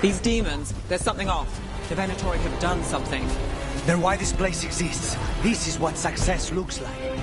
These demons, there's something off. The Venatori have done something. Then why this place exists? This is what success looks like.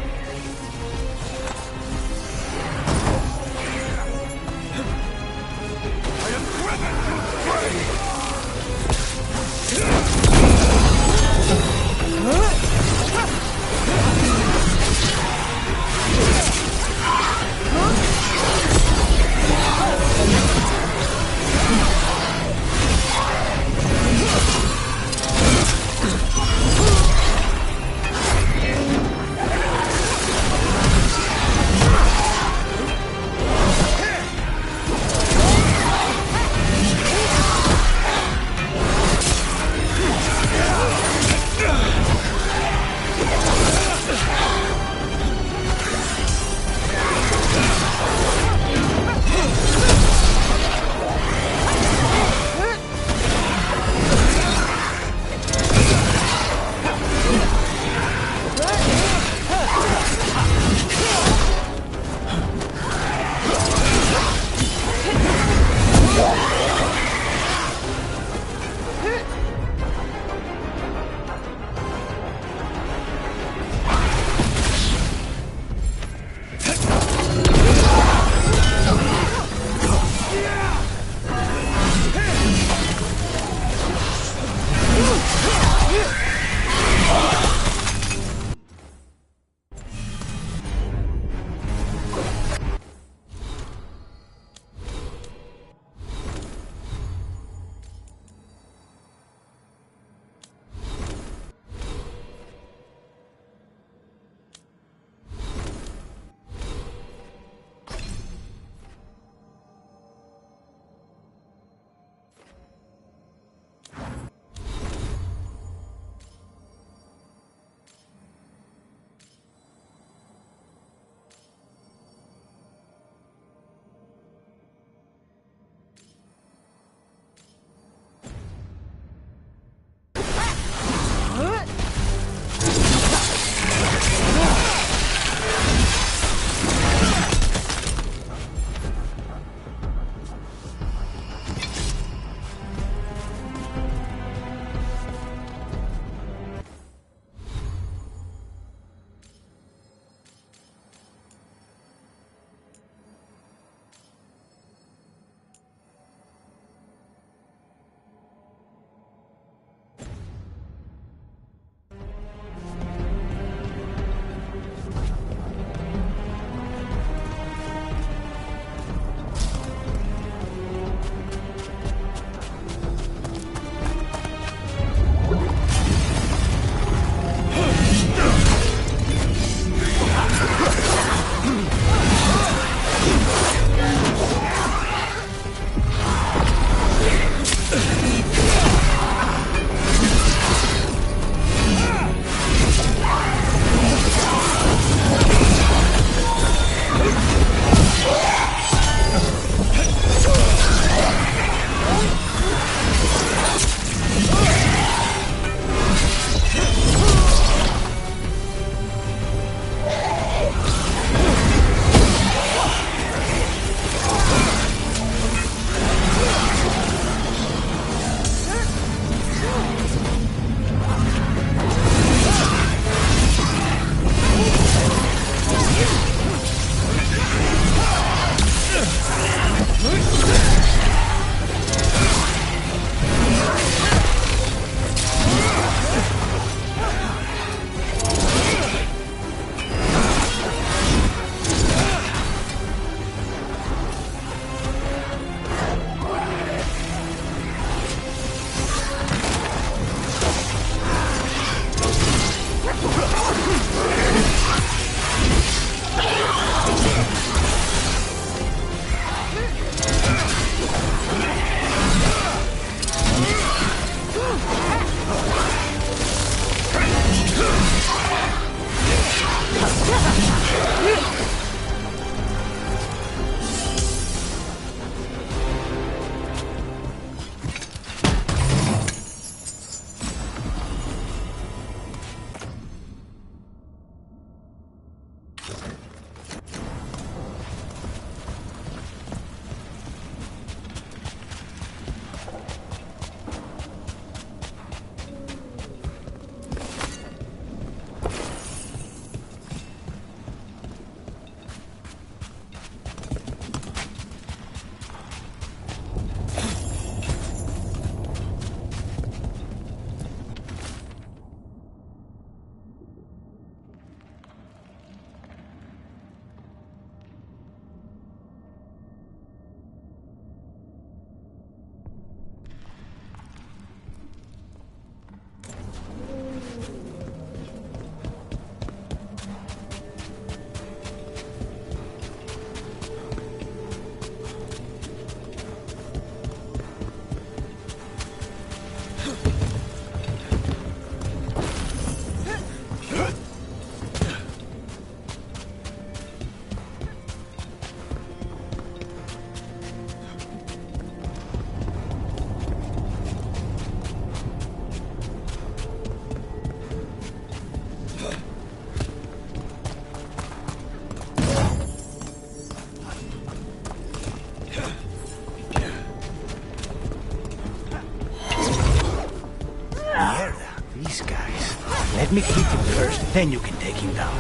Please, let me hit him first, then you can take him down.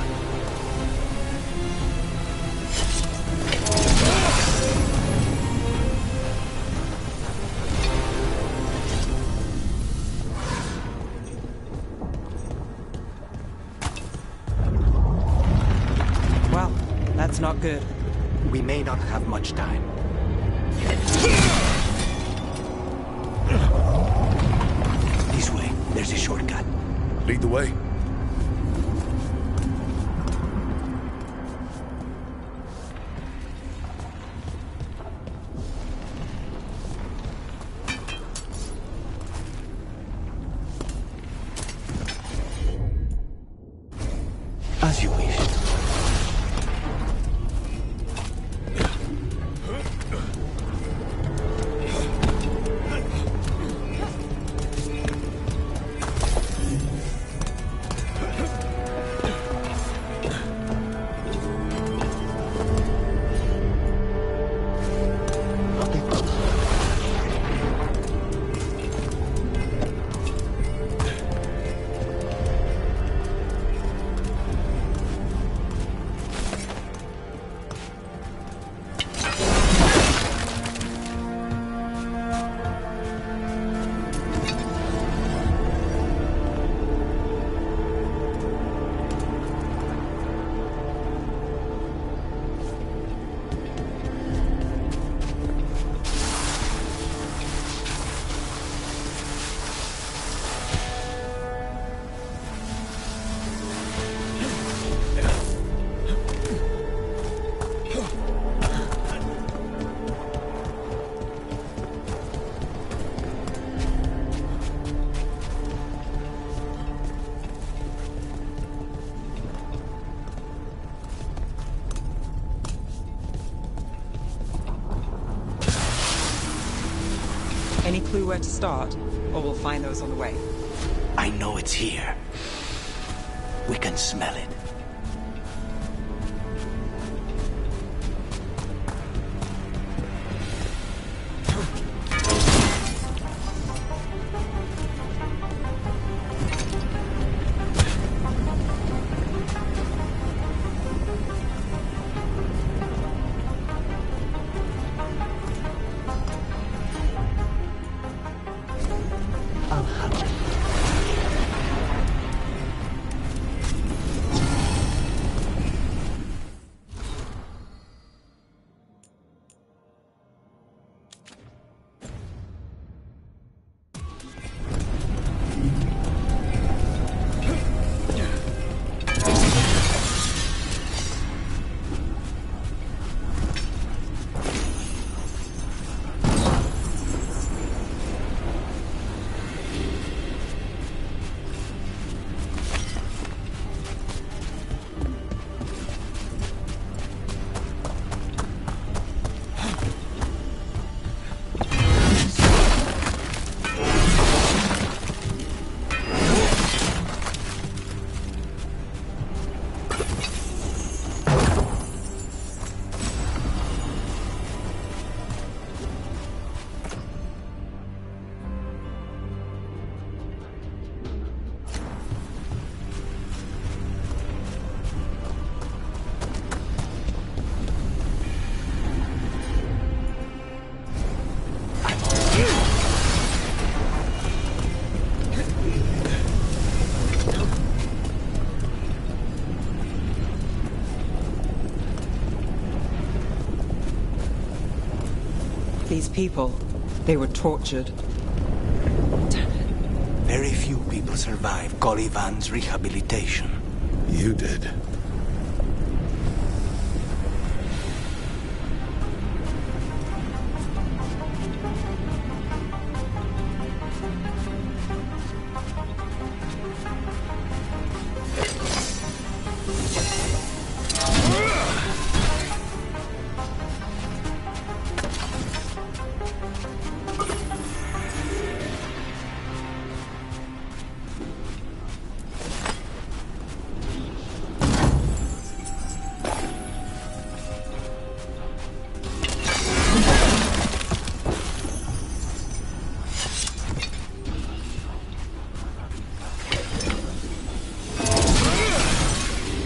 Well, that's not good. We may not have much time. This way, there's a shortcut. Lead the way. As you wish. Any clue where to start? Or we'll find those on the way. I know it's here. We can smell it. These people, they were tortured. Very few people survive Colivan's rehabilitation. You did.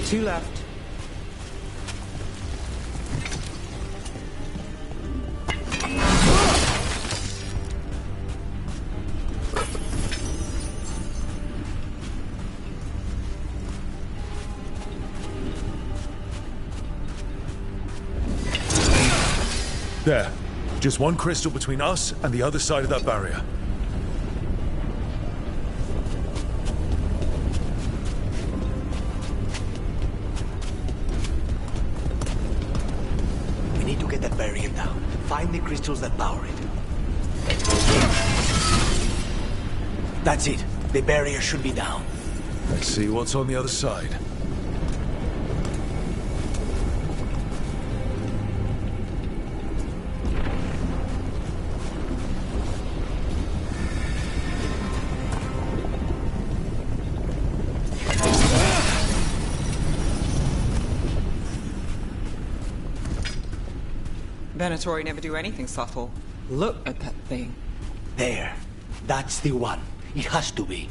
Two left. There. Just one crystal between us and the other side of that barrier. We need to get that barrier down. Find the crystals that power it. That's it. The barrier should be down. Let's see what's on the other side. Venatori never do anything subtle. Look at that thing. There. That's the one. It has to be.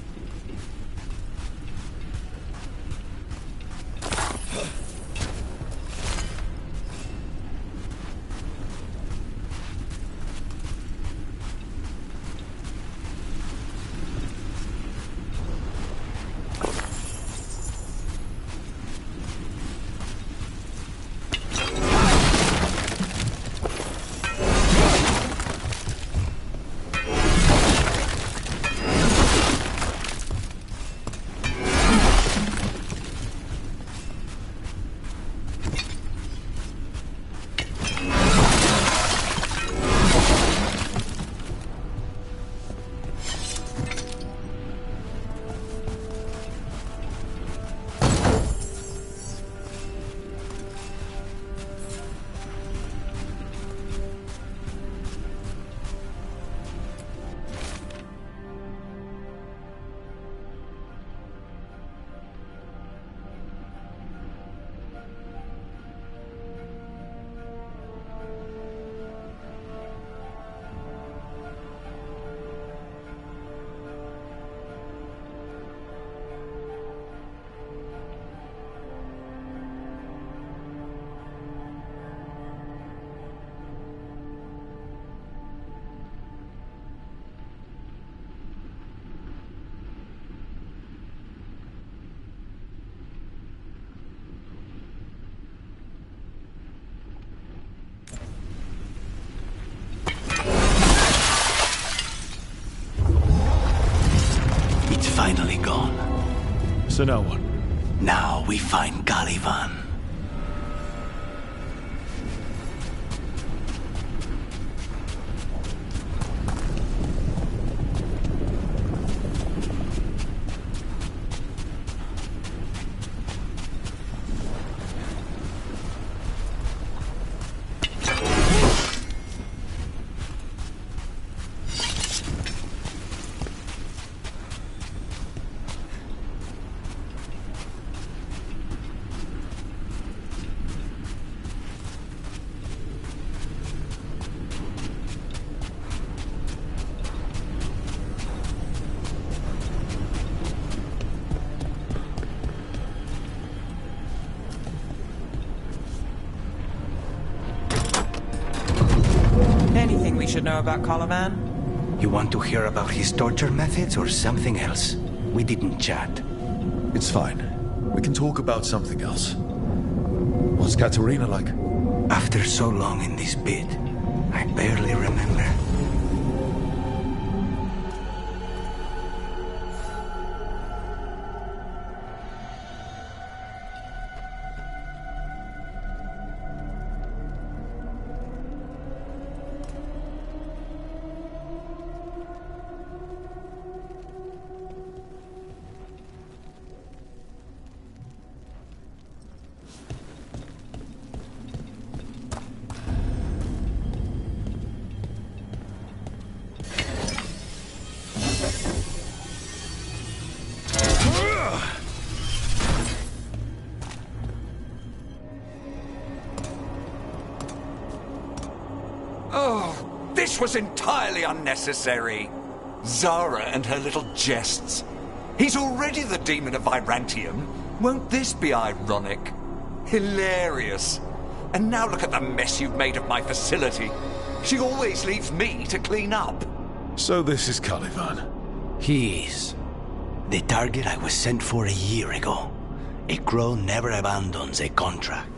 Finally gone. So now what? Now we find Caliban. Anything we should know about Caliban? You want to hear about his torture methods or something else? We didn't chat. It's fine. We can talk about something else. What's Katerina like? After so long in this pit, I barely remember. Oh, this was entirely unnecessary. Zara and her little jests. He's already the demon of Virantium. Won't this be ironic? Hilarious. And now look at the mess you've made of my facility. She always leaves me to clean up. So this is Caliban. He is. The target I was sent for a year ago. A crow never abandons a contract.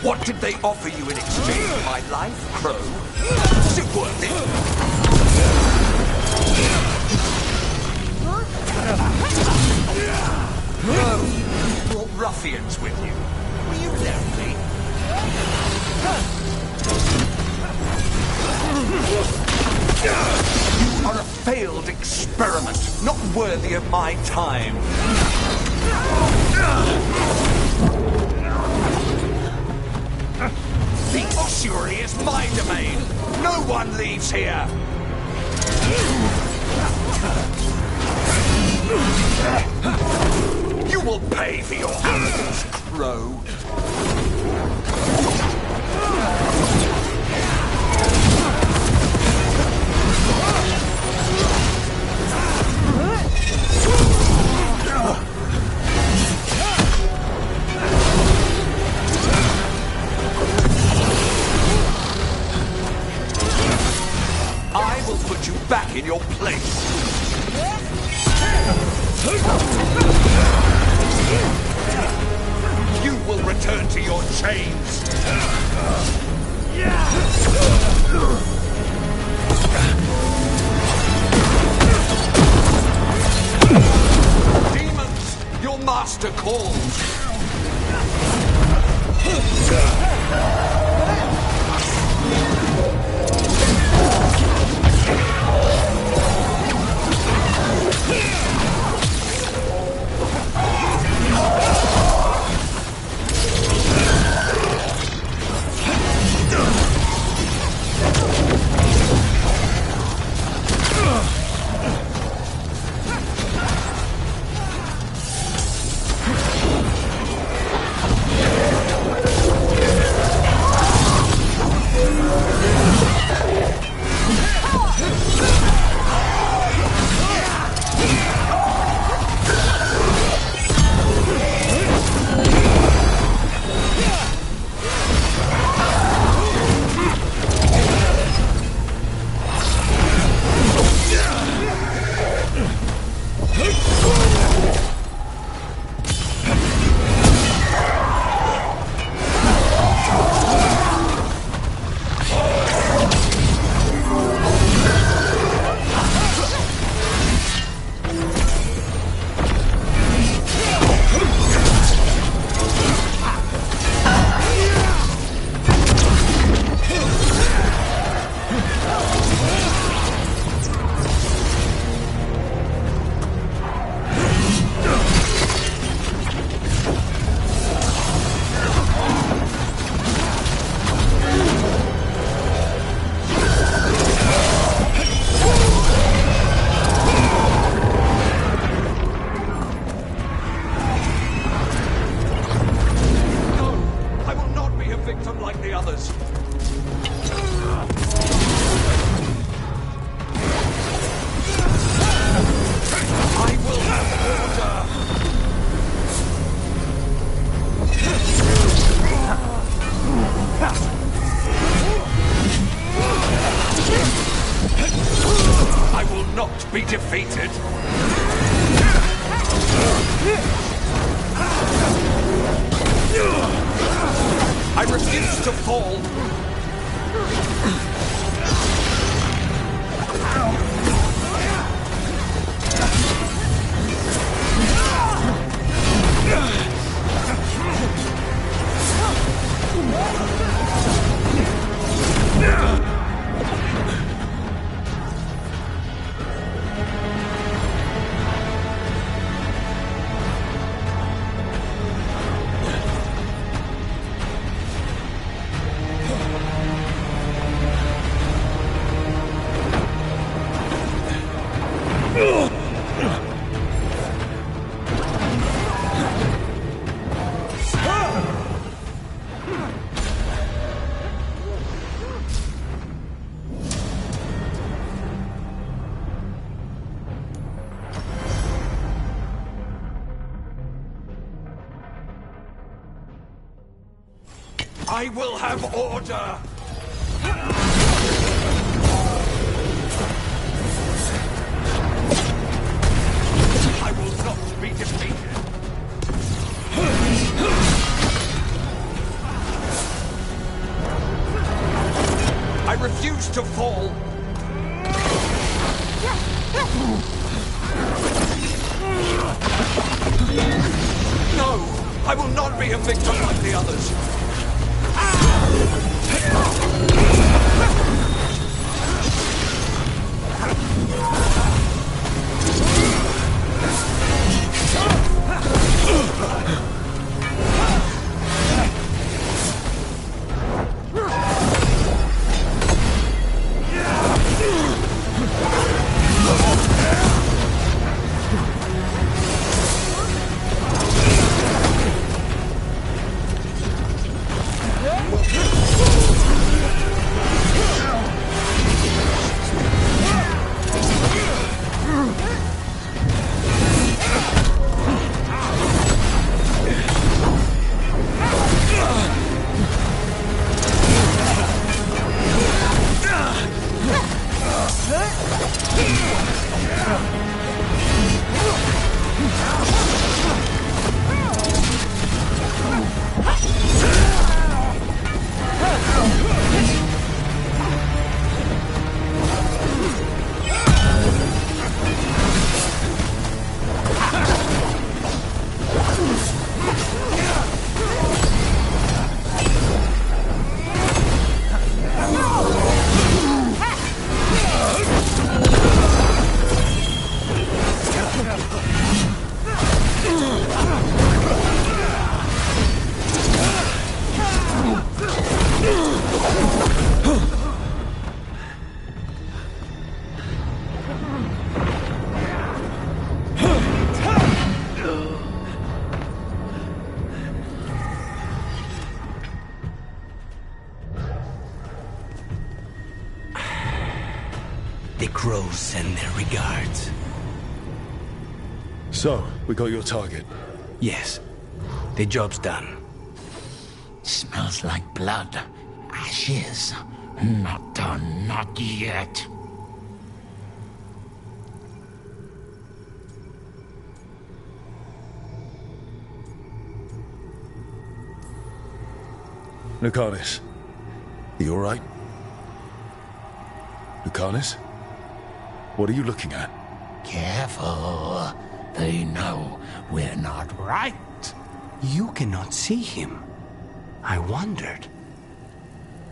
What did they offer you in exchange for my life, Crow? Was it worth it? Crow, you brought ruffians with you. Were you lonely? You are a failed experiment, not worthy of my time. The ossuary is my domain. No one leaves here. You will pay for your arrogance, Crow. I will put you back in your place. You will return to your chains. Demons, your master calls. Be defeated. I refuse to fall. I will have order! I will not be defeated! I refuse to fall! No! I will not be a victim like the others! The crows send their regards. So, we got your target. Yes. The job's done. Smells like blood. Ashes. Not done, not yet. Lucanus. You alright? Lucanus? What are you looking at? Careful. They know we're not right. You cannot see him. I wondered.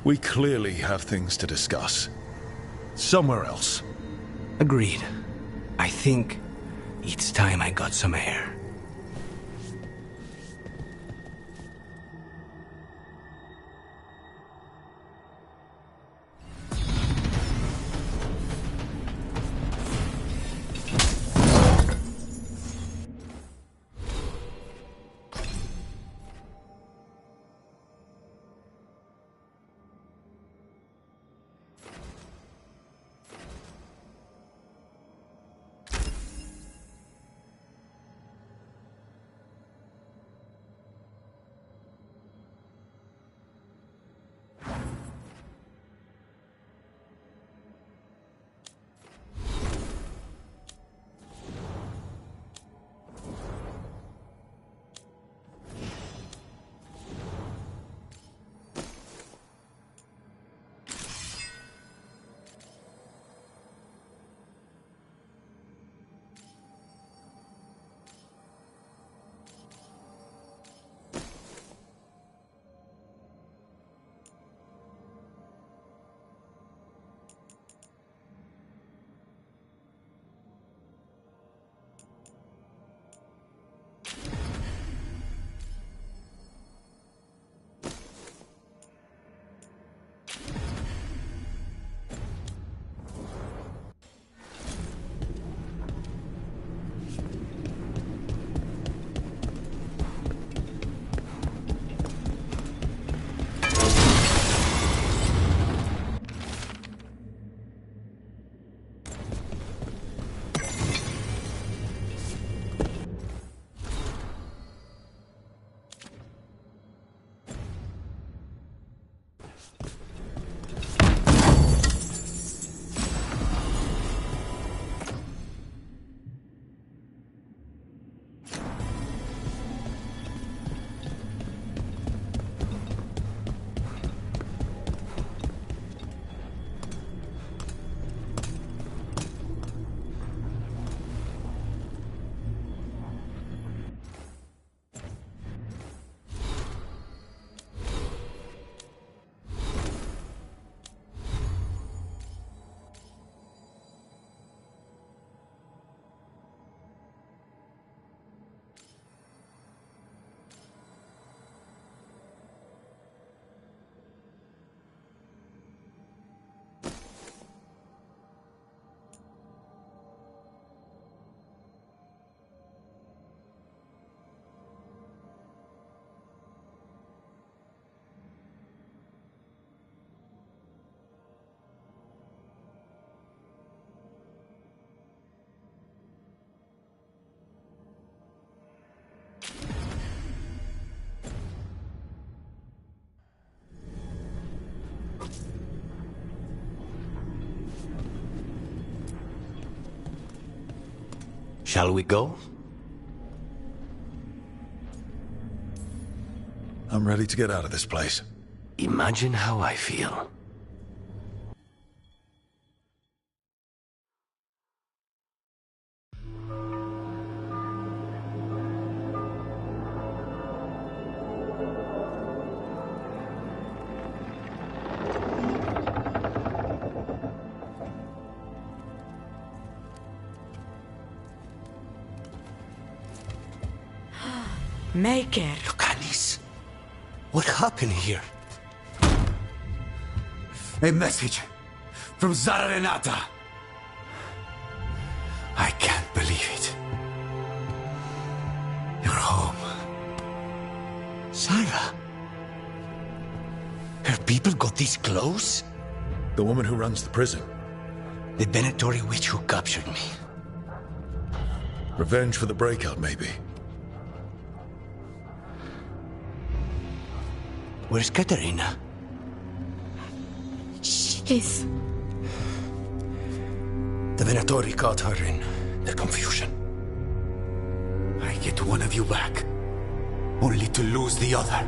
We clearly have things to discuss. Somewhere else. Agreed. I think it's time I got some air. Shall we go? I'm ready to get out of this place. Imagine how I feel. Make it. Lucanis, what happened here? A message from Zara Renata. I can't believe it. You're home. Sarah? Her people got this close? The woman who runs the prison. The Venatori witch who captured me. Revenge for the breakout, maybe. Where's Katerina? She's... The Venatori caught her in their confusion. I get one of you back, only to lose the other.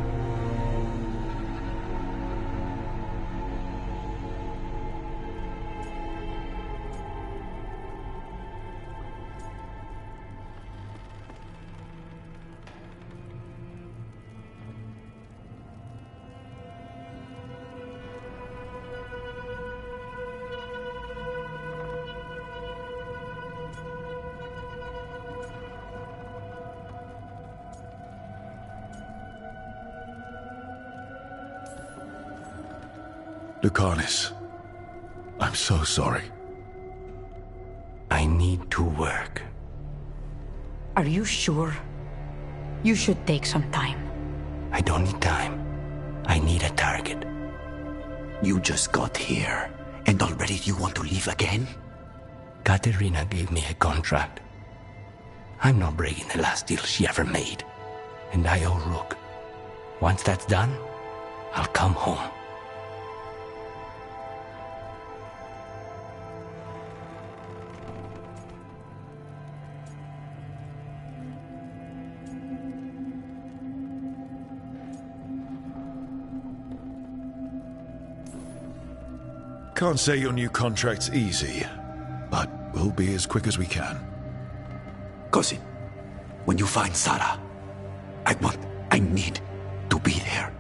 Lucanis, I'm so sorry. I need to work. Are you sure? You should take some time. I don't need time. I need a target. You just got here, and already you want to leave again? Katerina gave me a contract. I'm not breaking the last deal she ever made. And I owe Rook. Once that's done, I'll come home. Can't say your new contract's easy, but we'll be as quick as we can. Cousin, when you find Sarah, I need to be there.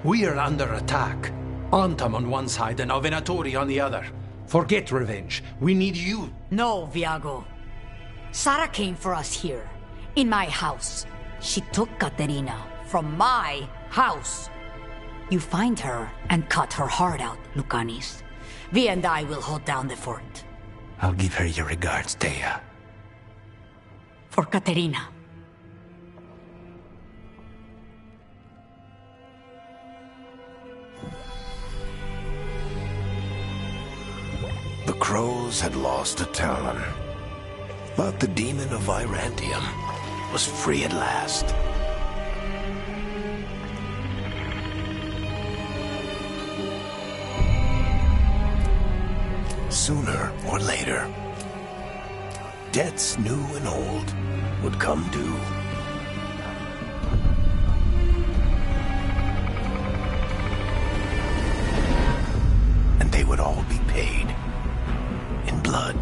We are under attack. Antam on one side and Venatori on the other. Forget revenge. We need you. No, Viago. Sarah came for us here, in my house. She took Katerina from my house. You find her and cut her heart out, Lucanis. Vi and I will hold down the fort. I'll give her your regards, Thea. For Katerina. The crows had lost a talon, but the demon of Virantium was free at last. Sooner or later, debts new and old would come due. And they would all be paid in blood.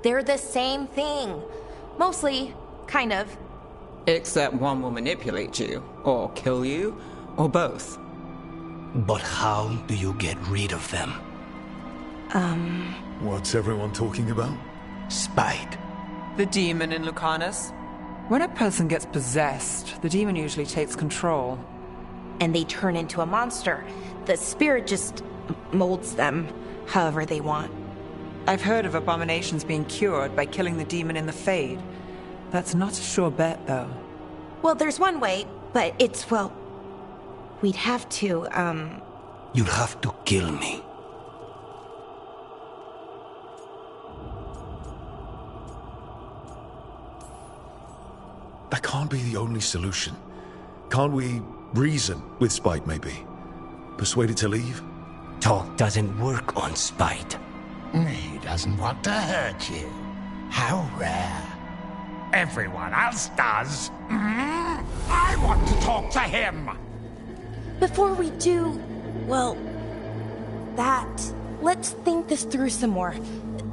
They're the same thing. Mostly, kind of. Except one will manipulate you, or kill you, or both. But how do you get rid of them? What's everyone talking about? Spite. The demon in Lucanus. When a person gets possessed, the demon usually takes control. And they turn into a monster. The spirit just molds them however they want. I've heard of abominations being cured by killing the demon in the Fade. That's not a sure bet, though. Well, there's one way, but it's, well... We'd have to, You'll have to kill me. that can't be the only solution. Can't we reason with Spite, maybe? Persuade it to leave? Talk doesn't work on Spite. He doesn't want to hurt you. How rare. Everyone else does. I want to talk to him. Before we do, well, let's think this through some more.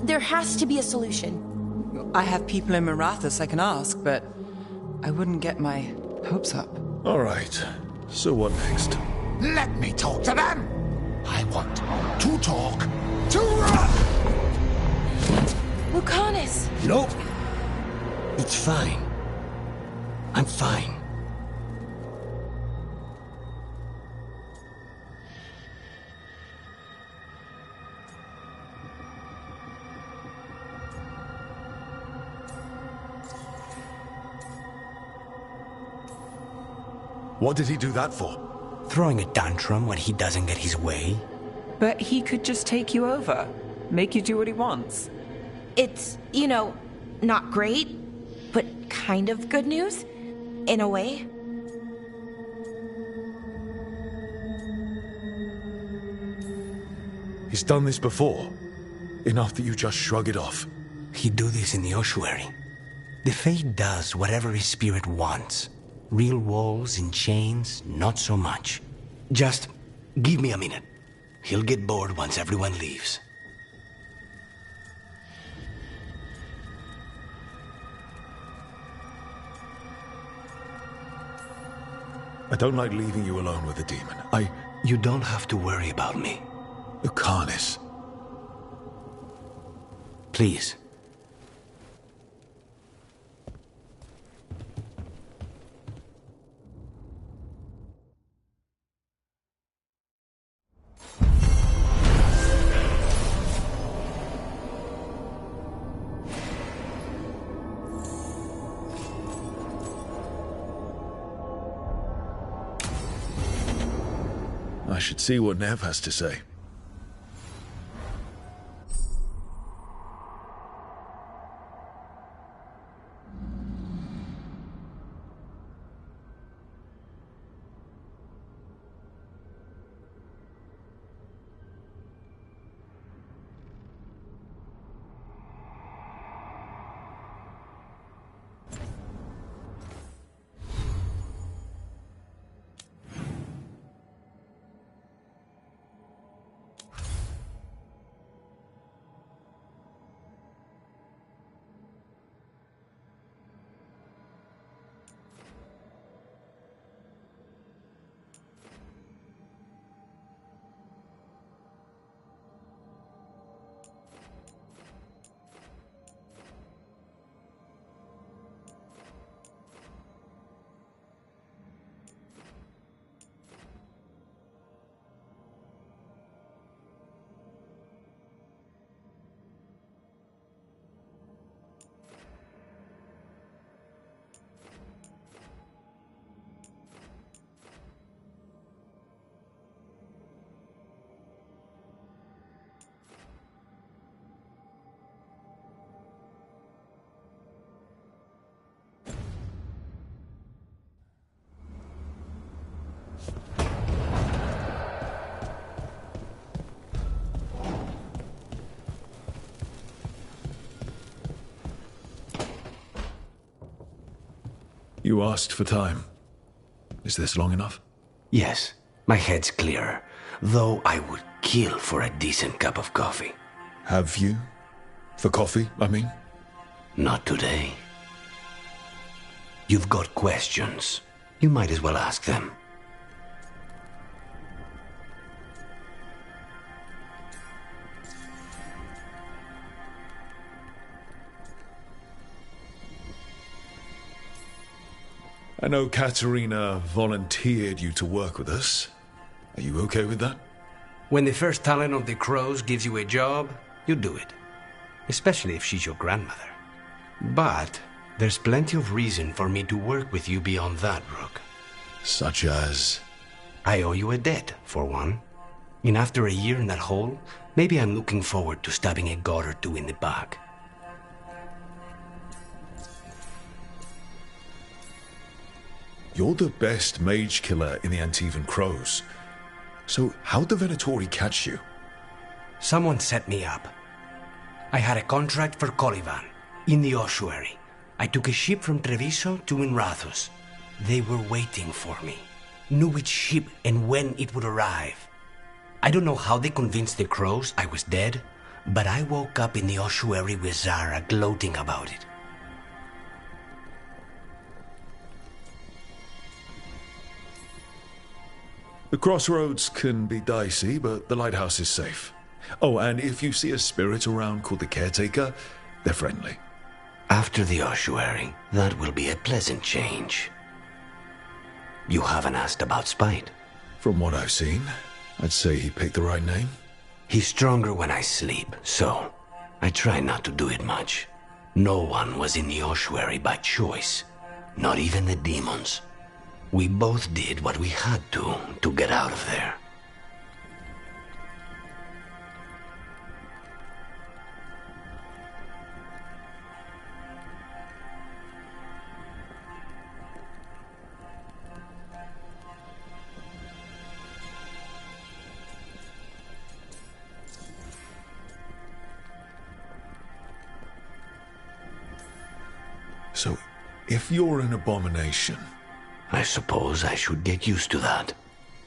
There has to be a solution. I have people in Marathas I can ask, but I wouldn't get my hopes up. All right. So what next? Let me talk to them. I want to talk to Lucanus! Nope. It's fine. I'm fine. What did he do that for? Throwing a tantrum when he doesn't get his way? But he could just take you over, make you do what he wants. It's, not great, but kind of good news, in a way. He's done this before. Enough that you just shrug it off. He'd do this in the ossuary. The Fate does whatever his spirit wants. Real walls and chains, not so much. Just give me a minute. He'll get bored once everyone leaves. I don't like leaving you alone with the demon. You don't have to worry about me. Lucanus. Please. I should see what Nev has to say. You asked for time. Is this long enough? Yes, my head's clearer. Though I would kill for a decent cup of coffee. Have you? For coffee, I mean? Not today. You've got questions. You might as well ask them. I know Katerina volunteered you to work with us. Are you okay with that? When the first talent of the Crows gives you a job, you do it. Especially if she's your grandmother. But there's plenty of reason for me to work with you beyond that, Rook. Such as? I owe you a debt, for one. And after a year in that hole, maybe I'm looking forward to stabbing a god or two in the back. You're the best mage killer in the Antivan Crows. So how'd the Venatori catch you? Someone set me up. I had a contract for Colivan, in the ossuary. I took a ship from Treviso to Inrathus. They were waiting for me. Knew which ship and when it would arrive. I don't know how they convinced the Crows I was dead, but I woke up in the ossuary with Zara gloating about it. The crossroads can be dicey, but the lighthouse is safe. Oh, and if you see a spirit around called the Caretaker, they're friendly. After the ossuary, that will be a pleasant change. You haven't asked about Spite. From what I've seen, I'd say he picked the right name. He's stronger when I sleep, so I try not to do it much. No one was in the ossuary by choice, not even the demons. We both did what we had to get out of there. So, if you're an abomination... I suppose I should get used to that.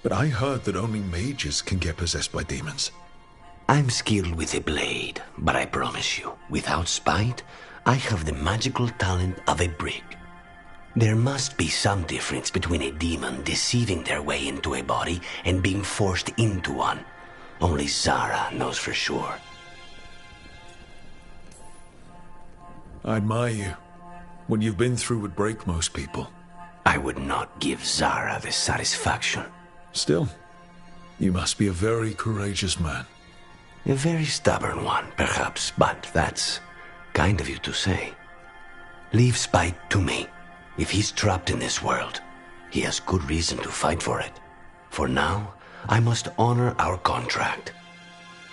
But I heard that only mages can get possessed by demons. I'm skilled with a blade, but I promise you, without Spite, I have the magical talent of a brick. There must be some difference between a demon deceiving their way into a body and being forced into one. Only Zara knows for sure. I admire you. What you've been through would break most people. I would not give Zara the satisfaction. Still, you must be a very courageous man. A very stubborn one, perhaps, but that's kind of you to say. Leave Spite to me. If he's trapped in this world, he has good reason to fight for it. For now, I must honor our contract.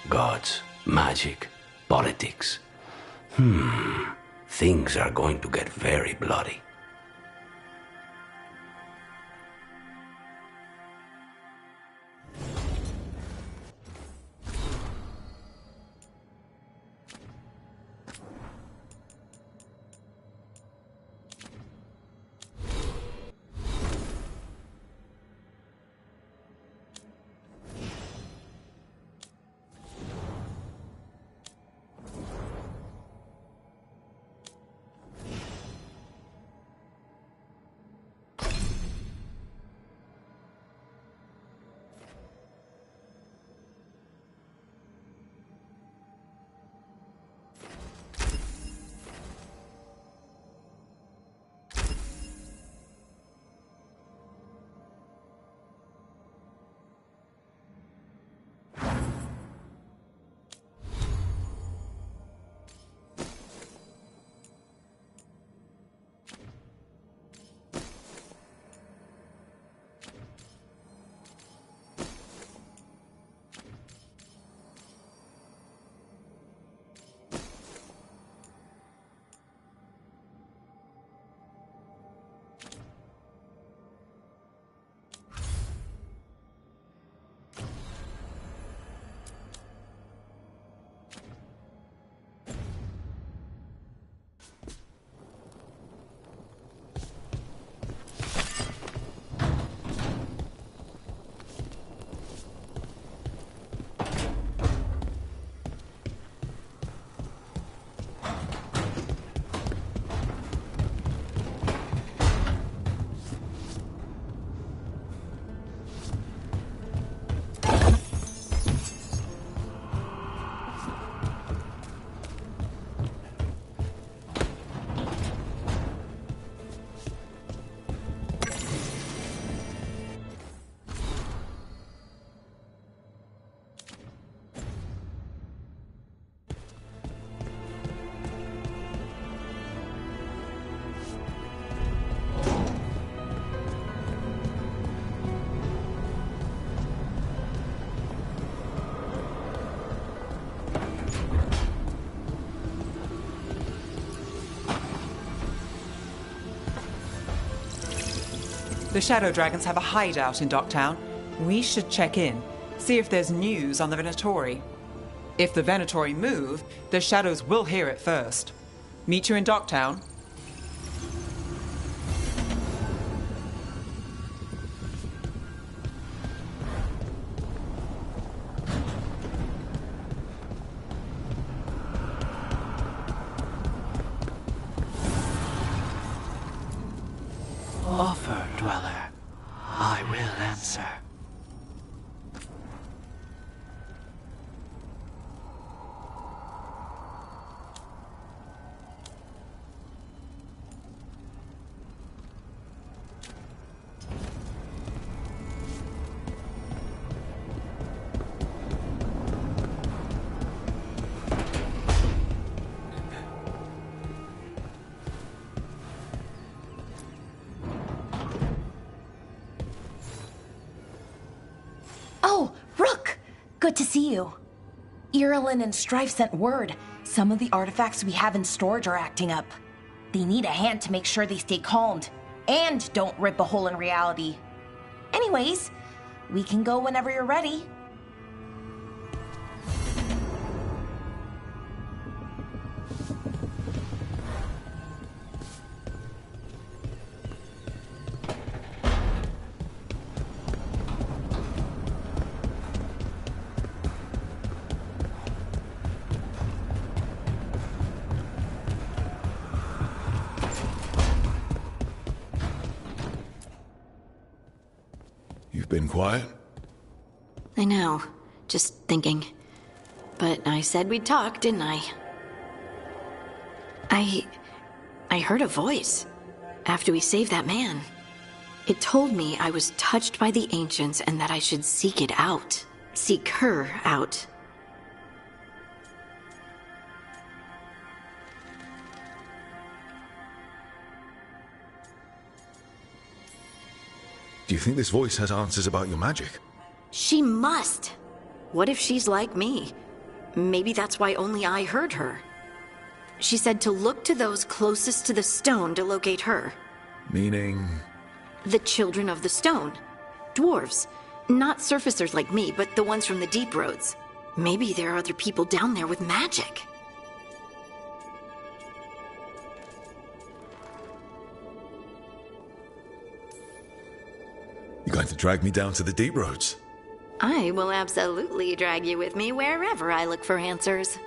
Gods, magic, politics. Things are going to get very bloody. The Shadow Dragons have a hideout in Docktown. We should check in, see if there's news on the Venatori. If the Venatori move, the Shadows will hear it first. Meet you in Docktown. Offer, Dweller. I will answer. Oh, Rook! Good to see you. Irulan and Strife sent word. Some of the artifacts we have in storage are acting up. They need a hand to make sure they stay calmed, and don't rip a hole in reality. Anyways, we can go whenever you're ready. You've been quiet? I know. Just thinking. But I said we'd talk, didn't I? I heard a voice after we saved that man. It told me I was touched by the ancients and that I should seek it out. Seek her out. Do you think this voice has answers about your magic? She must! What if she's like me? Maybe that's why only I heard her. She said to look to those closest to the stone to locate her. Meaning? The children of the stone. Dwarves. Not surfacers like me, but the ones from the deep roads. Maybe there are other people down there with magic. You're going to drag me down to the deep roads? I will absolutely drag you with me wherever I look for answers.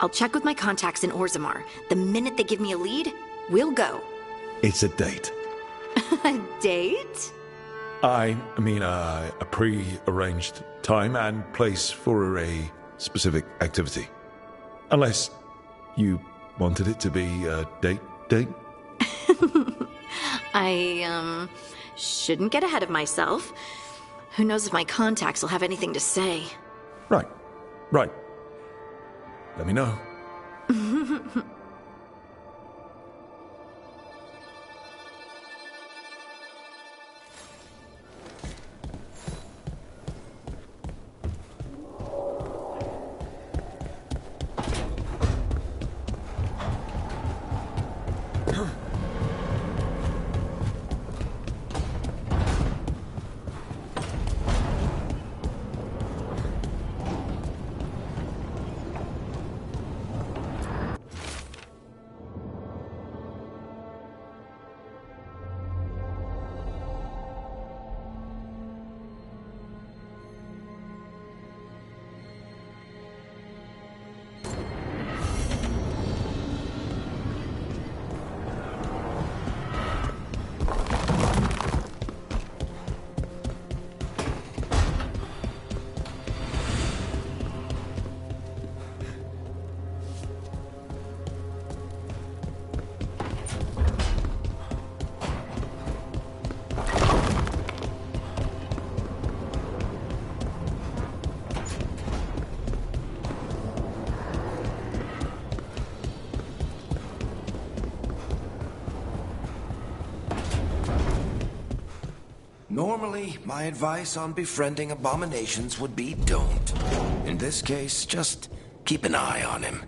I'll check with my contacts in Orzammar. The minute they give me a lead, we'll go. It's a date. A date? I mean, a pre-arranged time and place for a specific activity. Unless you wanted it to be a date? I, shouldn't get ahead of myself. Who knows if my contacts will have anything to say. Right. Let me know. Normally, my advice on befriending abominations would be don't. In this case, just keep an eye on him.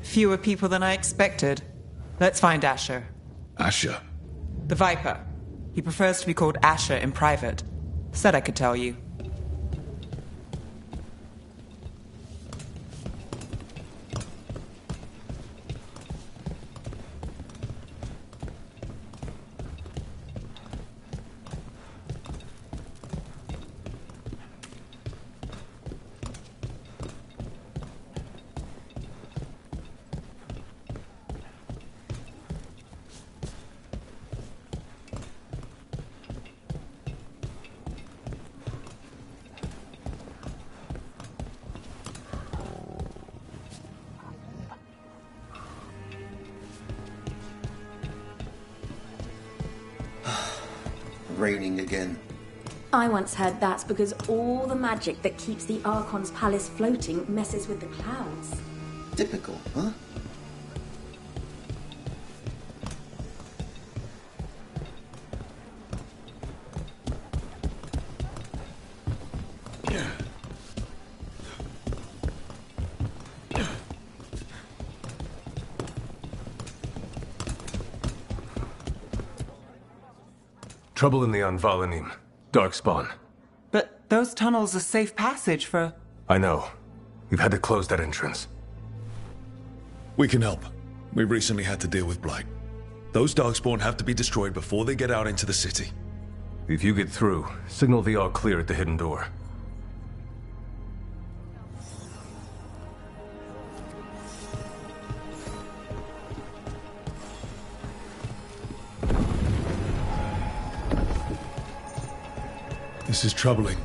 Fewer people than I expected. Let's find Asher. Asher? The Viper. He prefers to be called Asher in private. Said I could tell you. Raining again. I once heard that's because all the magic that keeps the Archon's palace floating messes with the clouds. Typical, huh? Trouble in the Anvalanim. Darkspawn. But those tunnels are safe passage for... I know. We've had to close that entrance. We can help. We recently had to deal with Blight. Those Darkspawn have to be destroyed before they get out into the city. If you get through, signal the all clear at the hidden door. This is troubling.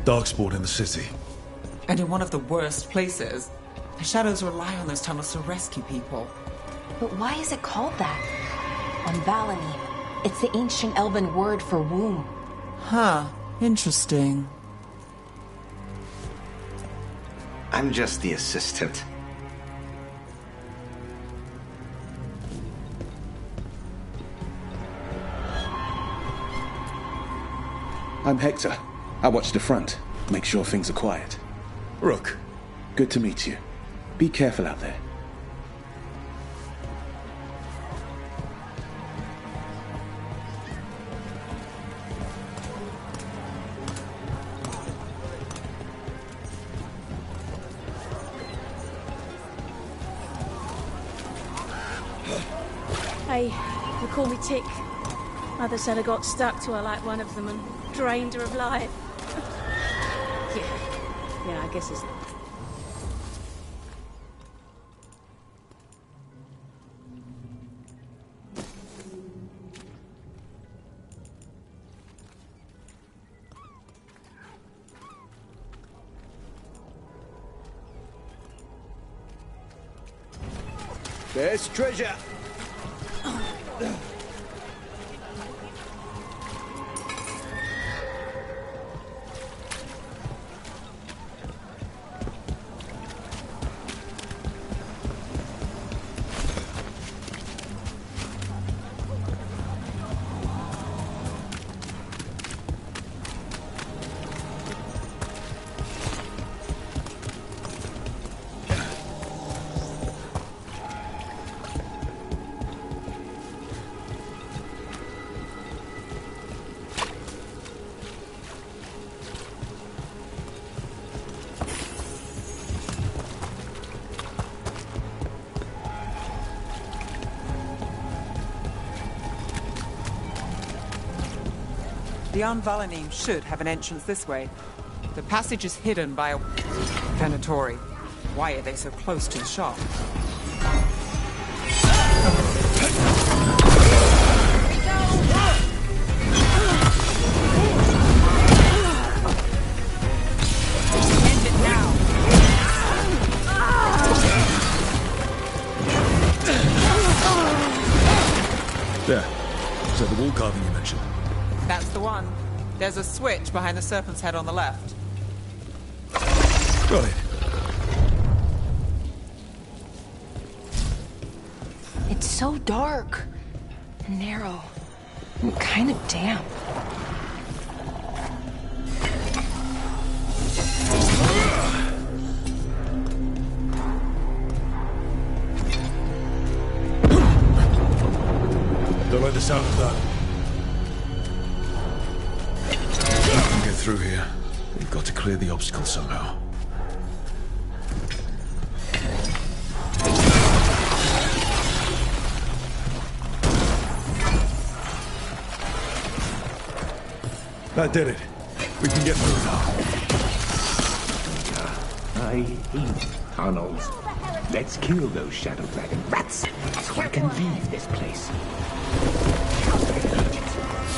Darkspawn in the city. And in one of the worst places. The Shadows rely on those tunnels to rescue people. But why is it called that? Anvalanim. It's the ancient Elven word for womb. Huh. Interesting. I'm just the assistant. I'm Hector. I watch the front. Make sure things are quiet. Rook. Good to meet you. Be careful out there. Hey, they call me Tick. Mother said I got stuck to her like one of them and drained her of life. Yeah, I guess it's... There's treasure! The Anvalanim should have an entrance this way. The passage is hidden by a Venatori. Why are they so close to the shop? End it now! There. Is that the wall carving you mentioned? That's the one. There's a switch behind the serpent's head on the left. Got it. It's so dark and narrow and kind of damp. us out of that. We can get through here. We've got to clear the obstacle somehow. That did it. We can get through now. I hate tunnels. Let's kill those Shadow Dragon rats so I can leave this place.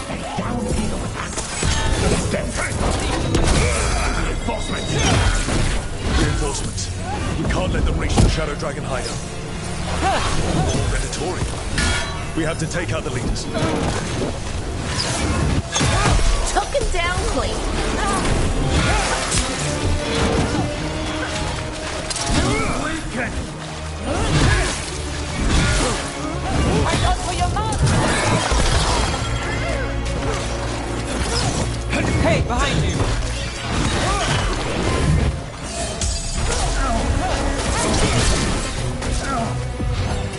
And down here with us. Reinforcements! Reinforcements. We can't let them reach the Shadow Dragon hideout. Venatori. We have to take out the leaders. Took him down clean. Hey, behind you!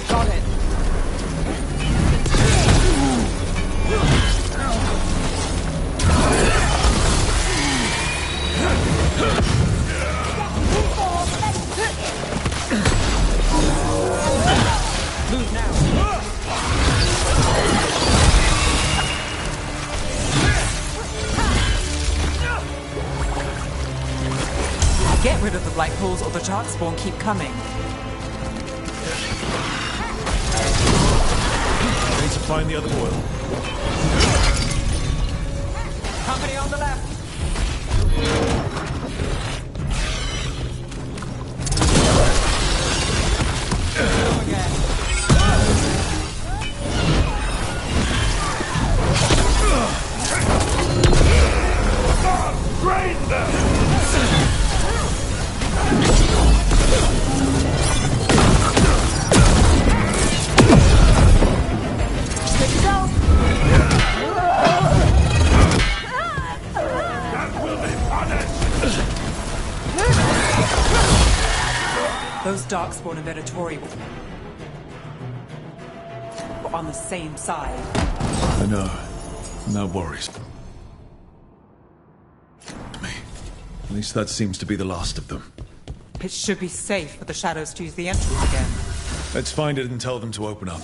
Got it. Move now. Get rid of the black holes or the dark spawn keep coming. Need to find the other boil. Company on the left. Go again. Drain them! Good to go. That will be punished! Those darkspawn and Venatori were on the same side. I know. No worries. At least that seems to be the last of them. It should be safe for the shadows to use the entrance again. Let's find it and tell them to open up.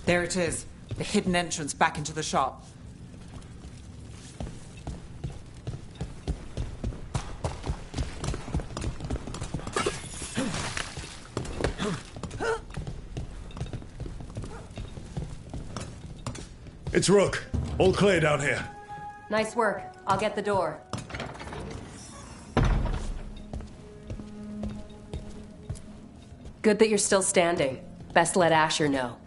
There it is, the hidden entrance back into the shop. It's Rook. All clear down here. Nice work. I'll get the door. Good that you're still standing. Best let Asher know.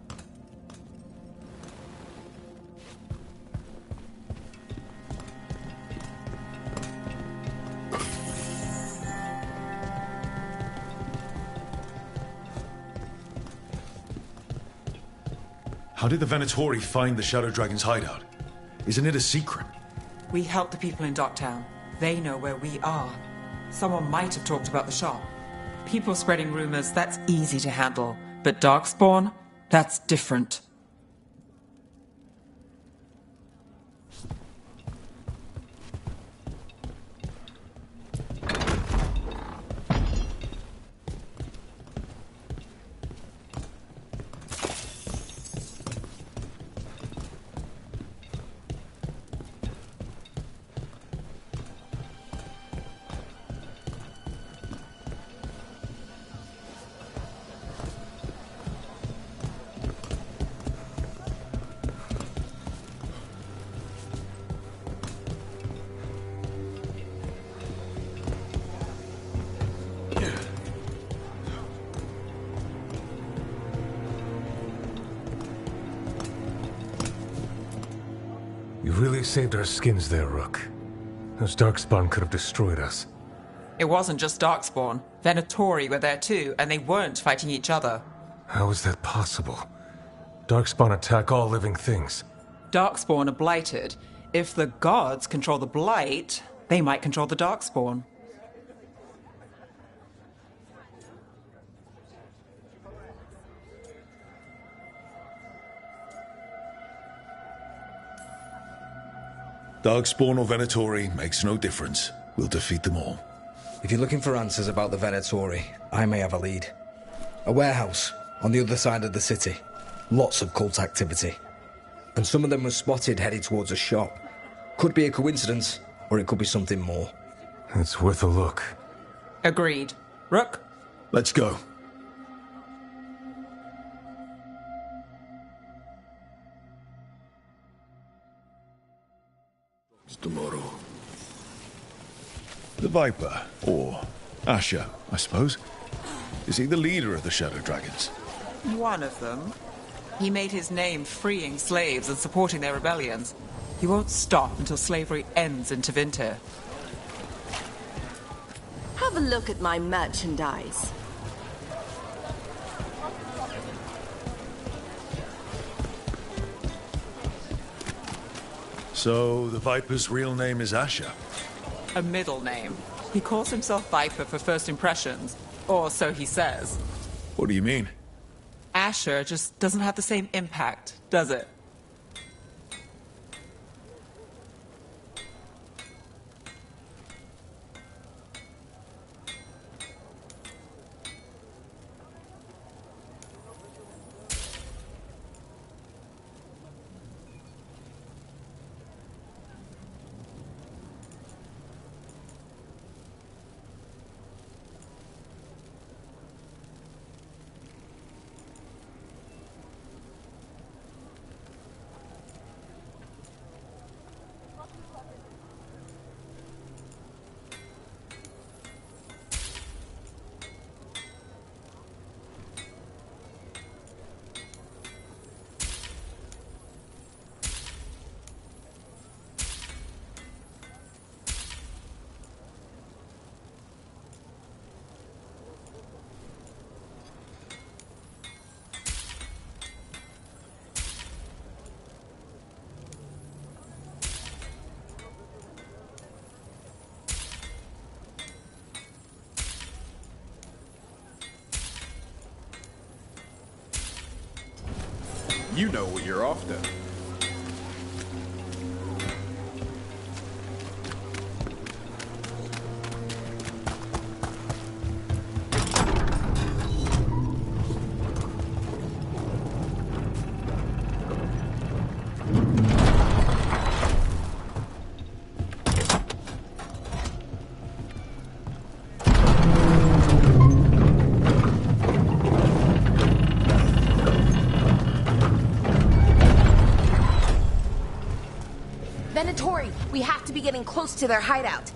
How did the Venatori find the Shadow Dragon's hideout? Isn't it a secret? We help the people in Docktown. They know where we are. Someone might have talked about the shop. People spreading rumors, that's easy to handle. But Darkspawn, that's different. You really saved our skins there, Rook. Those Darkspawn could have destroyed us. It wasn't just Darkspawn. Venatori were there too, and they weren't fighting each other. How is that possible? Darkspawn attack all living things. Darkspawn are blighted. If the gods control the blight, they might control the Darkspawn. Darkspawn or Venatori makes no difference. We'll defeat them all. If you're looking for answers about the Venatori, I may have a lead. A warehouse on the other side of the city. Lots of cult activity. And some of them were spotted headed towards a shop. Could be a coincidence, or it could be something more. It's worth a look. Agreed. Rook? Let's go. Tomorrow. The Viper, or Asher, I suppose. Is he the leader of the Shadow Dragons? One of them. He made his name freeing slaves and supporting their rebellions. He won't stop until slavery ends in Tevinter. Have a look at my merchandise. So, the Viper's real name is Asher? A middle name. He calls himself Viper for first impressions. Or so he says. What do you mean? Asher just doesn't have the same impact, does it? You know what you're after. Venatori, we have to be getting close to their hideout.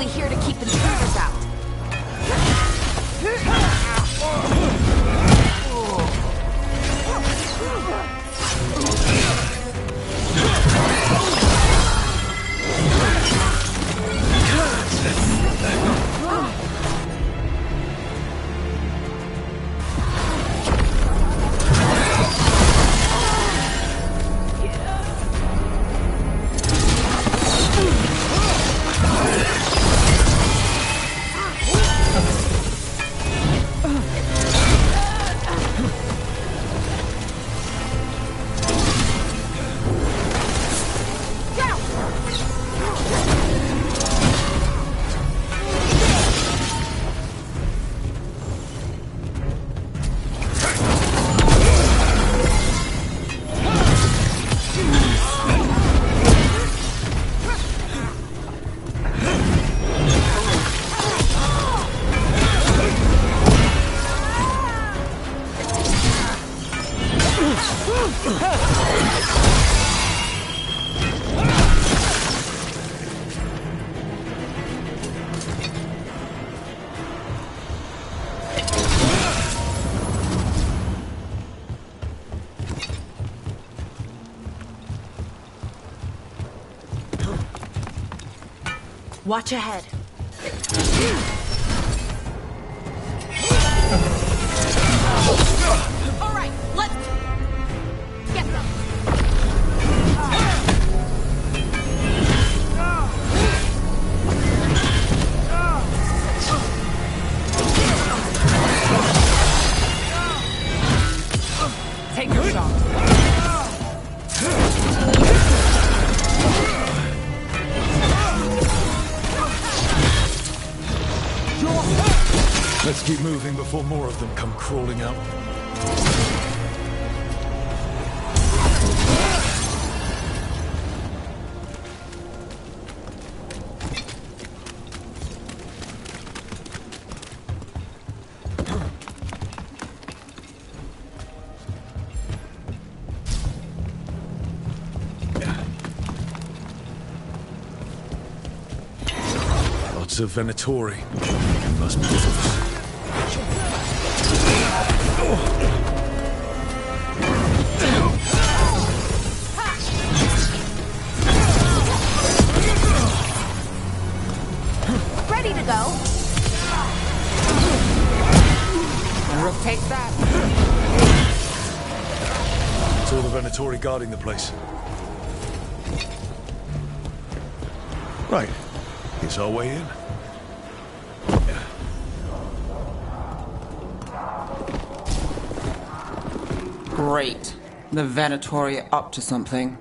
simply here to keep intruders out. Watch ahead. All right, let's get them. Take your shot. Let's keep moving before more of them come crawling out. Lots of Venatori. Must be difficult. Ready to go. And Rook takes that. It's all the Venatori guarding the place. Right. It's our way in. Great. The Venatori are up to something.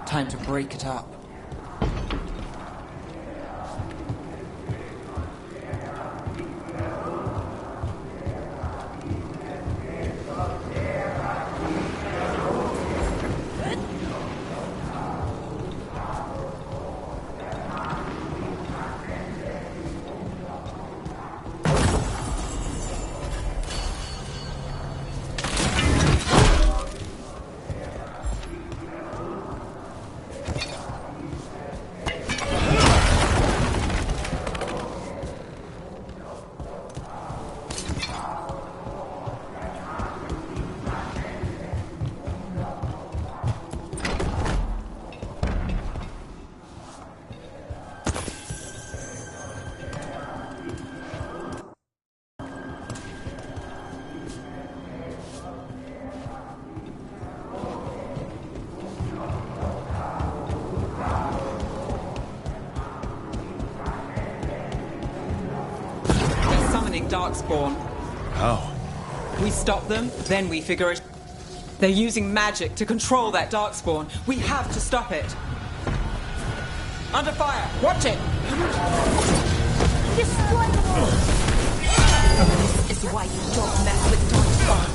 Time to break it up. Darkspawn. How? We stop them, then we figure it. They're using magic to control that Darkspawn. We have to stop it. Under fire! Watch it! Destroy them all! This is why you don't mess with Darkspawn.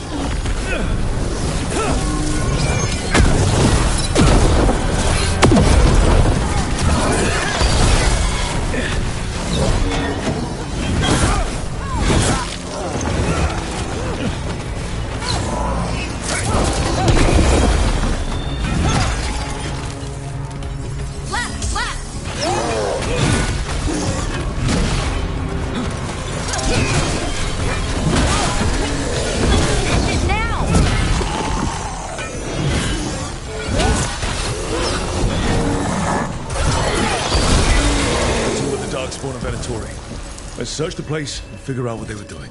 Let's search the place and figure out what they were doing.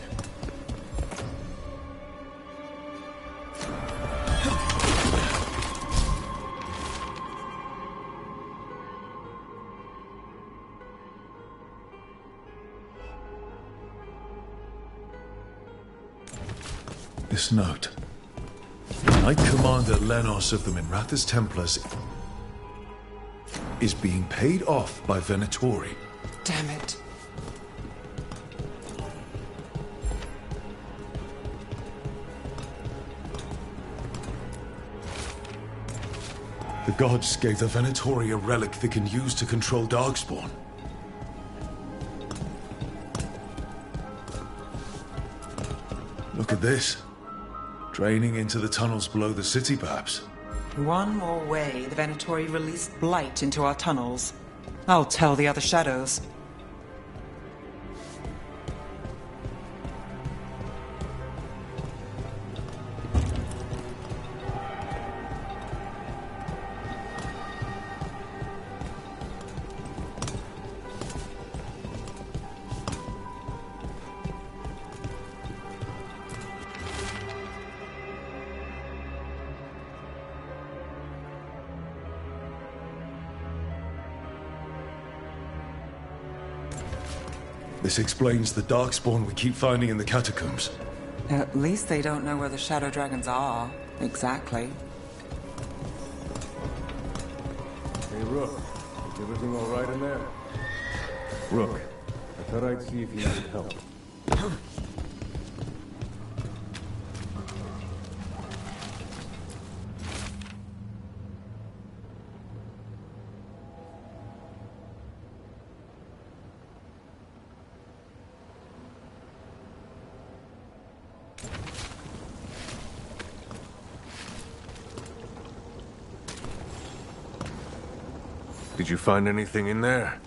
This note. Knight Commander Lenos of the Minrathous Templars is being paid off by Venatori. Damn it. The gods gave the Venatori a relic they can use to control Darkspawn. Look at this. Draining into the tunnels below the city, perhaps. One more way the Venatori released blight into our tunnels. I'll tell the other shadows. This explains the Darkspawn we keep finding in the catacombs. At least they don't know where the Shadow Dragons are, exactly. Hey, Rook. Is everything all right in there? Rook, I thought I'd see if you needed help. Did you find anything in there?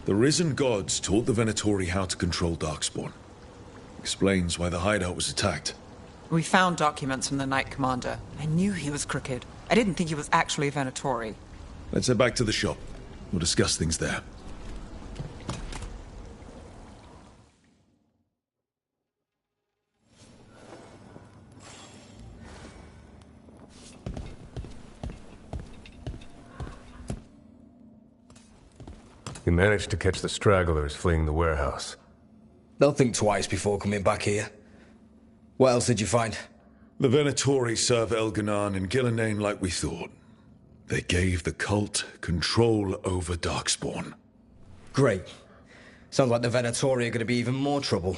The risen gods taught the Venatori how to control Darkspawn. Explains why the hideout was attacked. We found documents from the Knight Commander. I knew he was crooked. I didn't think he was actually a Venatori. Let's head back to the shop. We'll discuss things there. You managed to catch the stragglers fleeing the warehouse. They'll think twice before coming back here. What else did you find? The Venatori serve Elganan and Gillenane like we thought. They gave the cult control over Darkspawn. Great. Sounds like the Venatori are going to be even more trouble.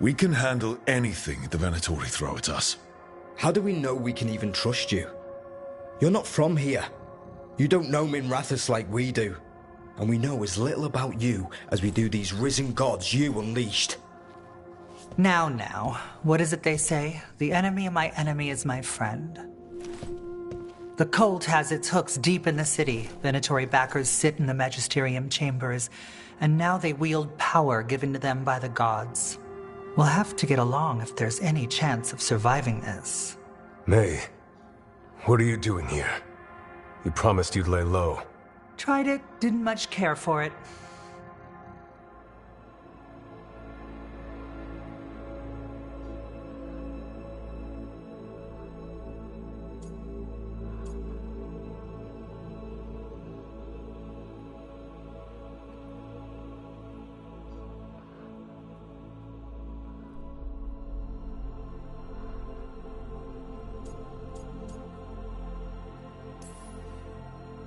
We can handle anything the Venatori throw at us. How do we know we can even trust you? You're not from here. You don't know Minrathous like we do. And we know as little about you as we do these risen gods you unleashed. Now, what is it they say? The enemy of my enemy is my friend. The cult has its hooks deep in the city. Venatori backers sit in the magisterium chambers, and now they wield power given to them by the gods. We'll have to get along if there's any chance of surviving this. May, what are you doing here? You promised you'd lay low. Tried it, didn't much care for it.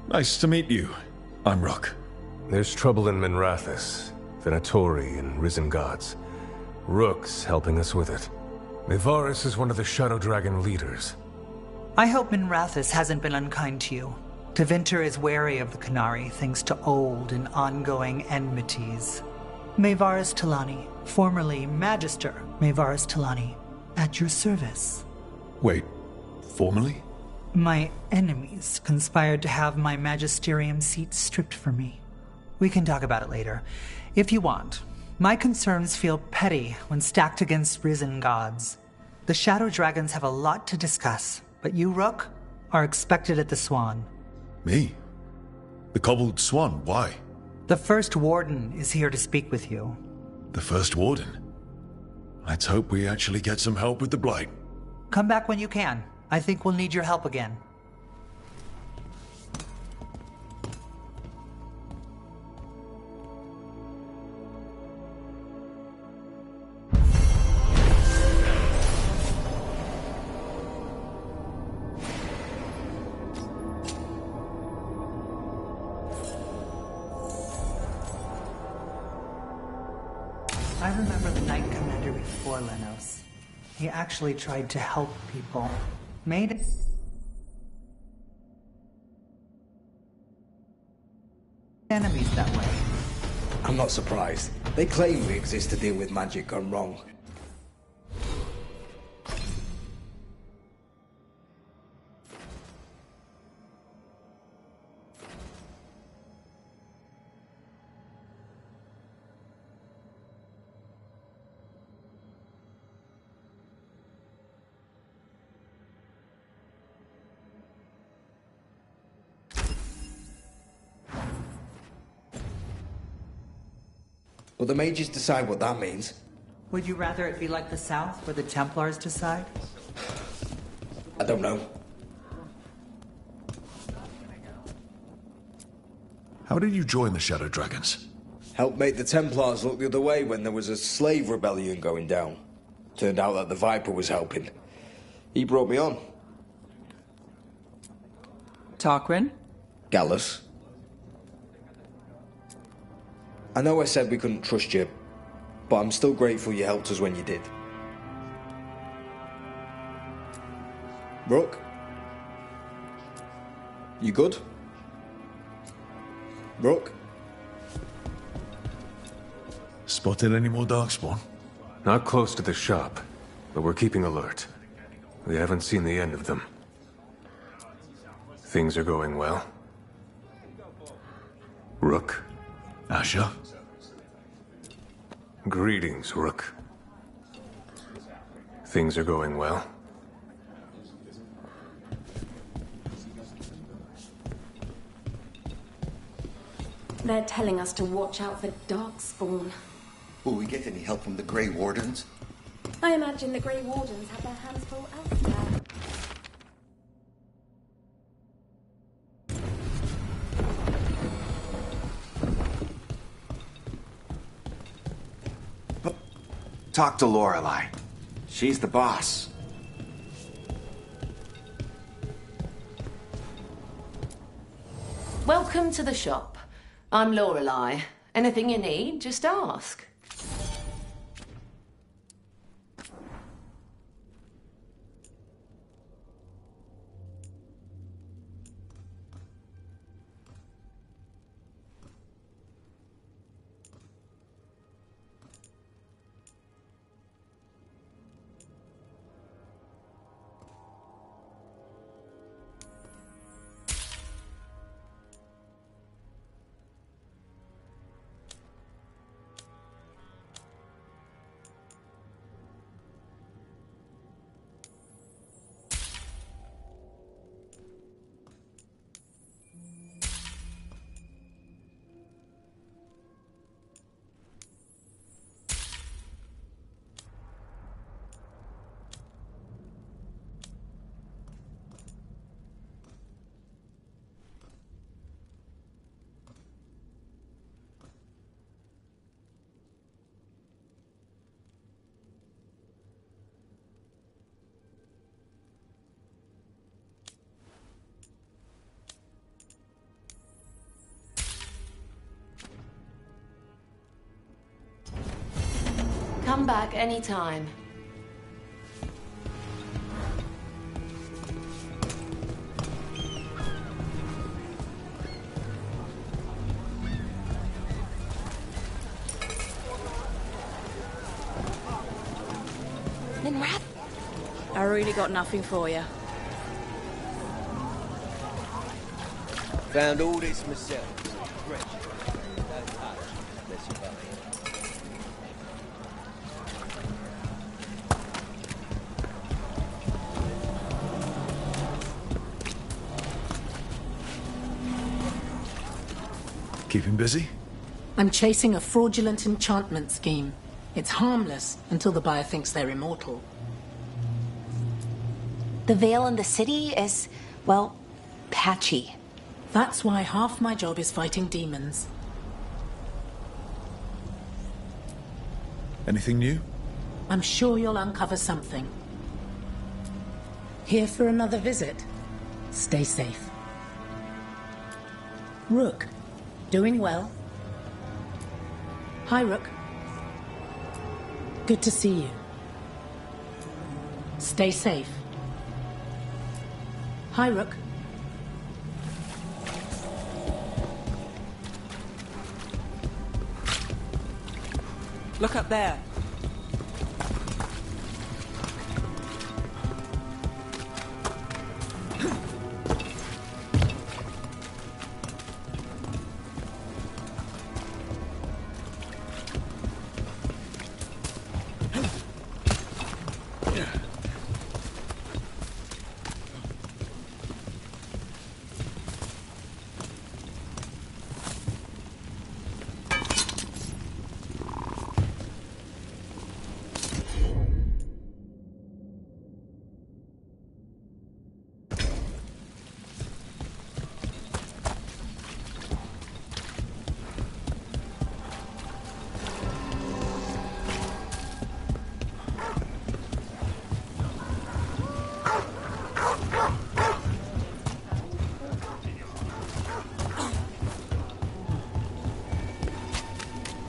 Nice to meet you. I'm Rook. There's trouble in Minrathous, Venatori and Risen Gods. Rook's helping us with it. Mayvaris is one of the Shadow Dragon leaders. I hope Minrathous hasn't been unkind to you. Tevinter is wary of the Canary thanks to old and ongoing enmities. Mayvaris Talani, formerly Magister Mayvaris Talani, at your service. Wait, formally? My enemies conspired to have my magisterium seat stripped from me. We can talk about it later, if you want. My concerns feel petty when stacked against risen gods. The Shadow Dragons have a lot to discuss, but you, Rook, are expected at the Swan. Me? The Cobbled Swan, why? The First Warden is here to speak with you. The First Warden? Let's hope we actually get some help with the Blight. Come back when you can. I think we'll need your help again. I remember the Knight Commander before Lenos. He actually tried to help people. Made enemies that way. I'm not surprised. They claim we exist to deal with magic gone wrong. But the mages decide what that means. Would you rather it be like the South, where the Templars decide? I don't know. How did you join the Shadow Dragons? Helped make the Templars look the other way when there was a slave rebellion going down. Turned out that the Viper was helping. He brought me on. Tarquin? Gallus. I know I said we couldn't trust you, but I'm still grateful you helped us when you did. Rook? You good? Rook? Spotted any more Darkspawn? Not close to the shop, but we're keeping alert. We haven't seen the end of them. Things are going well. Rook? Asher? Greetings, Rook. Things are going well. They're telling us to watch out for Darkspawn. Will we get any help from the Grey Wardens? I imagine the Grey Wardens have their hands full elsewhere. Talk to Lorelei. She's the boss. Welcome to the shop. I'm Lorelei. Anything you need, just ask. Come back anytime. Minrath? I really got nothing for you. Found all this myself. Fresh. Don't touch unless you buy it. Keeping busy? I'm chasing a fraudulent enchantment scheme. It's harmless until the buyer thinks they're immortal. The veil in the city is, well, patchy. That's why half my job is fighting demons. Anything new? I'm sure you'll uncover something. Here for another visit? Stay safe. Rook, doing well? Hi, Rook. Good to see you. Stay safe. Hi, Rook. Look up there.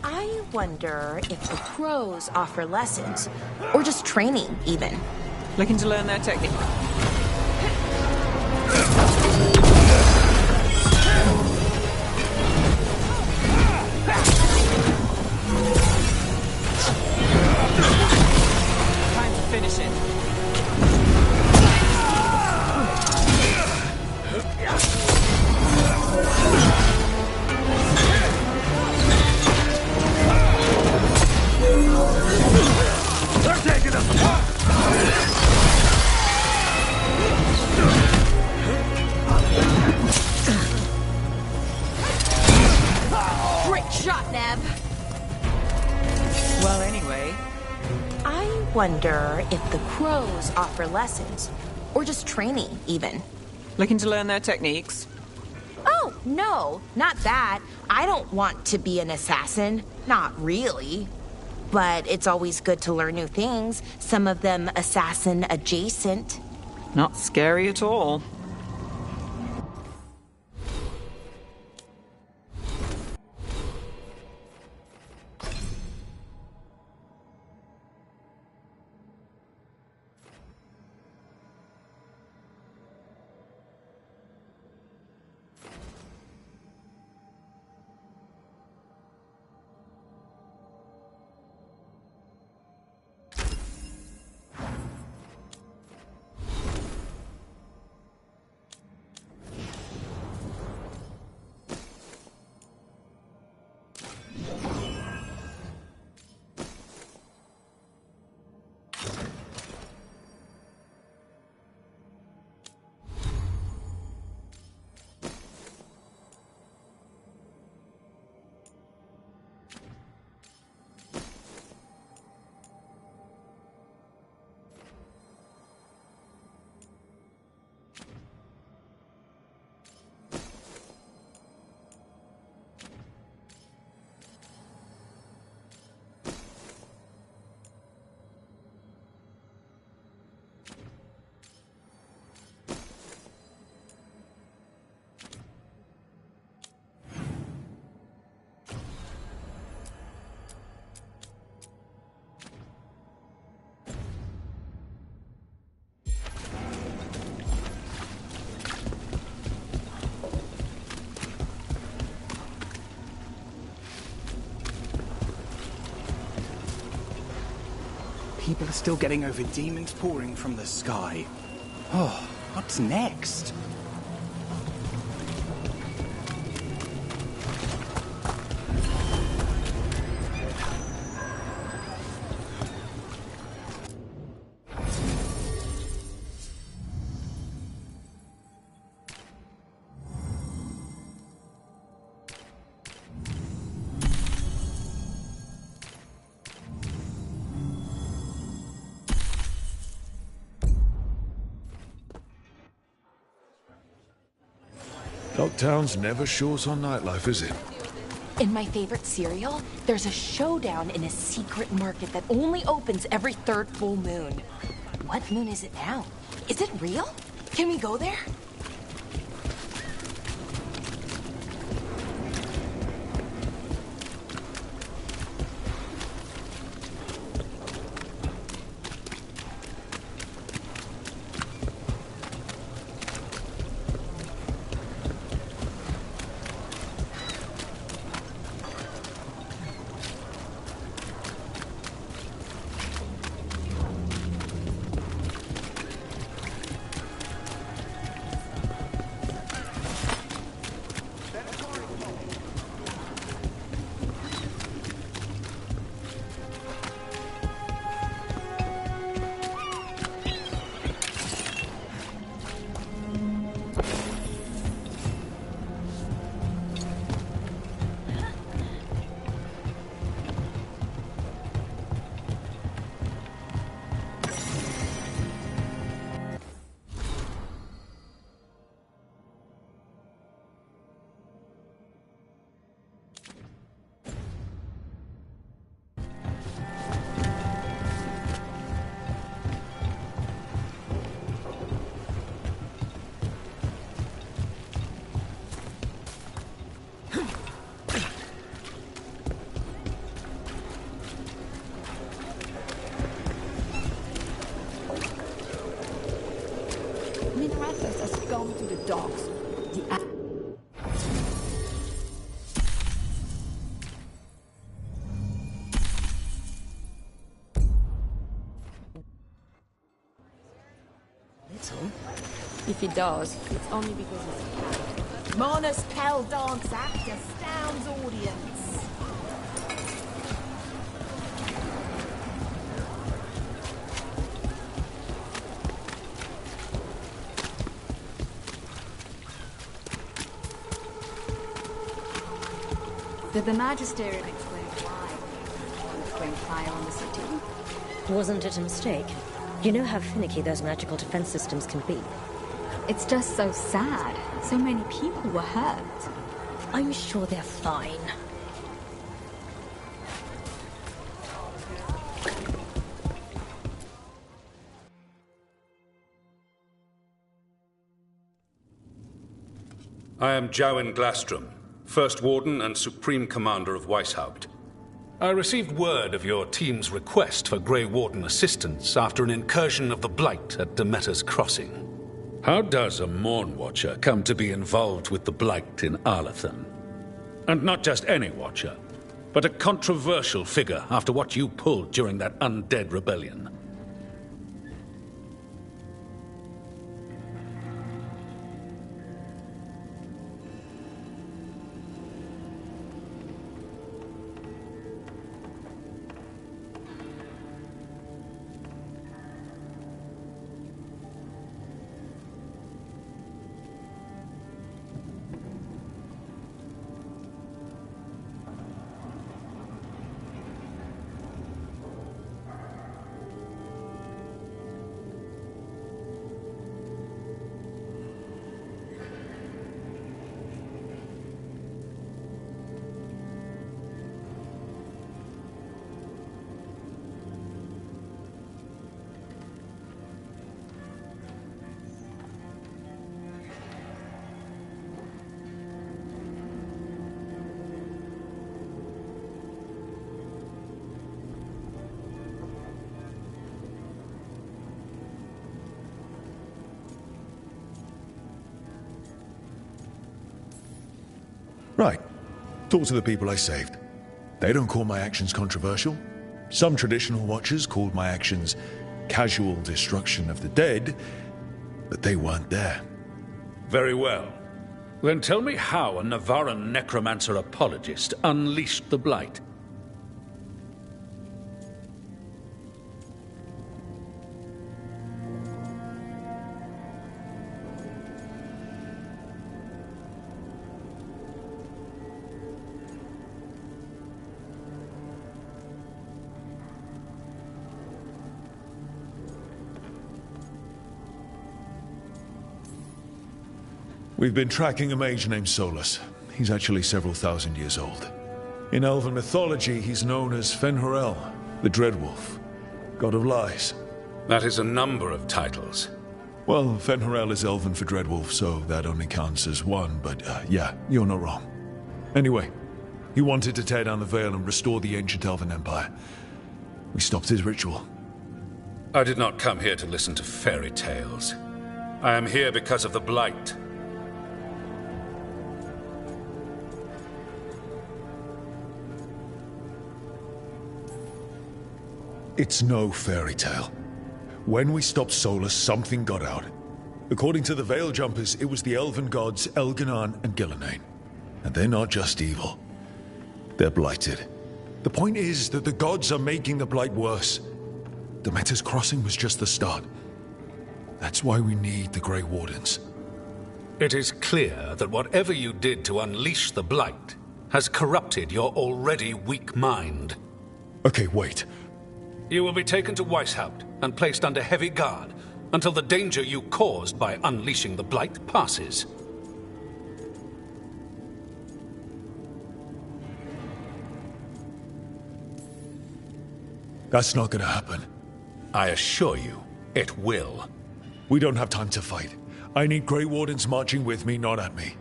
I wonder if the crows offer lessons, or just training, even. Looking to learn their technique. Time to finish it. They're taking us apart! Great shot, Neb! Well, anyway. I wonder if the crows offer lessons, or just training, even. Looking to learn their techniques. Oh, no, not that. I don't want to be an assassin. Not really. But it's always good to learn new things, some of them assassin adjacent. Not scary at all. People are still getting over demons pouring from the sky. Oh, what's next? Dogtown's never short on nightlife, is it? In my favorite cereal, there's a showdown in a secret market that only opens every third full moon. What moon is it now? Is it real? Can we go there? Mineratus has gone to the dogs. Little? If he does, it's only because he's a cat. Mona's Pell dance act astounds audience. Did the Magisterium explain why it sprang fire on the city? Wasn't it a mistake? You know how finicky those magical defense systems can be. It's just so sad. So many people were hurt. I'm sure they're fine. I am Jowen Glastrom, First Warden and Supreme Commander of Weishaupt. I received word of your team's request for Grey Warden assistance after an incursion of the Blight at Demeter's Crossing. How does a Morn Watcher come to be involved with the Blight in Arlathan? And not just any Watcher, but a controversial figure after what you pulled during that undead rebellion. Right. Talk to the people I saved. They don't call my actions controversial. Some traditional watchers called my actions casual destruction of the dead, but they weren't there. Very well. Then tell me how a Navaran necromancer apologist unleashed the Blight. We've been tracking a mage named Solus. He's actually several thousand years old. In elven mythology, he's known as Fen'Harel, the Dreadwolf, god of lies. That is a number of titles. Well, Fen'Harel is elven for Dreadwolf, so that only counts as one, but yeah, you're not wrong. Anyway, he wanted to tear down the Veil and restore the ancient elven empire. We stopped his ritual. I did not come here to listen to fairy tales. I am here because of the Blight. It's no fairy tale. When we stopped Solus, something got out. According to the Veil Jumpers, it was the elven gods Elganon and Gillenane. And they're not just evil. They're blighted. The point is that the gods are making the Blight worse. Demeter's Crossing was just the start. That's why we need the Grey Wardens. It is clear that whatever you did to unleash the Blight has corrupted your already weak mind. Okay, wait. You will be taken to Weishaupt and placed under heavy guard until the danger you caused by unleashing the Blight passes. That's not gonna happen. I assure you, it will. We don't have time to fight. I need Grey Wardens marching with me, not at me.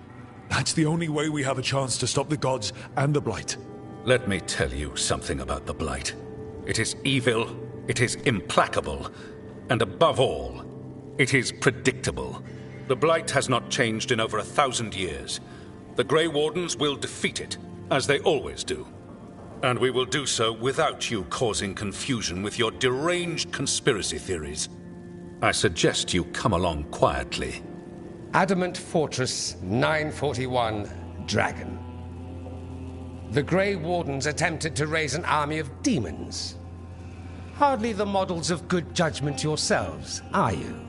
That's the only way we have a chance to stop the gods and the Blight. Let me tell you something about the Blight. It is evil, it is implacable, and above all, it is predictable. The Blight has not changed in over 1,000 years. The Grey Wardens will defeat it, as they always do. And we will do so without you causing confusion with your deranged conspiracy theories. I suggest you come along quietly. Adamant Fortress 941, Dragon. The Grey Wardens attempted to raise an army of demons. Hardly the models of good judgment yourselves, are you?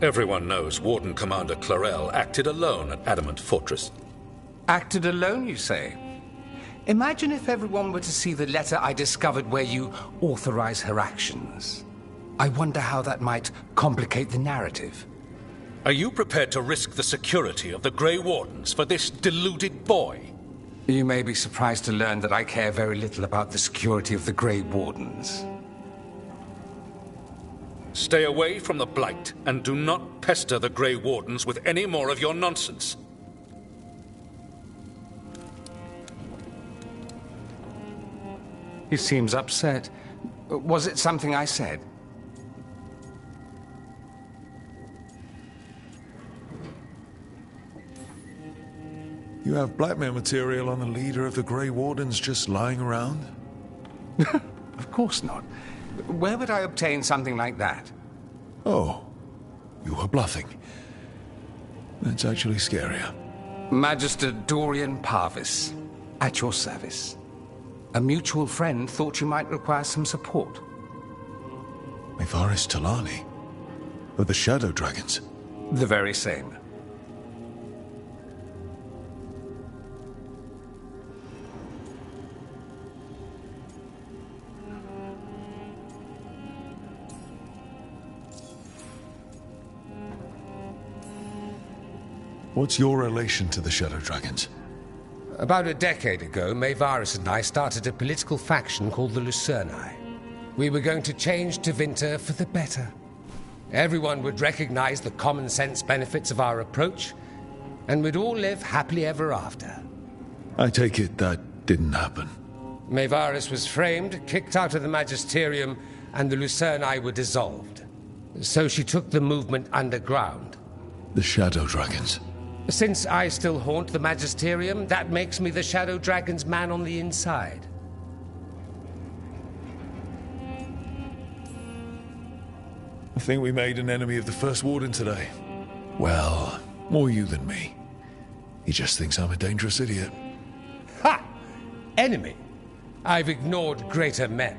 Everyone knows Warden Commander Clarel acted alone at Adamant Fortress. Acted alone, you say? Imagine if everyone were to see the letter I discovered where you authorize her actions. I wonder how that might complicate the narrative. Are you prepared to risk the security of the Grey Wardens for this deluded boy? You may be surprised to learn that I care very little about the security of the Grey Wardens. Stay away from the Blight, and do not pester the Grey Wardens with any more of your nonsense. He seems upset. Was it something I said? You have blackmail material on the leader of the Grey Wardens just lying around? Of course not. Where would I obtain something like that? Oh, you were bluffing. That's actually scarier. Magister Dorian Parvis, at your service. A mutual friend thought you might require some support. Mevaris Talani? Of the Shadow Dragons? The very same. What's your relation to the Shadow Dragons? About a decade ago, Mevaris and I started a political faction called the Lucerni. We were going to change Tevinter for the better. Everyone would recognize the common sense benefits of our approach, and we'd all live happily ever after. I take it that didn't happen. Mevaris was framed, kicked out of the Magisterium, and the Lucerni were dissolved. So she took the movement underground. The Shadow Dragons? Since I still haunt the Magisterium, that makes me the Shadow Dragon's man on the inside. I think we made an enemy of the First Warden today. Well, more you than me. He just thinks I'm a dangerous idiot. Ha! Enemy? I've ignored greater men.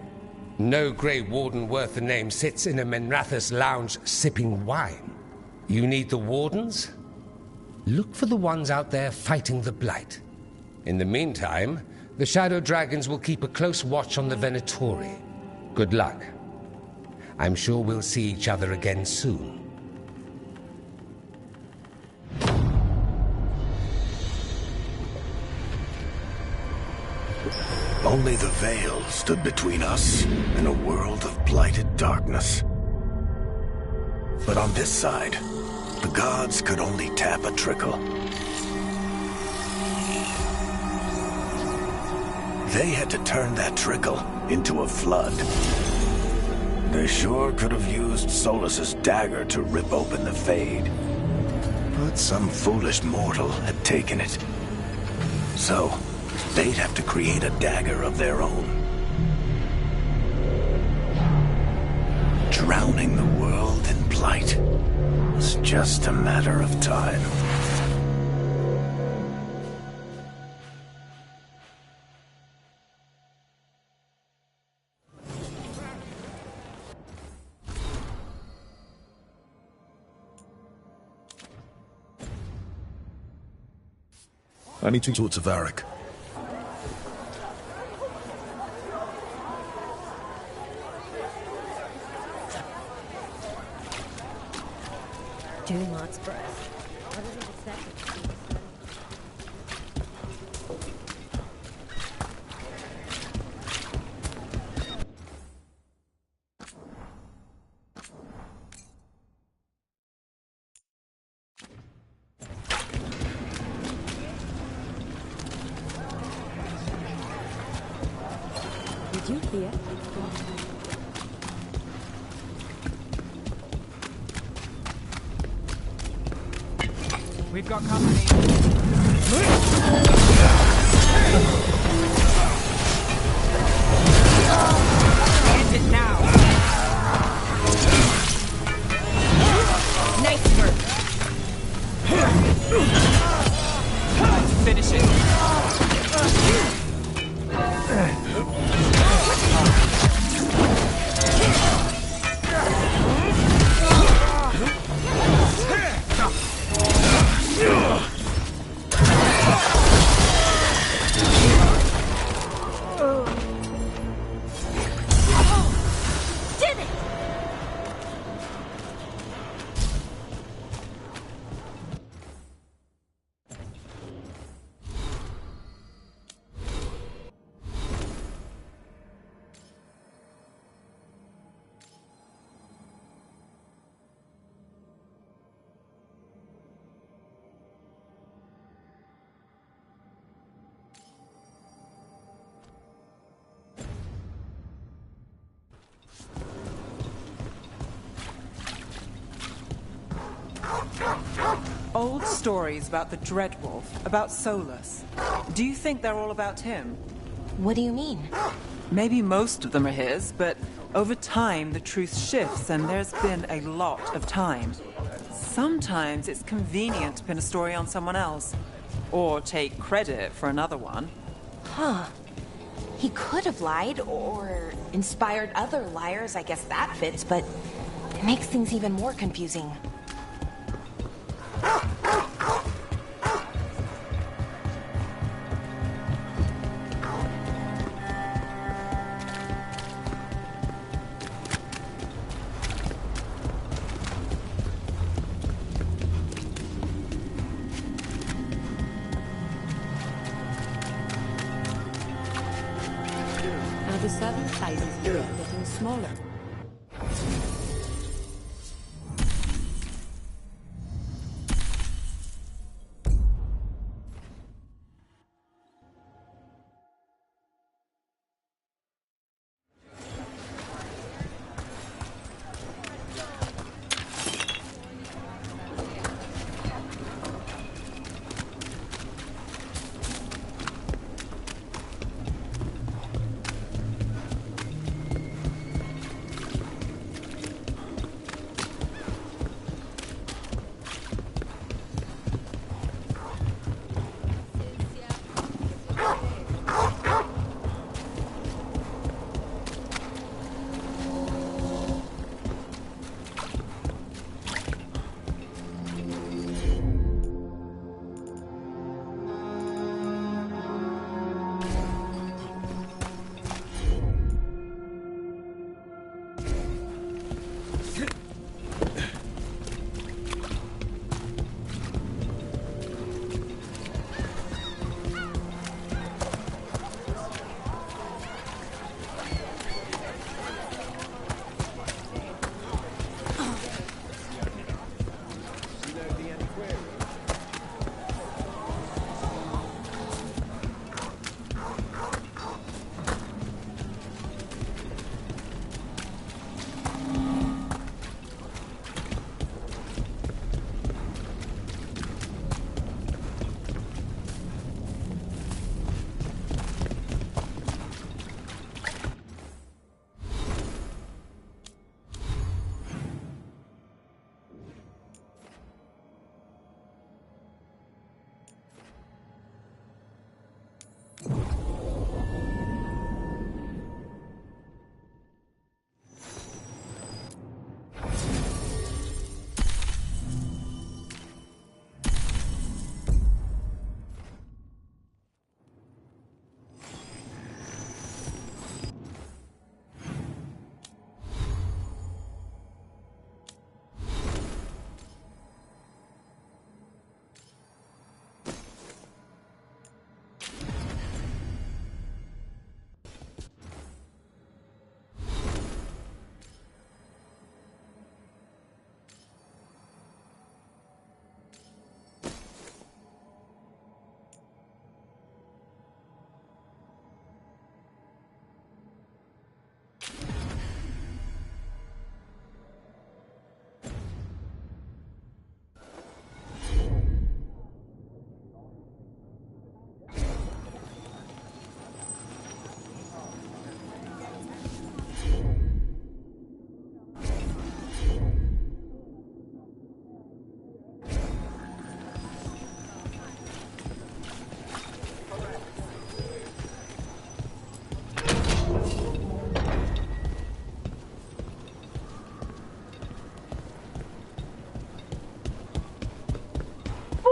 No Grey Warden worth the name sits in a Menrathus lounge sipping wine. You need the Wardens? Look for the ones out there fighting the Blight. In the meantime, the Shadow Dragons will keep a close watch on the Venatori. Good luck. I'm sure we'll see each other again soon. Only the veil stood between us and a world of blighted darkness. But on this side, the gods could only tap a trickle. They had to turn that trickle into a flood. They sure could have used Solus's dagger to rip open the Fade. But some foolish mortal had taken it. So, they'd have to create a dagger of their own. Drowning the world in blight was just a matter of time. I need to talk to Varric. Dumart's breath. What is it exactly? Did you hear? We've got company. End it now. Nice work. Finish it. Old stories about the Dreadwolf, about Solus. Do you think they're all about him? What do you mean? Maybe most of them are his, but over time the truth shifts and there's been a lot of time. Sometimes it's convenient to pin a story on someone else, or take credit for another one. Huh. He could have lied, or inspired other liars, I guess that fits, but it makes things even more confusing. Now the servant sizes here are getting smaller.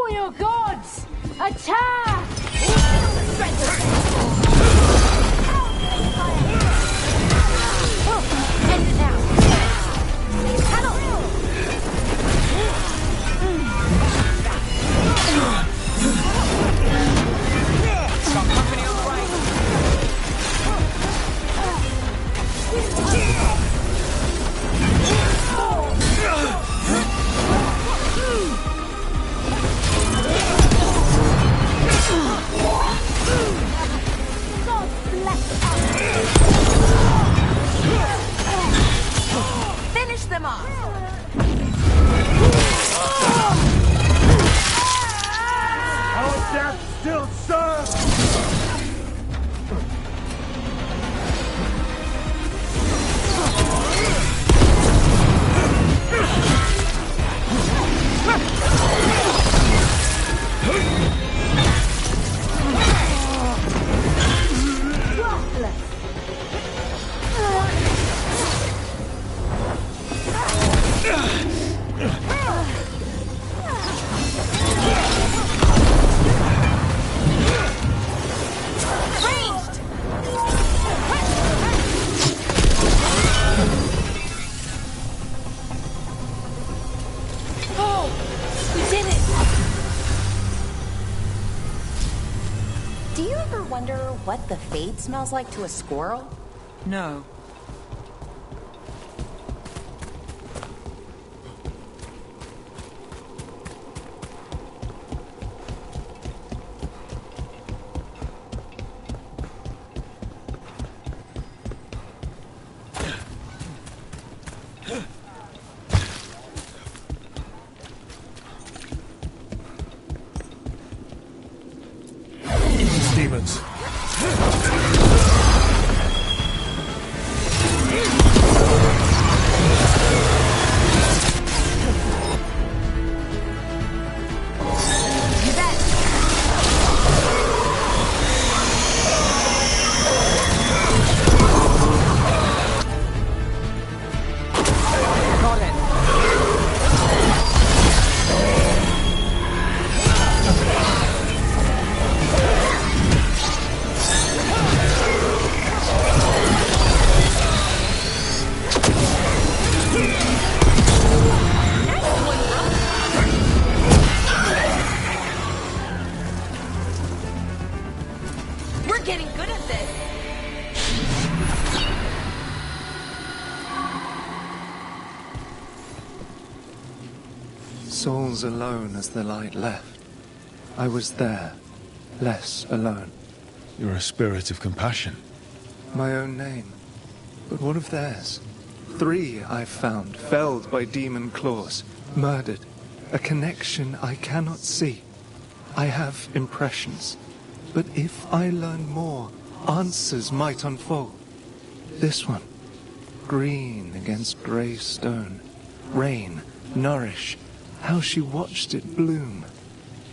Royal gods! Attack! End it now! Got company on the right. Finish them off! Our death still serves! Do you ever wonder what the fade smells like to a squirrel? No. Demons. We're getting good at this! Souls alone as the light left. I was there, less alone. You're a spirit of compassion. My own name, but what of theirs? 3 I've found, felled by demon claws, murdered. A connection I cannot see. I have impressions, but if I learn more, answers might unfold. This one, green against grey stone, rain, nourish, how she watched it bloom.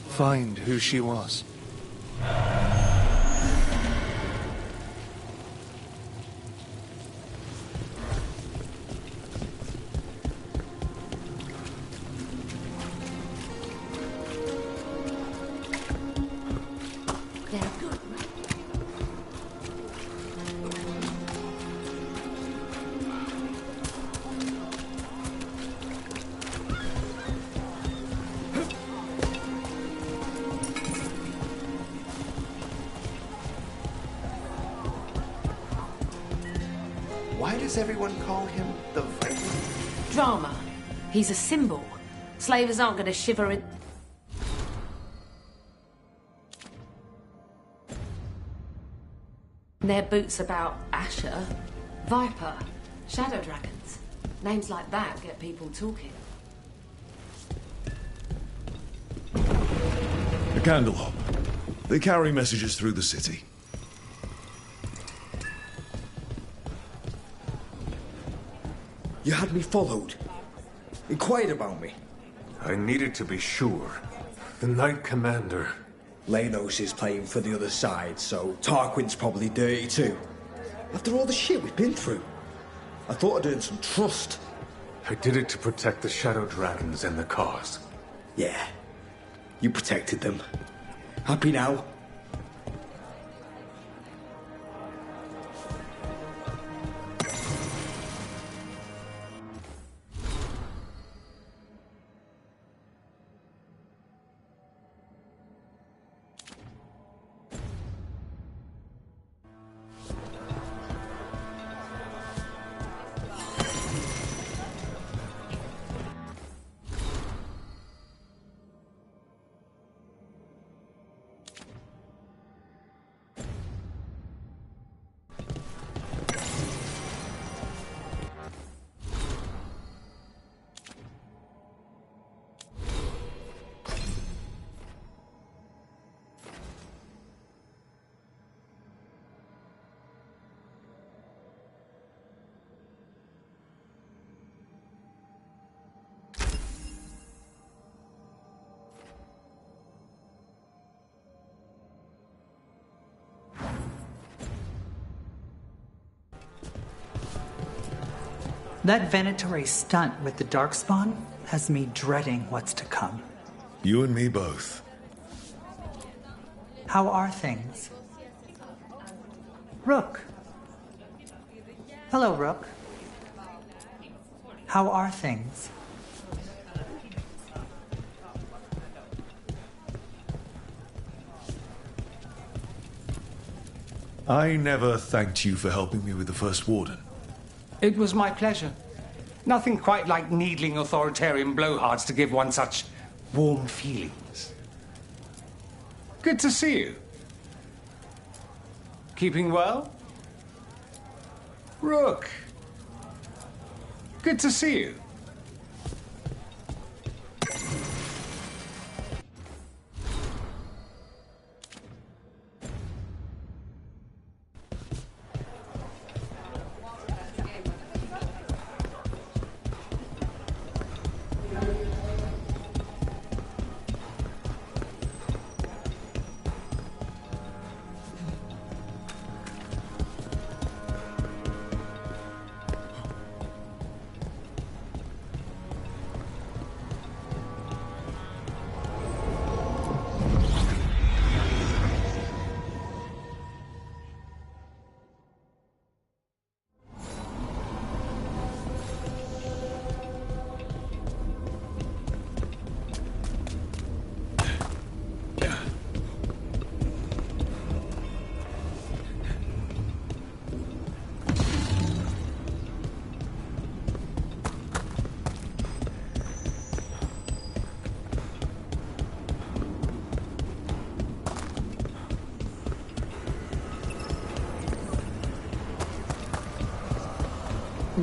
Find who she was. Why does everyone call him the Viper? Drama. He's a symbol. Slavers aren't going to shiver in... their boots about Asher, Viper, Shadow Dragons. Names like that get people talking. A candle hop. They carry messages through the city. You had me followed. Inquired about me. I needed to be sure. The Knight Commander. Lanos is playing for the other side, so Tarquin's probably dirty too. After all the shit we've been through, I thought I'd earned some trust. I did it to protect the Shadow Dragons and the cause. Yeah. You protected them. Happy now? That Venatori stunt with the Darkspawn has me dreading what's to come. You and me both. How are things? Rook. Hello, Rook. How are things? I never thanked you for helping me with the First Warden. It was my pleasure. Nothing quite like needling authoritarian blowhards to give one such warm feelings. Good to see you. Keeping well? Rook. Good to see you.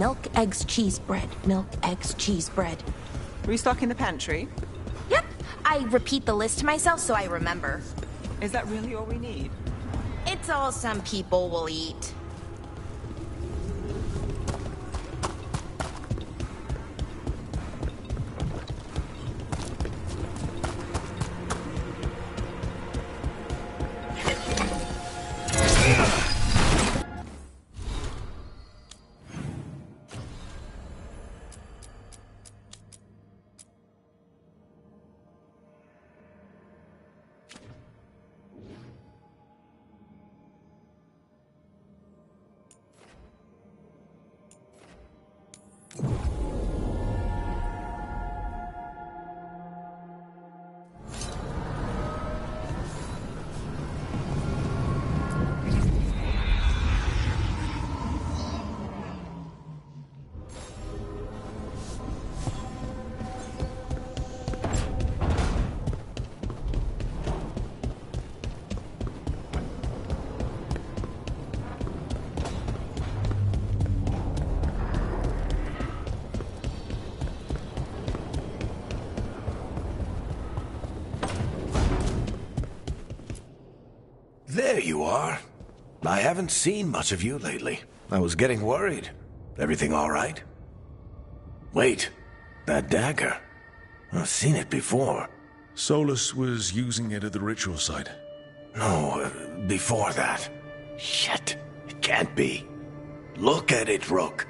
Milk, eggs, cheese, bread. Milk, eggs, cheese, bread. Restocking the pantry? Yep. I repeat the list to myself so I remember. Is that really all we need? It's all some people will eat. There you are. I haven't seen much of you lately. I was getting worried. Everything all right? Wait, that dagger. I've seen it before. Solus was using it at the ritual site. No, before that. Shit, it can't be. Look at it, Rook.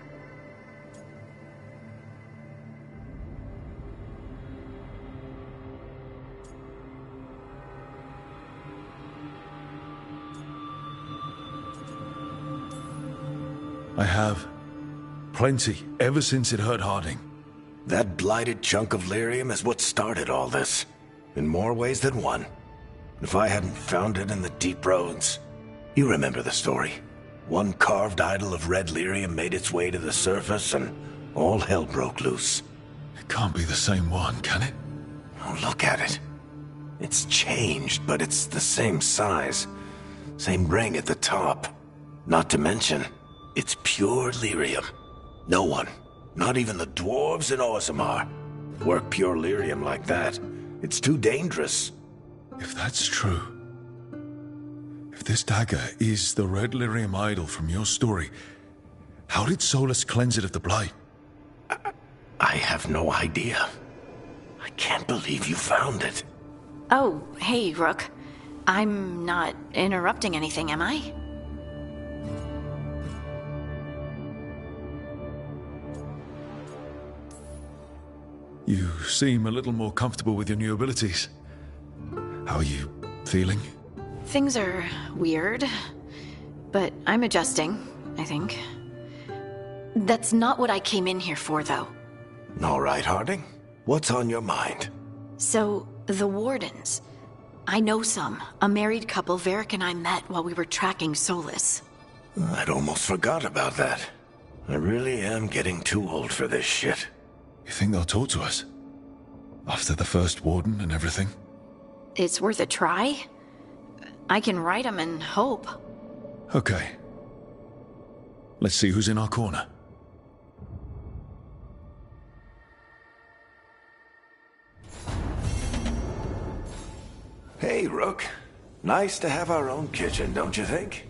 I have. Plenty, ever since it hurt Harding. That blighted chunk of lyrium is what started all this. In more ways than one. If I hadn't found it in the deep roads... You remember the story. One carved idol of red lyrium made its way to the surface and all hell broke loose. It can't be the same one, can it? Oh, look at it. It's changed, but it's the same size. Same ring at the top. Not to mention, it's pure lyrium. No one, not even the dwarves in Orzammar, work pure lyrium like that. It's too dangerous. If that's true... If this dagger is the red lyrium idol from your story, how did Solus cleanse it of the blight? I have no idea. I can't believe you found it. Oh, hey, Rook. I'm not interrupting anything, am I? You seem a little more comfortable with your new abilities. How are you feeling? Things are weird, but I'm adjusting, I think. That's not what I came in here for, though. All right, Harding. What's on your mind? So, the Wardens. I know some. A married couple Varric and I met while we were tracking Solus. I'd almost forgot about that. I really am getting too old for this shit. You think they'll talk to us? After the first Warden and everything? It's worth a try. I can write them and hope. Okay. Let's see who's in our corner. Hey, Rook. Nice to have our own kitchen, don't you think?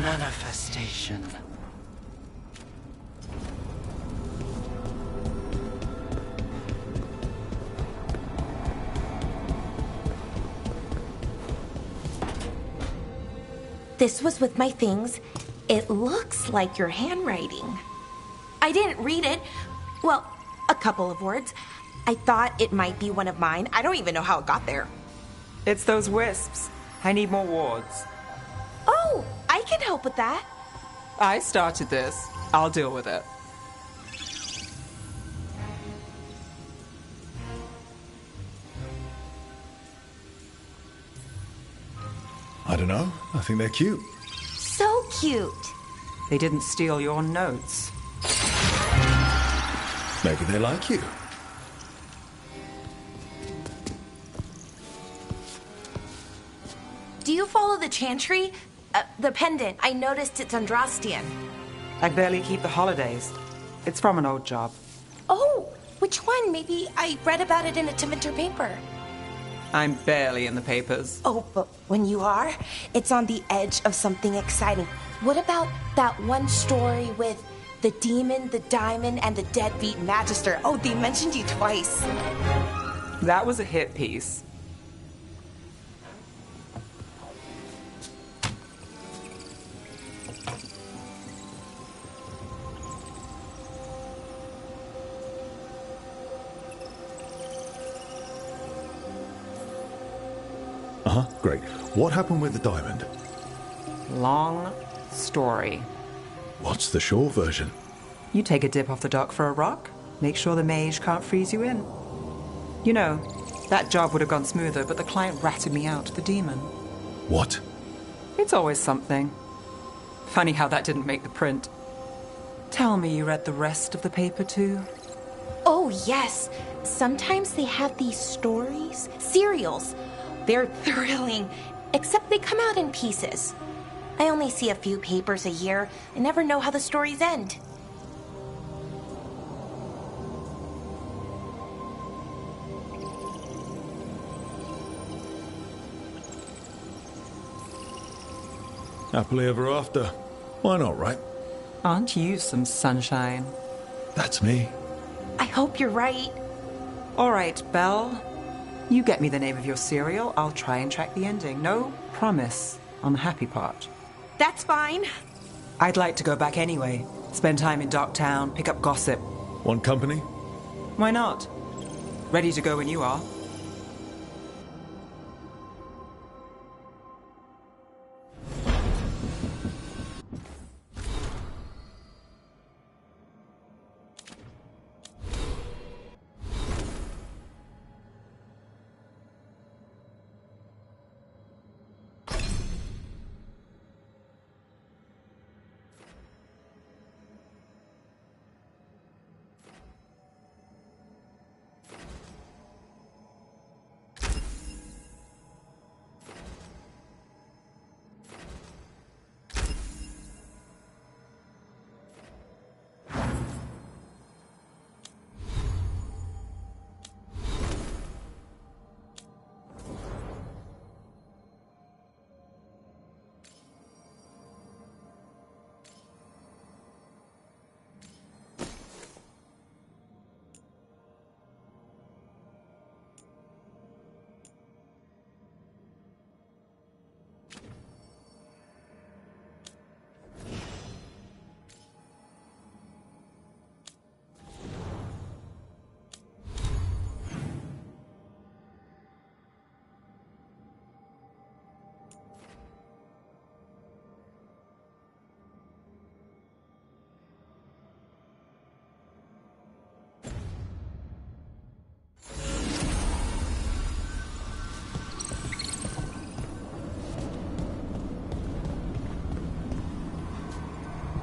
Manifestation. This was with my things. It looks like your handwriting. I didn't read it. Well, a couple of words. I thought it might be one of mine. I don't even know how it got there. It's those wisps. I need more wards. Oh, I can help with that. I started this. I'll deal with it. I don't know. I think they're cute. So cute. They didn't steal your notes. Maybe they like you. Do you follow the chantry? The pendant. I noticed it's Andrastian. I barely keep the holidays. It's from an old job. Oh, which one? Maybe I read about it in a Tevinter paper. I'm barely in the papers. Oh, but when you are, it's on the edge of something exciting. What about that one story with the demon, the diamond, and the deadbeat magister? Oh, they mentioned you twice. That was a hit piece. Great. What happened with the diamond? Long story. What's the short version? You take a dip off the dock for a rock, make sure the mage can't freeze you in. You know, that job would have gone smoother, but the client ratted me out to the demon. What? It's always something. Funny how that didn't make the print. Tell me you read the rest of the paper too? Oh, yes. Sometimes they have these stories, serials. They're thrilling, except they come out in pieces. I only see a few papers a year. I never know how the stories end. Happily ever after. Why not, right? Aren't you some sunshine? That's me. I hope you're right. All right, Belle. You get me the name of your cereal, I'll try and track the ending. No promise on the happy part. That's fine. I'd like to go back anyway. Spend time in Darktown, pick up gossip. Want company? Why not? Ready to go when you are.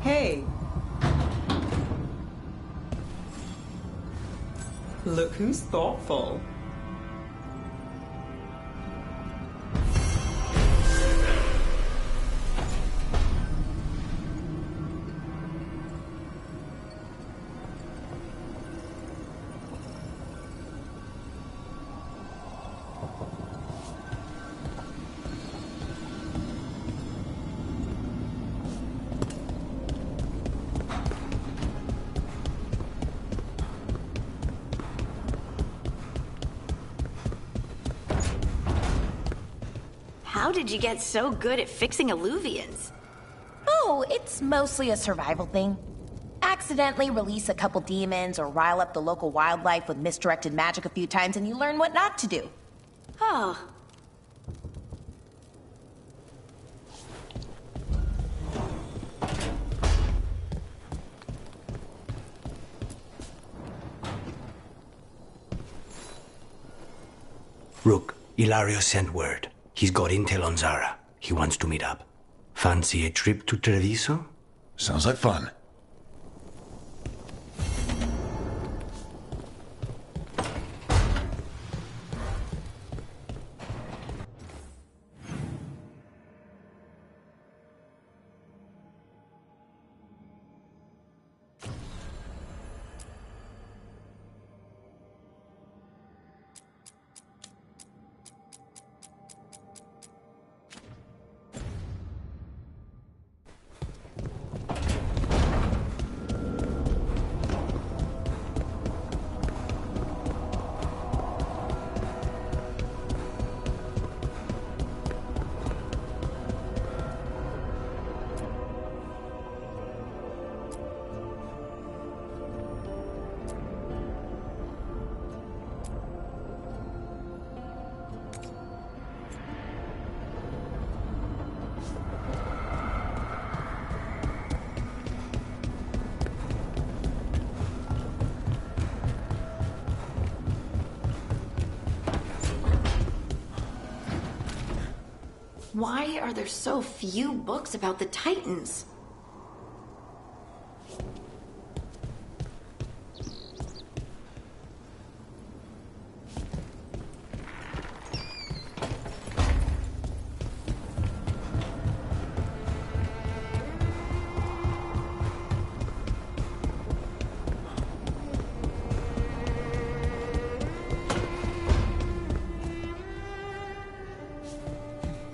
Hey. Look who's thoughtful. How did you get so good at fixing alluvians? Oh, it's mostly a survival thing. Accidentally release a couple demons or rile up the local wildlife with misdirected magic a few times and you learn what not to do. Oh. Rook, Ilario sent word. He's got intel on Zara. He wants to meet up. Fancy a trip to Treviso? Sounds like fun. Why are there so few books about the Titans?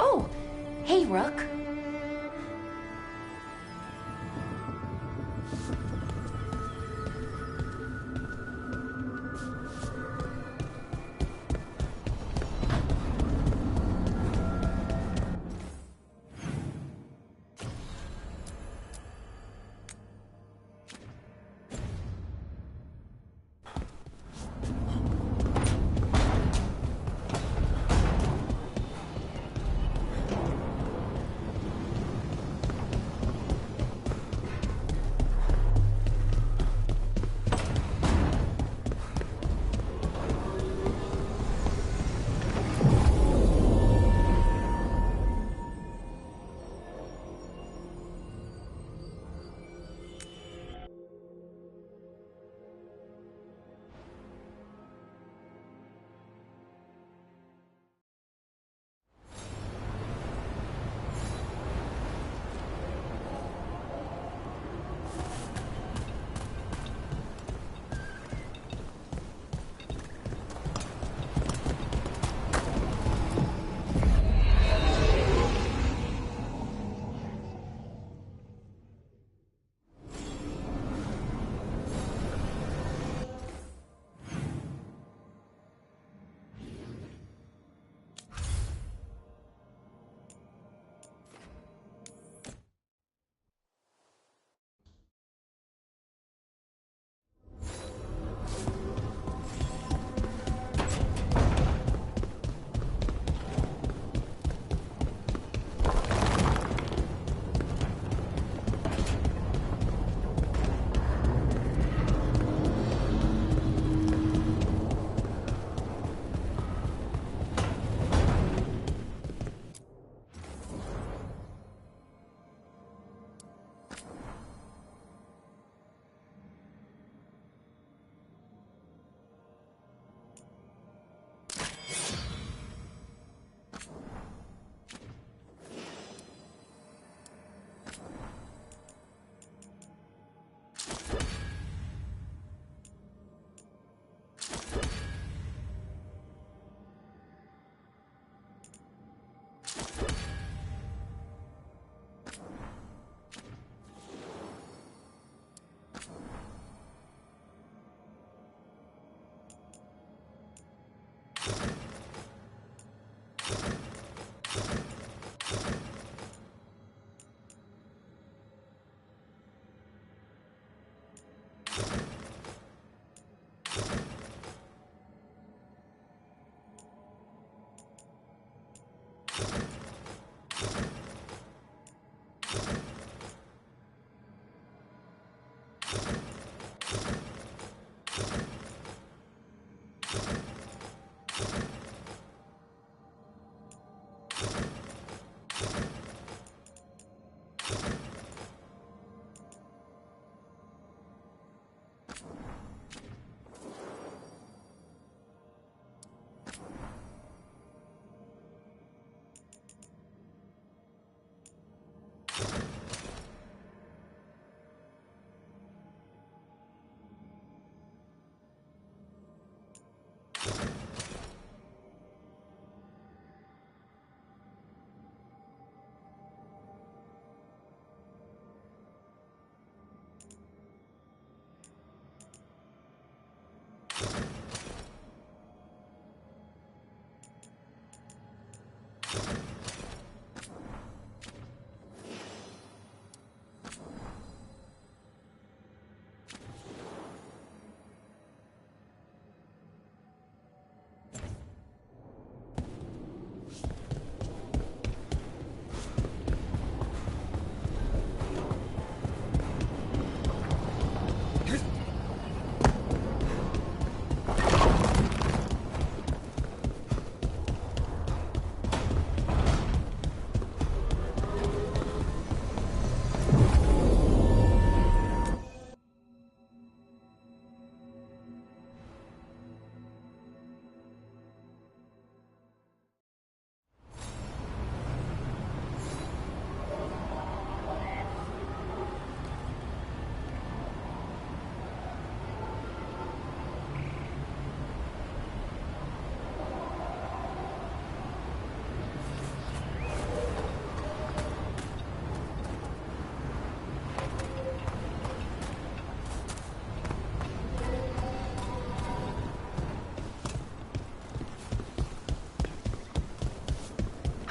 Oh, hey, Rook.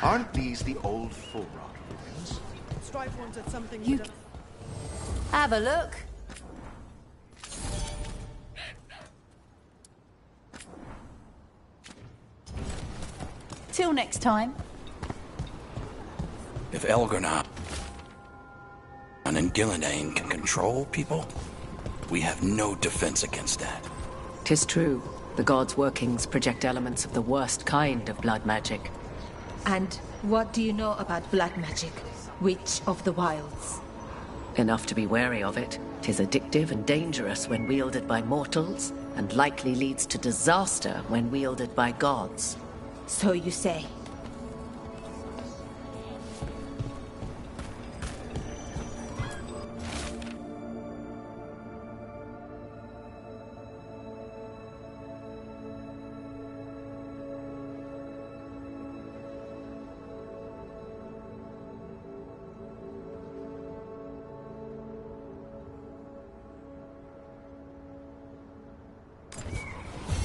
Aren't these the old full rot ruins? Strife wanted something. You have a look. Till next time. If Elgernot and Gillenane can control people, we have no defense against that. 'Tis true. The gods' workings project elements of the worst kind of blood magic. And what do you know about blood magic? Witch of the Wilds? Enough to be wary of it. 'Tis addictive and dangerous when wielded by mortals, and likely leads to disaster when wielded by gods. So you say.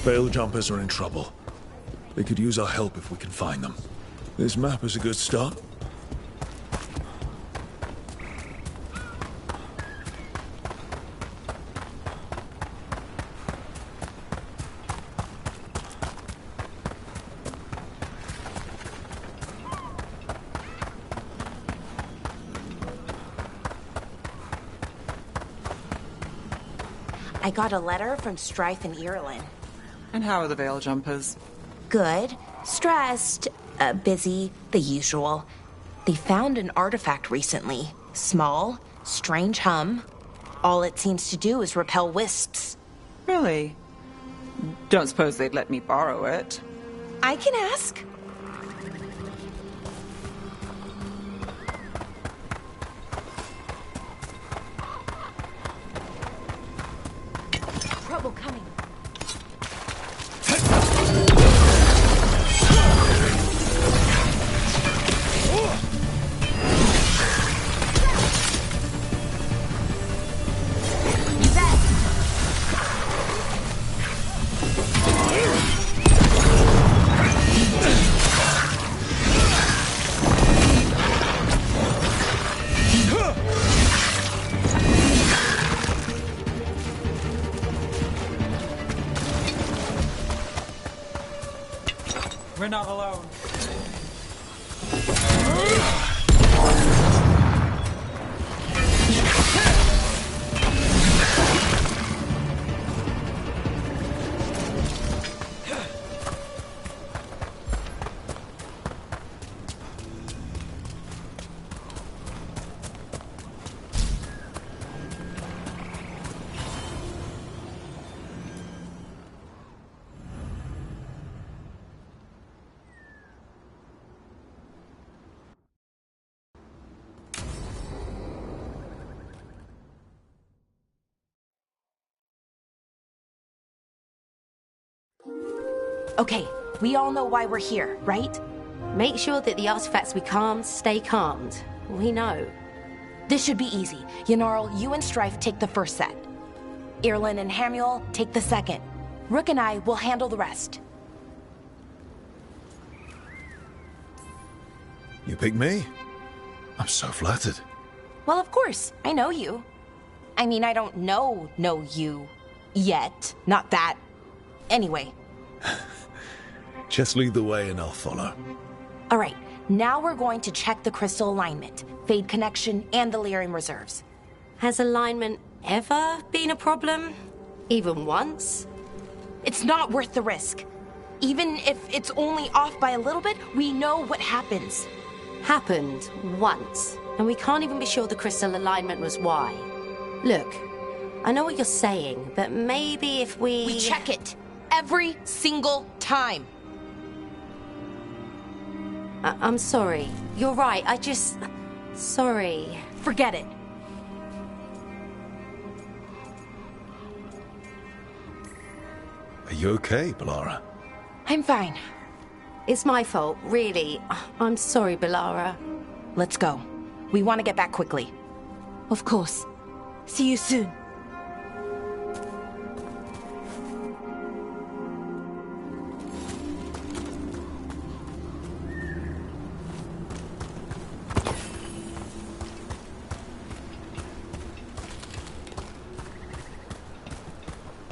Veil Jumpers are in trouble. They could use our help if we can find them. This map is a good start. I got a letter from Strife and Ireland. And how are the Veil Jumpers? Good. Stressed. Busy. The usual. They found an artifact recently. Small. Strange hum. All it seems to do is repel wisps. Really? Don't suppose they'd let me borrow it? I can ask. Trouble coming. We're not alone. Okay, we all know why we're here, right? Make sure that the artifacts we calmed stay calmed. We know. This should be easy. Yanarl, you and Strife take the first set. Irlin and Hamuel take the second. Rook and I will handle the rest. You pick me? I'm so flattered. Well, of course. I know you. I mean, I don't know you yet. Not that. Anyway. Just lead the way and I'll follow. All right. Now we're going to check the crystal alignment, Fade connection, and the Lyrium reserves. Has alignment ever been a problem? Even once? It's not worth the risk. Even if it's only off by a little bit, we know what happens. Happened once, and we can't even be sure the crystal alignment was why. Look, I know what you're saying, but maybe if we... We check it. Every single time. I'm sorry. You're right. Sorry. Forget it. Are you okay, Balara? I'm fine. It's my fault, really. I'm sorry, Balara. Let's go. We want to get back quickly. Of course. See you soon.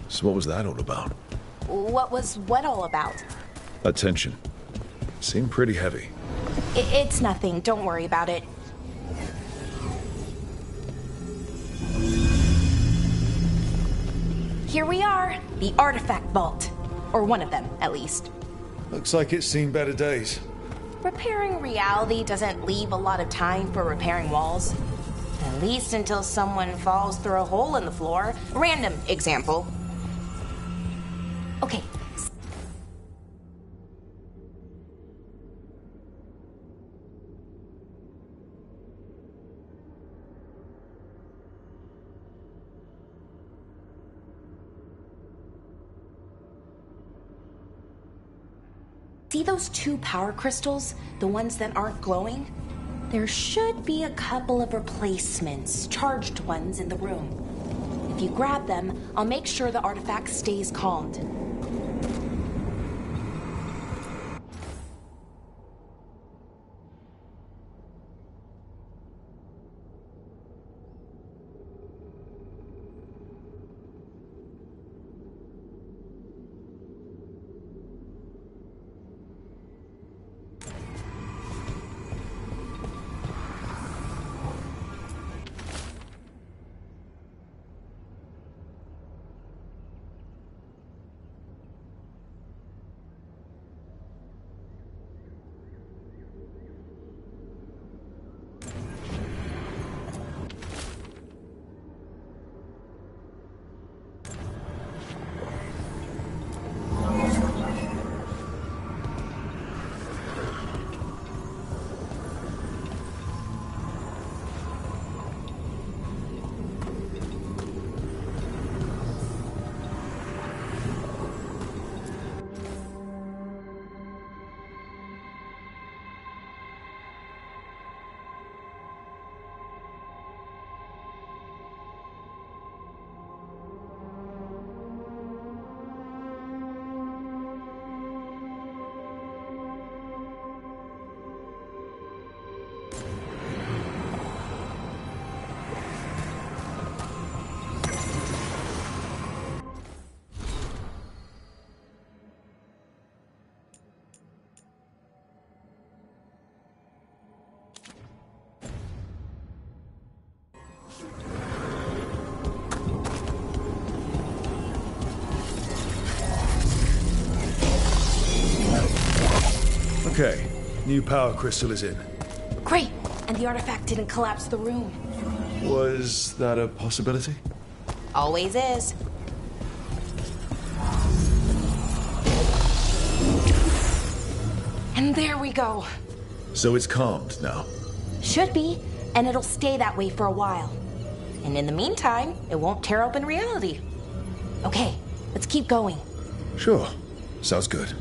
So what was that all about? What was what all about? Attention. Seemed pretty heavy. It's nothing. Don't worry about it. Here we are. The artifact vault. Or one of them, at least. Looks like it's seen better days. Repairing reality doesn't leave a lot of time for repairing walls. At least until someone falls through a hole in the floor. Random example. Okay. See those 2 power crystals? The ones that aren't glowing? There should be a couple of replacements, charged ones in the room. If you grab them, I'll make sure the artifact stays calmed. Okay, new power crystal is in. Great! And the artifact didn't collapse the room. Was that a possibility? Always is. And there we go. So it's calmed now? Should be, and it'll stay that way for a while. And in the meantime, it won't tear open reality. Okay, let's keep going. Sure. Sounds good.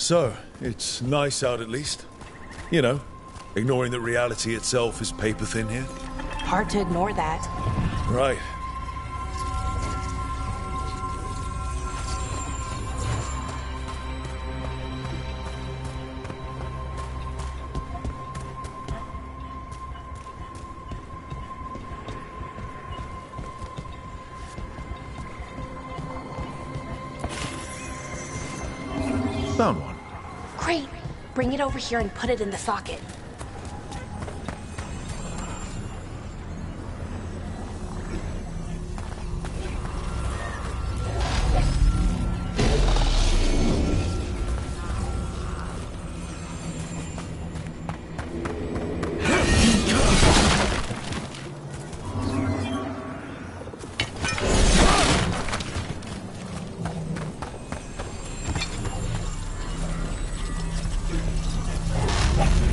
So, it's nice out at least. You know, ignoring that reality itself is paper thin here. Hard to ignore that. Right. Found one. Great. Bring it over here and put it in the socket.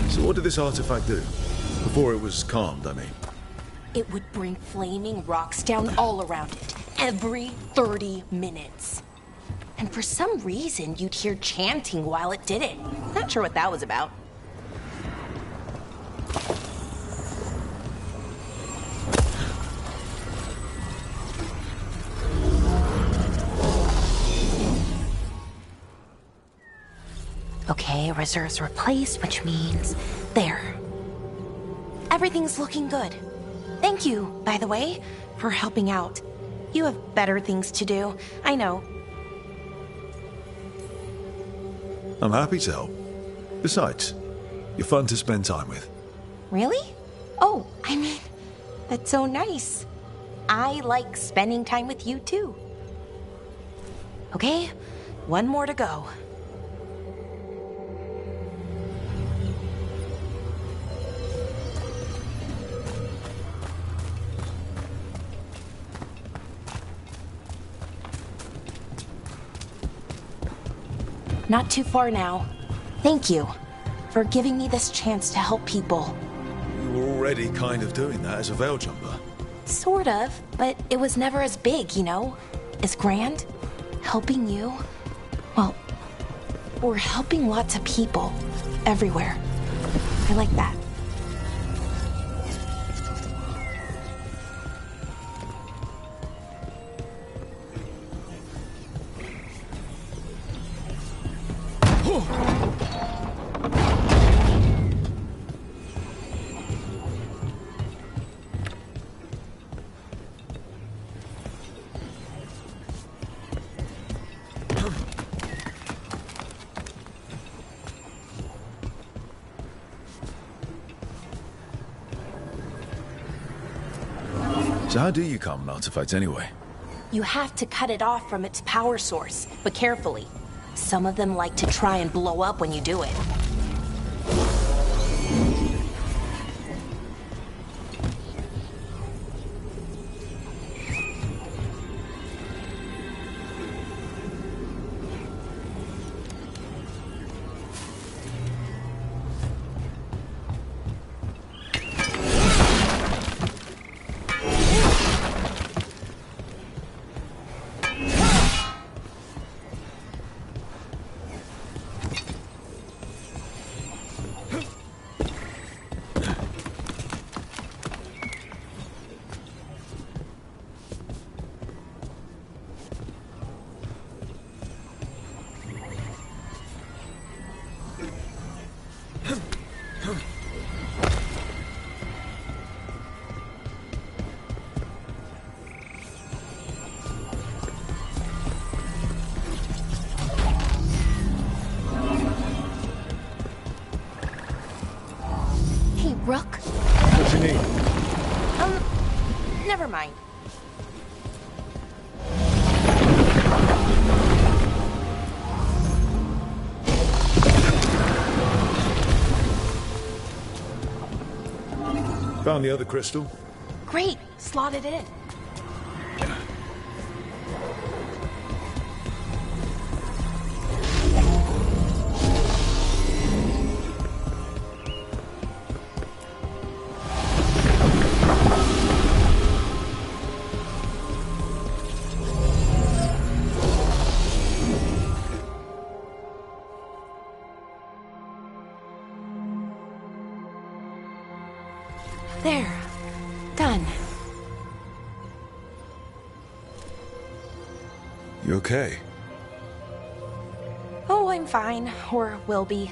So what did this artifact do? Before it was calmed, I mean. It would bring flaming rocks down all around it, every 30 minutes. And for some reason, you'd hear chanting while it did it. Not sure what that was about. Okay, reserves replaced, which means there. Everything's looking good. Thank you, by the way, for helping out. You have better things to do, I know. I'm happy to help. Besides, you're fun to spend time with. Really? Oh, I mean, that's so nice. I like spending time with you too. Okay, one more to go. Not too far now. Thank you for giving me this chance to help people. You were already kind of doing that as a veil jumper. Sort of, but it was never as big, you know? As grand. Helping you. Well, we're helping lots of people. Everywhere. I like that. So how do you calm an artifact anyway? You have to cut it off from its power source, but carefully. Some of them like to try and blow up when you do it. Rook? What you need? Never mind. Found the other crystal. Great, slot it in. There. Done. You okay? Oh, I'm fine. Or will be.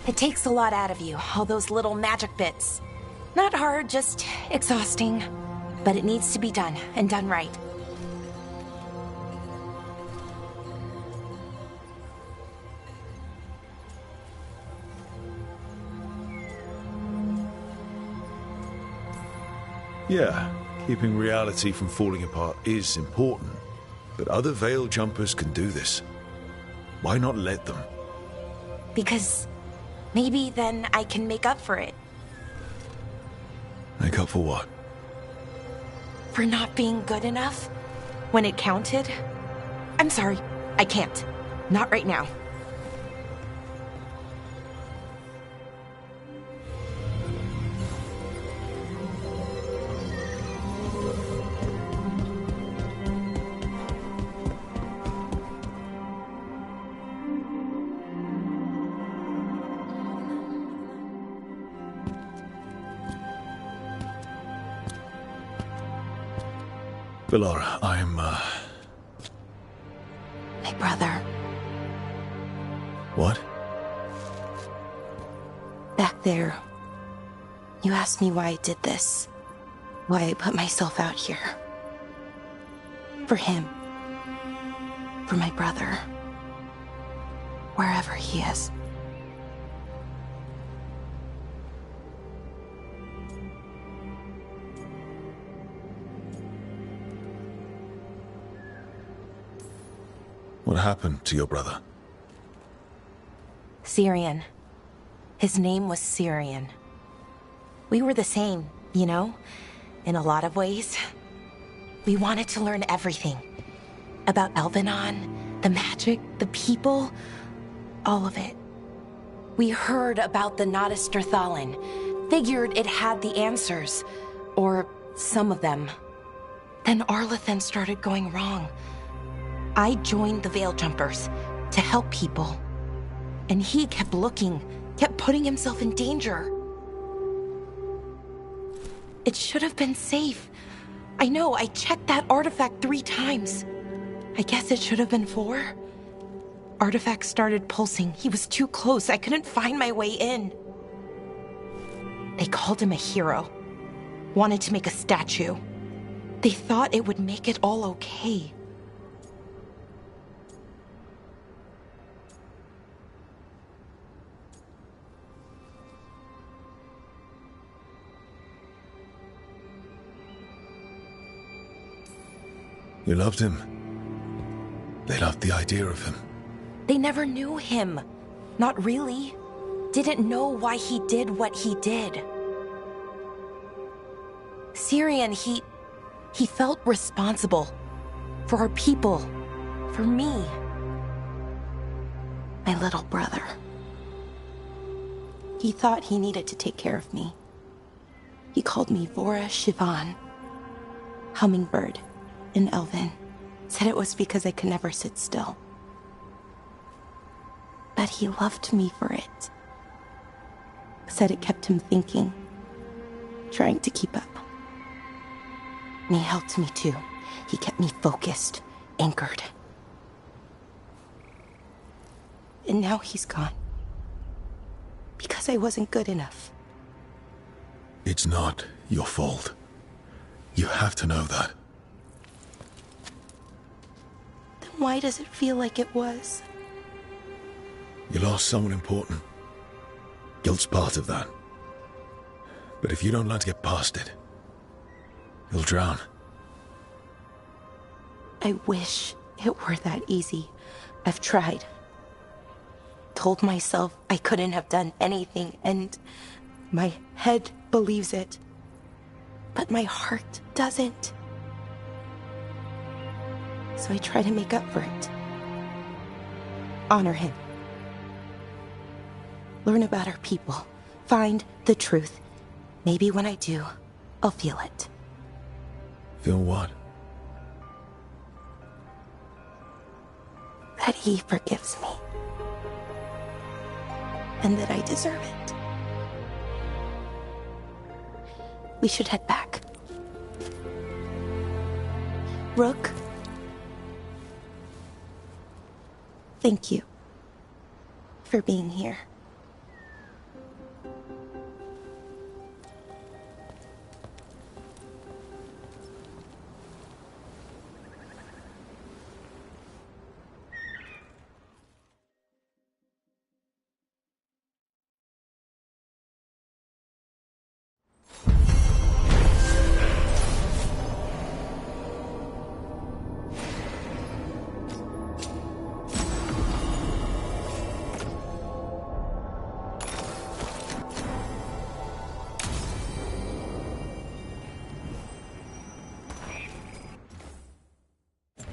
It takes a lot out of you, all those little magic bits. Not hard, just exhausting. But it needs to be done, and done right. Yeah, keeping reality from falling apart is important. But other Veil Jumpers can do this. Why not let them? Because maybe then I can make up for it. Make up for what? For not being good enough when it counted. I'm sorry, I can't. Not right now. Bellara, I'm, My brother. What? Back there. You asked me why I did this. Why I put myself out here. For him. For my brother. Wherever he is. What happened to your brother? Syrian. His name was Syrian. We were the same, you know? In a lot of ways. We wanted to learn everything. About Elvenon, the magic, the people, all of it. We heard about the Notister Thalin. Figured it had the answers. Or some of them. Then Arlathan started going wrong. I joined the Veil Jumpers to help people. And he kept looking, kept putting himself in danger. It should have been safe. I know, I checked that artifact 3 times. I guess it should have been 4. Artifact started pulsing. He was too close. I couldn't find my way in. They called him a hero. Wanted to make a statue. They thought it would make it all okay. You loved him. They loved the idea of him. They never knew him. Not really. Didn't know why he did what he did. Syrian, he felt responsible. For our people. For me. My little brother. He thought he needed to take care of me. He called me Vora Shivan. Hummingbird. In Elven. Said it was because I could never sit still. But he loved me for it. Said it kept him thinking. Trying to keep up. And he helped me too. He kept me focused. Anchored. And now he's gone. Because I wasn't good enough. It's not your fault. You have to know that. Why does it feel like it was? You lost someone important. Guilt's part of that. But if you don't learn to get past it, you'll drown. I wish it were that easy. I've tried. Told myself I couldn't have done anything, and my head believes it. But my heart doesn't. So I try to make up for it. Honor him. Learn about our people. Find the truth. Maybe when I do, I'll feel it. Feel what? That he forgives me. And that I deserve it. We should head back. Rook? Thank you for being here.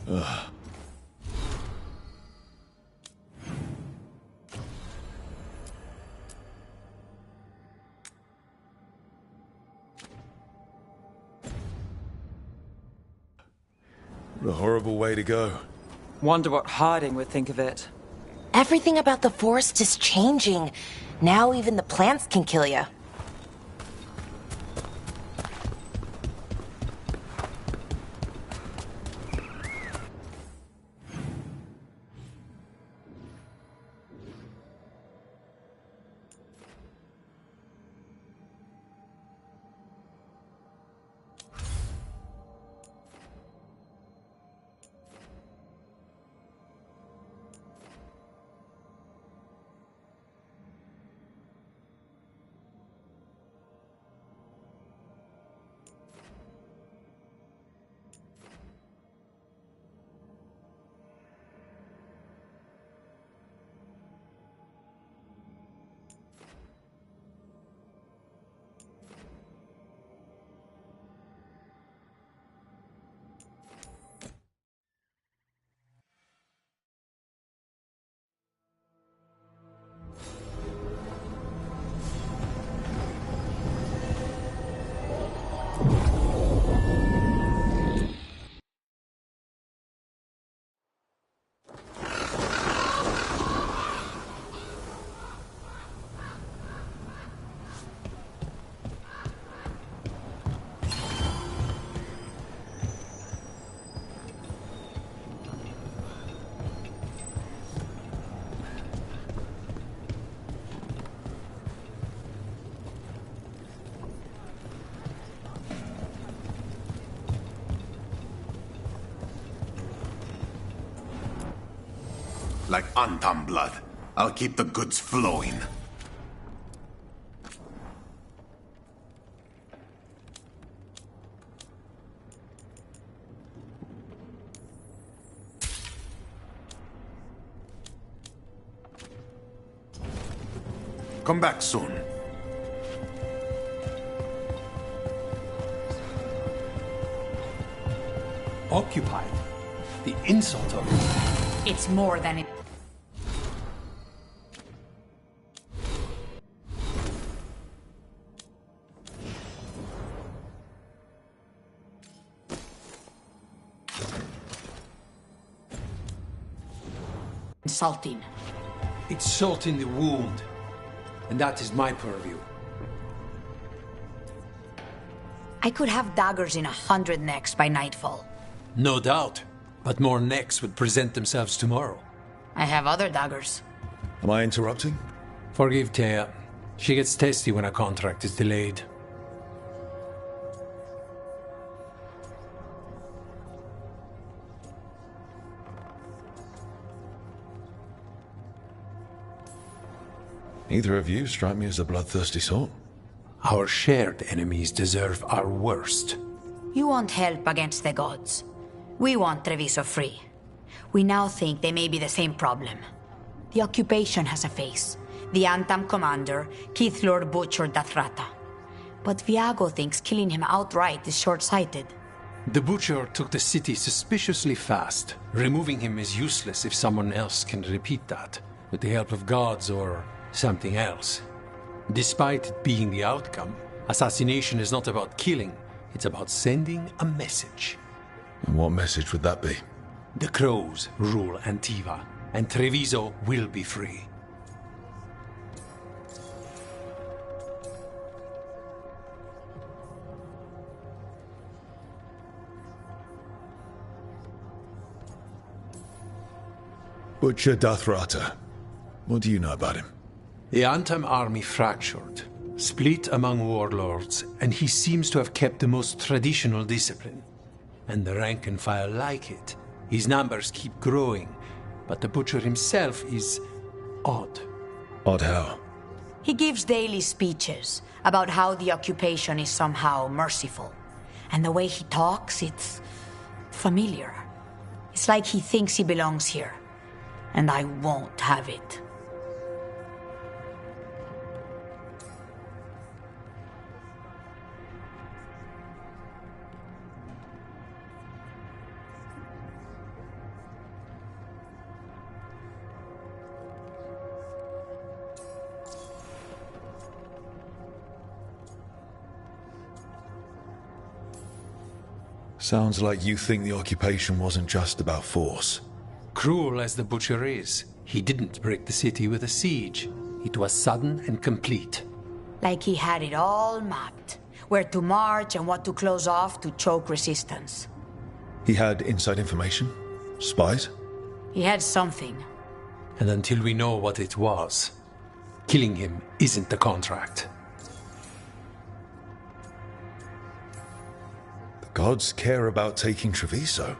Ugh. What a horrible way to go. Wonder what Harding would think of it. Everything about the forest is changing. Now even the plants can kill you. Like Antam blood. I'll keep the goods flowing. Come back soon. Occupied? The insult of it. It's more than it. Insulting. It's salt in the wound. And that is my purview. I could have daggers in 100 necks by nightfall. No doubt. But more necks would present themselves tomorrow. I have other daggers. Am I interrupting? Forgive Thea. She gets testy when a contract is delayed. Neither of you strike me as a bloodthirsty sort. Our shared enemies deserve our worst. You want help against the gods. We want Treviso free. We now think they may be the same problem. The occupation has a face. The Antam commander, Keith Lord butchered Dathrata. But Viago thinks killing him outright is short-sighted. The butcher took the city suspiciously fast. Removing him is useless if someone else can repeat that, with the help of gods or something else. Despite it being the outcome, assassination is not about killing, it's about sending a message. And what message would that be? The crows rule Antiva, and Treviso will be free. Butcher Dathrata. What do you know about him? The Antam army fractured, split among warlords, and he seems to have kept the most traditional discipline. And the rank and file like it. His numbers keep growing, but the Butcher himself is odd. Odd how? He gives daily speeches about how the occupation is somehow merciful. And the way he talks, it's familiar. It's like he thinks he belongs here. And I won't have it. Sounds like you think the occupation wasn't just about force. Cruel as the Butcher is, he didn't break the city with a siege. It was sudden and complete. Like he had it all mapped. Where to march and what to close off to choke resistance. He had inside information? Spies? He had something. And until we know what it was, killing him isn't the contract. The gods care about taking Treviso.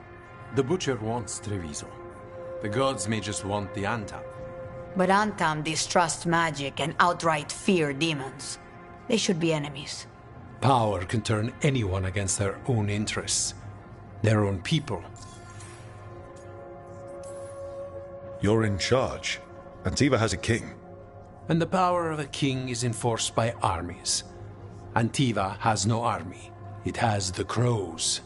The Butcher wants Treviso. The gods may just want the Antam. But Antam distrust magic and outright fear demons. They should be enemies. Power can turn anyone against their own interests, their own people. You're in charge. Antiva has a king. And the power of a king is enforced by armies. Antiva has no army. It has the crows.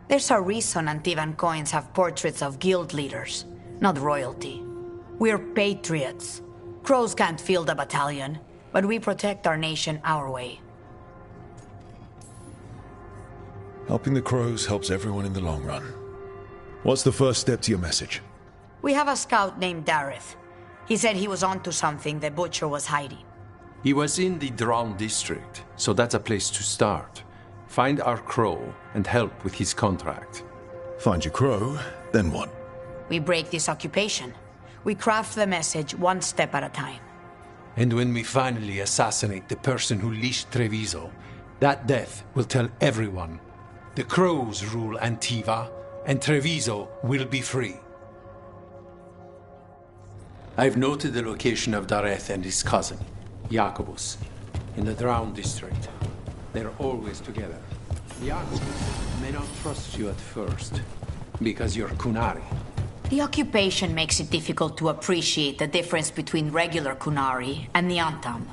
There's a reason Antivan coins have portraits of guild leaders, not royalty. We're patriots. Crows can't field a battalion, but we protect our nation our way. Helping the crows helps everyone in the long run. What's the first step to your message? We have a scout named Dareth. He said he was onto something the Butcher was hiding. He was in the Drown district, so that's a place to start. Find our crow and help with his contract. Find your crow, then what? We break this occupation. We craft the message one step at a time. And when we finally assassinate the person who leashed Treviso, that death will tell everyone. The crows rule Antiva, and Treviso will be free. I've noted the location of Dareth and his cousin, Jacobus, in the Drown district. They're always together. Jacobus may not trust you at first, because you're Kunari. The occupation makes it difficult to appreciate the difference between regular Kunari and the Antam.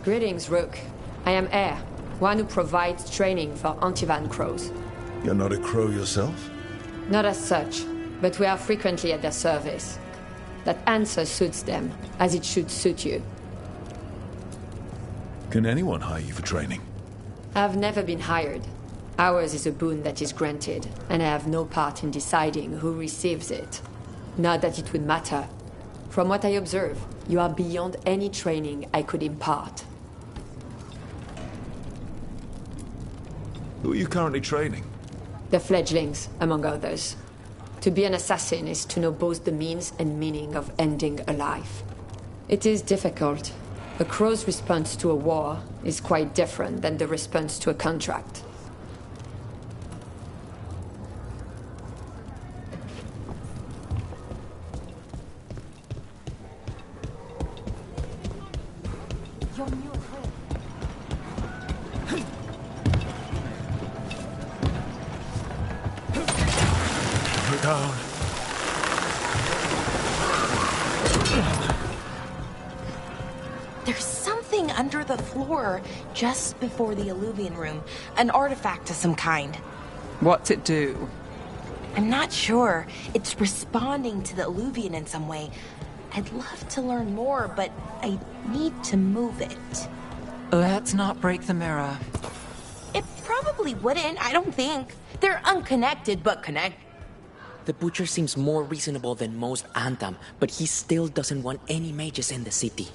Greetings, Rook. I am Air, one who provides training for Antivan crows. You're not a crow yourself? Not as such, but we are frequently at their service. That answer suits them, as it should suit you. Can anyone hire you for training? I've never been hired. Ours is a boon that is granted, and I have no part in deciding who receives it. Not that it would matter. From what I observe, you are beyond any training I could impart. Who are you currently training? The fledglings, among others. To be an assassin is to know both the means and meaning of ending a life. It is difficult. A crow's response to a war is quite different than the response to a contract. town. There's something under the floor just before the Illuvian room. An artifact of some kind. What's it do? I'm not sure. It's responding to the Illuvian in some way. I'd love to learn more, but I need to move it. Let's not break the mirror. It probably wouldn't, I don't think. They're unconnected, but connected. The Butcher seems more reasonable than most Anthem, but he still doesn't want any mages in the city.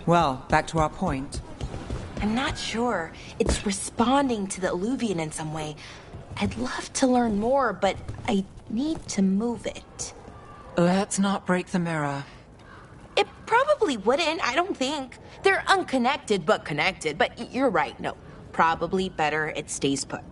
Well, back to our point. I'm not sure. It's responding to the Illuvian in some way. I'd love to learn more, but I need to move it. Let's not break the mirror. It probably wouldn't, I don't think. They're unconnected, but connected. But you're right, no. Probably better it stays put.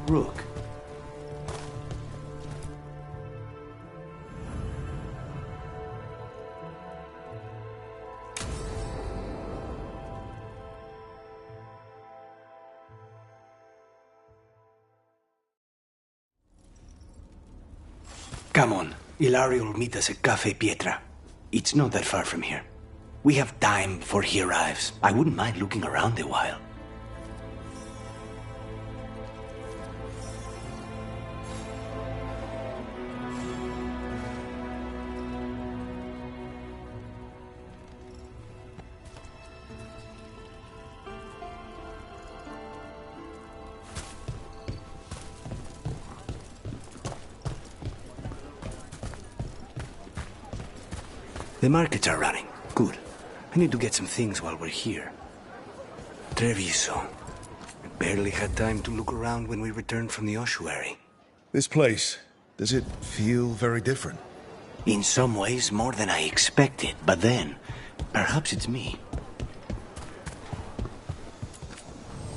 Rook. Come on. Ilario will meet us at Cafe Pietra. It's not that far from here. We have time before he arrives. I wouldn't mind looking around a while. The markets are running. Good. I need to get some things while we're here. Treviso. I barely had time to look around when we returned from the ossuary. This place, does it feel very different? In some ways, more than I expected. But then, perhaps it's me.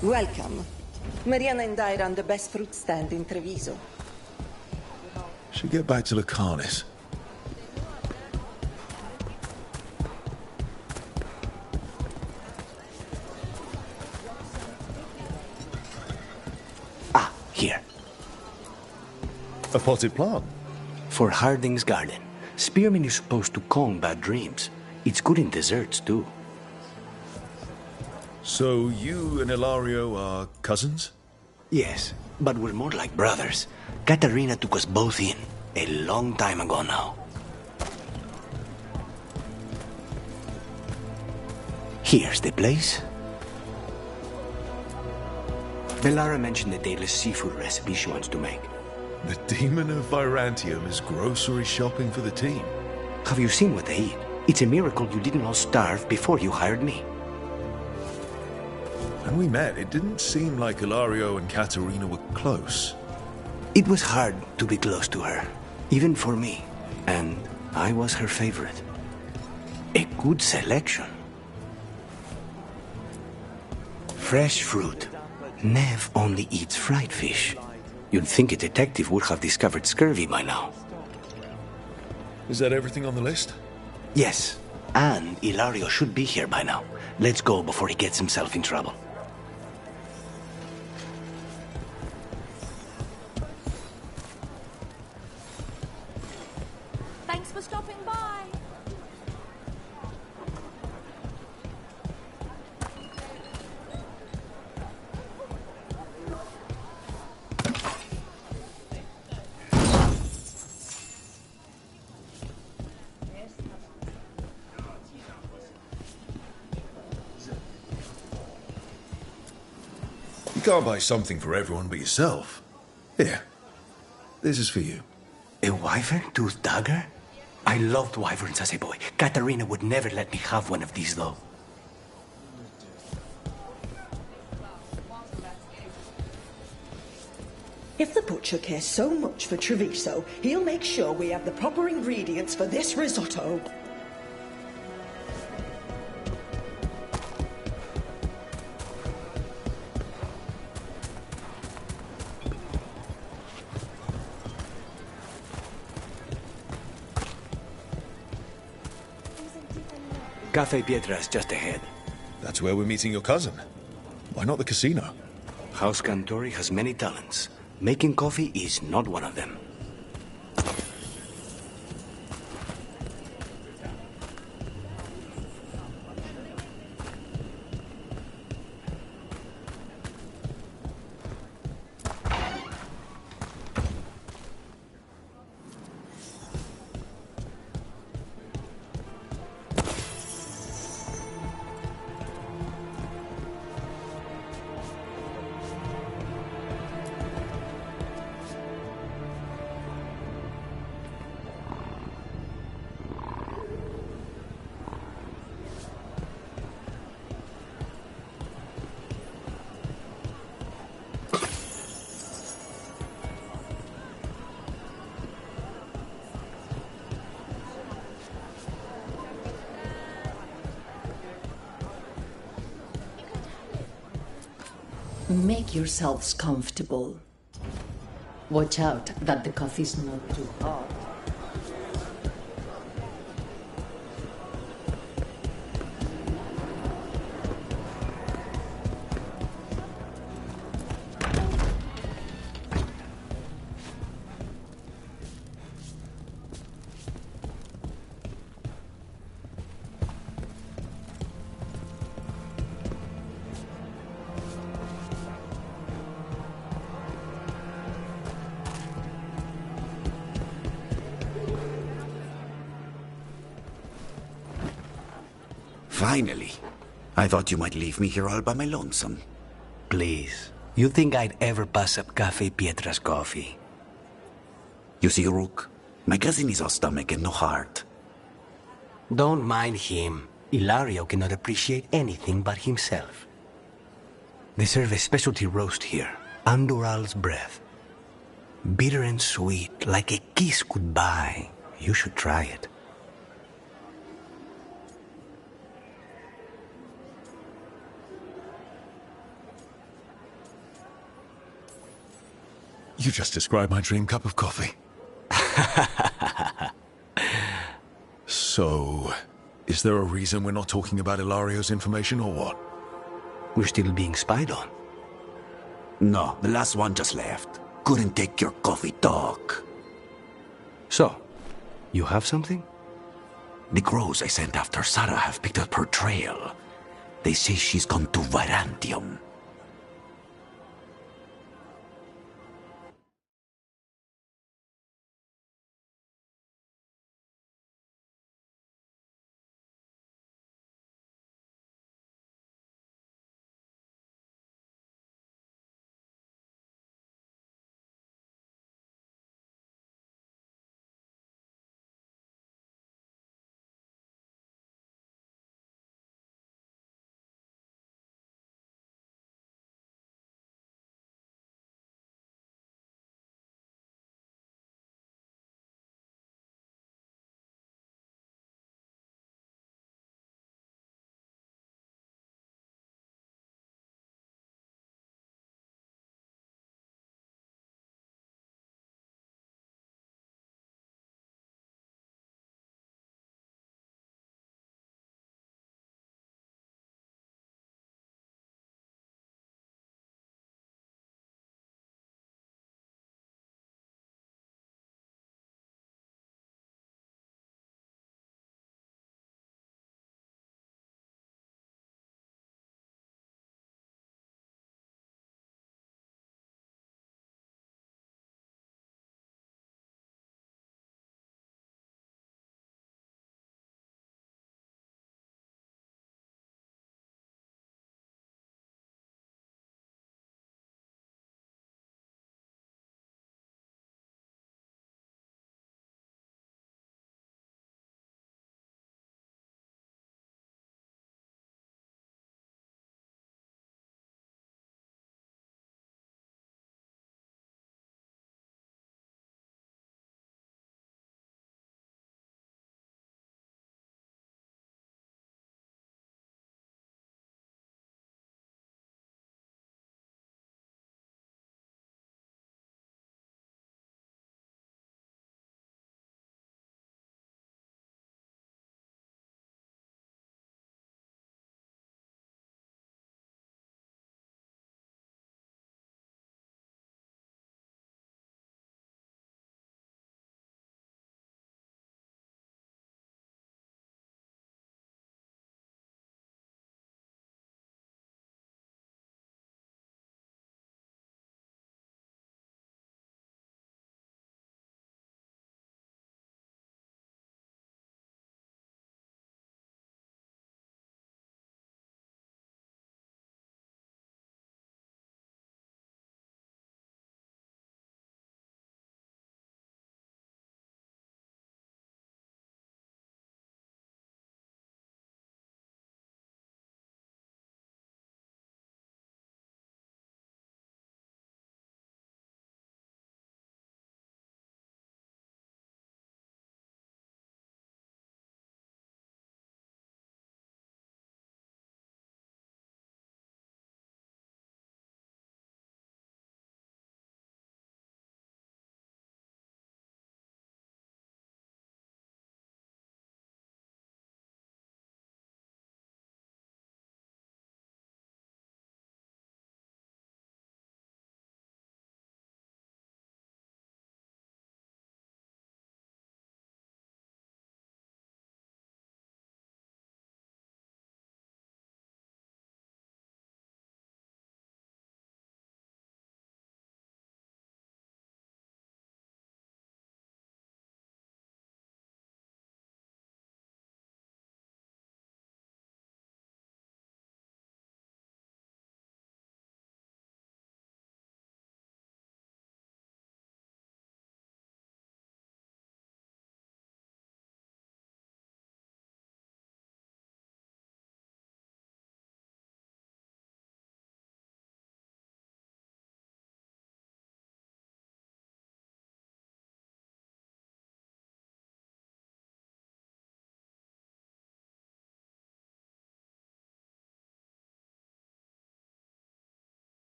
Welcome. Mariana and I run the best fruit stand in Treviso. Should get back to Lucanus. Here. A potted plant? For Harding's garden. Spearmint is supposed to calm bad dreams. It's good in desserts, too. So you and Ilario are cousins? Yes, but we're more like brothers. Katarina took us both in, a long time ago now. Here's the place. Bellara mentioned the daily seafood recipe she wants to make. The Demon of Virantium is grocery shopping for the team. Have you seen what they eat? It's a miracle you didn't all starve before you hired me. When we met, it didn't seem like Ilario and Katarina were close. It was hard to be close to her, even for me. And I was her favorite. A good selection. Fresh fruit. Nev only eats fried fish. You'd think a detective would have discovered scurvy by now. Is that everything on the list? Yes, and Ilario should be here by now. Let's go before he gets himself in trouble. Thanks for stopping by. You can't buy something for everyone but yourself. Here, this is for you. A wyvern-toothed dagger? I loved wyverns as a boy. Katarina would never let me have one of these, though. If the butcher cares so much for Treviso, he'll make sure we have the proper ingredients for this risotto. Cafe Pietra's just ahead. That's where we're meeting your cousin. Why not the casino? House Cantori has many talents. Making coffee is not one of them. Make yourselves comfortable. Watch out that the coffee's not too hot. Finally. I thought you might leave me here all by my lonesome. Please. You think I'd ever pass up Cafe Pietra's coffee? You see, Rook, my cousin is all stomach and no heart. Don't mind him. Ilario cannot appreciate anything but himself. They serve a specialty roast here, Andoral's breath. Bitter and sweet, like a kiss goodbye. You should try it. You just described my dream cup of coffee. So, is there a reason we're not talking about Ilario's information or what? We're still being spied on. No, the last one just left. Couldn't take your coffee talk. So, you have something? The crows I sent after Sarah have picked up her trail. They say she's gone to Virantium.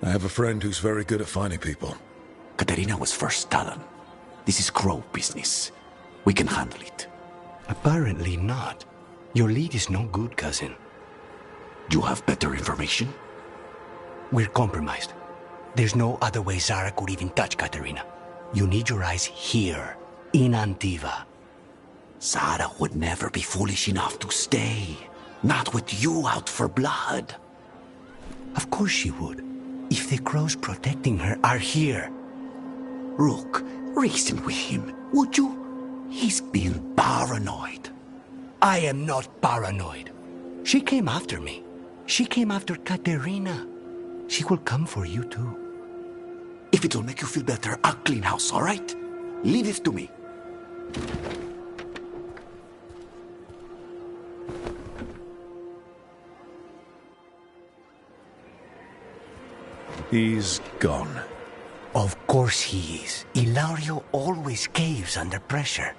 I have a friend who's very good at finding people. Katerina was first Talon. This is Crow business. We can handle it. Apparently not. Your lead is no good, cousin. You have better information? We're compromised. There's no other way Zara could even touch Katerina. You need your eyes here, in Antiva. Zara would never be foolish enough to stay. Not with you out for blood. Of course she would. If the crows protecting her are here. Rook, reason with him, would you? He's being paranoid. I am not paranoid. She came after me. She came after Katerina. She will come for you too. If it'll make you feel better, I'll clean house, all right? Leave it to me. He's gone. Of course he is. Ilario always caves under pressure.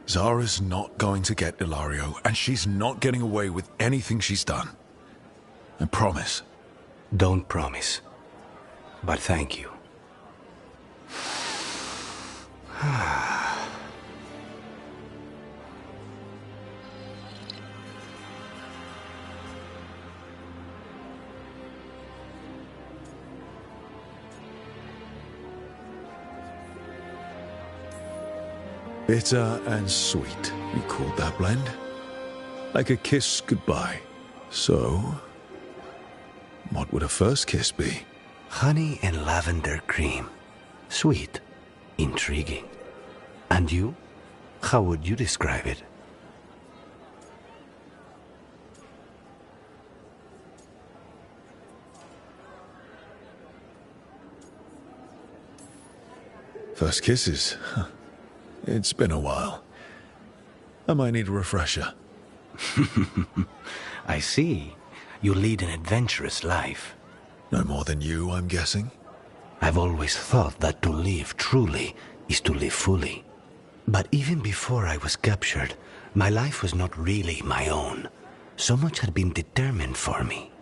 Zara's not going to get Ilario, and she's not getting away with anything she's done. I promise. Don't promise. But thank you. Bitter and sweet, you called that blend? Like a kiss goodbye. So, what would a first kiss be? Honey and lavender cream. Sweet. Intriguing. And you? How would you describe it? First kisses? It's been a while. I might need a refresher. I see. You lead an adventurous life. No more than you, I'm guessing? I've always thought that to live truly is to live fully. But even before I was captured, my life was not really my own. So much had been determined for me.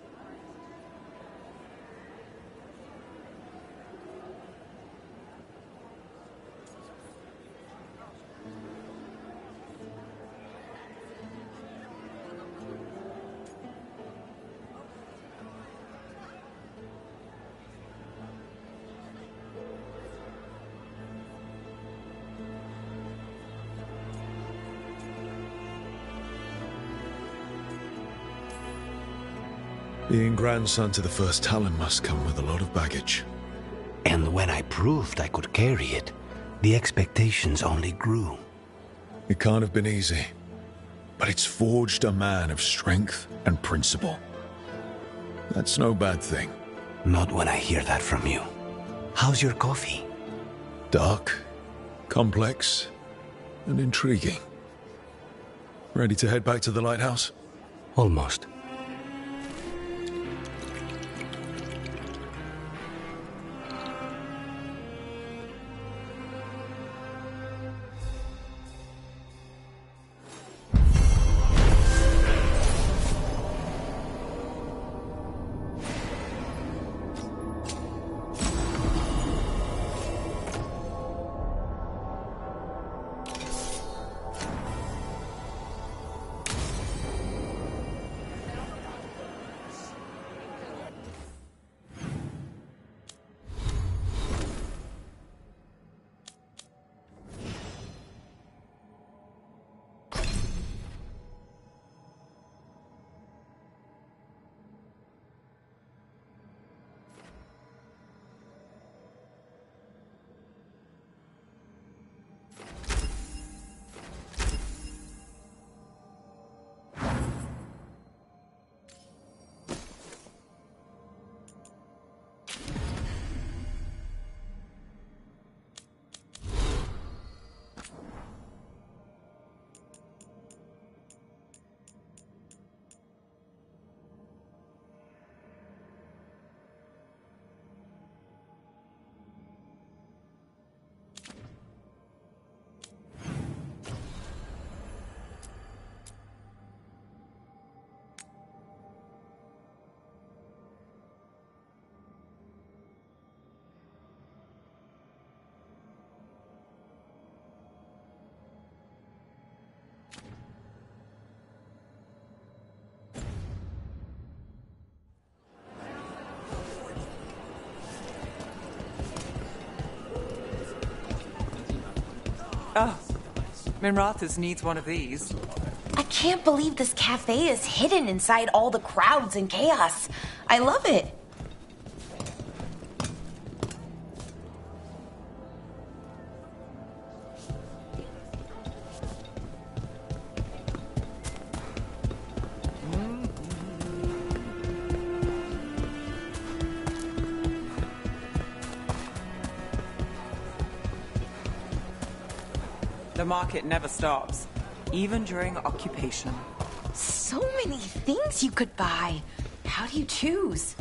Being grandson to the first Talon must come with a lot of baggage. And when I proved I could carry it, the expectations only grew. It can't have been easy, but it's forged a man of strength and principle. That's no bad thing. Not when I hear that from you. How's your coffee? Dark, complex, and intriguing. Ready to head back to the lighthouse? Almost. Oh, Minrathous needs one of these. I can't believe this cafe is hidden inside all the crowds and chaos. I love it. The market never stops, even during occupation. So many things you could buy. How do you choose?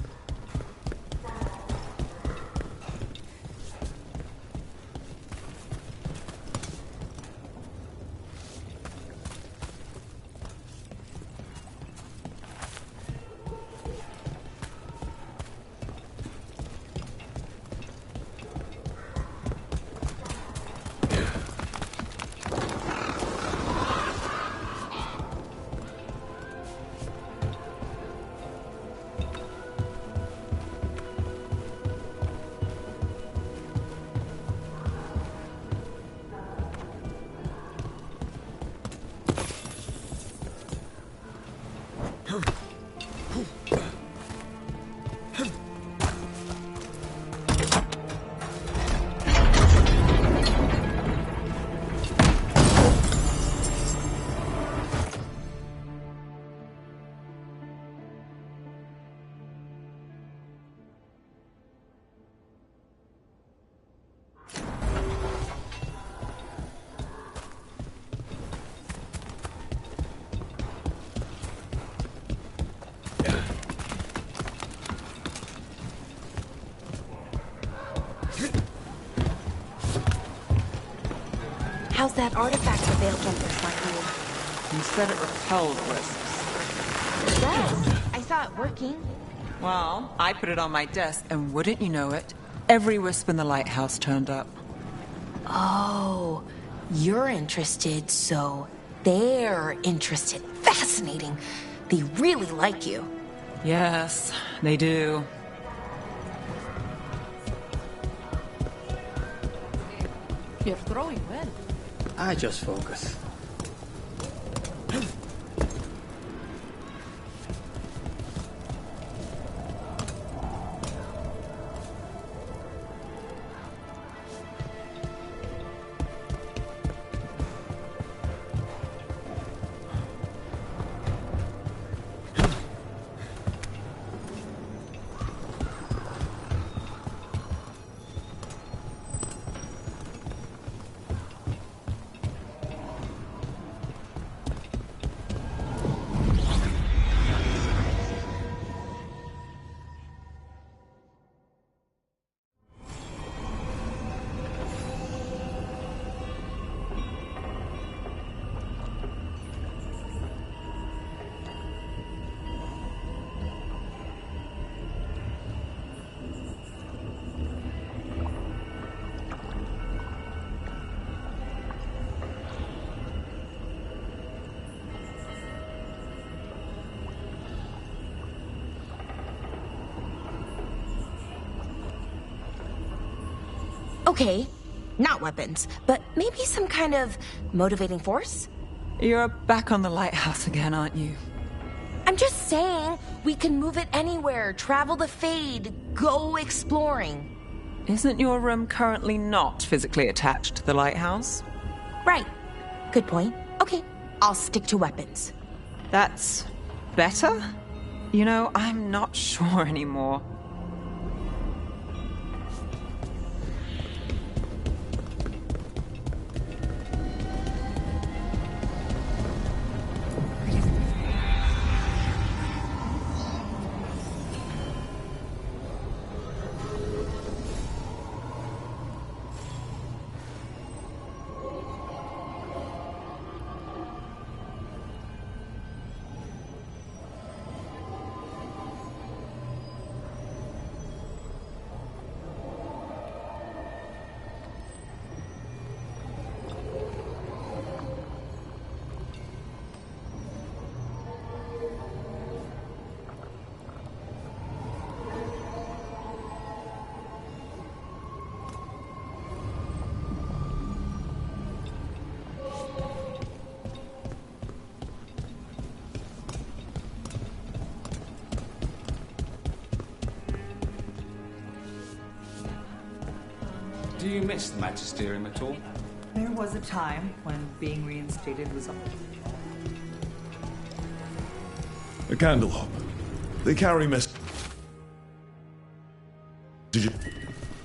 How's that artifact the Veilguard like you? You said it repelled wisps. It does. I saw it working. Well, I put it on my desk, and wouldn't you know it, every wisp in the lighthouse turned up. Oh, you're interested, so they're interested. Fascinating. They really like you. Yes, they do. You're throwing well. I just focus. Okay, not weapons, but maybe some kind of motivating force? You're back on the lighthouse again, aren't you? I'm just saying, we can move it anywhere, travel the Fade, go exploring. Isn't your room currently not physically attached to the lighthouse? Right. Good point. Okay, I'll stick to weapons. That's better? You know, I'm not sure anymore. Do you miss the Magisterium at all? There was a time when being reinstated was all. A candle hop. They carry messages.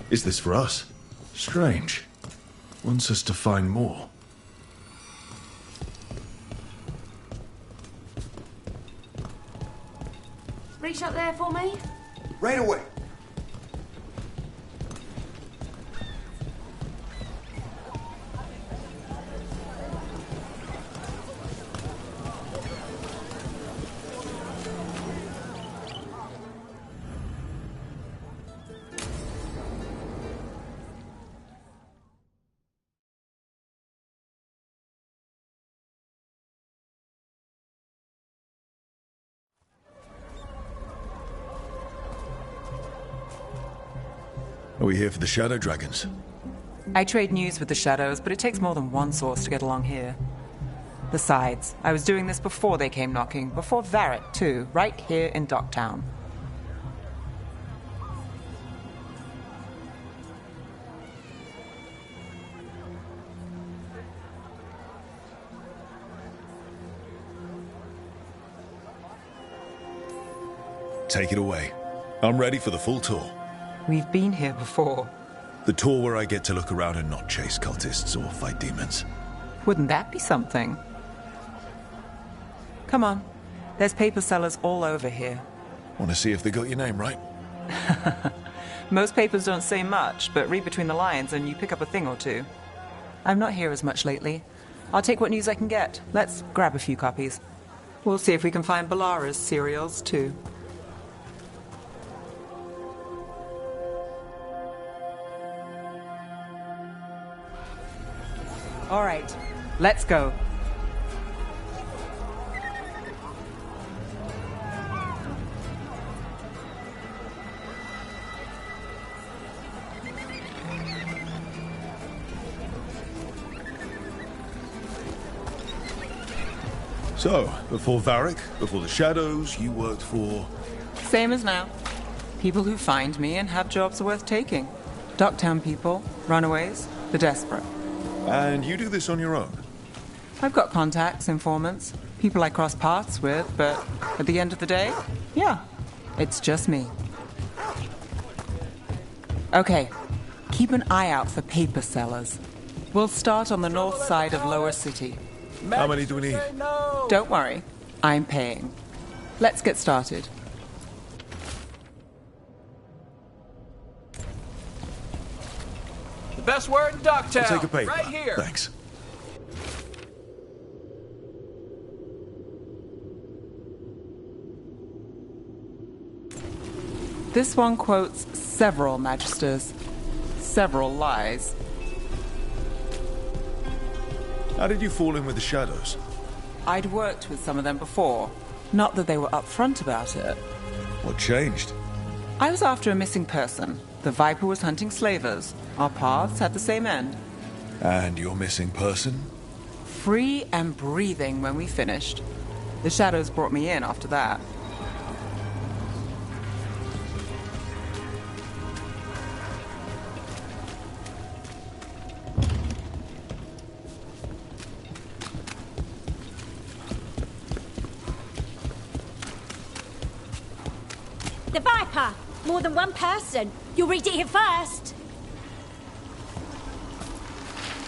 Is this for us? Strange. Wants us to find more. Reach up there for me? Right away. Are we here for the Shadow Dragons? I trade news with the Shadows, but it takes more than one source to get along here. Besides, I was doing this before they came knocking, before Varric, too, right here in Docktown. Take it away. I'm ready for the full tour. We've been here before. The tour where I get to look around and not chase cultists or fight demons. Wouldn't that be something? Come on. There's paper sellers all over here. Want to see if they got your name right? Most papers don't say much, but read between the lines and you pick up a thing or two. I'm not here as much lately. I'll take what news I can get. Let's grab a few copies. We'll see if we can find Balara's cereals, too. All right, let's go. So, before Varric, before the Shadows, you worked for... Same as now. People who find me and have jobs worth taking. Docktown people, runaways, the desperate. And you do this on your own? I've got contacts, informants, people I cross paths with, but at the end of the day, yeah, it's just me. Okay, keep an eye out for paper sellers. We'll start on the north side of Lower City. How many do we need? Don't worry, I'm paying. Let's get started. The best word in Docktown. I'll take a paper. Right here. Thanks. This one quotes several magisters, several lies. How did you fall in with the Shadows? I'd worked with some of them before. Not that they were upfront about it. What changed? I was after a missing person. The Viper was hunting slavers. Our paths had the same end. And your missing person? Free and breathing when we finished. The Shadows brought me in after that. The Viper! More than one person. You'll read it here first.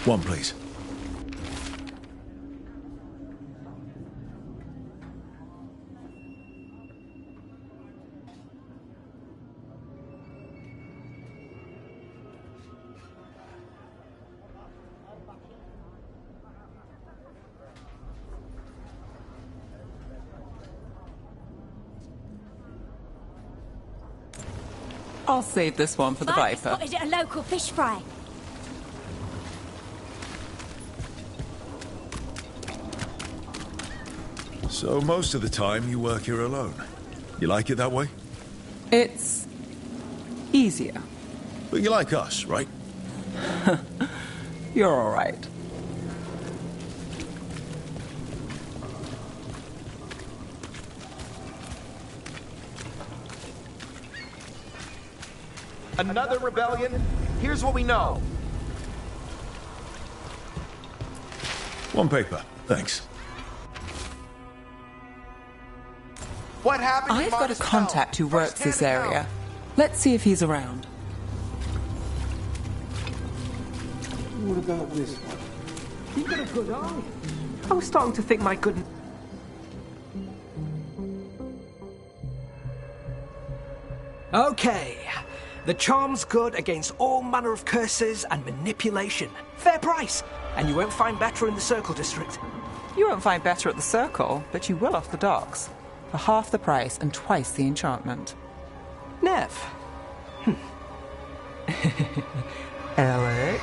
One, please. I'll save this one for the Viper. Spotted at a local fish fry. So most of the time you work here alone. You like it that way? It's easier. But you like us, right? You're all right. Another rebellion? Here's what we know. One paper, thanks. What happened? I've got a contact who works this area. Let's see if he's around. What about this one? You've got a good eye. I was starting to think my good... Okay. The charm's good against all manner of curses and manipulation. Fair price. And you won't find better in the Circle District. You won't find better at the Circle, but you will off the docks. For half the price and twice the enchantment. Nev. Alec?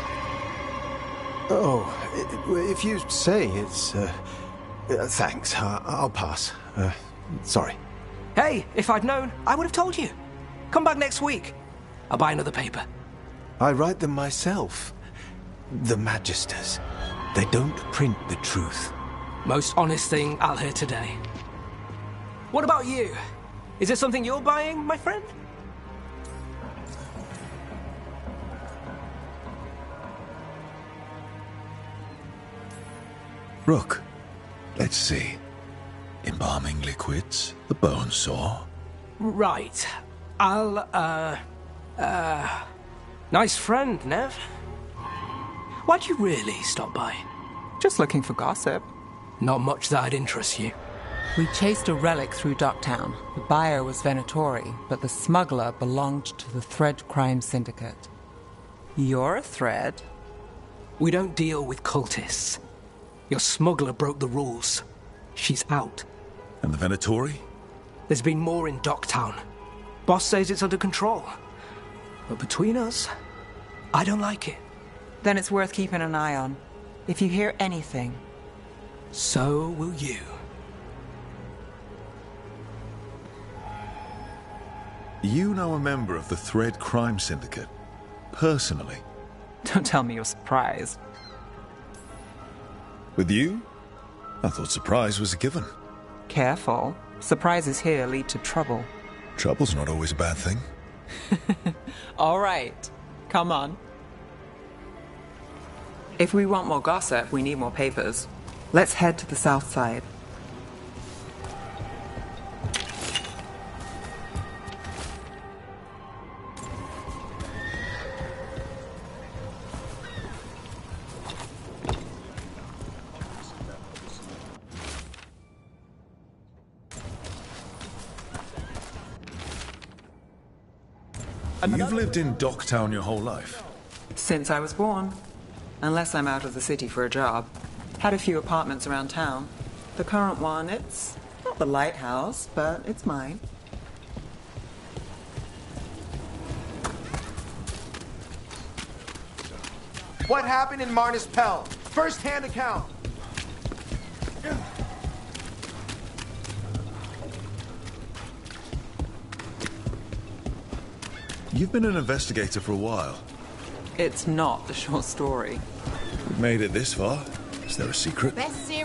Oh, if you say it's... thanks. I'll pass. Sorry. Hey, if I'd known, I would have told you. Come back next week. I'll buy another paper. I write them myself. The Magisters. They don't print the truth. Most honest thing I'll hear today. What about you? Is it something you're buying, my friend? Rook. Let's see. Embalming liquids, the bone saw. Right. Nice friend, Nev. Why'd you really stop by? Just looking for gossip. Not much that'd interest you. We chased a relic through Docktown. The buyer was Venatori, but the smuggler belonged to the Thread Crime Syndicate. You're a Thread? We don't deal with cultists. Your smuggler broke the rules. She's out. And the Venatori? There's been more in Docktown. Boss says it's under control. But between us, I don't like it. Then it's worth keeping an eye on. If you hear anything. So will you. You know a member of the Thread Crime Syndicate? Personally? Don't tell me you're surprised. With you? I thought surprise was a given. Careful. Surprises here lead to trouble. Trouble's not always a bad thing. All right. Come on. If we want more gossip, we need more papers. Let's head to the south side. You've lived in Docktown your whole life? Since I was born. Unless I'm out of the city for a job. Had a few apartments around town. The current one, it's not the lighthouse, but it's mine. What happened in Marnus Pell? First-hand account. You've been an investigator for a while. It's not a short story. We've made it this far. Is there a secret?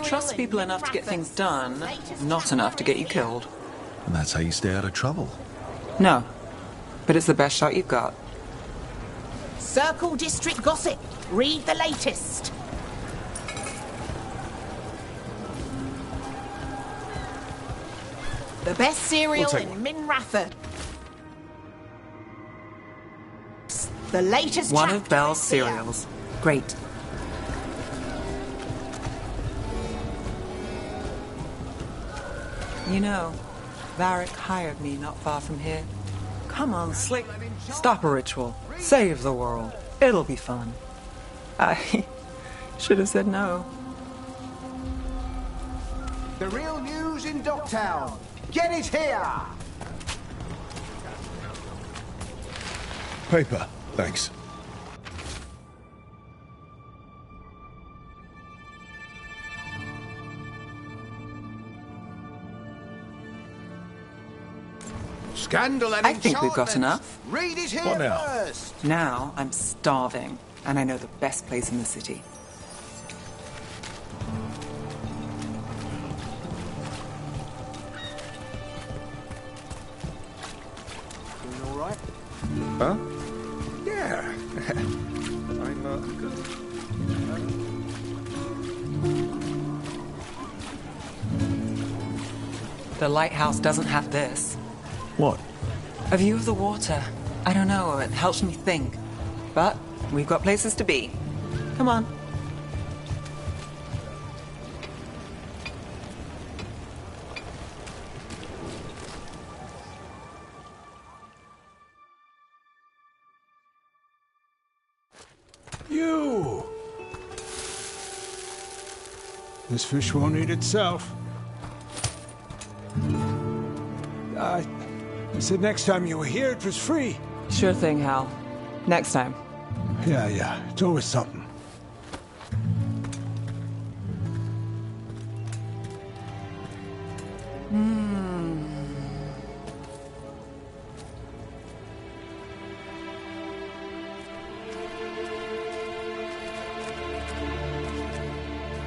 Trust people enough to get things done, not enough to get you killed. And that's how you stay out of trouble. No, but it's the best shot you've got. Circle District Gossip. Read the latest. The best cereal in Minratha. The latest one of Belle's cereals. Great. You know, Varric hired me not far from here. Come on, Slick. Stop a ritual. Save the world. It'll be fun. I should have said no. The real news in Docktown. Get it here! Paper, thanks. Scandal and I think we've got enough. Read it here What now? first. Now I'm starving, and I know the best place in the city. Doing all right? Huh? Yeah. I'm good. The lighthouse doesn't have this. What? A view of the water. I don't know, it helps me think. But we've got places to be. Come on. You! This fish won't eat itself. I said next time you were here, it was free. Sure thing, Hal. Next time. Yeah. It's always something.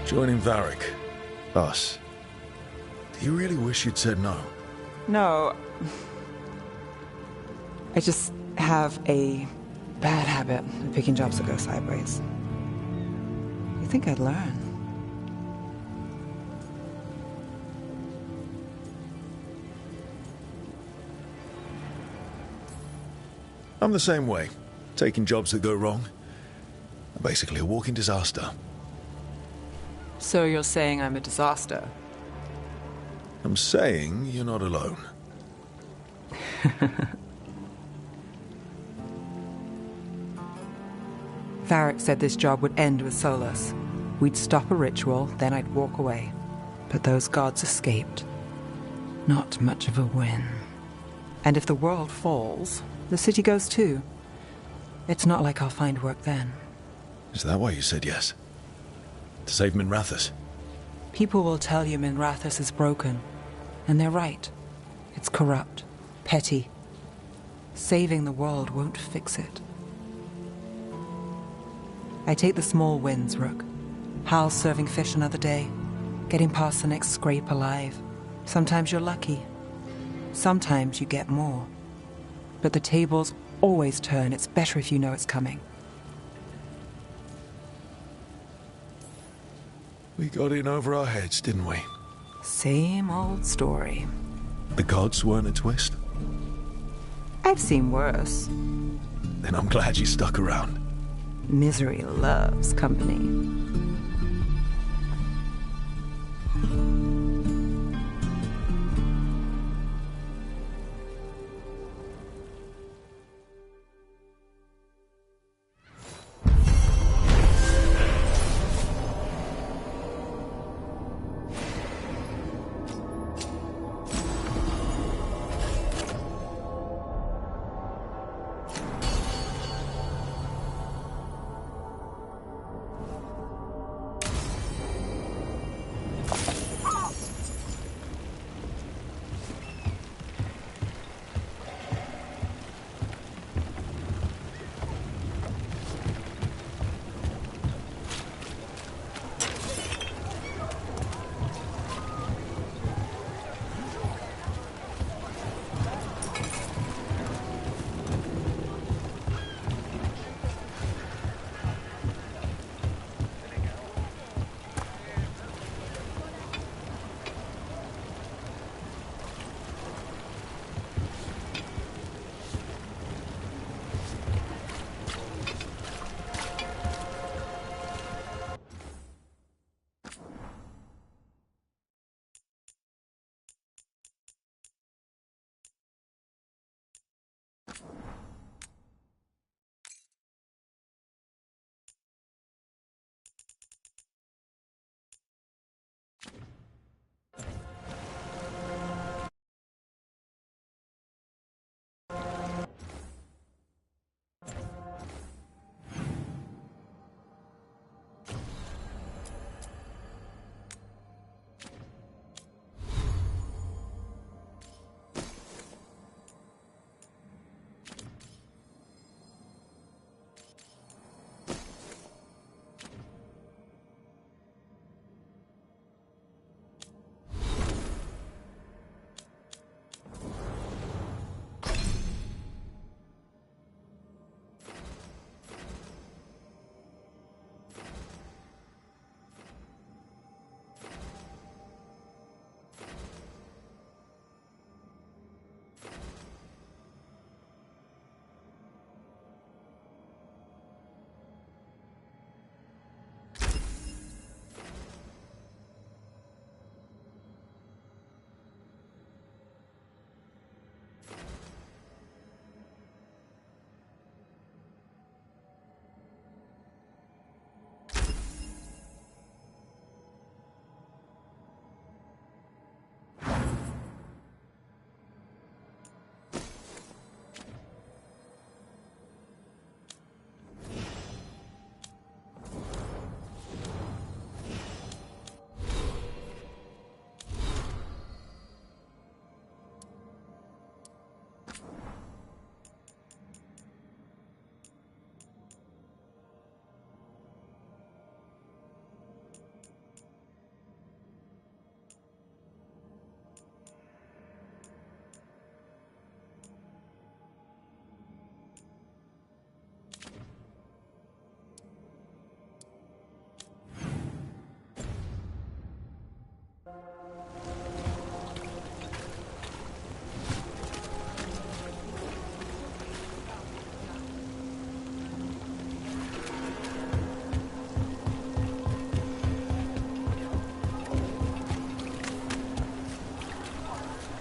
Joining Varric. Us. Do you really wish you'd said no? No. I just have a bad habit of picking jobs that go sideways. You think I'd learn? I'm the same way. Taking jobs that go wrong. I'm basically a walking disaster. So you're saying I'm a disaster? I'm saying you're not alone. Varric said this job would end with Solus. We'd stop a ritual, then I'd walk away. But those gods escaped. Not much of a win. And if the world falls, the city goes too. It's not like I'll find work then. Is that why you said yes? To save Minrathous? People will tell you Minrathous is broken. And they're right. It's corrupt. Petty. Saving the world won't fix it. I take the small wins, Rook. Hal serving fish another day. Getting past the next scrape alive. Sometimes you're lucky. Sometimes you get more. But the tables always turn. It's better if you know it's coming. We got in over our heads, didn't we? Same old story. The gods weren't a twist? I've seen worse. Then I'm glad you stuck around. Misery loves company.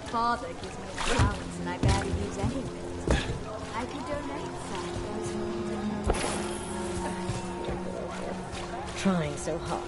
Father gives me an allowance and I barely use any of it. I could donate some. Trying so hard.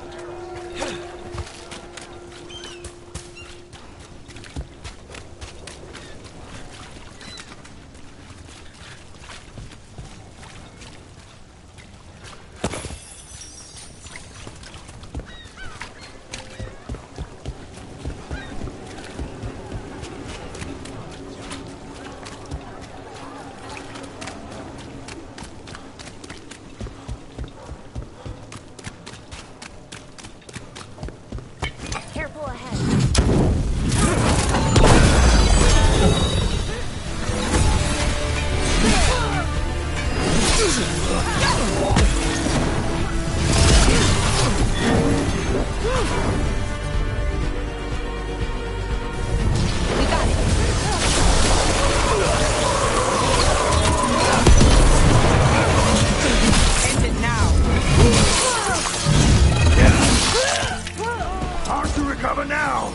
Careful ahead. We got it. End it now. Hard to recover now!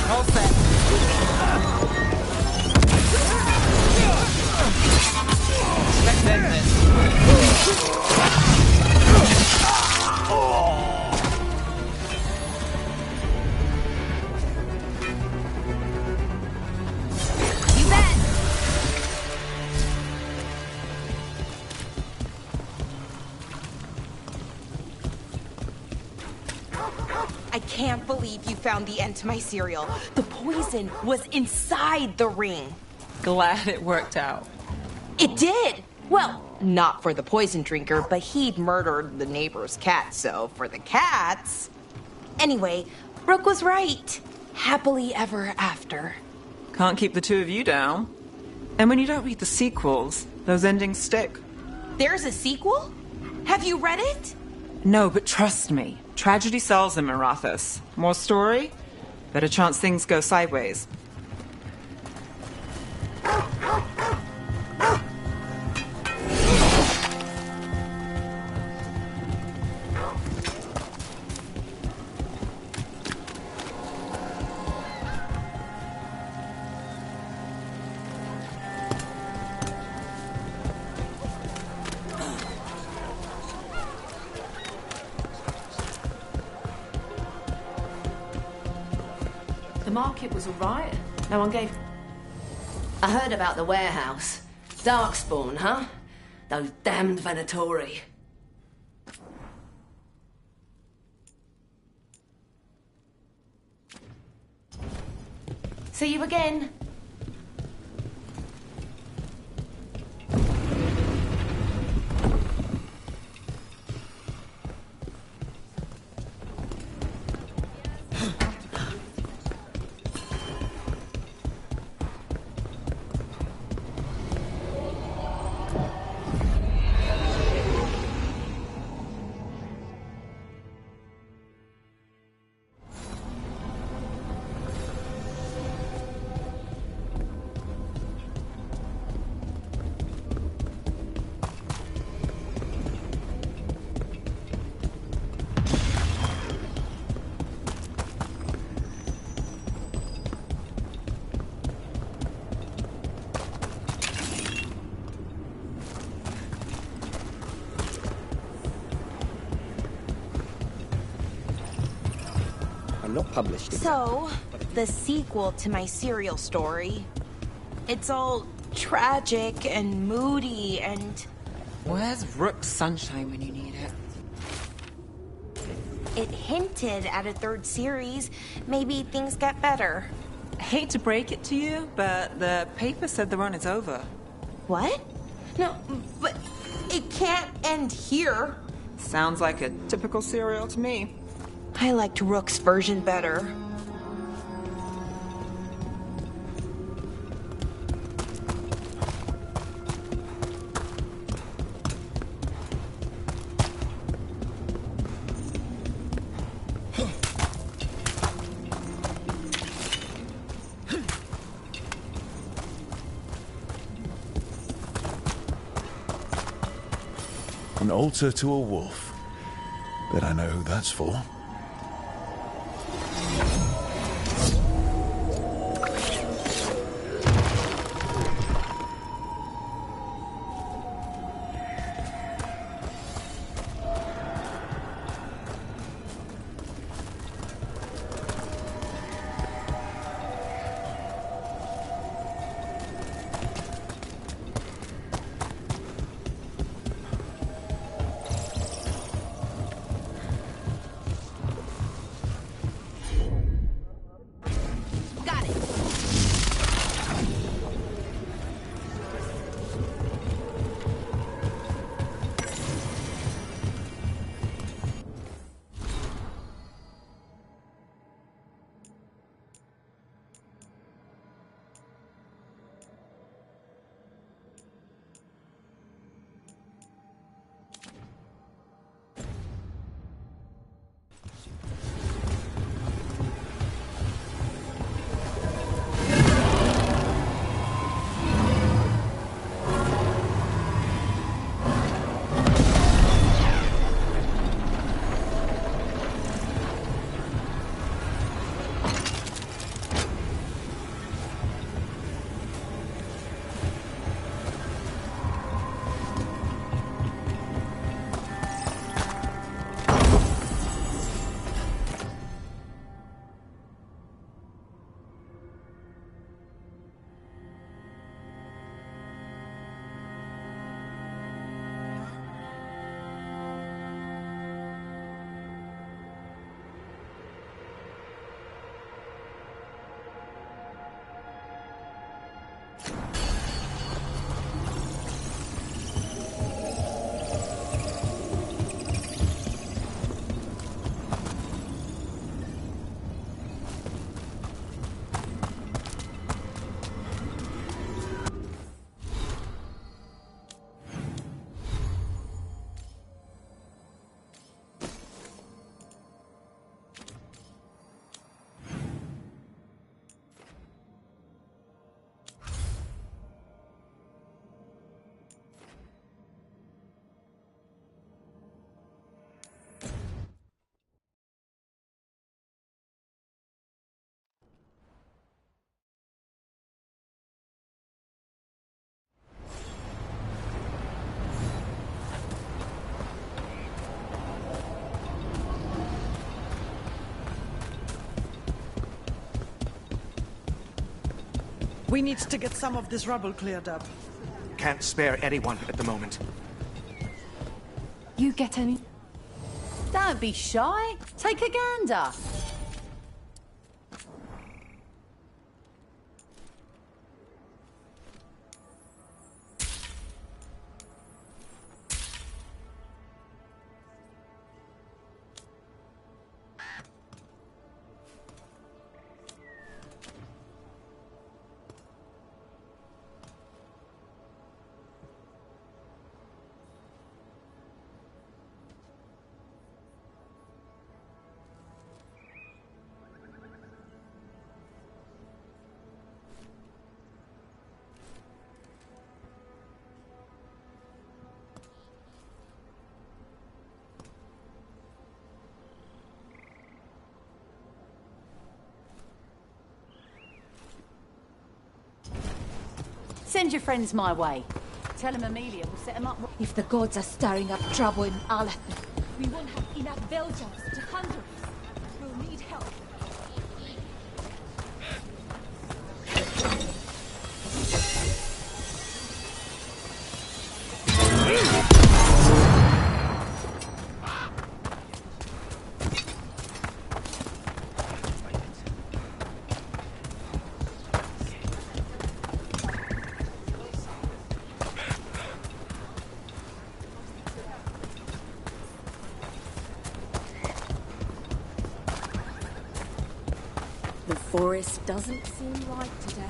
All set. Let's end this. You bet. I can't believe you found the end to my cereal. The poison was inside the ring. Glad it worked out. It did. Well, not for the poison drinker, but he'd murdered the neighbor's cat, so for the cats. Anyway, Brooke was right. Happily ever after. Can't keep the two of you down. And when you don't read the sequels, those endings stick. There's a sequel? Have you read it? No, but trust me. Tragedy sells in Marathas. More story? Better chance things go sideways. The market was alright. No one gave... I heard about the warehouse. Darkspawn, huh? Those damned Venatori. See you again. Not published. So, the sequel to my serial story. It's all tragic and moody and... Where's Rook's sunshine when you need it? It hinted at a third series. Maybe things get better. I hate to break it to you, but the paper said the run is over. What? No, but it can't end here. Sounds like a typical serial to me. I liked Rook's version better. An altar to a wolf. Bet I know who that's for. We need to get some of this rubble cleared up. Can't spare anyone at the moment. You get any? Don't be shy. Take a gander. Send your friends my way. Tell them Amelia will set them up. If the gods are stirring up trouble in Aleph, we won't have enough Belgians to handle this. We'll need help. The forest doesn't seem right today.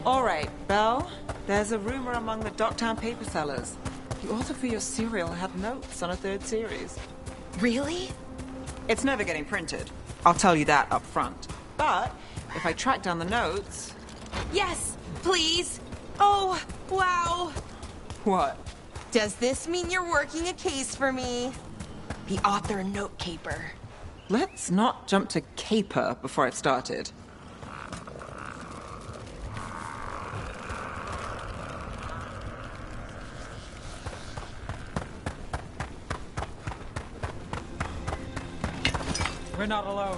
All right, Belle. There's a rumor among the Docktown paper sellers. The author for your serial had notes on a third series. Really? It's never getting printed. I'll tell you that up front. But if I track down the notes... Yes, please. Oh, wow. What? Does this mean you're working a case for me? The author and note caper. Let's not jump to caper before I've started. We're not alone.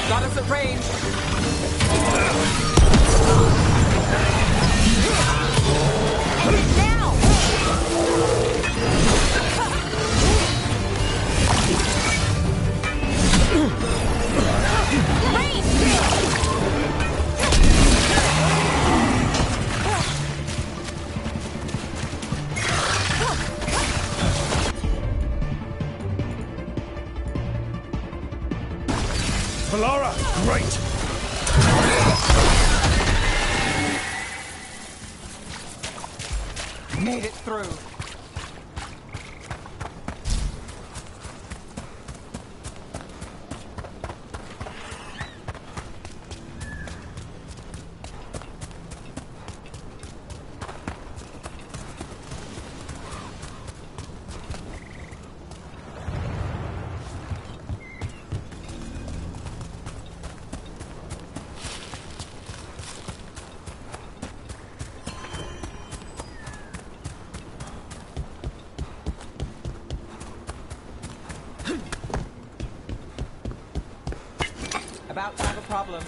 Got us at range. Valara, great! Made it through. About to have a problem.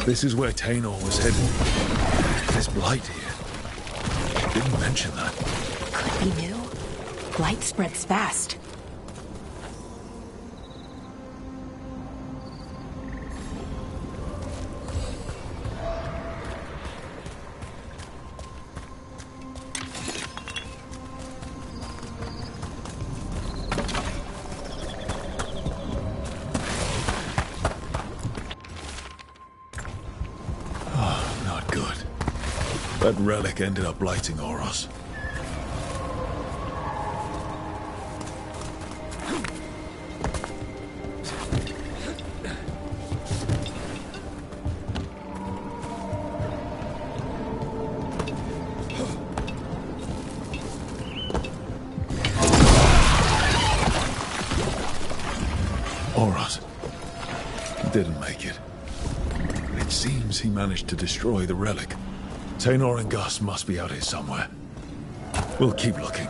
This is where Tainor was headed. There's blight here. Didn't mention that. Could be new. Blight spreads fast. That relic ended up blighting Oros. Oros. He didn't make it. It seems he managed to destroy the relic. Taynor and Gus must be out here somewhere. We'll keep looking.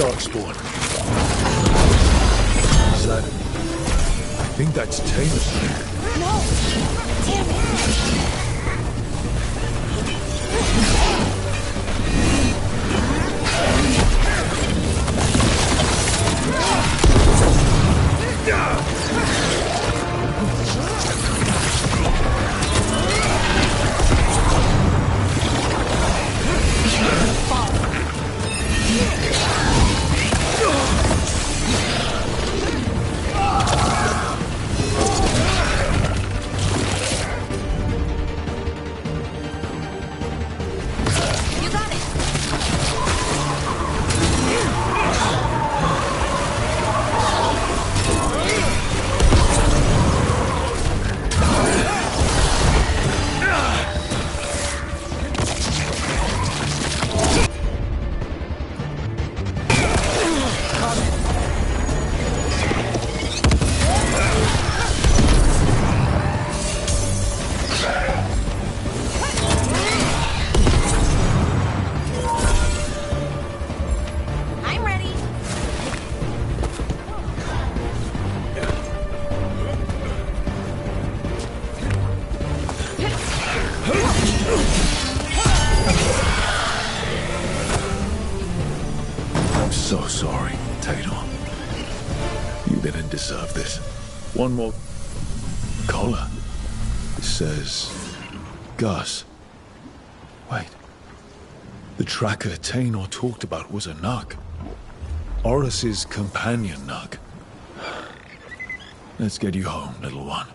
Darkspawn. Is that... I think that's Taylor. No! Damn it! I'm so sorry, Taynor. You didn't deserve this. One more collar. It says Gus. Wait. The tracker Taynor talked about was a Nug. Oros's companion Nug. Let's get you home, little one.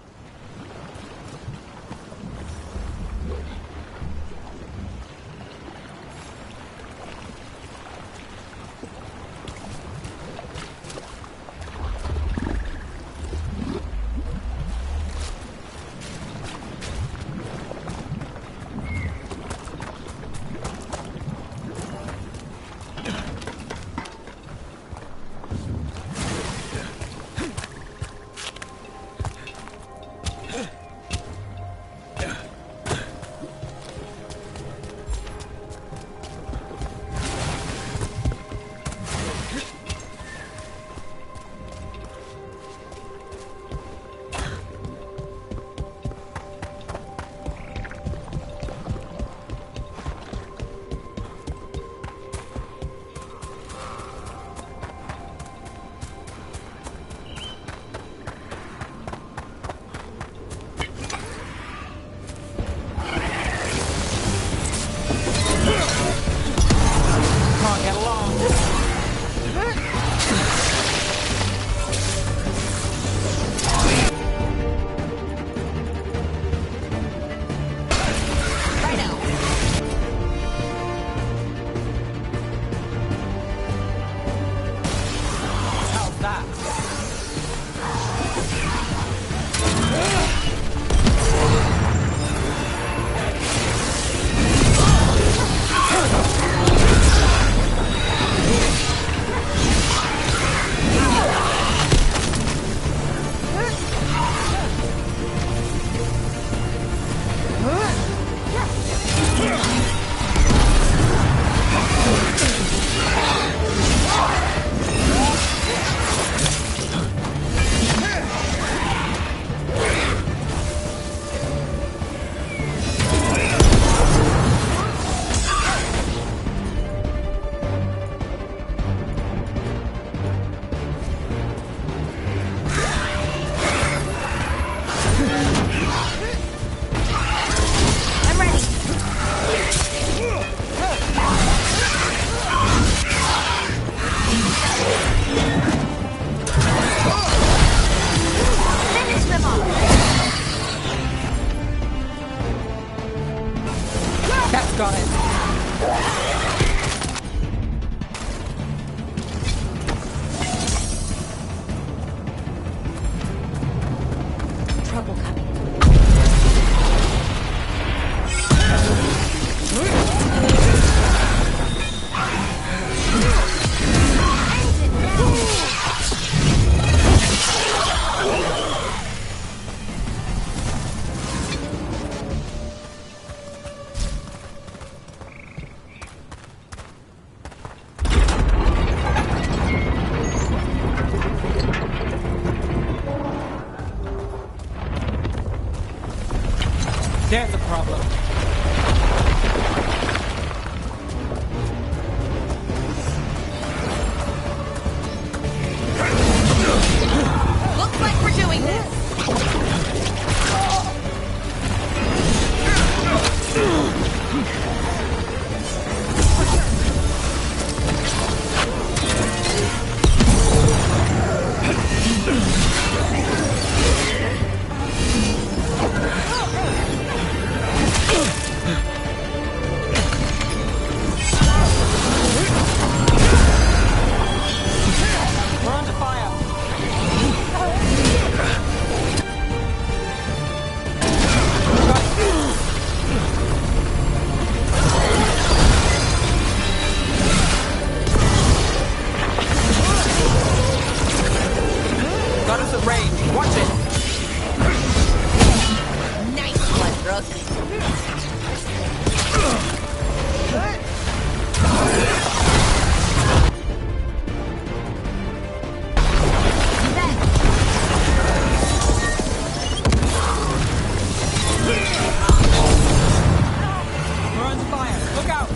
There's a problem. Looks like we're doing this. We're under fire. Got us at range. Watch it. Nice one, Rook. We're under fire. Look out.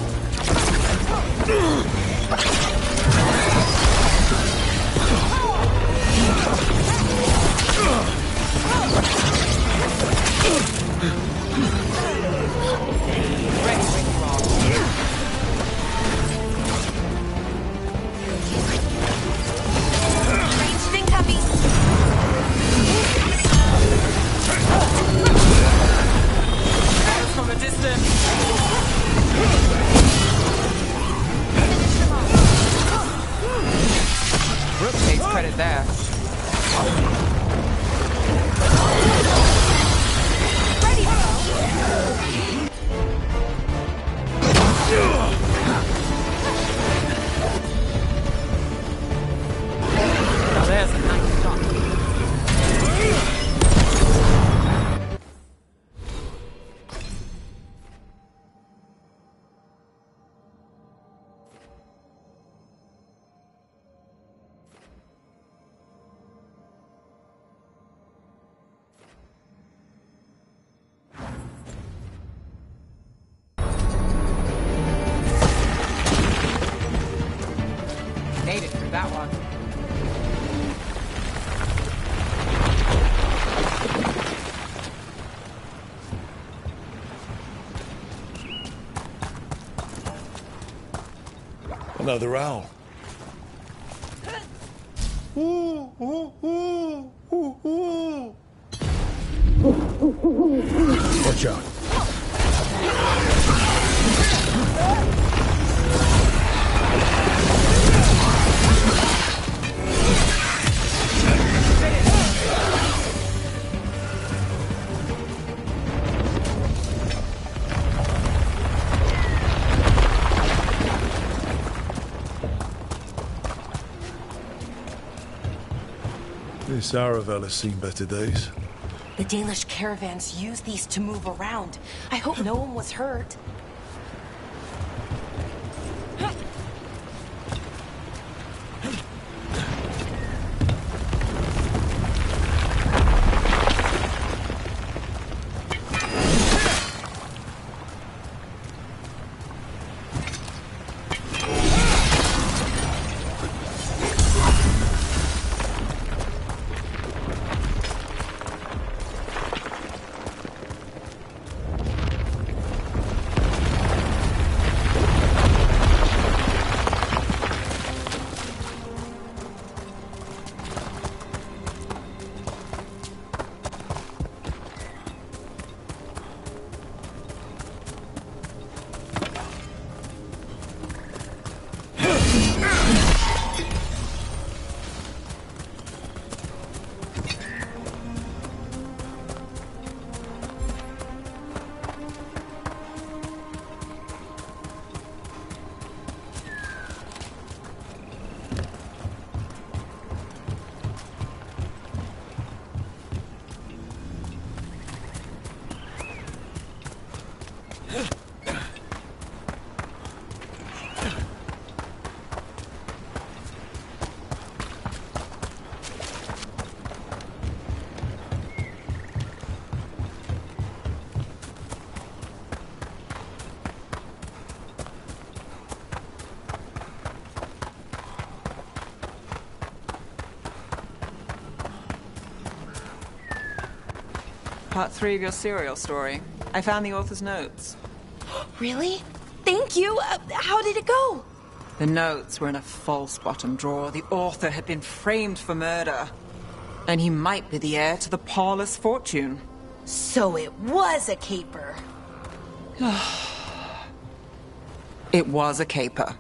Ranged incoming. Fires from a distance. Rook takes credit there. Ready to go. Now there's a nice shot. Made it through that one. Another owl. Ooh, ooh, ooh, ooh, ooh. Watch out. This Aravel has seen better days. The Dalish caravans use these to move around. I hope no one was hurt. Part 3 of your serial story. I found the author's notes. Really? Thank you. How did it go? The notes were in a false bottom drawer. The author had been framed for murder. And he might be the heir to the Paulus fortune. So it was a caper. It was a caper.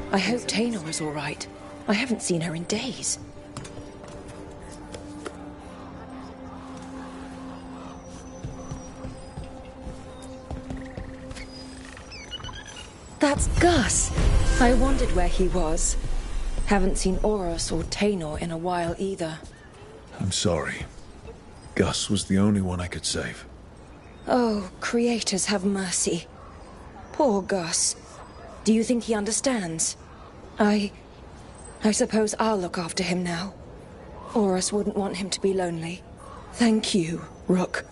I hope Taynor is all right. I haven't seen her in days. That's Gus. I wondered where he was. Haven't seen Oros or Taynor in a while either. I'm sorry. Gus was the only one I could save. Oh, creators have mercy. Poor Gus. Do you think he understands? I suppose I'll look after him now. Oros wouldn't want him to be lonely. Thank you, Rook.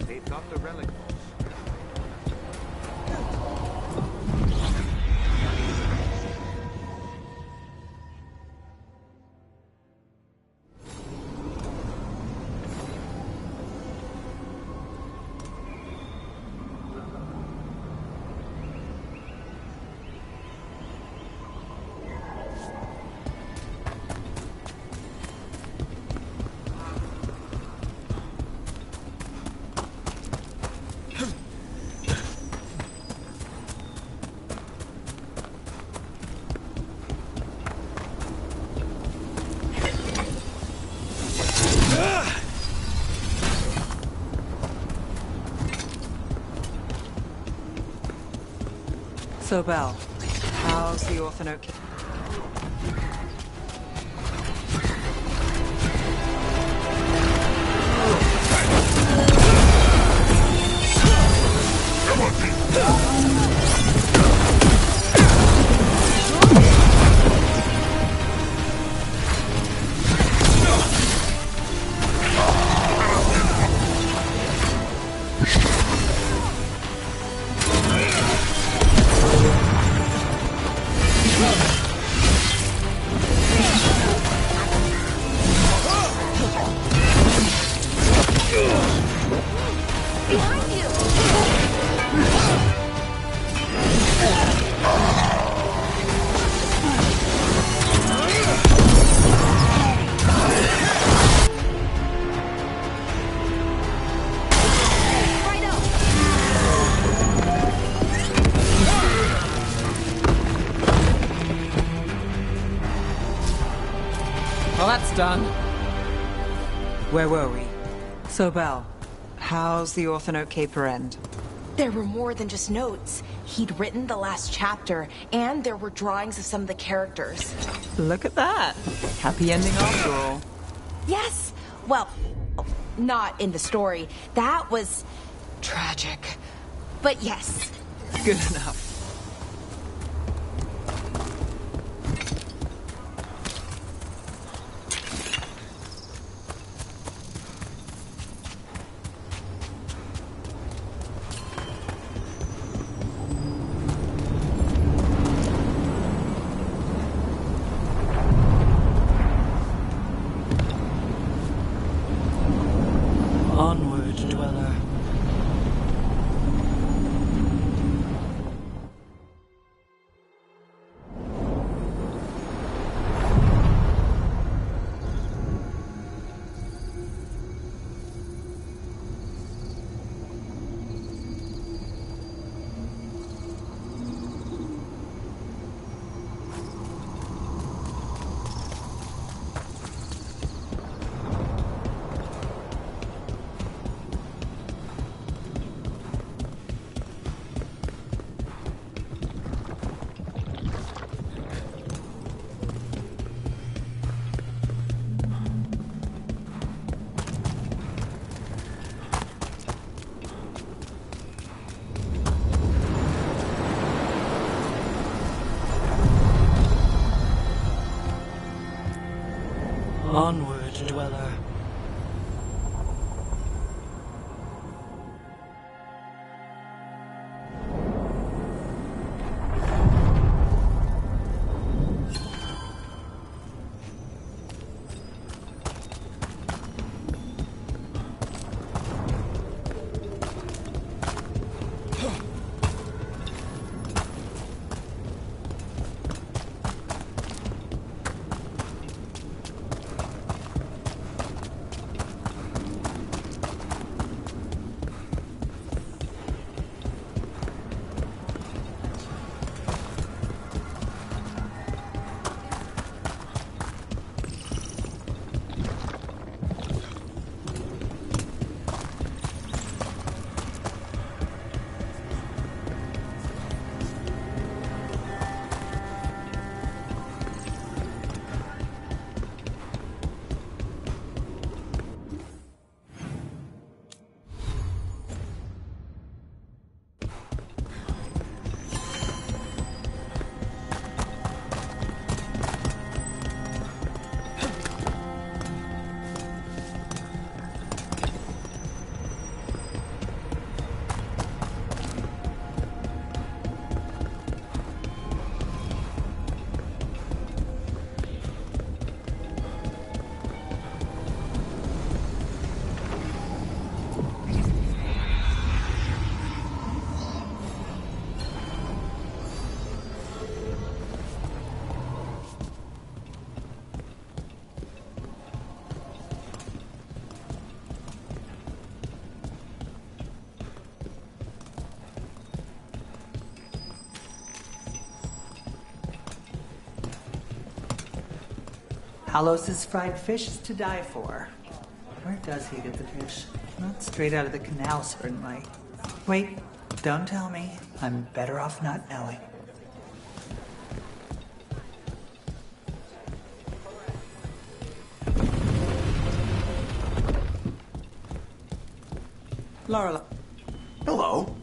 They've got the relic. So, Belle, how's the orphanote? Well, that's done. Where were we? So, Belle, how's the orphanote caper end? There were more than just notes. He'd written the last chapter, and there were drawings of some of the characters. Look at that. Happy ending after all. Yes! Well, not in the story. That was tragic. But yes. Good enough. Onward, dweller. Onward, dweller. Halos's fried fish is to die for. Where does he get the fish? Not straight out of the canal, certainly. Wait, don't tell me. I'm better off not knowing. Laura. Hello.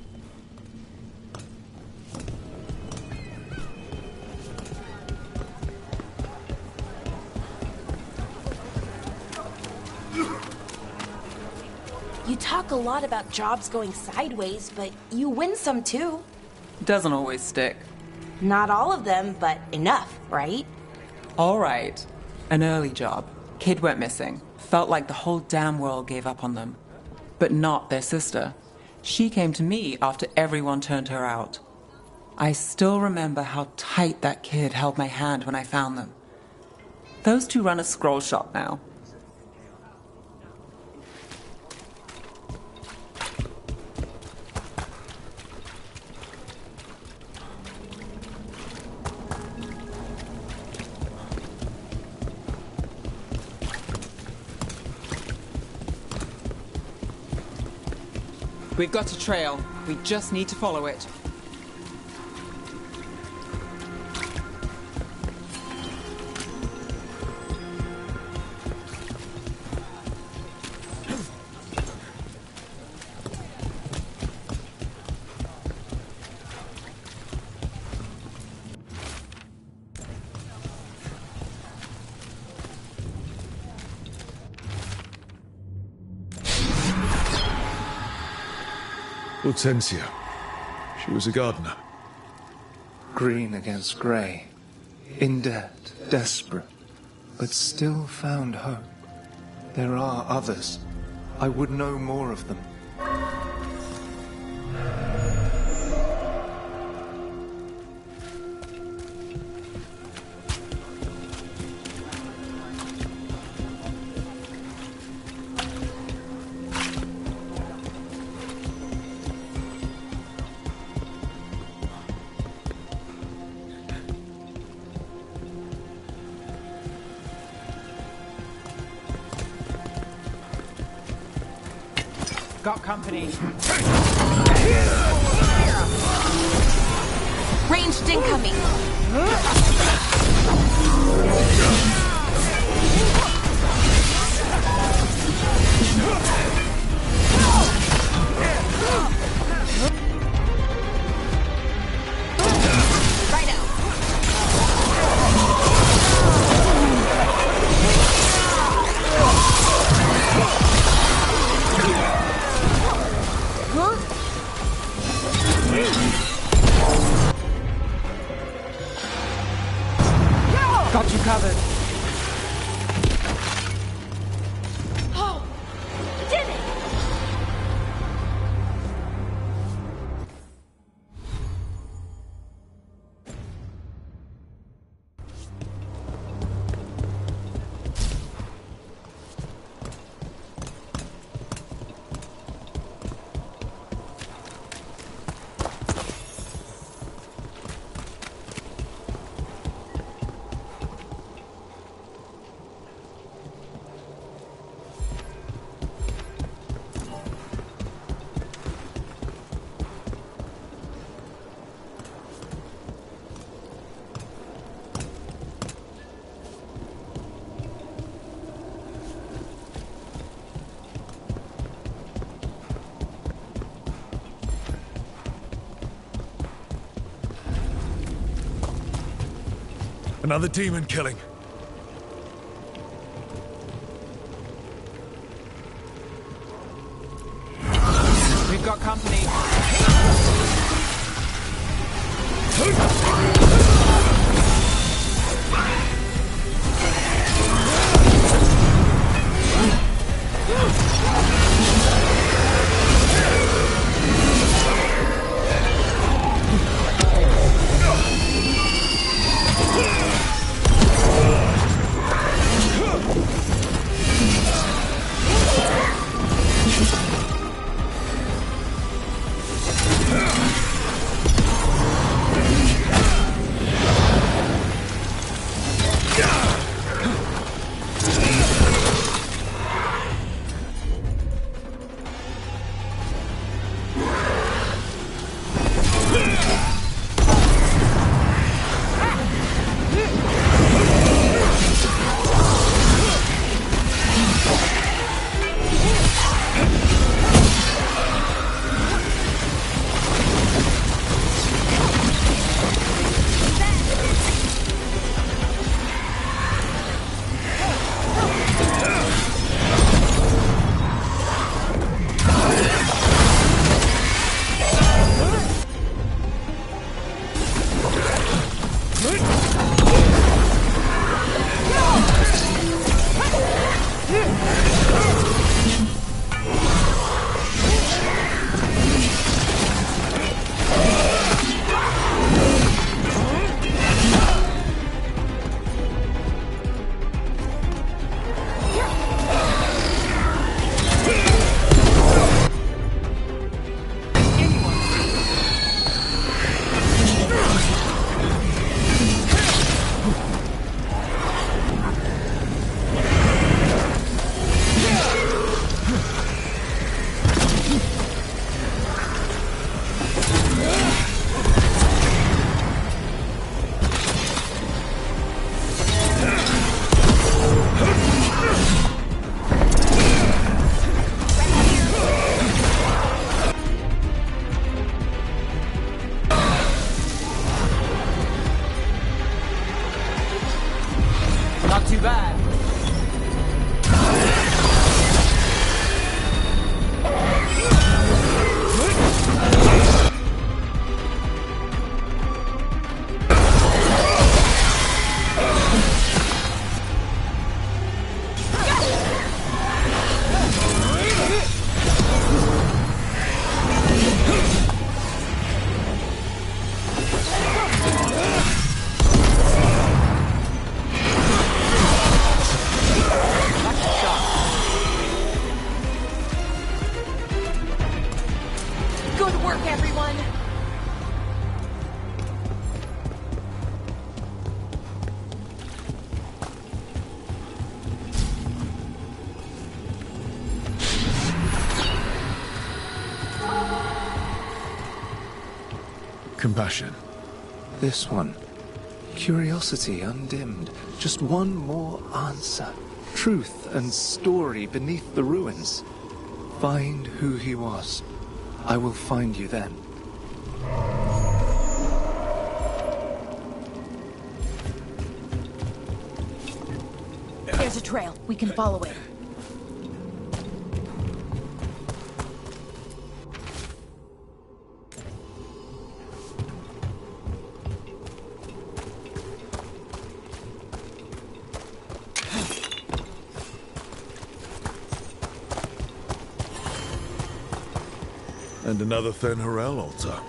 You talk a lot about jobs going sideways, but you win some too. Doesn't always stick. Not all of them, but enough, right? All right. An early job. Kid went missing. Felt like the whole damn world gave up on them. But not their sister. She came to me after everyone turned her out. I still remember how tight that kid held my hand when I found them. Those two run a scroll shop now. We've got a trail. We just need to follow it. Hortensia. She was a gardener. Green against grey. In debt, desperate, but still found hope. There are others. I would know more of them. Got company. Ranged incoming. Got you covered. Oh, did it! Another demon killing. We've got company. Not too bad. Compassion. This one. Curiosity undimmed. Just one more answer. Truth and story beneath the ruins. Find who he was. I will find you then. There's a trail. We can follow it. And another Fen'Harel altar.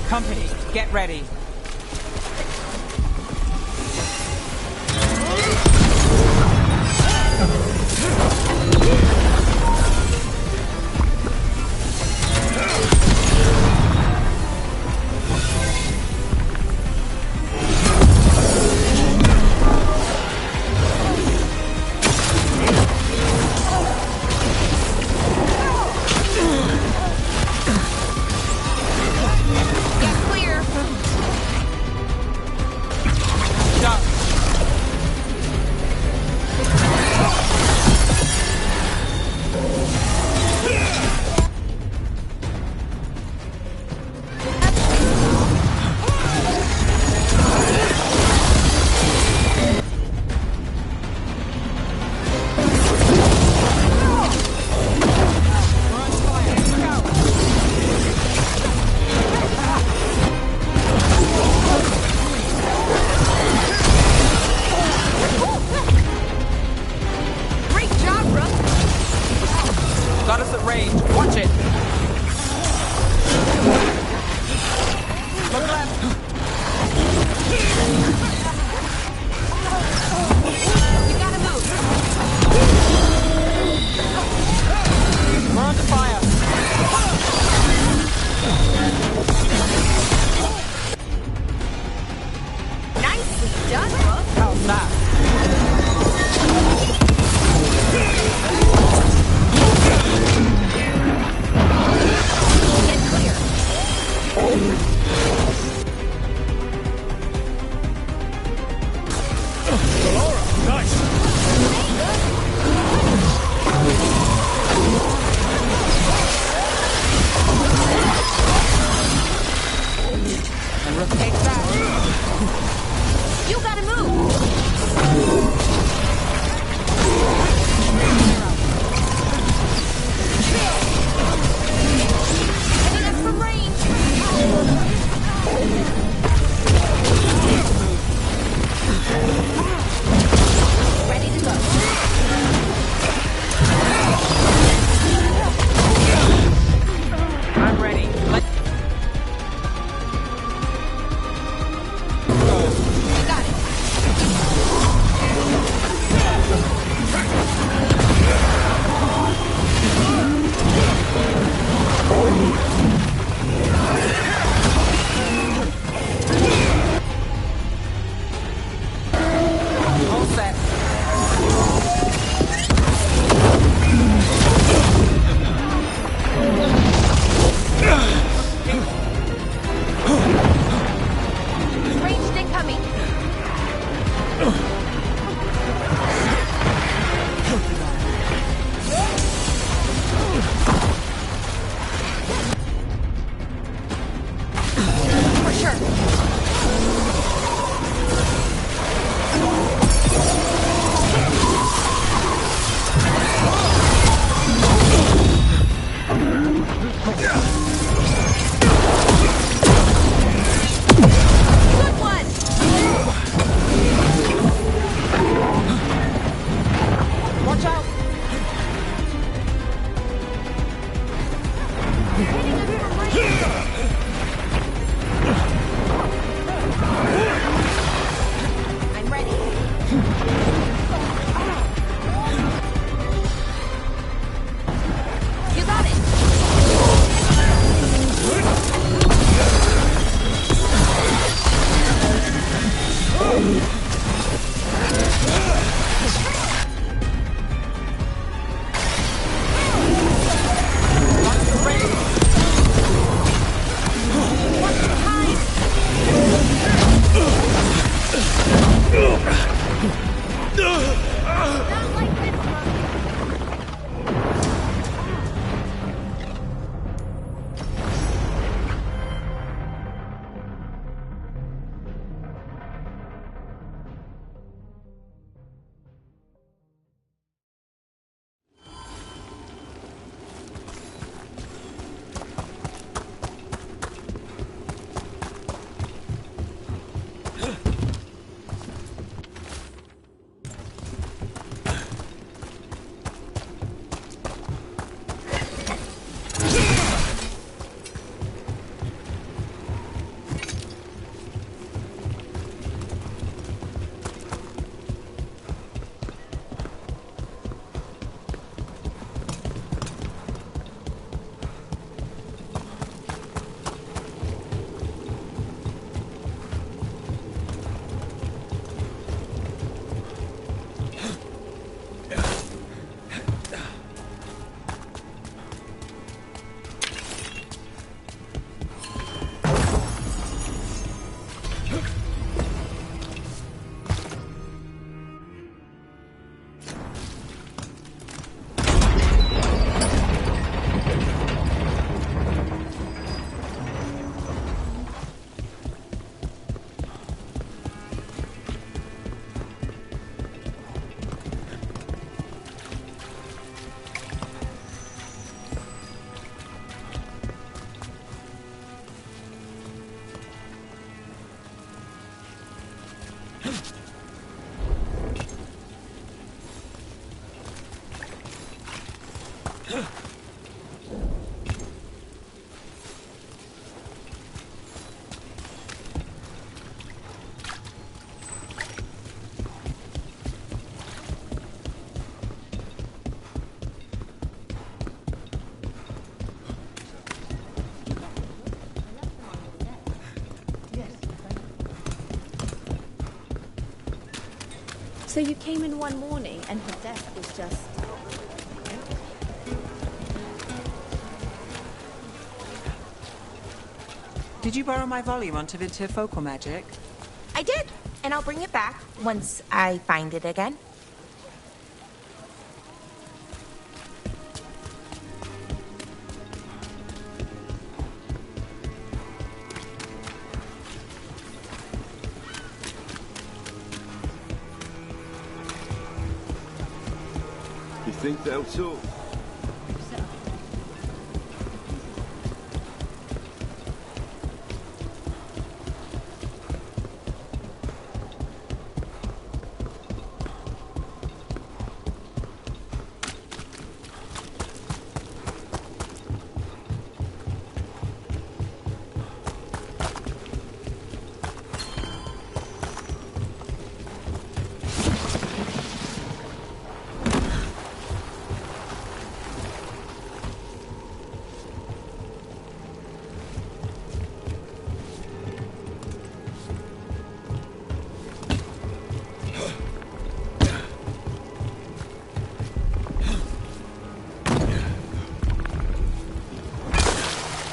Company, get ready. Got us at range. Watch it. Look left. You gotta move. We're under fire. Nicely done, Rook. How's that? Watch out! I'm ready. You got it. So you came in one morning and her death was just... Did you borrow my volume onto Focal Magic? I did, and I'll bring it back once I find it again. You think they'll talk?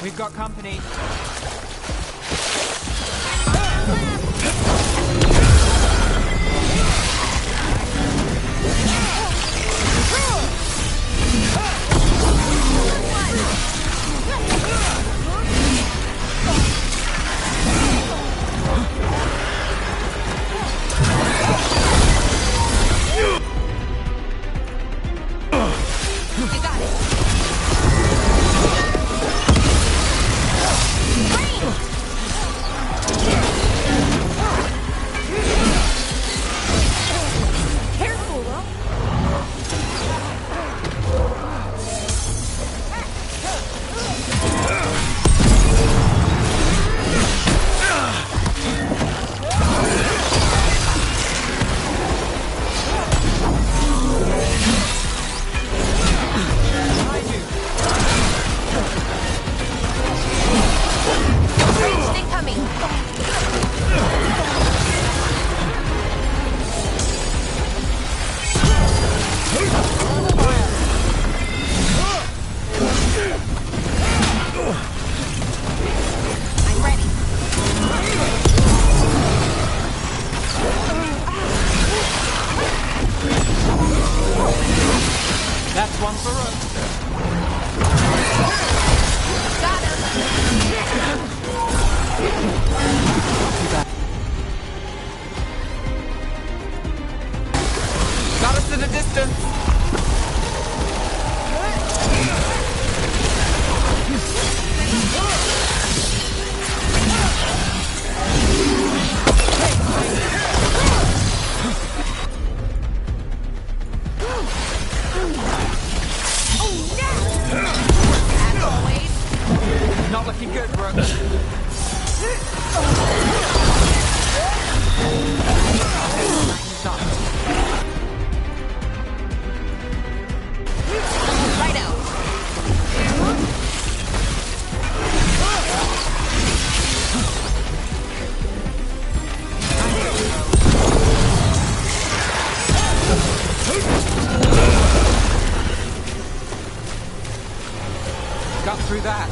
We've got company. You got it. one for us. Got us in a distance. Not looking good, Brooke. Right out. Got through that.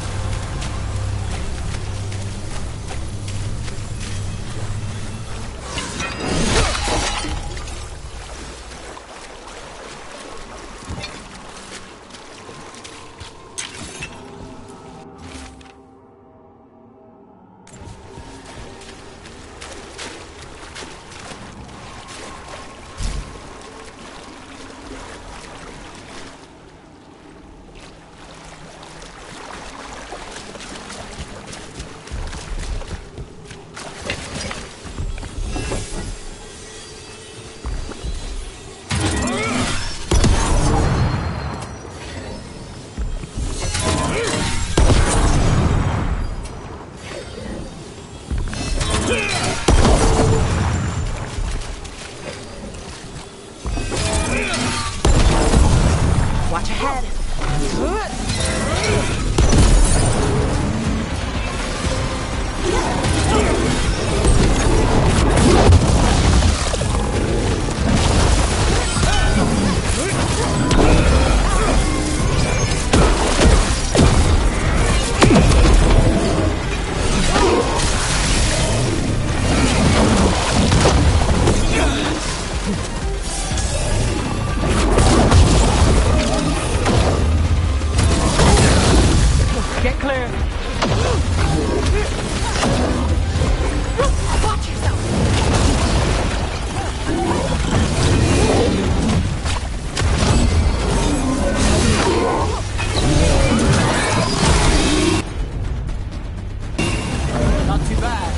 Watch ahead. Get clear. Watch yourself. Not too bad.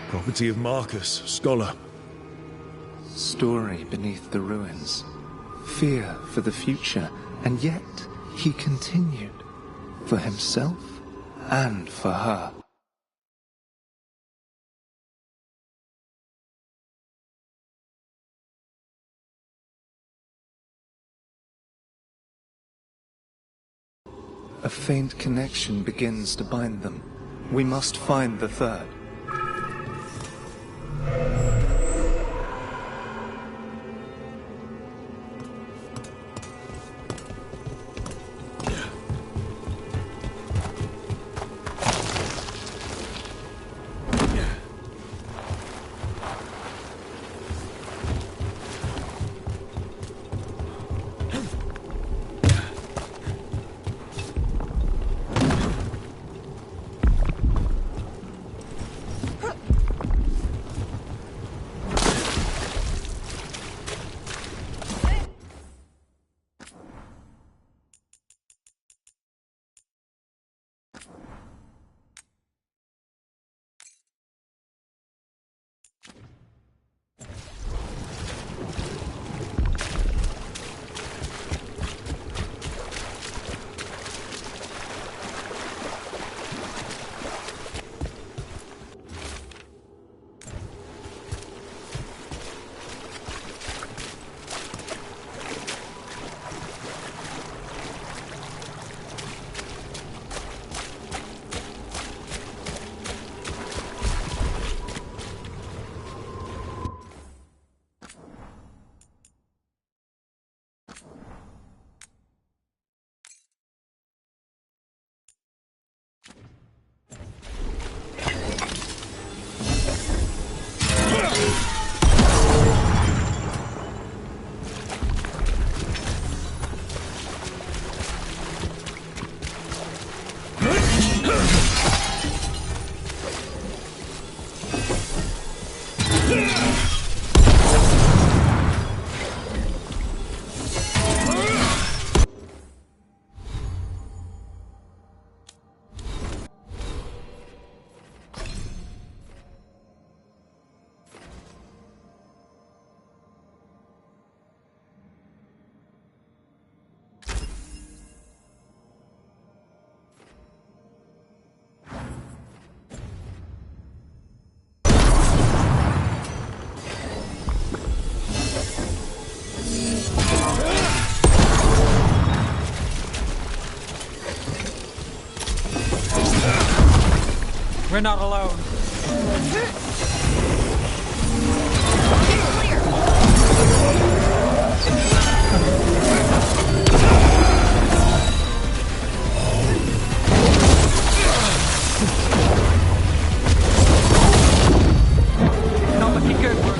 Property of Marcus, scholar. Story beneath the ruins. Fear for the future, and yet he continued. For himself and for her. A faint connection begins to bind them. We must find the third. We're not alone. Not looking good,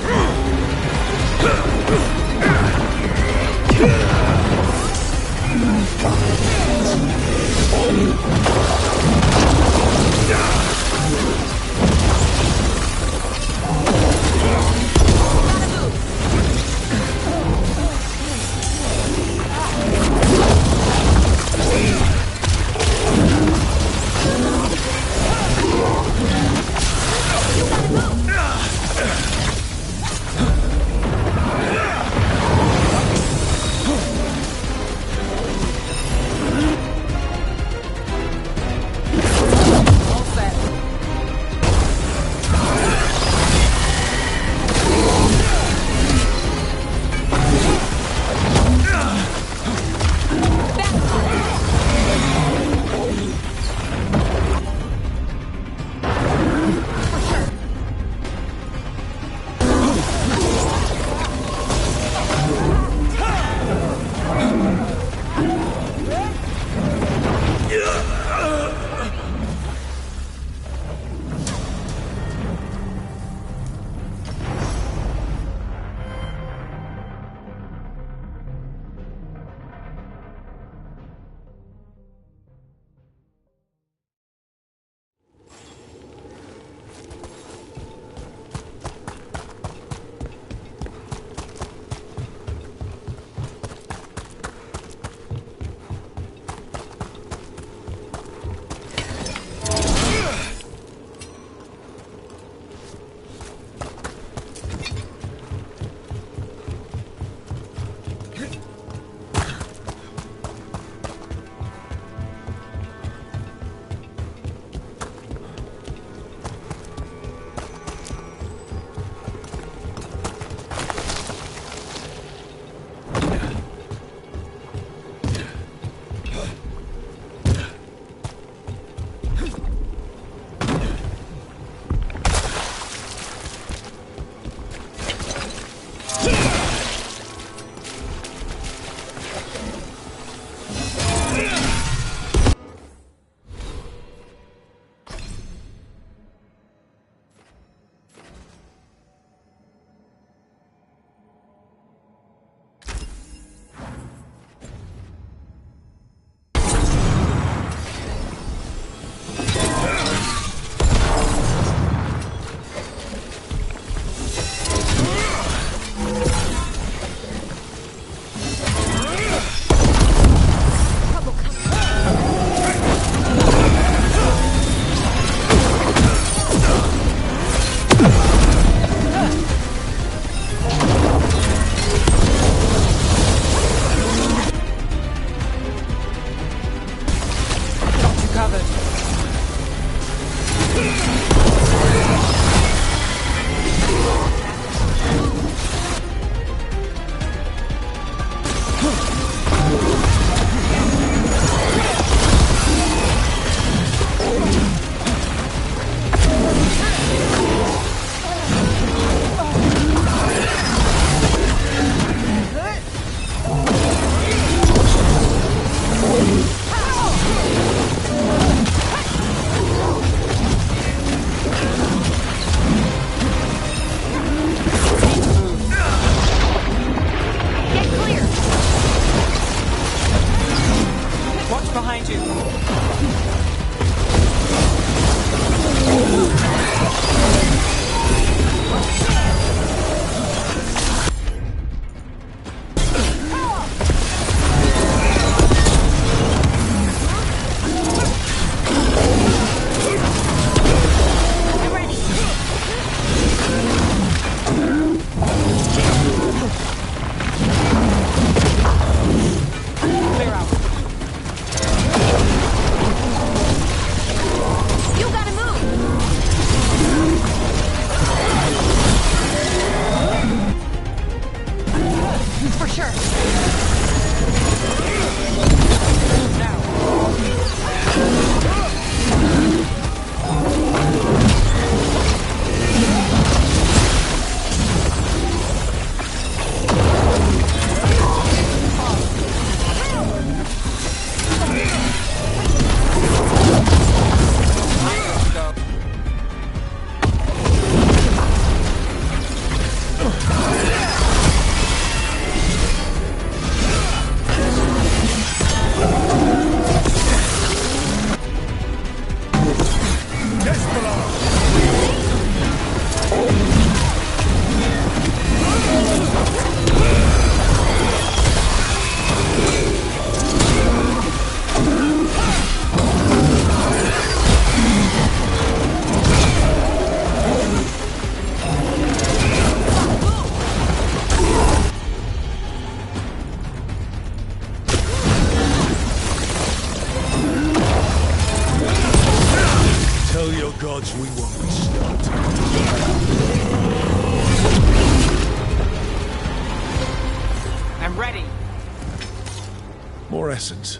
more essence.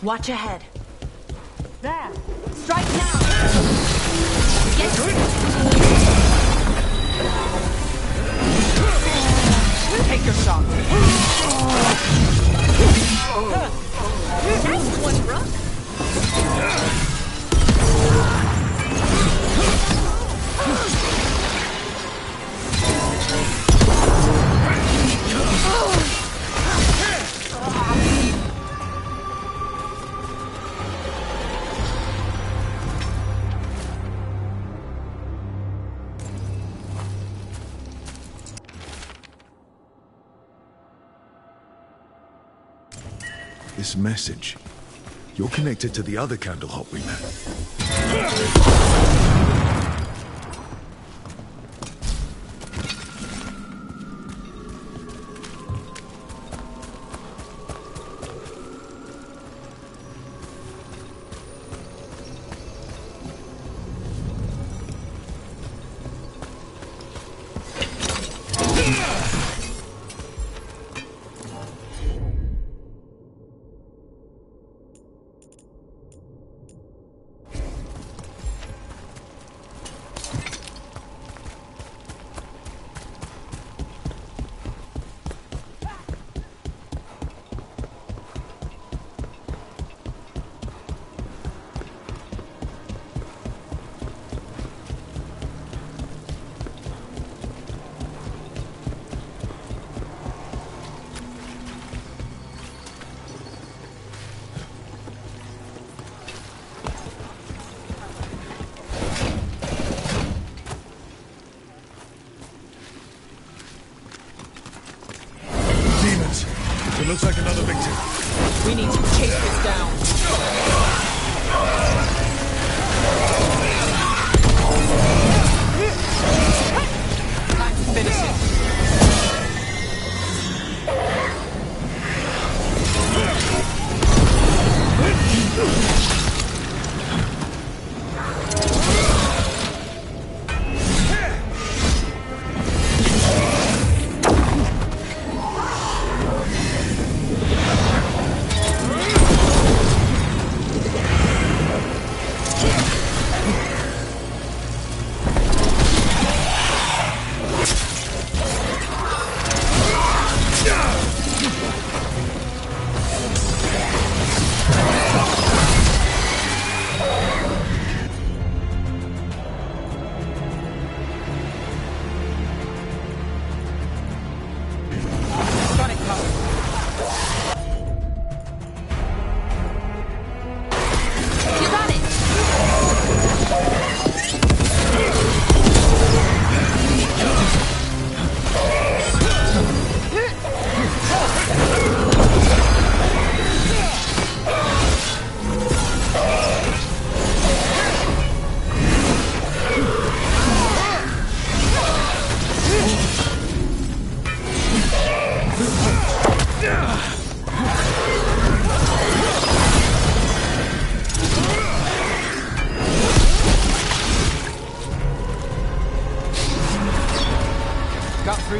Watch ahead. There! Strike now! Get Take your shot. Nice one, Brooke! This message. You're connected to the other Candlehop we met.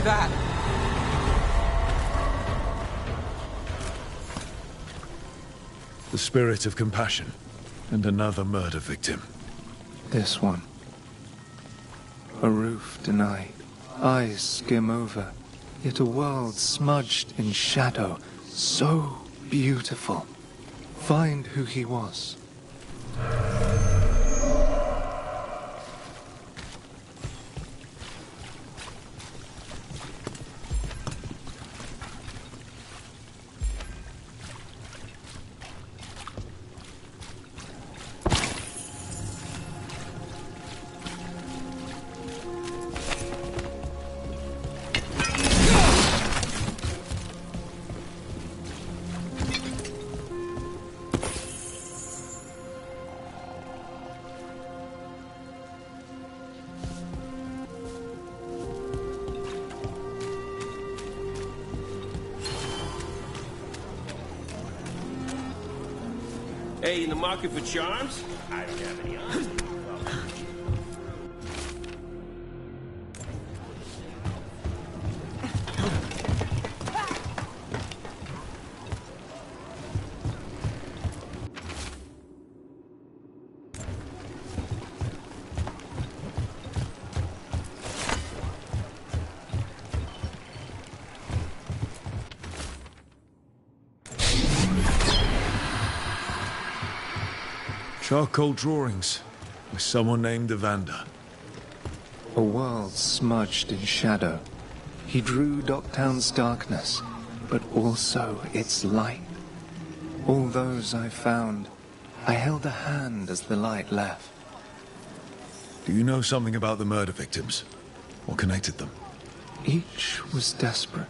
that? The spirit of compassion. And another murder victim. This one. A roof denied. Eyes skim over. Yet a world smudged in shadow. So beautiful. Find who he was. Hey, in the market for charms? I don't have any on. Charcoal drawings by someone named Evander. A world smudged in shadow. He drew Docktown's darkness, but also its light. All those I found, I held a hand as the light left. Do you know something about the murder victims? What connected them? Each was desperate.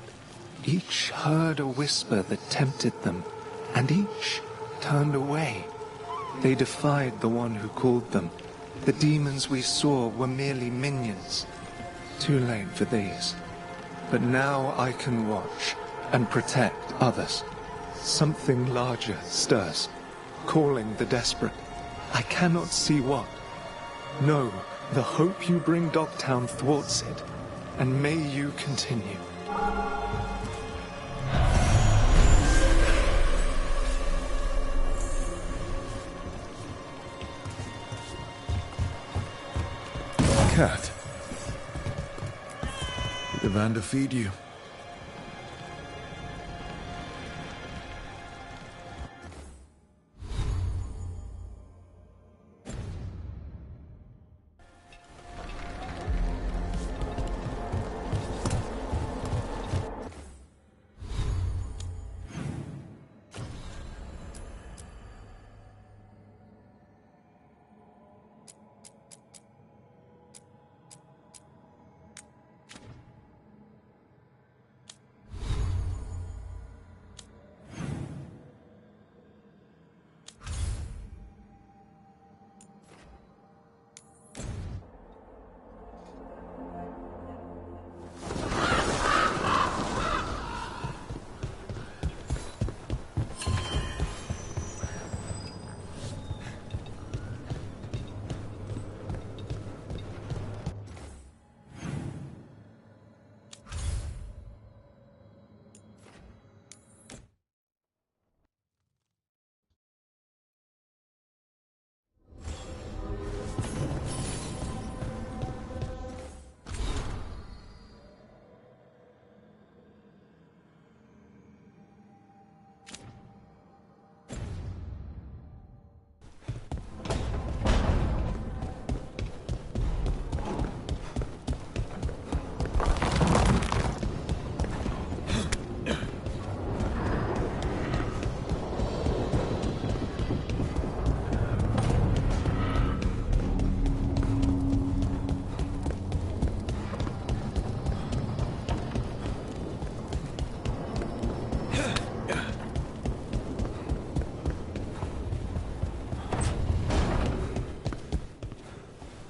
Each heard a whisper that tempted them, and each turned away. They defied the one who called them. The demons we saw were merely minions. Too late for these. But now I can watch and protect others. Something larger stirs, calling the desperate. I cannot see what. No, the hope you bring Docktown thwarts it, and may you continue. Cat. Did Evander feed you?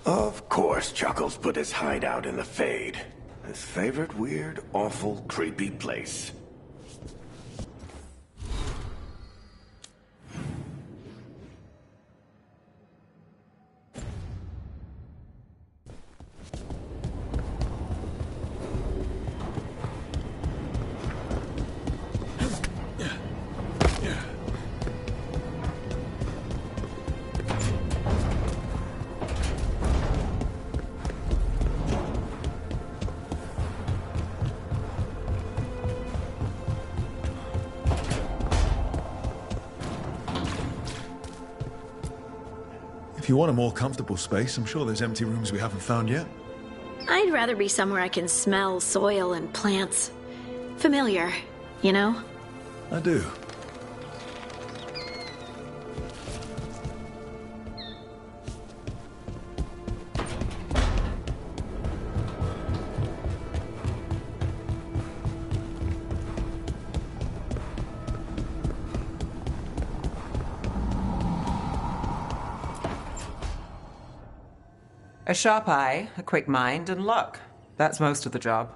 Of course Chuckles put his hideout in the Fade. His favorite weird, awful, creepy place. If you want a more comfortable space, I'm sure there's empty rooms we haven't found yet. I'd rather be somewhere I can smell soil and plants. Familiar, you know? I do. A sharp eye, a quick mind, and luck. That's most of the job.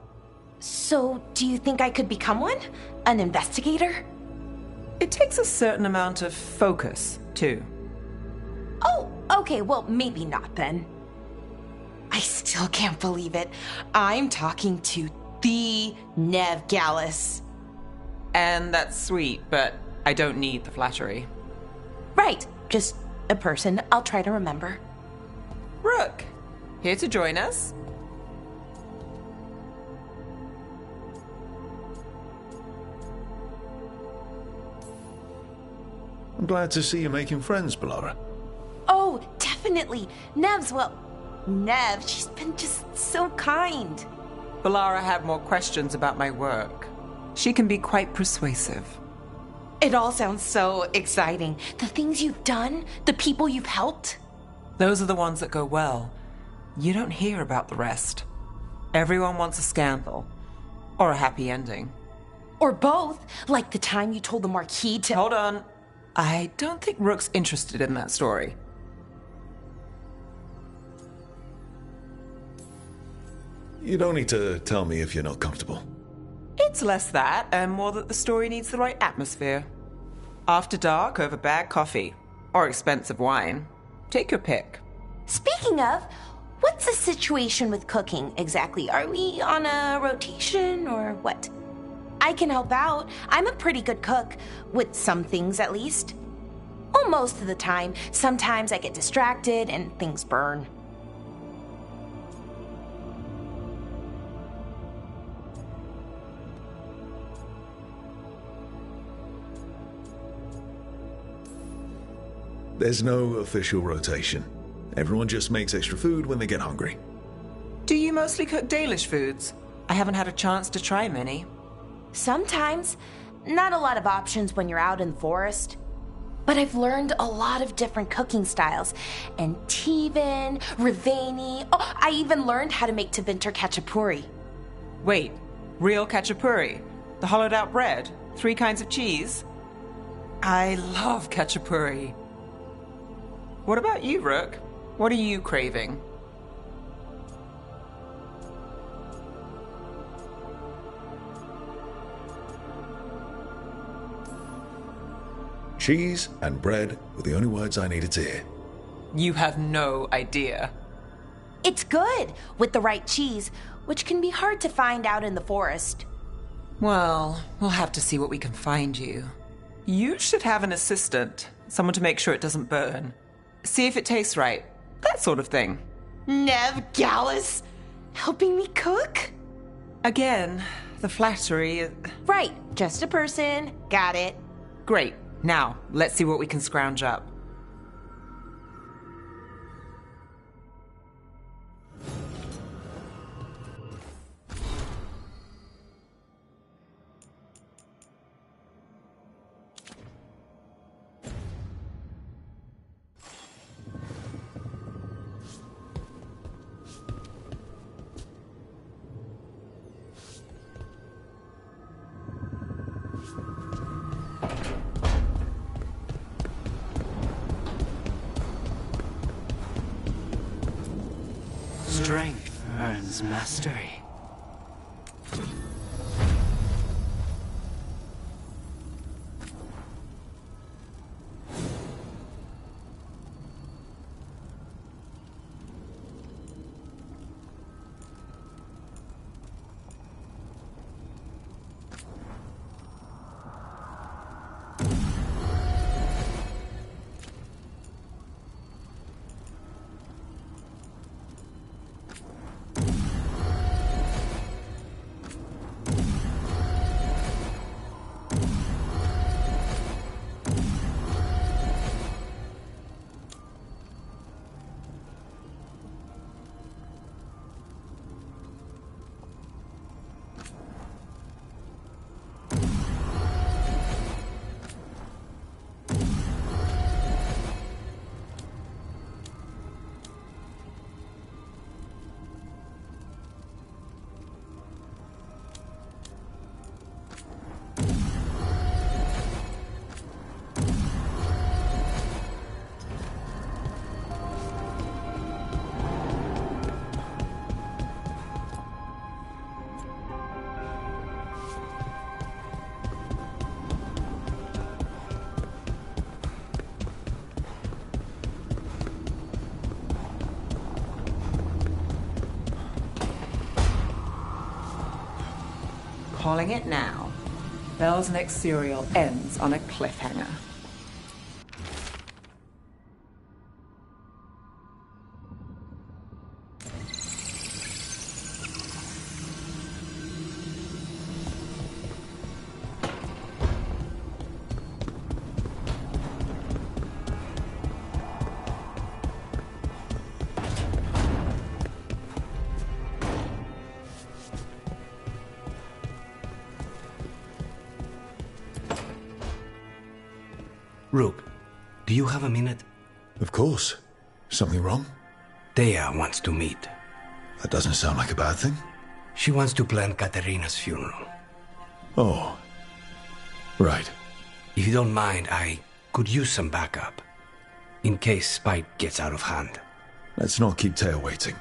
So, do you think I could become one? An investigator? It takes a certain amount of focus, too. Oh, okay, well, maybe not then. I still can't believe it. I'm talking to the Nev Gallus. And that's sweet, but I don't need the flattery. Right, just a person I'll try to remember. Rook, here to join us? I'm glad to see you making friends, Bellara. Oh, definitely. Nev's, well, Nev, she's been just so kind. Bellara had more questions about my work. She can be quite persuasive. It all sounds so exciting. The things you've done, the people you've helped. Those are the ones that go well. You don't hear about the rest. Everyone wants a scandal. Or a happy ending. Or both, like the time you told the Marquis to— Hold on. I don't think Rook's interested in that story. You don't need to tell me if you're not comfortable. It's less that, and more that the story needs the right atmosphere. After dark over bad coffee. Or expensive wine. Take your pick. Speaking of, what's the situation with cooking exactly? Are we on a rotation or what? I can help out. I'm a pretty good cook, with some things at least. Well, most of the time. Sometimes I get distracted and things burn. There's no official rotation. Everyone just makes extra food when they get hungry. Do you mostly cook Dalish foods? I haven't had a chance to try many. Sometimes. Not a lot of options when you're out in the forest. But I've learned a lot of different cooking styles. And Tivin, Rivani. Oh, I even learned how to make Tevinter Khachapuri. Wait, real khachapuri? The hollowed out bread? 3 kinds of cheese? I love khachapuri. What about you, Rook? What are you craving? Cheese and bread were the only words I needed to hear. You have no idea. It's good, with the right cheese, which can be hard to find out in the forest. Well, we'll have to see what we can find you. You should have an assistant, someone to make sure it doesn't burn. See if it tastes right. That sort of thing. Nev Gallus, helping me cook? Again, the flattery is... Right, just a person. Got it. Great. Now, let's see what we can scrounge up. Strength earns mastery. calling it now. Belle's next serial ends on a cliffhanger. Rook, do you have a minute? Of course. Something wrong? Thea wants to meet. That doesn't sound like a bad thing. She wants to plan Katerina's funeral. Oh. Right. If you don't mind, I could use some backup. In case Spike gets out of hand. Let's not keep Thea waiting.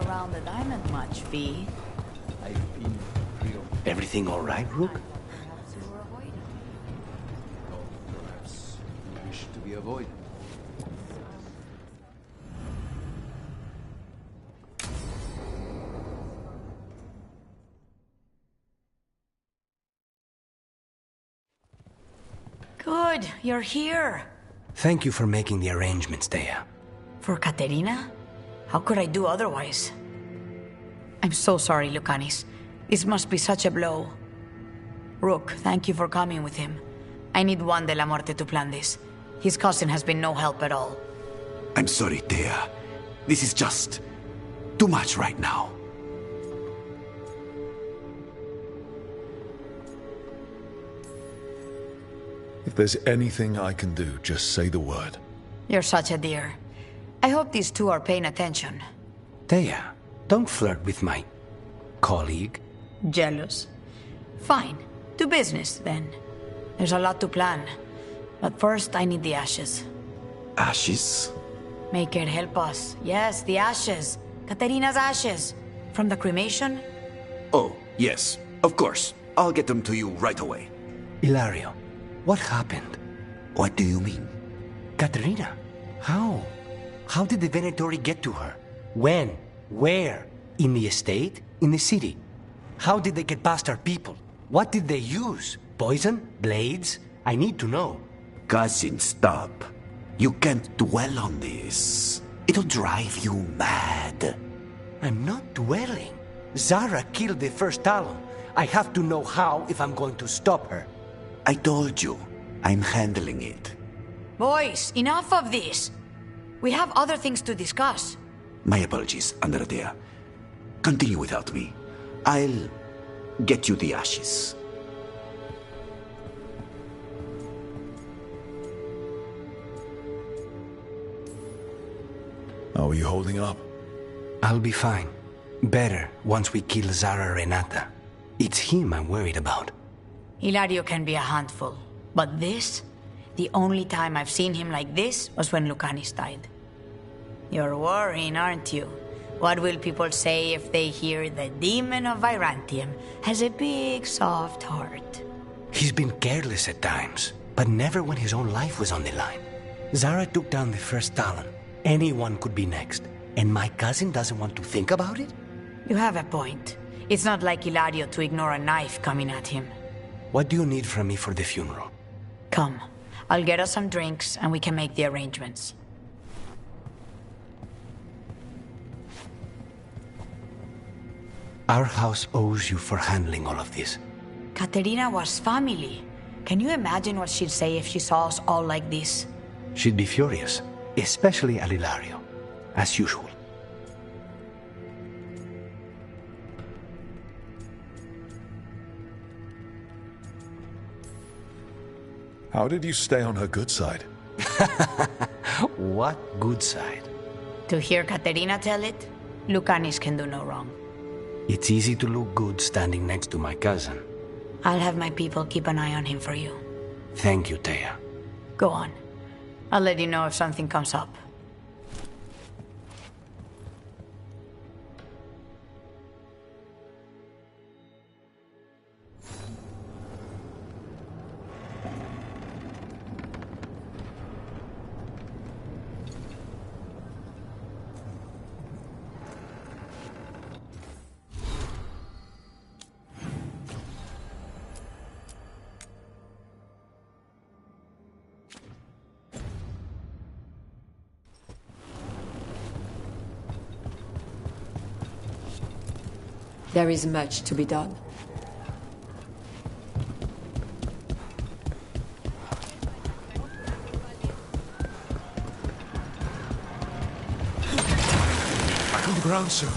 Around the diamond much, V. I've been real. Everything all right, Rook? Perhaps you were avoiding. Perhaps you wish to be avoided. Good, you're here. Thank you for making the arrangements, Thea. For Katerina? How could I do otherwise? I'm so sorry, Lucanis. This must be such a blow. Rook, thank you for coming with him. I need Juan de la Muerte to plan this. His cousin has been no help at all. I'm sorry, Thea. This is just too much right now. If there's anything I can do, just say the word. You're such a dear. I hope these two are paying attention. Thea, don't flirt with my colleague. Jealous? Fine. To business, then. There's a lot to plan. But first, I need the ashes. Ashes? Make it help us. Yes, the ashes. Katerina's ashes. From the cremation? Oh, yes. Of course. I'll get them to you right away. Ilario, what happened? What do you mean? Katerina, how? How did the Venatori get to her? When? Where? In the estate? In the city? How did they get past our people? What did they use? Poison? Blades? I need to know. Cousin, stop. You can't dwell on this. It'll drive you mad. I'm not dwelling. Zara killed the first Talon. I have to know how if I'm going to stop her. I told you. I'm handling it. Boys, enough of this. We have other things to discuss. My apologies, Andrea. Continue without me. I'll get you the ashes. How are you holding up? I'll be fine. Better once we kill Zara Renata. It's him I'm worried about. Hilario can be a handful, but this? The only time I've seen him like this was when Lucanis died. You're worrying, aren't you? What will people say if they hear the demon of Virantium has a big, soft heart? He's been careless at times, but never when his own life was on the line. Zara took down the first Talon. Anyone could be next. And my cousin doesn't want to think about it? You have a point. It's not like Hilario to ignore a knife coming at him. What do you need from me for the funeral? Come. I'll get us some drinks and we can make the arrangements. Our house owes you for handling all of this. Katerina was family. Can you imagine what she'd say if she saw us all like this? She'd be furious, especially at Hilario, as usual. How did you stay on her good side? What good side? To hear Katerina tell it, Lucanis can do no wrong. It's easy to look good standing next to my cousin. I'll have my people keep an eye on him for you. Thank you, Thea. Go on. I'll let you know if something comes up. There is much to be done. Back on the ground soon.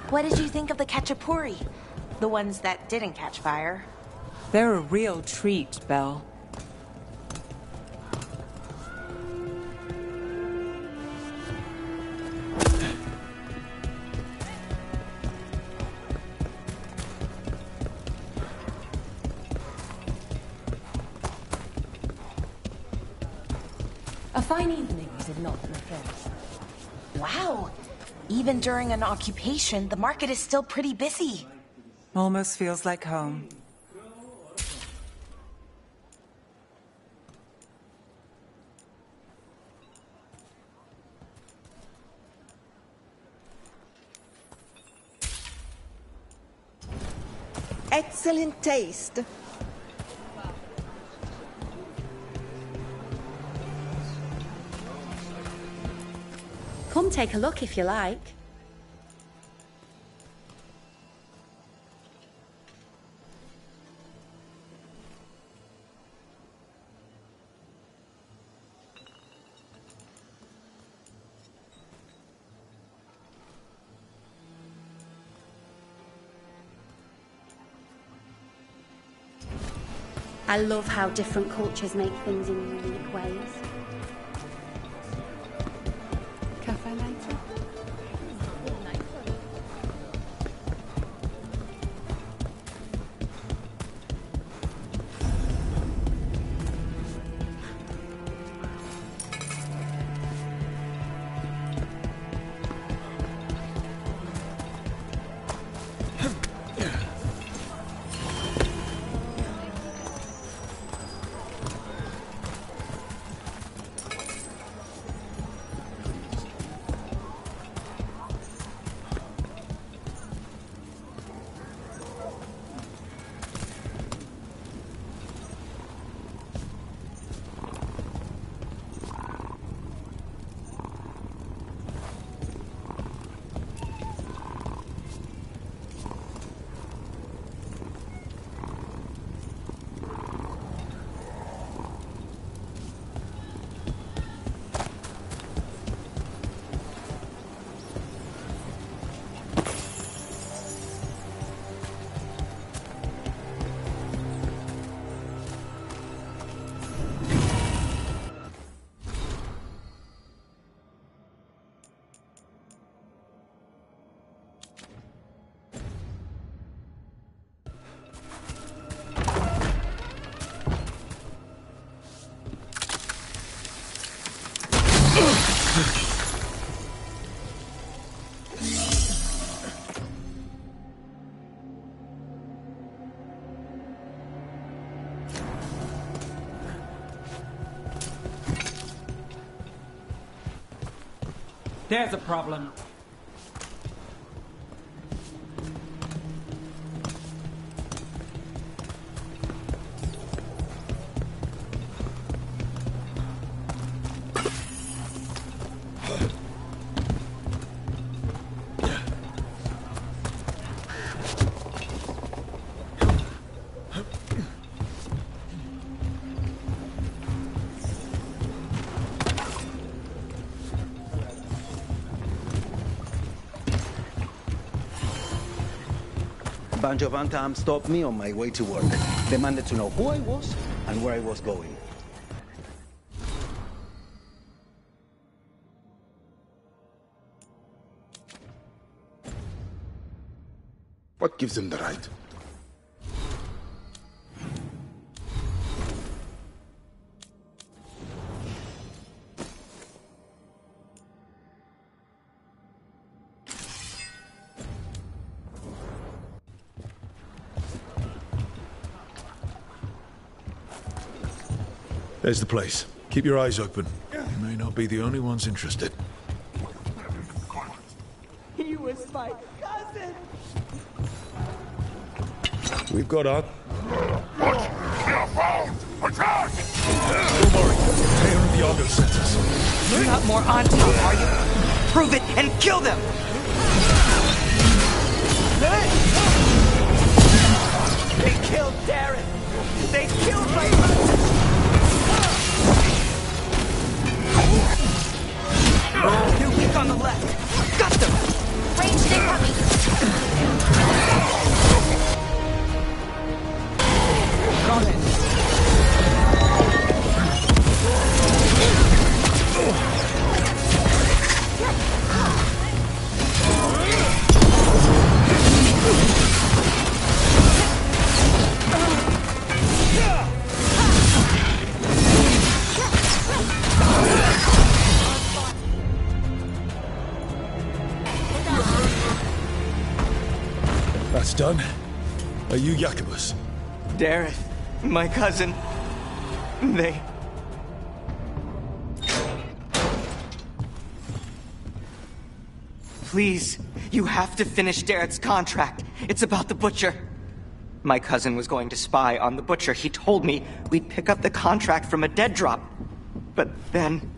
What did you think of the Khachapuri? The ones that didn't catch fire? They're a real treat, Belle. A fine evening, is it not, my friends? Wow! Even during an occupation, the market is still pretty busy. Almost feels like home. Excellent taste. Come take a look if you like. I love how different cultures make things in unique ways. Cafe later? There's a problem. Banjo Van Tam stopped me on my way to work. Demanded to know who I was and where I was going. What gives them the right? There's the place. Keep your eyes open. You may not be the only ones interested. He was my cousin. We've got our... What? We are found! Attack! Don't worry. Taylor and Viago sent us. You're not more on top, are you? Prove it and kill them! They killed Darren. They killed my cousin. They're weak on the left. Got them! Range, they're coming. Got it. That's done. Are you Jacobus? Darren, my cousin. They... Please, you have to finish Darrett's contract. It's about the Butcher. My cousin was going to spy on the Butcher. He told me we'd pick up the contract from a dead drop. But then...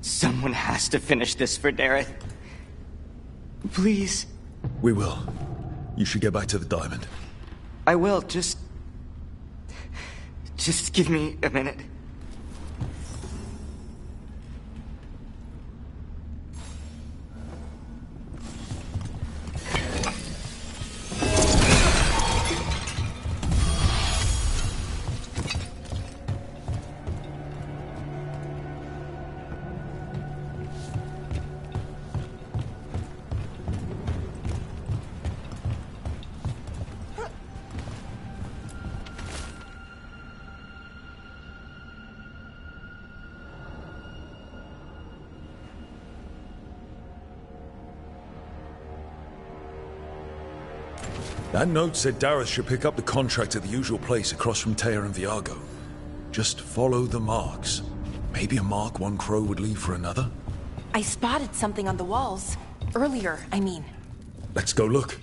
someone has to finish this for Dareth. Please. We will. You should get back to the diamond. I will, just give me a minute. That note said Dareth should pick up the contract at the usual place across from Teia and Viago. Just follow the marks. Maybe a mark one crow would leave for another? I spotted something on the walls. Earlier, I mean. Let's go look.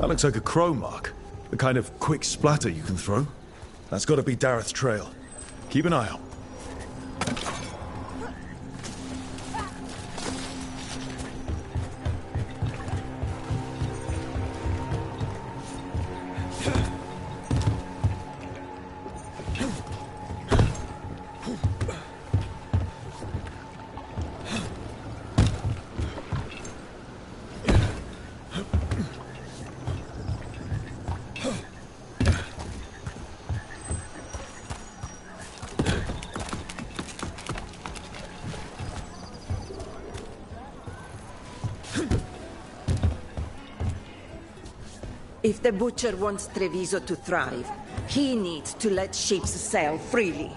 That looks like a crow mark. The kind of quick splatter you can throw. That's got to be Dareth's trail. Keep an eye out. If the Butcher wants Treviso to thrive, he needs to let ships sail freely.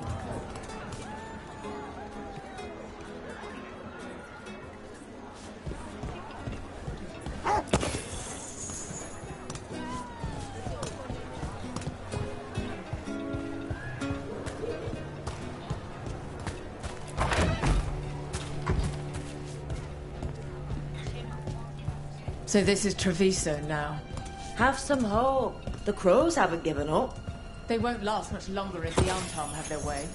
So this is Treviso now. Have some hope. The crows haven't given up. They won't last much longer if the Antom have their way.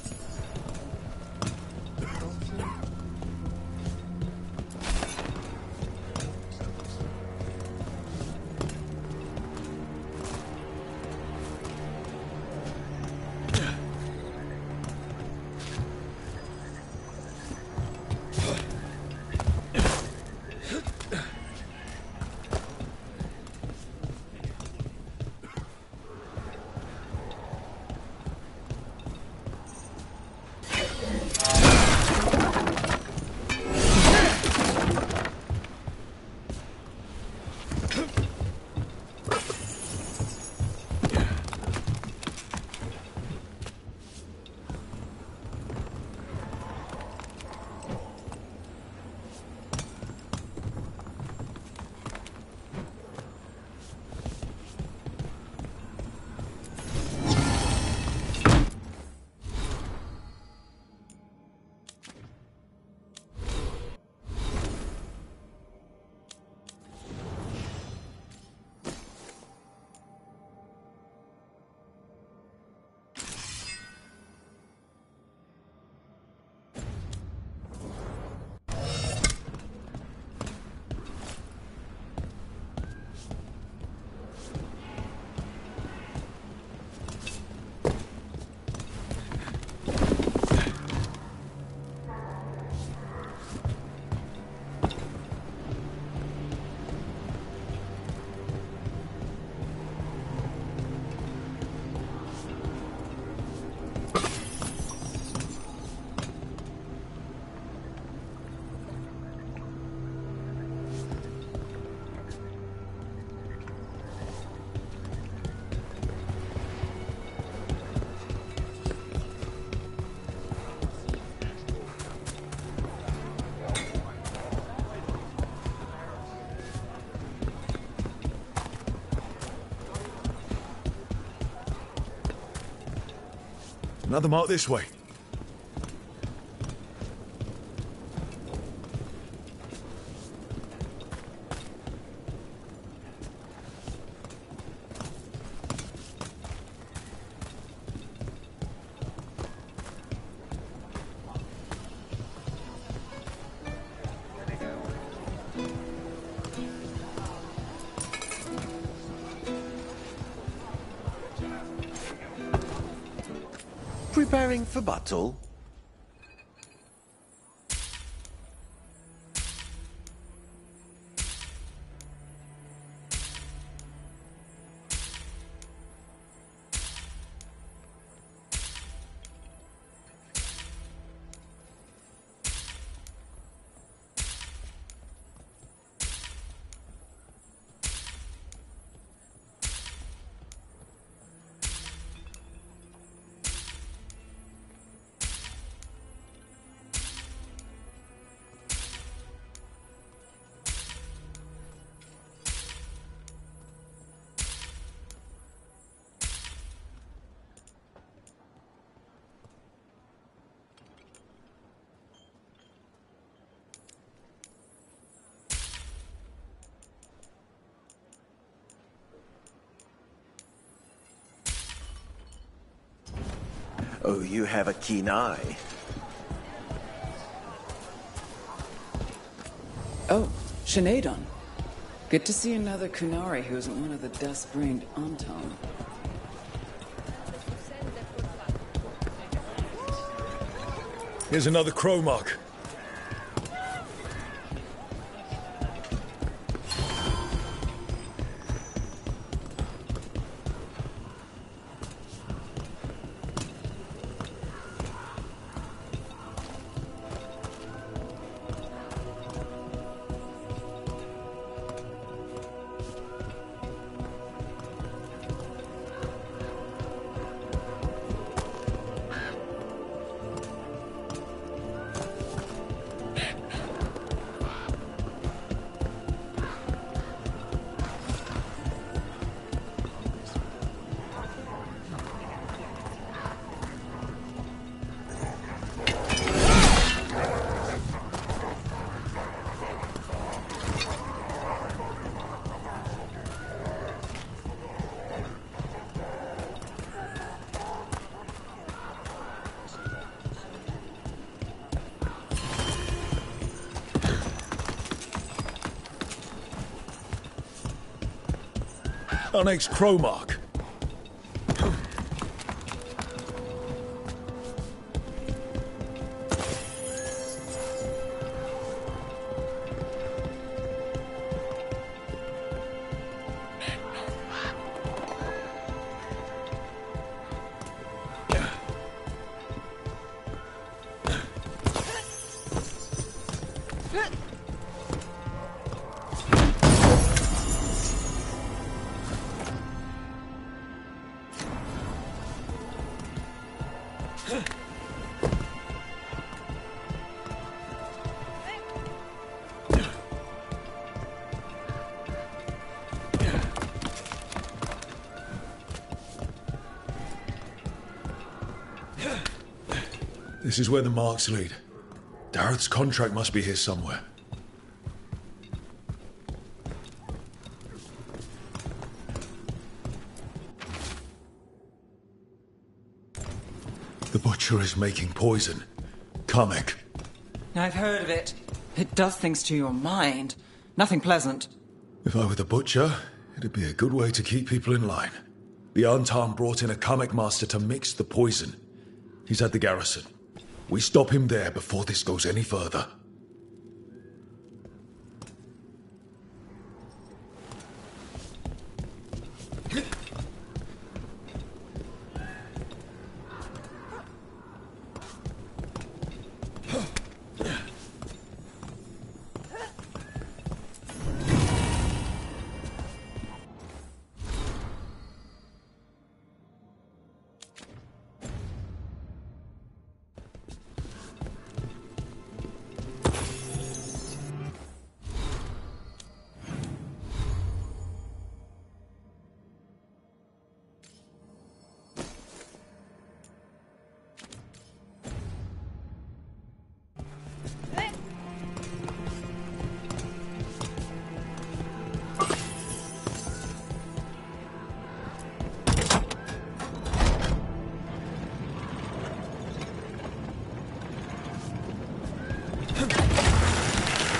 Another mark this way. Preparing for battle? Oh, you have a keen eye. Oh, Sineadon. Good to see another Kunari who isn't one of the dust-brained Anton. Here's another crow mark. Our next crow mark. This is where the marks lead. Dareth's contract must be here somewhere. The butcher is making poison. Kamek. I've heard of it. It does things to your mind. Nothing pleasant. If I were the butcher, it'd be a good way to keep people in line. The Antan brought in a Kamek master to mix the poison. He's at the garrison. We stop him there before this goes any further.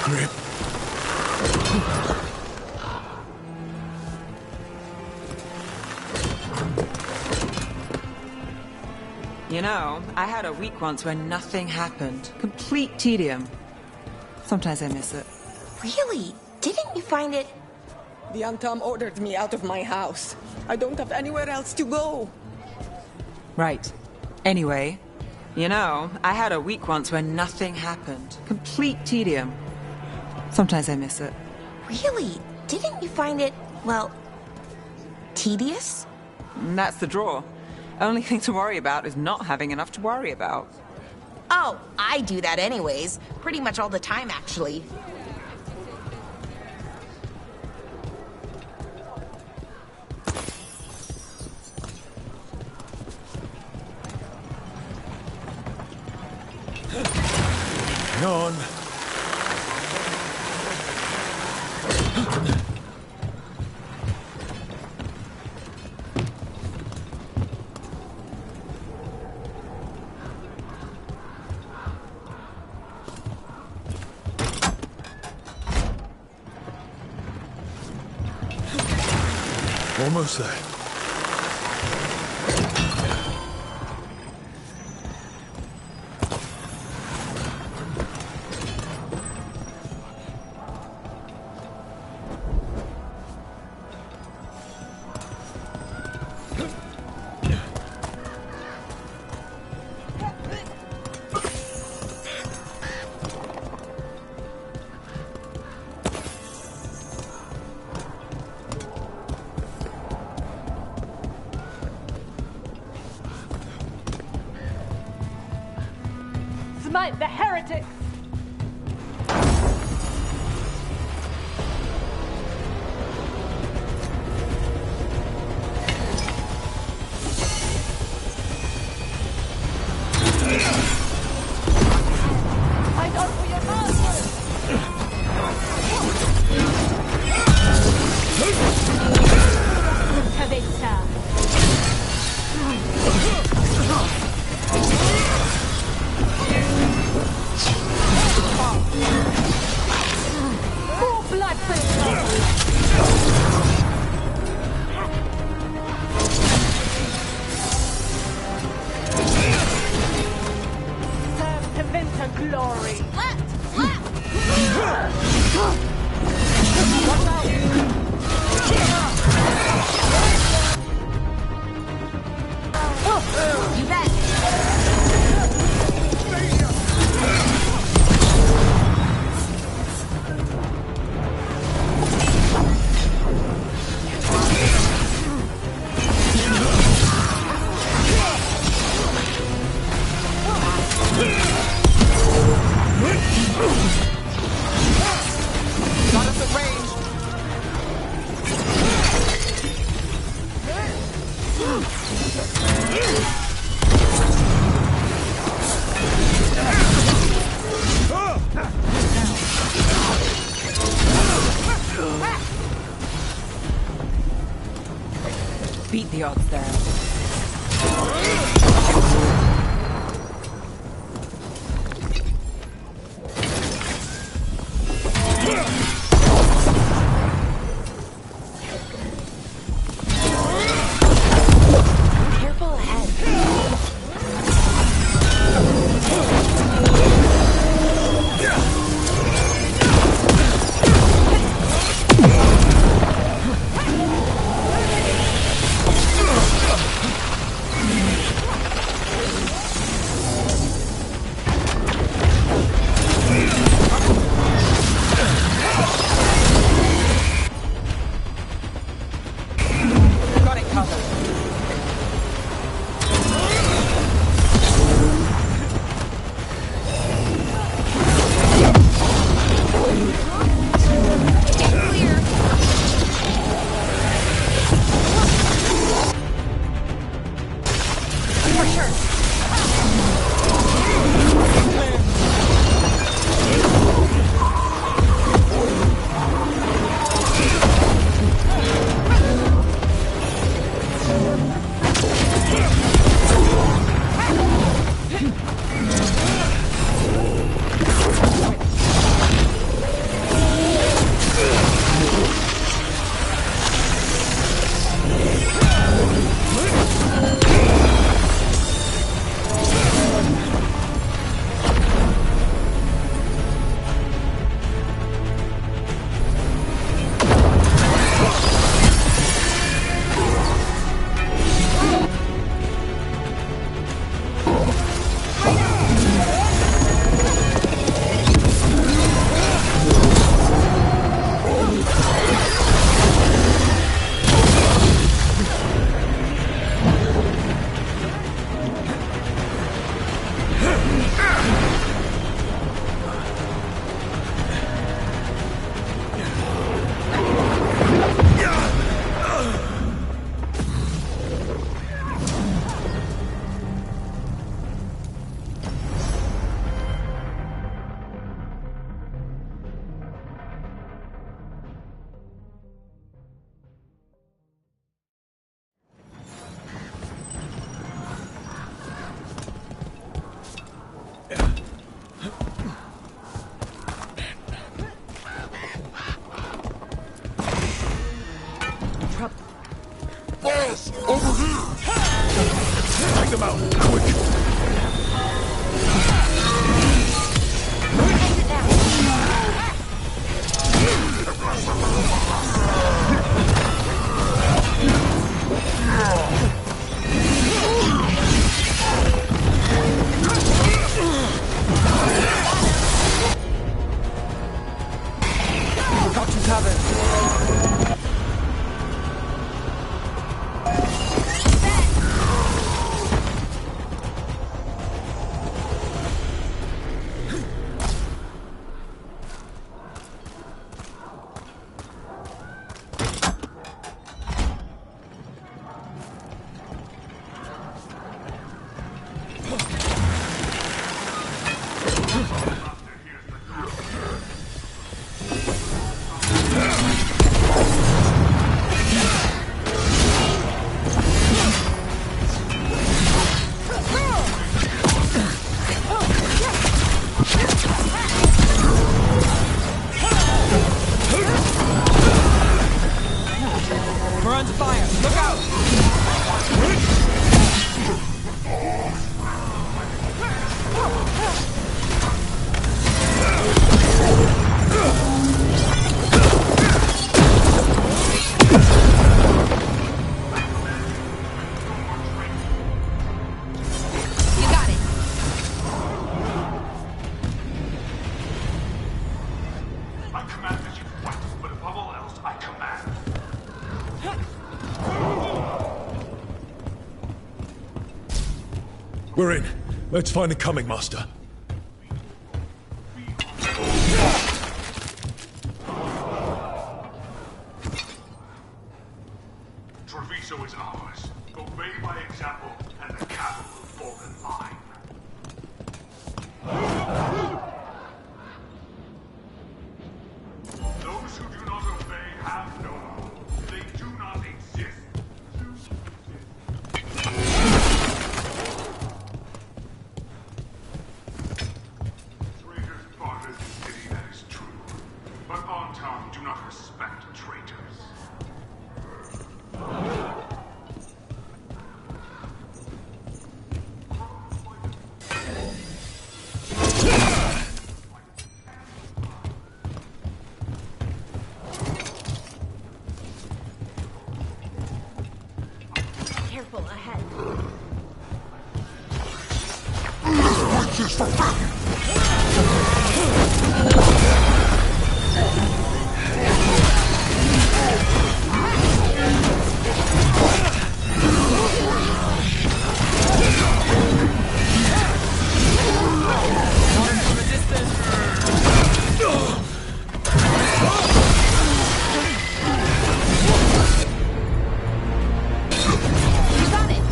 Grip. You know, I had a week once where nothing happened. Complete tedium. Sometimes I miss it. Really? Didn't you find it? The Antam ordered me out of my house. I don't have anywhere else to go. Right. Anyway, you know, I had a week once where nothing happened. Complete tedium. Sometimes I miss it. Really? Didn't you find it, well, tedious? That's the draw. Only thing to worry about is not having enough to worry about. Oh, I do that anyways. Pretty much all the time, actually. Hang on. Almost there. Smite the heretics! Fight out for your masters! Teresa! More blood serve to winter glory! You bet. Got us at range. Beat the odds there. Careful ahead. Yes! Over here! Take them out, quick! Got you covered. We're under fire. Look out! You got it. I command that you fight, but above all else, I command. We're in. Let's find the coming master. Treviso is ours. Obey my example, and the cattle will fall in line. Those who do not obey have no home. They do not exist. Traitors barter the city, that is true. But on town do not respect traitors. Careful ahead. Watch this for fun! You got it.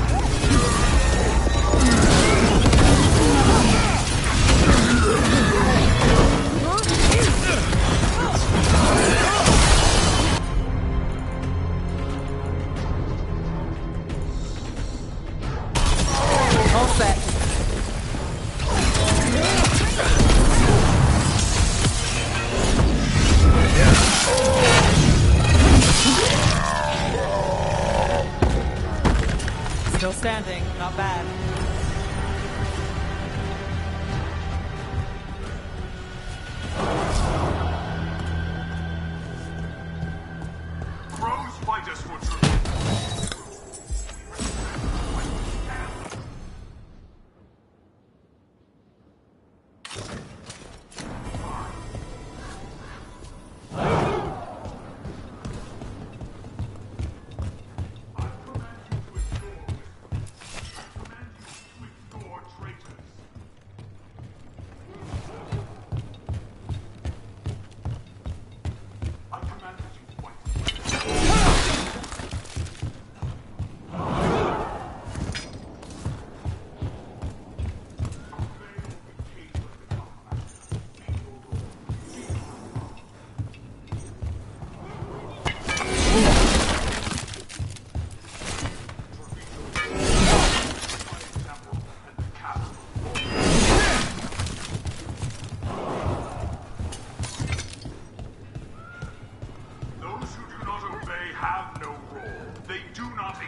All set. Still standing, not bad. Crows fight us for truth.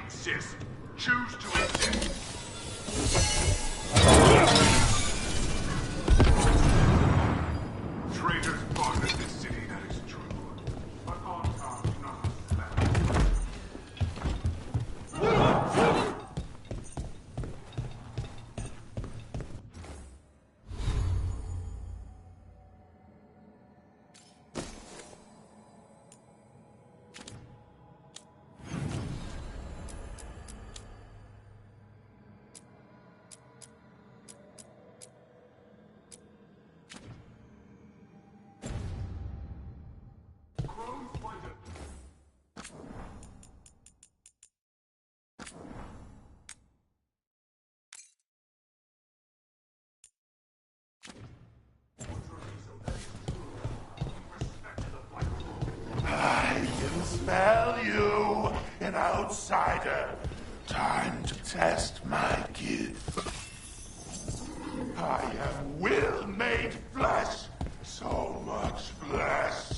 insist. Choose to insist. Traitors plundered this city, that is true. But Arnhem none left. I can smell you, an outsider. Time to test my gift. I am will made flesh, so much flesh.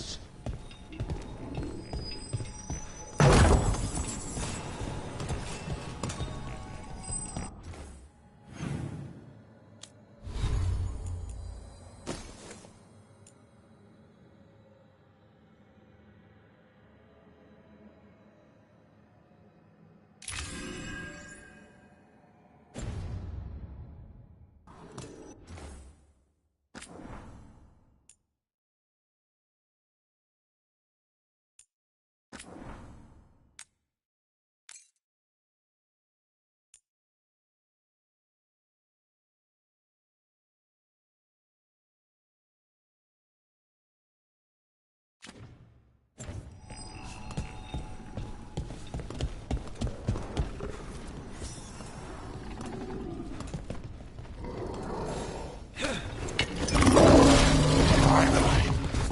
Finally,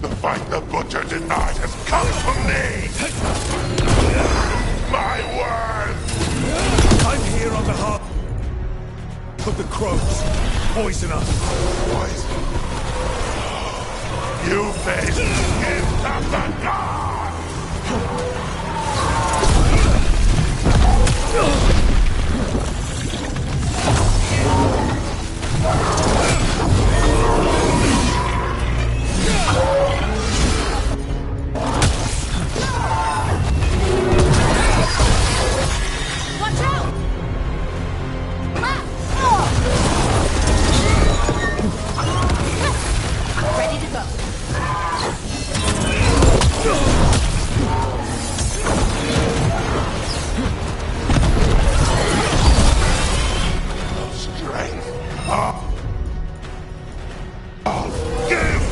the fight the Butcher denied has come for me! My word! I'm here on behalf of the crows. Poison us. Poison? You face the gift of the gods! Watch out! Ready to go. Strength of give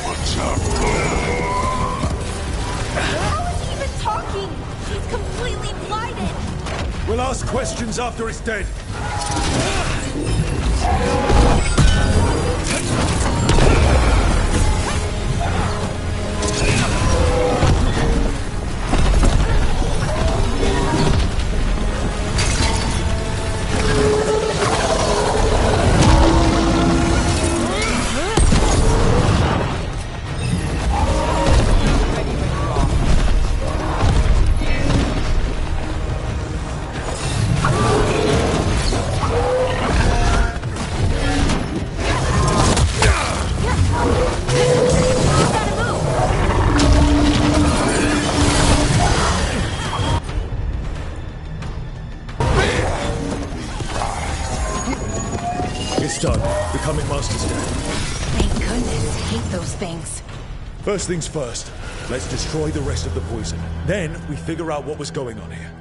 Butcher. How is he even talking? He's completely blinded. We'll ask questions after it's dead. It's done. The Coming Master's dead. Thank goodness. Hate those things. First things first, let's destroy the rest of the poison. Then we figure out what was going on here.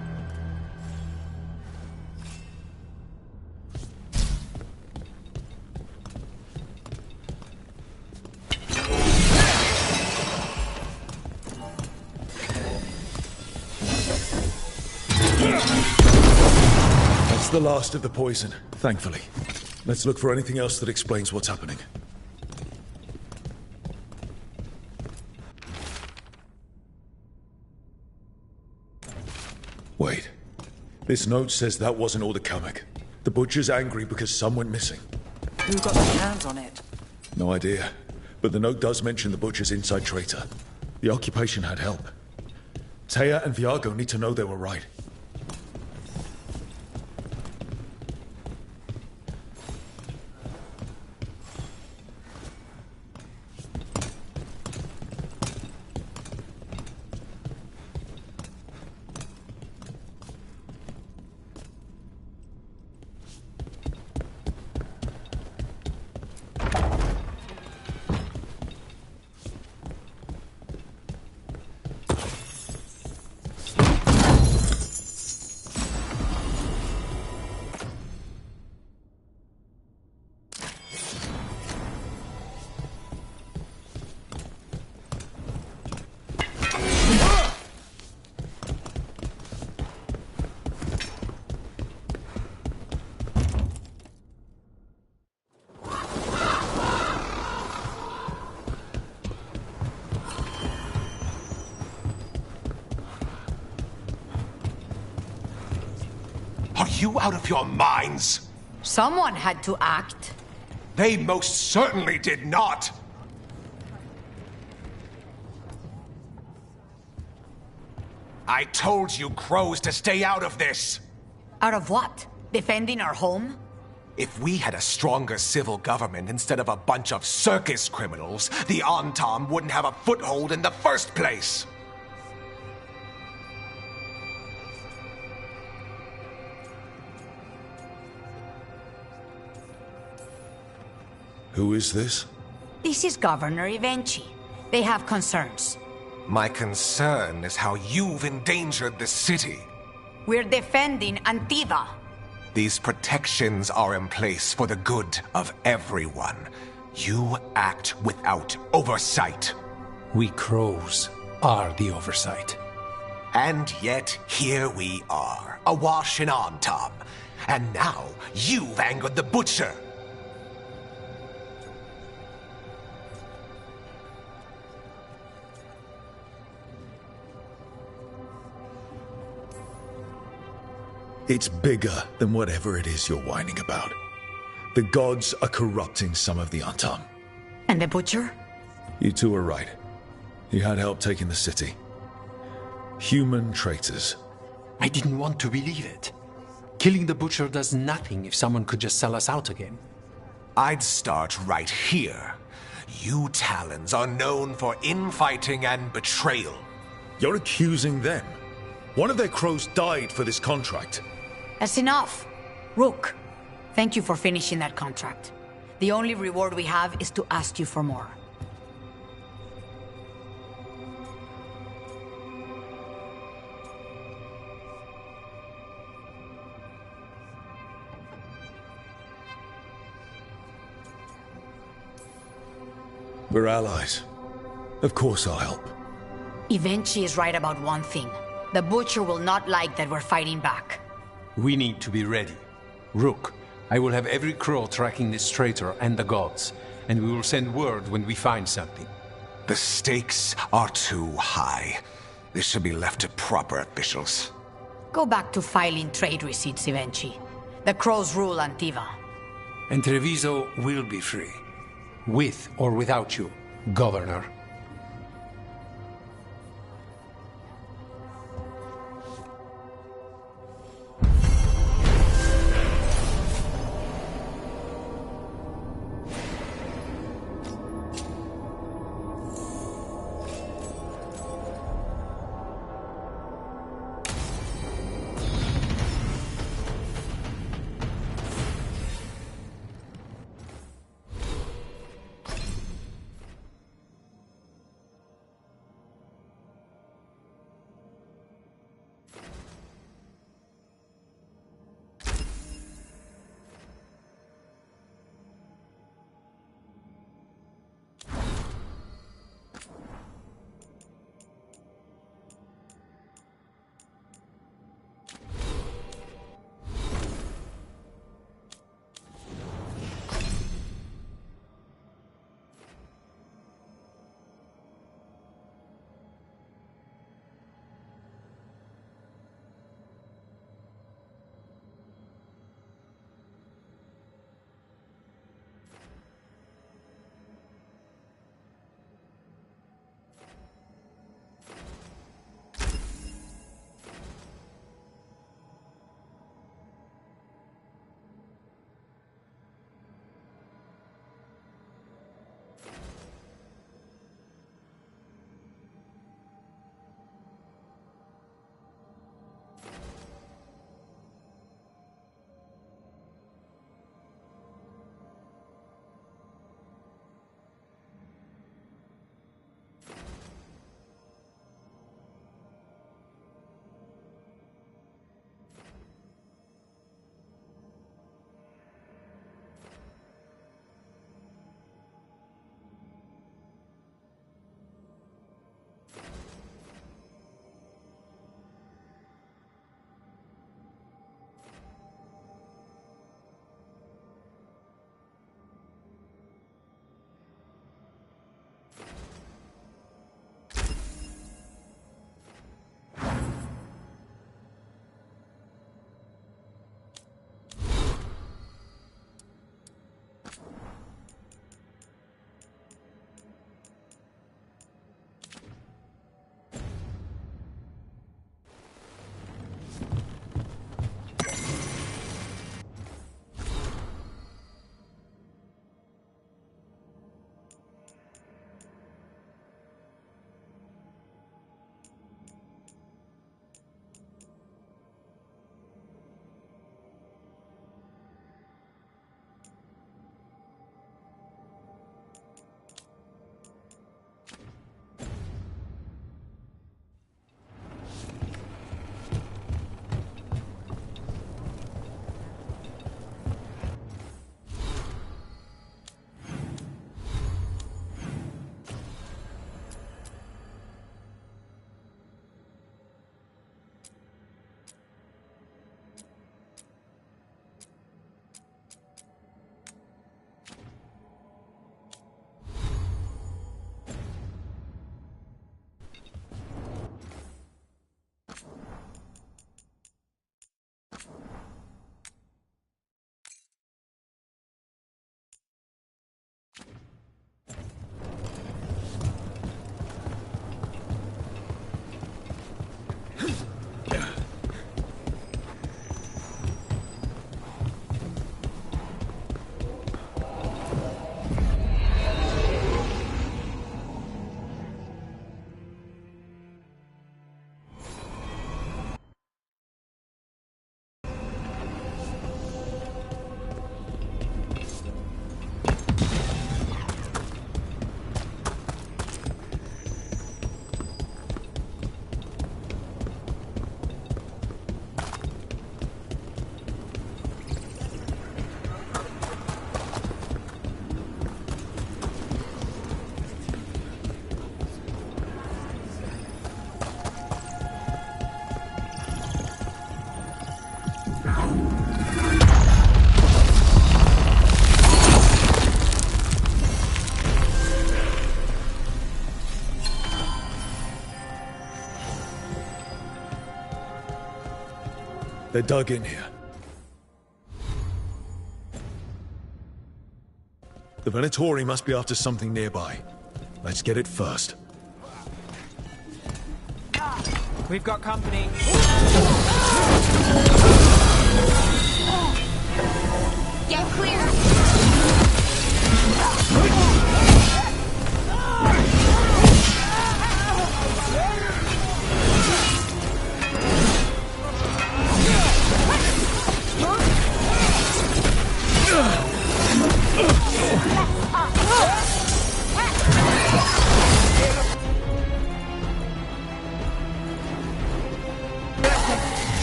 That's the last of the poison, thankfully. Let's look for anything else that explains what's happening. Wait. This note says that wasn't all the Kamek. The Butcher's angry because some went missing. Who got their hands on it? No idea. But the note does mention the Butcher's inside traitor. The occupation had help. Taya and Viago need to know they were right. Are you out of your minds? Someone had to act. They most certainly did not! I told you crows to stay out of this! Out of what? Defending our home? If we had a stronger civil government instead of a bunch of circus criminals, the Antom wouldn't have a foothold in the first place! Who is this? This is Governor Evenchi. They have concerns. My concern is how you've endangered the city. We're defending Antiva. These protections are in place for the good of everyone. You act without oversight. We crows are the oversight. And yet, here we are, awash in Antom. And now, you've angered the Butcher. It's bigger than whatever it is you're whining about. The gods are corrupting some of the Antam. And the Butcher? You two are right. He had help taking the city. Human traitors. I didn't want to believe it. Killing the Butcher does nothing if someone could just sell us out again. I'd start right here. You Talons are known for infighting and betrayal. You're accusing them. One of their crows died for this contract. That's enough. Rook, thank you for finishing that contract. The only reward we have is to ask you for more. We're allies. Of course I'll help. Evenchi is right about one thing. The Butcher will not like that we're fighting back. We need to be ready. Rook, I will have every crow tracking this traitor and the gods, and we will send word when we find something. The stakes are too high. This should be left to proper officials. Go back to filing trade receipts, Evenchi. The crows rule Antiva. And Treviso will be free. With or without you, Governor. They're dug in here. The Venatori must be after something nearby. Let's get it first. We've got company. Get clear!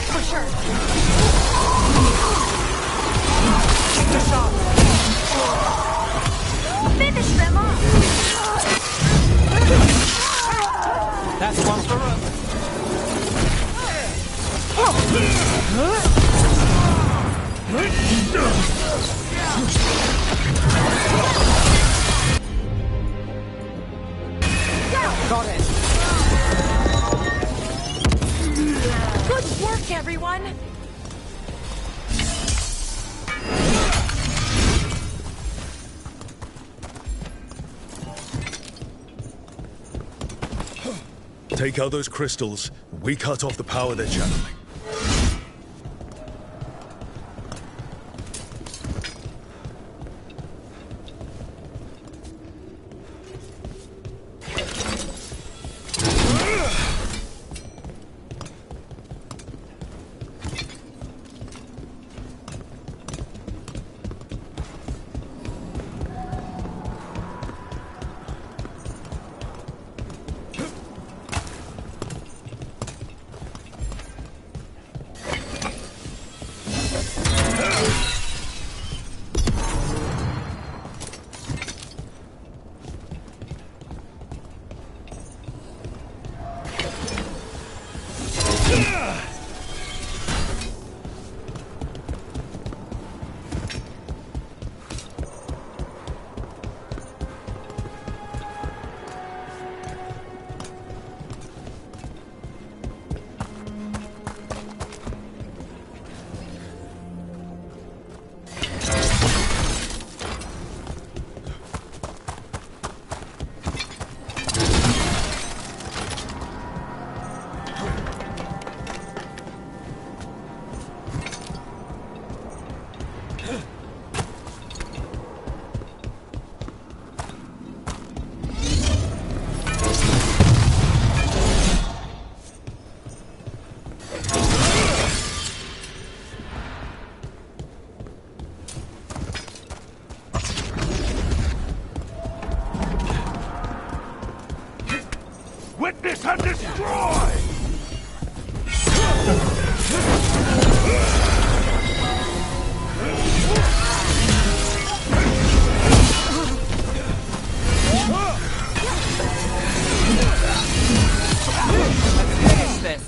For sure. Finish them off! That's one for us. Got it. Good work, everyone! Take out those crystals. We cut off the power they're channeling. Witness and destroy! Let's finish this.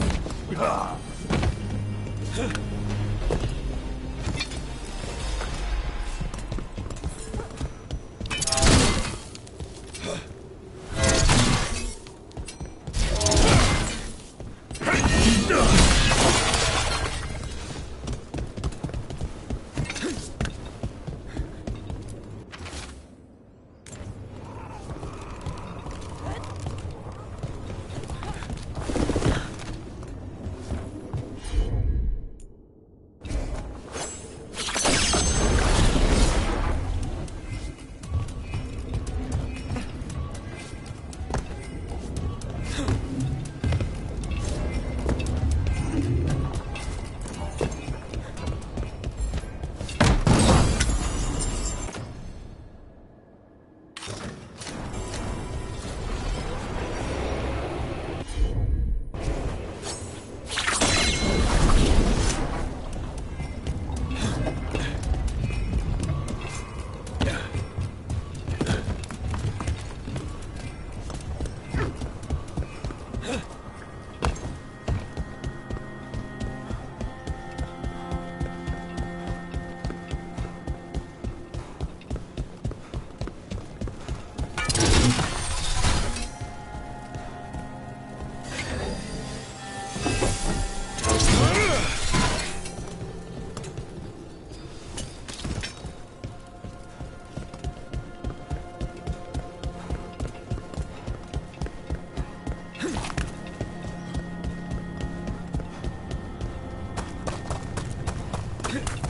There.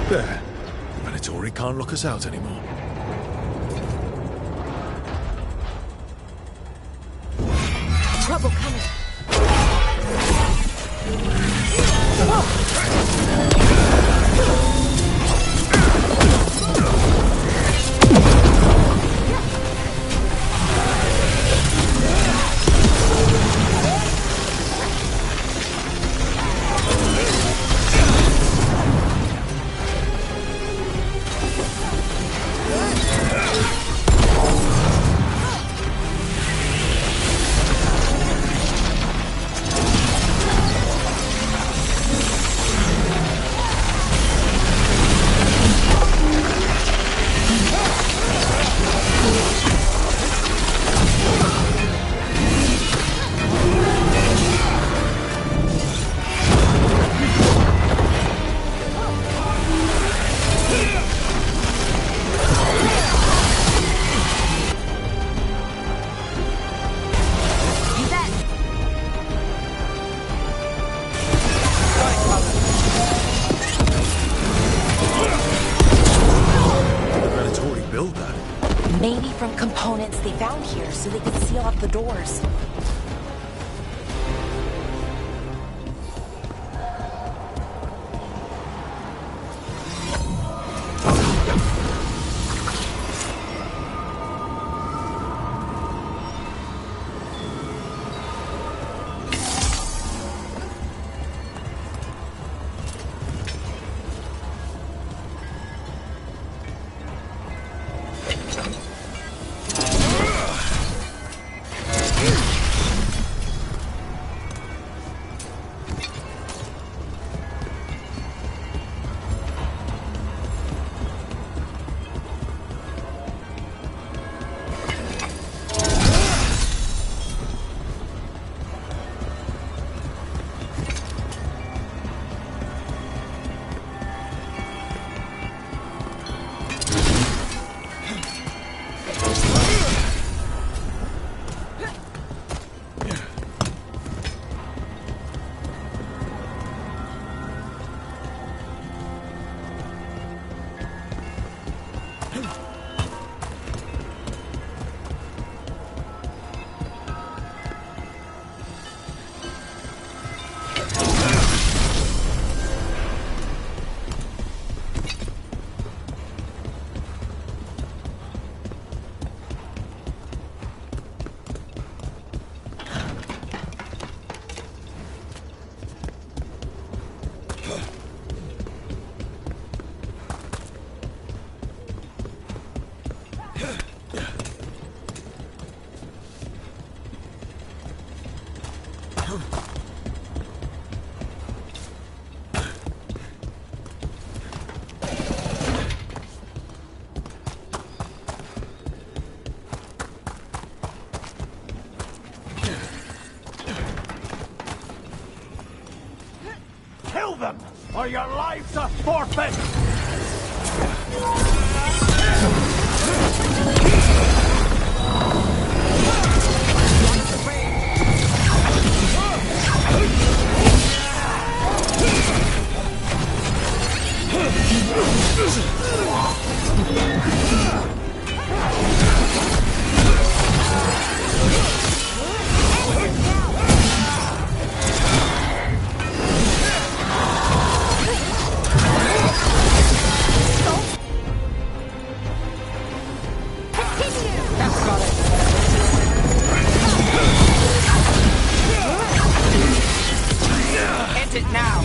The Venatori can't lock us out anymore. Trouble coming. Maybe from components they found here so they could seal off the doors. Kill them, or your lives are forfeit! End it now!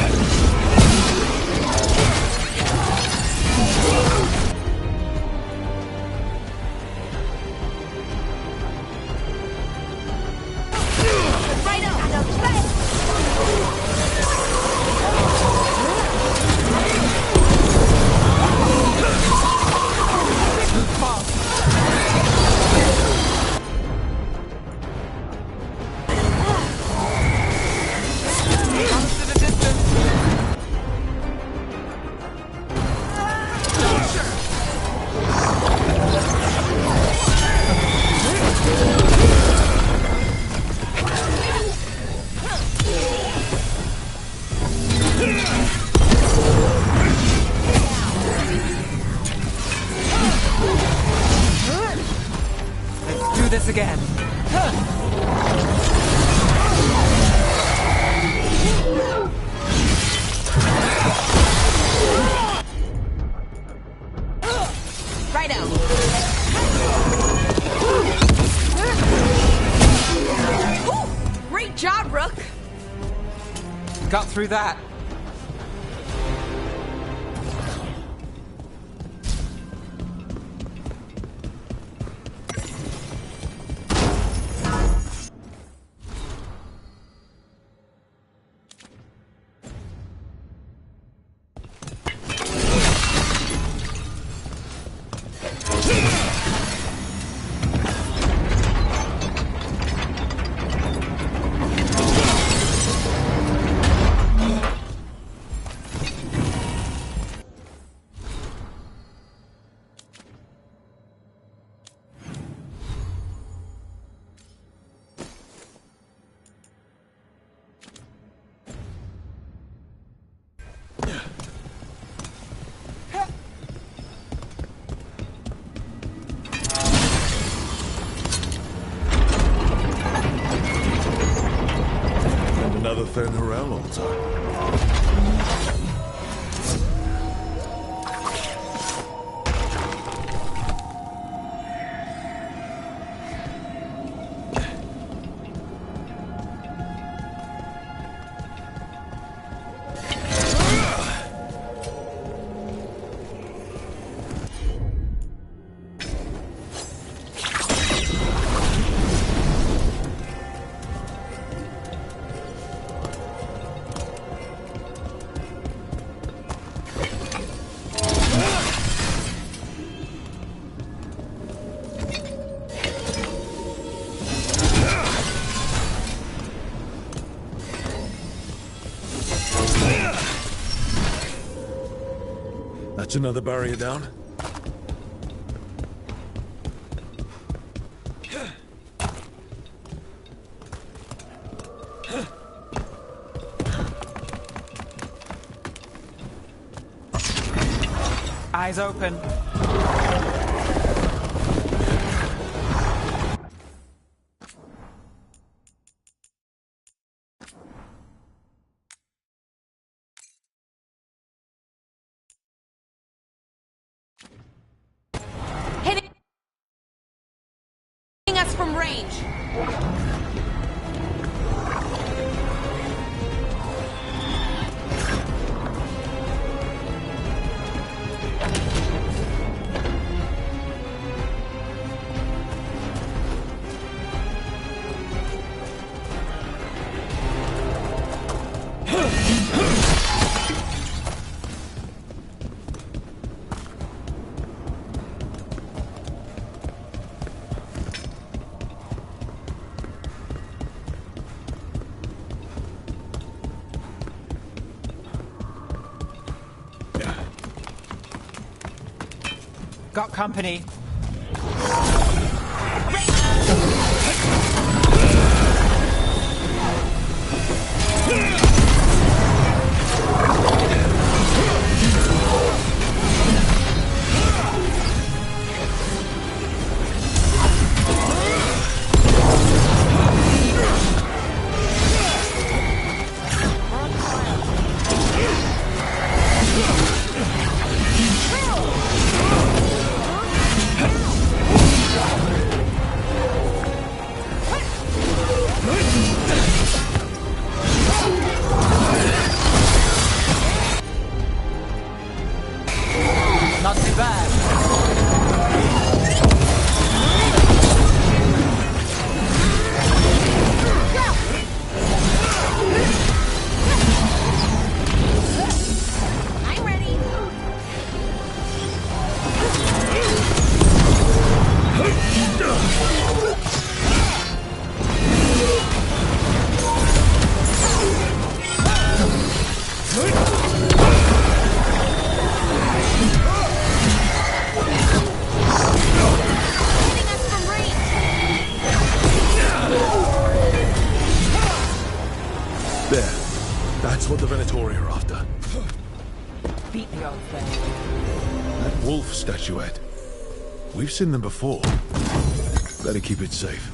Let's do this again. Righto. Ooh, great job, Rook. Got through that. Another Fen Harel altar. That's another barrier down. Eyes open. Hitting us from range. Got company. Not too bad. I'm ready. There. That's what the Venatori are after. Beat the old thing. That wolf statuette. We've seen them before. Better keep it safe.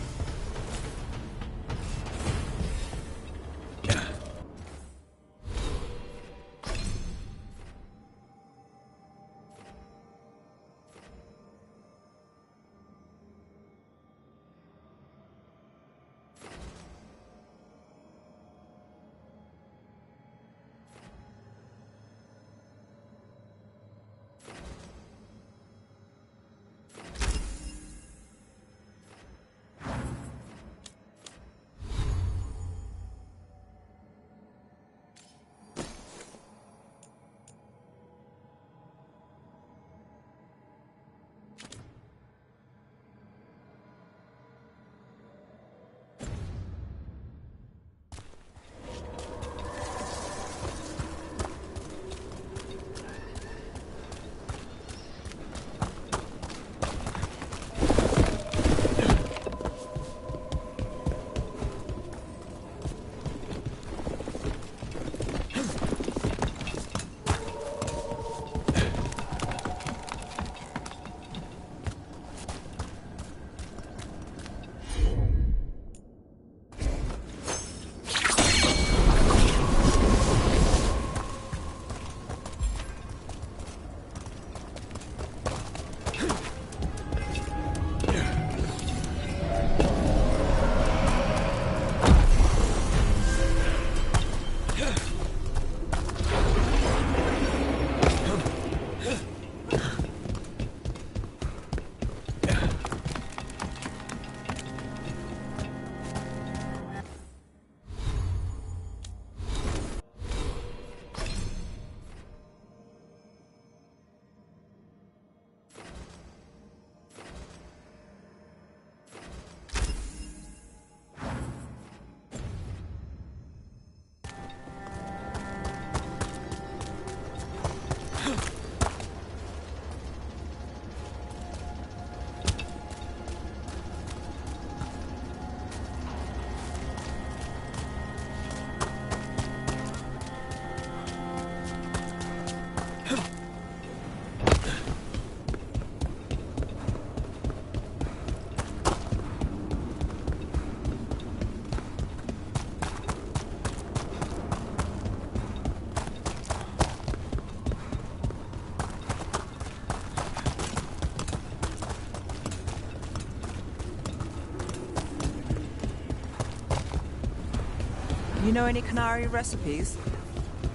You know any Canary recipes?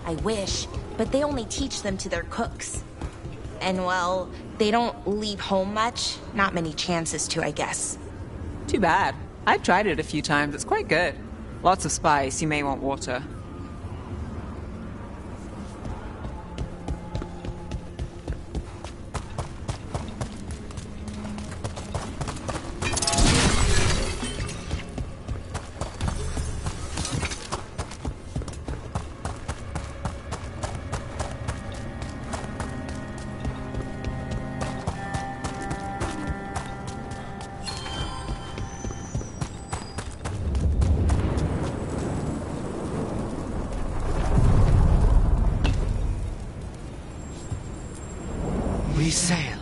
I wish, but they only teach them to their cooks. And well, they don't leave home much. Not many chances to, I guess. Too bad. I've tried it a few times. It's quite good. Lots of spice. You may want water. sail.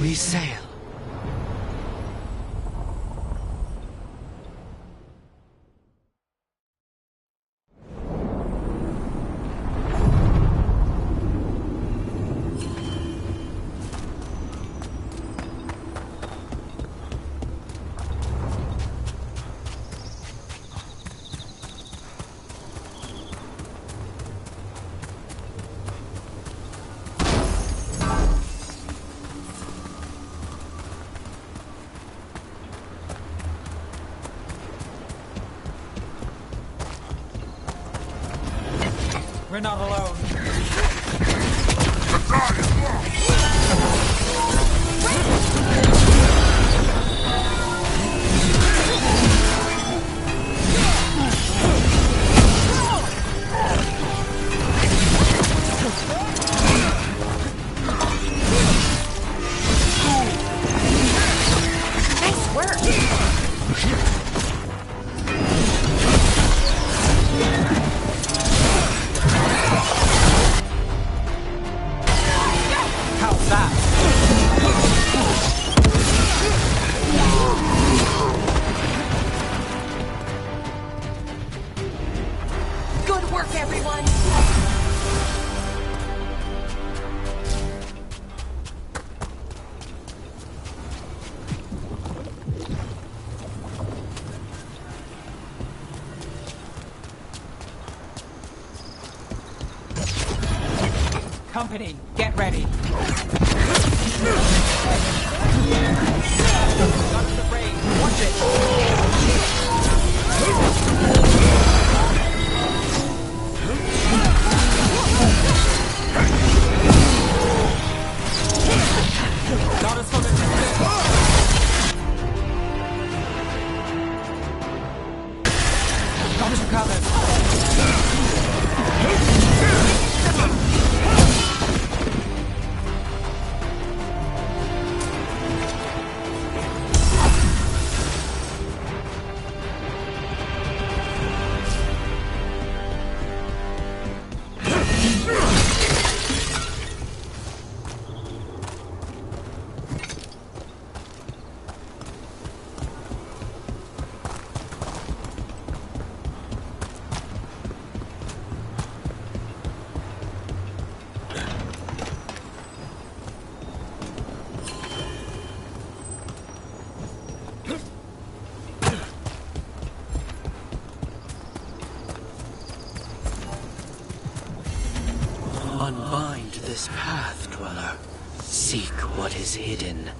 We sail. We're not alone. Nice work. How's that? Good work, everyone. Company, get ready. Got the rain. Watch it. Got us from the distance. Got us covered. Unbind this path, Dweller. Seek what is hidden.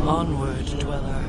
Onward, Dweller.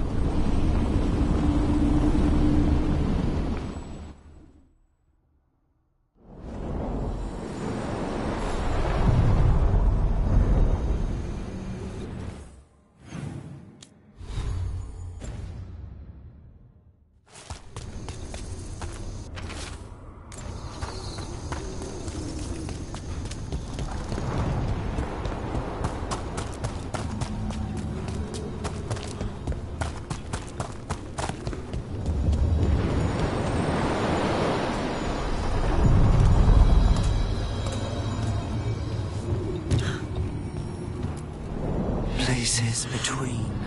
spaces between.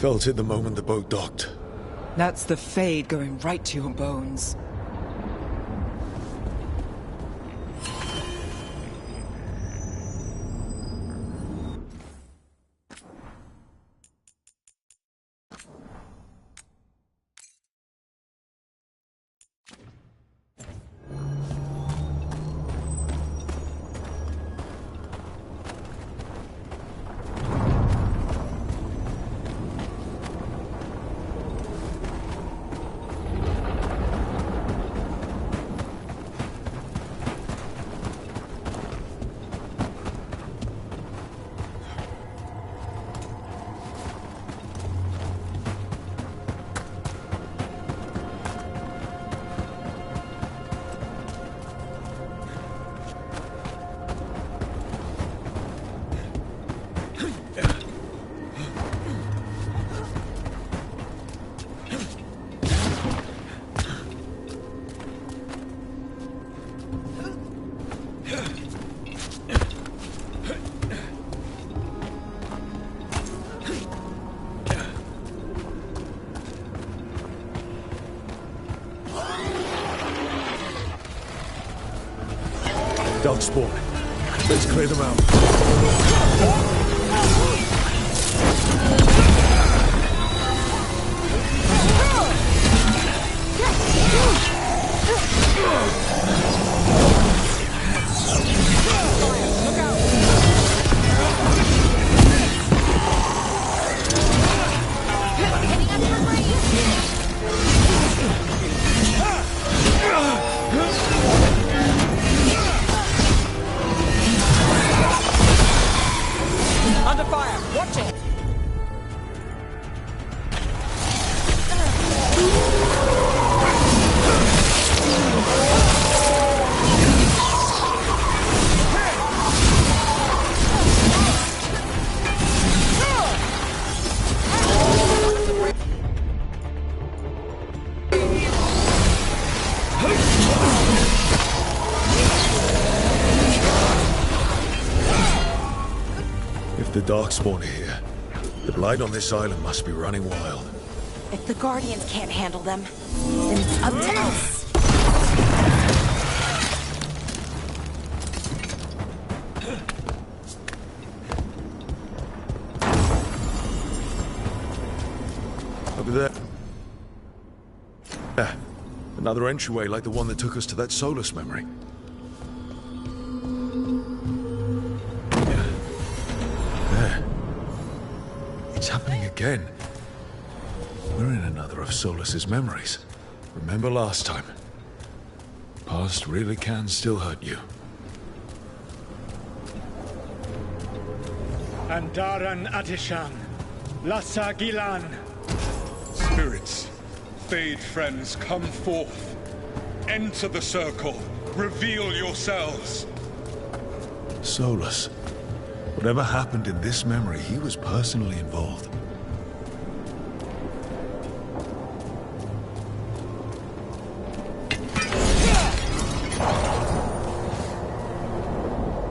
Felt it the moment the boat docked. That's the Fade going right to your bones. Dark spawn. Let's clear them out. Under fire! Watch it! If the Darkspawn are here, the Blight on this island must be running wild. If the Guardians can't handle them, then it's up to us. Over there. Yeah, another entryway like the one that took us to that Solus memory. There. It's happening again. We're in another of Solus's memories. Remember last time? Past really can still hurt you. Andaran Atishan, Lassa Gilan. Spirits, Fade friends, come forth. Enter the circle. Reveal yourselves. Solus. Whatever happened in this memory, he was personally involved.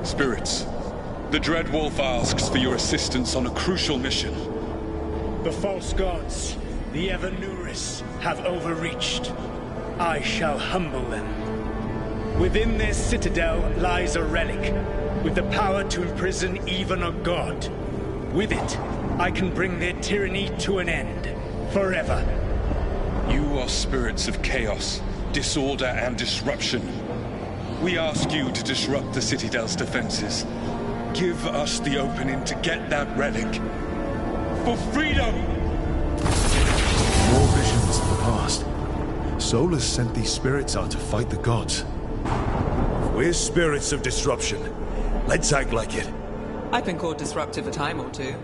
Spirits, the Dread Wolf asks for your assistance on a crucial mission. The false gods, the Evanuris, have overreached. I shall humble them. Within their citadel lies a relic, with the power to imprison even a god. With it, I can bring their tyranny to an end, forever. You are spirits of chaos, disorder, and disruption. We ask you to disrupt the Citadel's defenses. Give us the opening to get that relic. For freedom! More visions of the past. Solus sent these spirits out to fight the gods. We're spirits of disruption. Let's act like it. I've been called disruptive a time or two.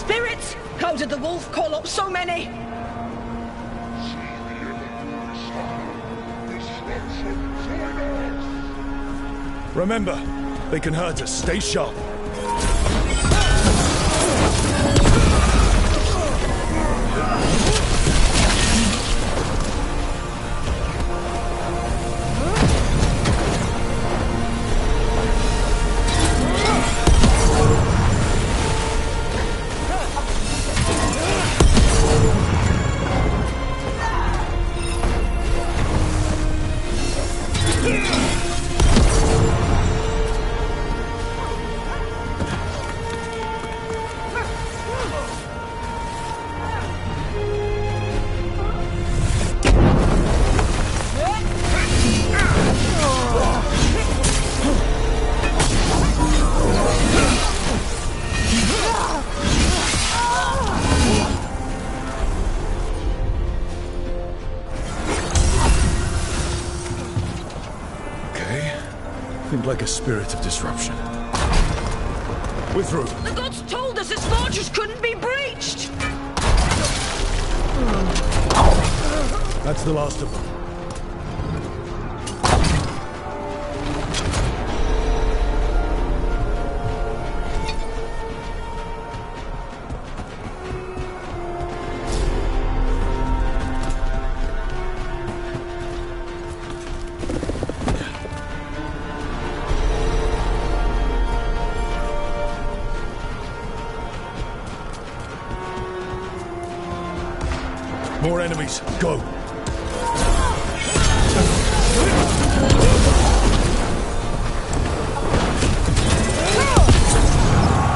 Spirits! How did the wolf call up so many? Remember, they can hurt us. Stay sharp. Like a spirit of disruption. We're through. The gods told us its fortress couldn't be breached! That's the last of them. More enemies. Go!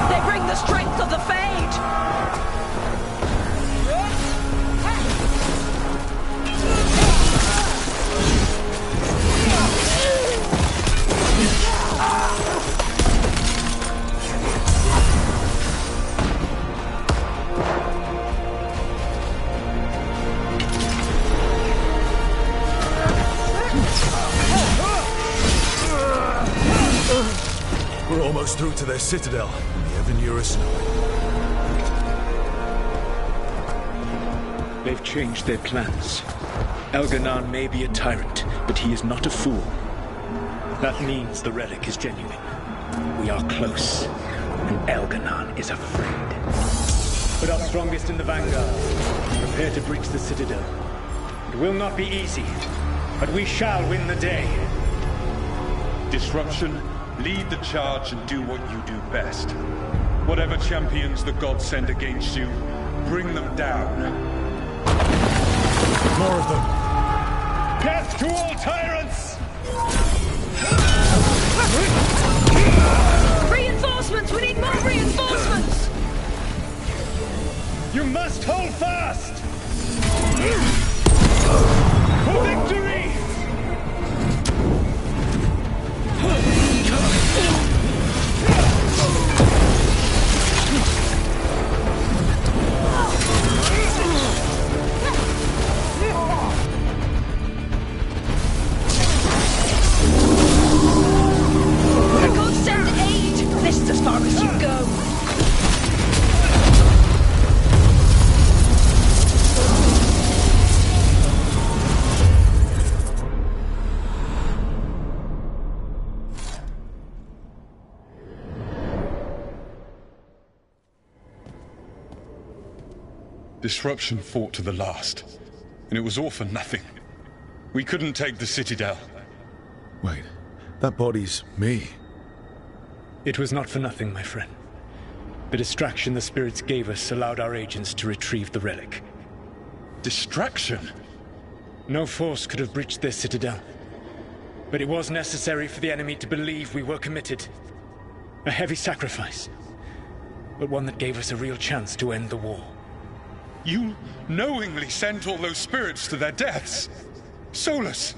They bring the strength of the Fade! We're almost through to their citadel. The Evanurus know it. They've changed their plans. Elganon may be a tyrant, but he is not a fool. That means the relic is genuine. We are close, and Elganon is afraid. Put our strongest in the vanguard. Prepare to breach the citadel. It will not be easy, but we shall win the day. Disruption, lead the charge and do what you do best. Whatever champions the gods send against you, bring them down. More of them. Death to all tyrants! Reinforcements! We need more reinforcements! You must hold fast! For victory! The gods send aid! This is as far as you go! Disruption fought to the last, and it was all for nothing. We couldn't take the Citadel. Wait, that body's me. It was not for nothing, my friend. The distraction the spirits gave us allowed our agents to retrieve the relic. Distraction? No force could have breached their citadel. But it was necessary for the enemy to believe we were committed. A heavy sacrifice, but one that gave us a real chance to end the war. You knowingly sent all those spirits to their deaths. Solus,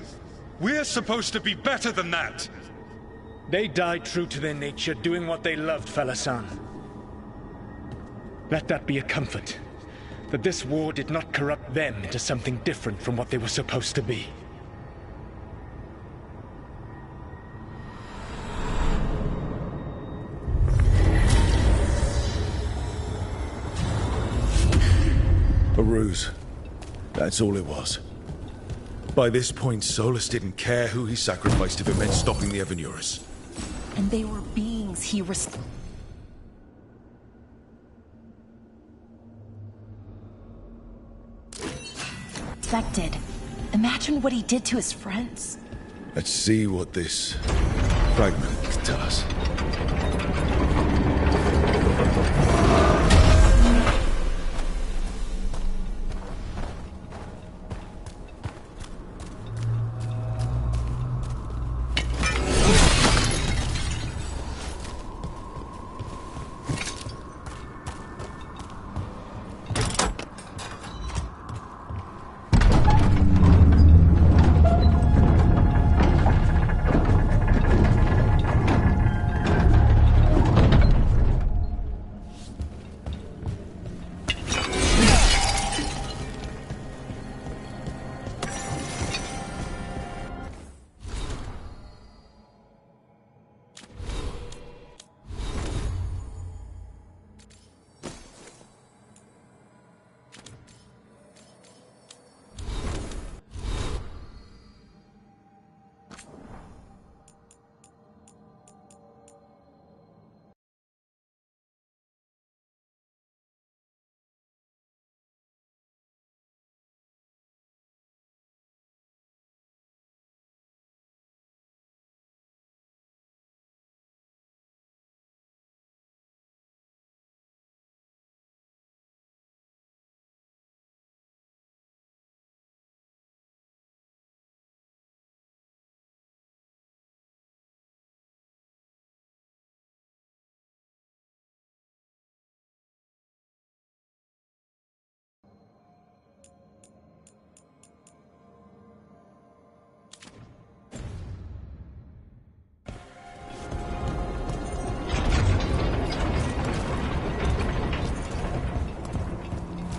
we're supposed to be better than that. They died true to their nature, doing what they loved, Falasan. Let that be a comfort, that this war did not corrupt them into something different from what they were supposed to be. A ruse. That's all it was. By this point, Solus didn't care who he sacrificed if it meant stopping the Evanurus. And they were beings he respected. Imagine what he did to his friends. Let's see what this fragment can tell us.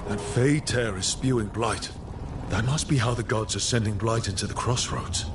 That Fey tear is spewing blight. That must be how the gods are sending blight into the crossroads.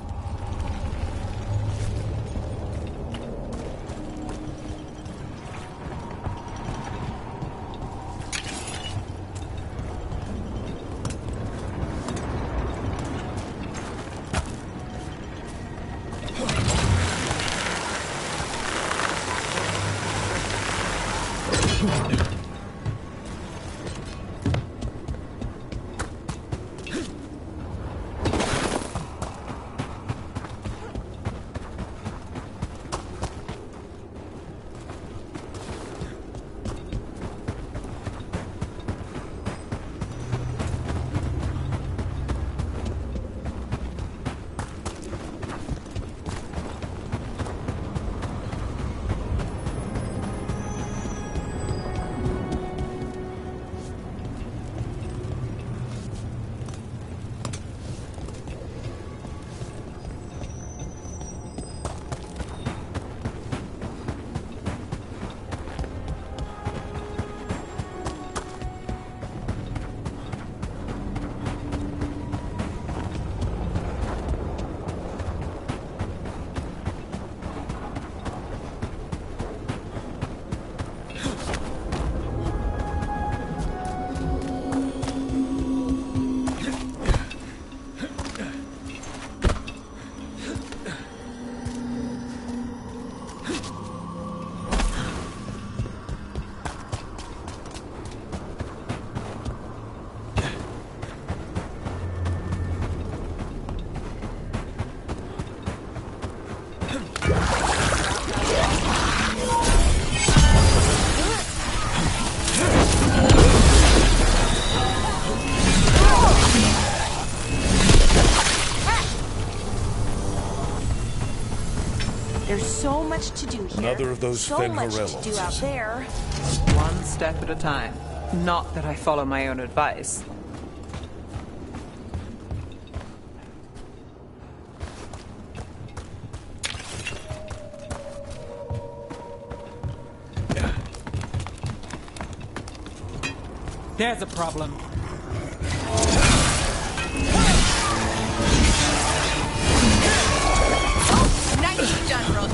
There's so much to do here. Another of those so much to do out there. One step at a time. Not that I follow my own advice. There's a problem. Nice, General.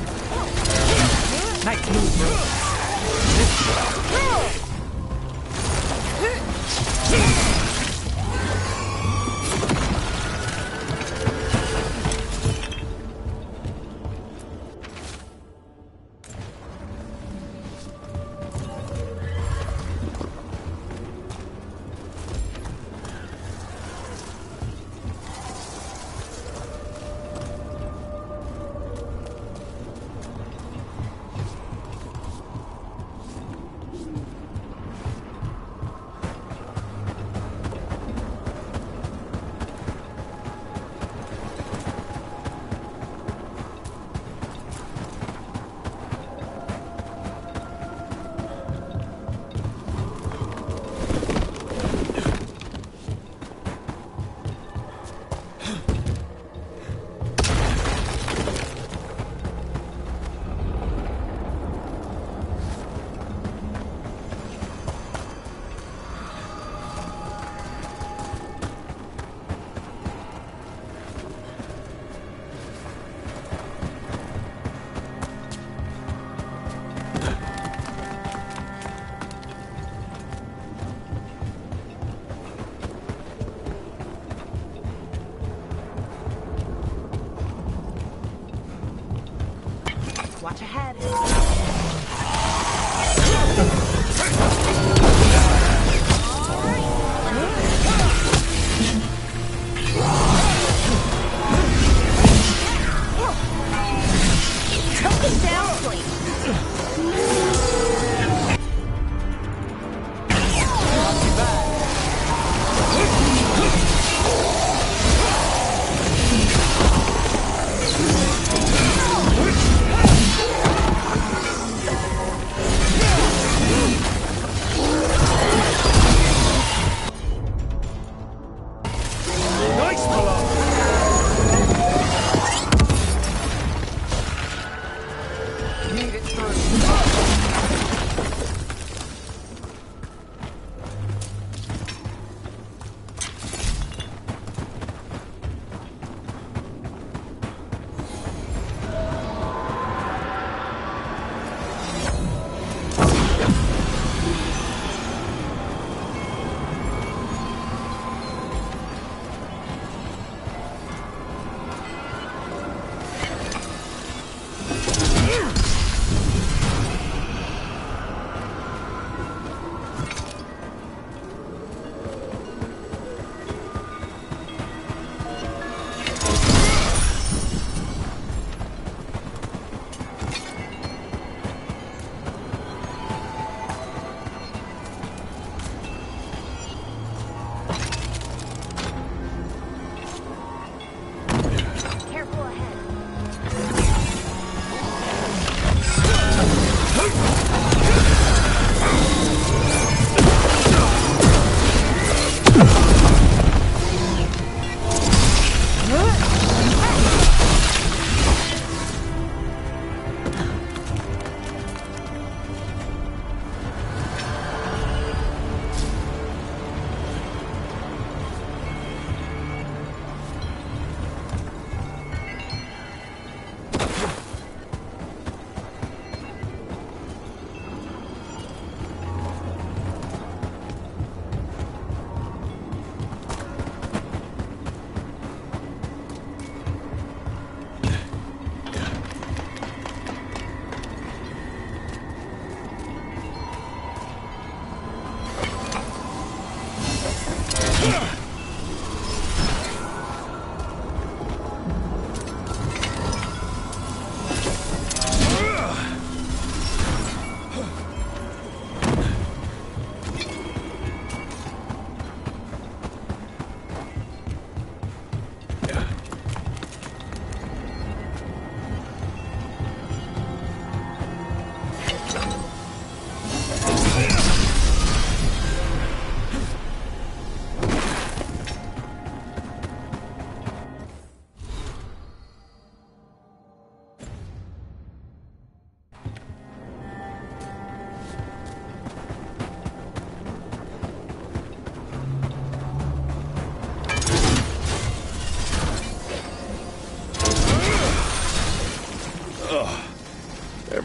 Nice move, bro.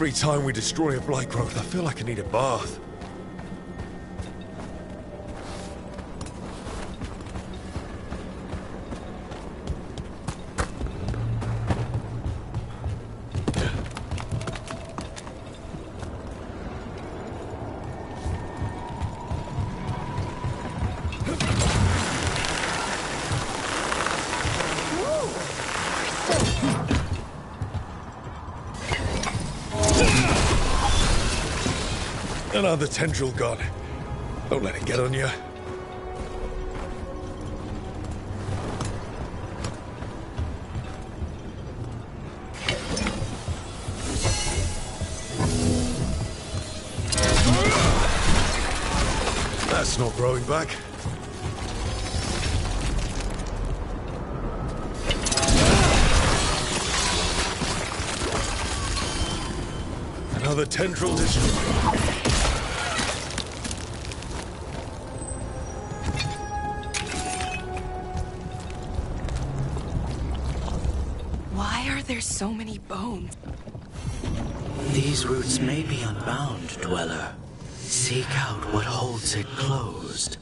Every time we destroy a blight growth, I feel like I need a bath. Another tendril god. Don't let it get on you. That's not growing back. Another tendril destroyed. There's so many bones. These roots may be unbound, Dweller. Seek out what holds it closed.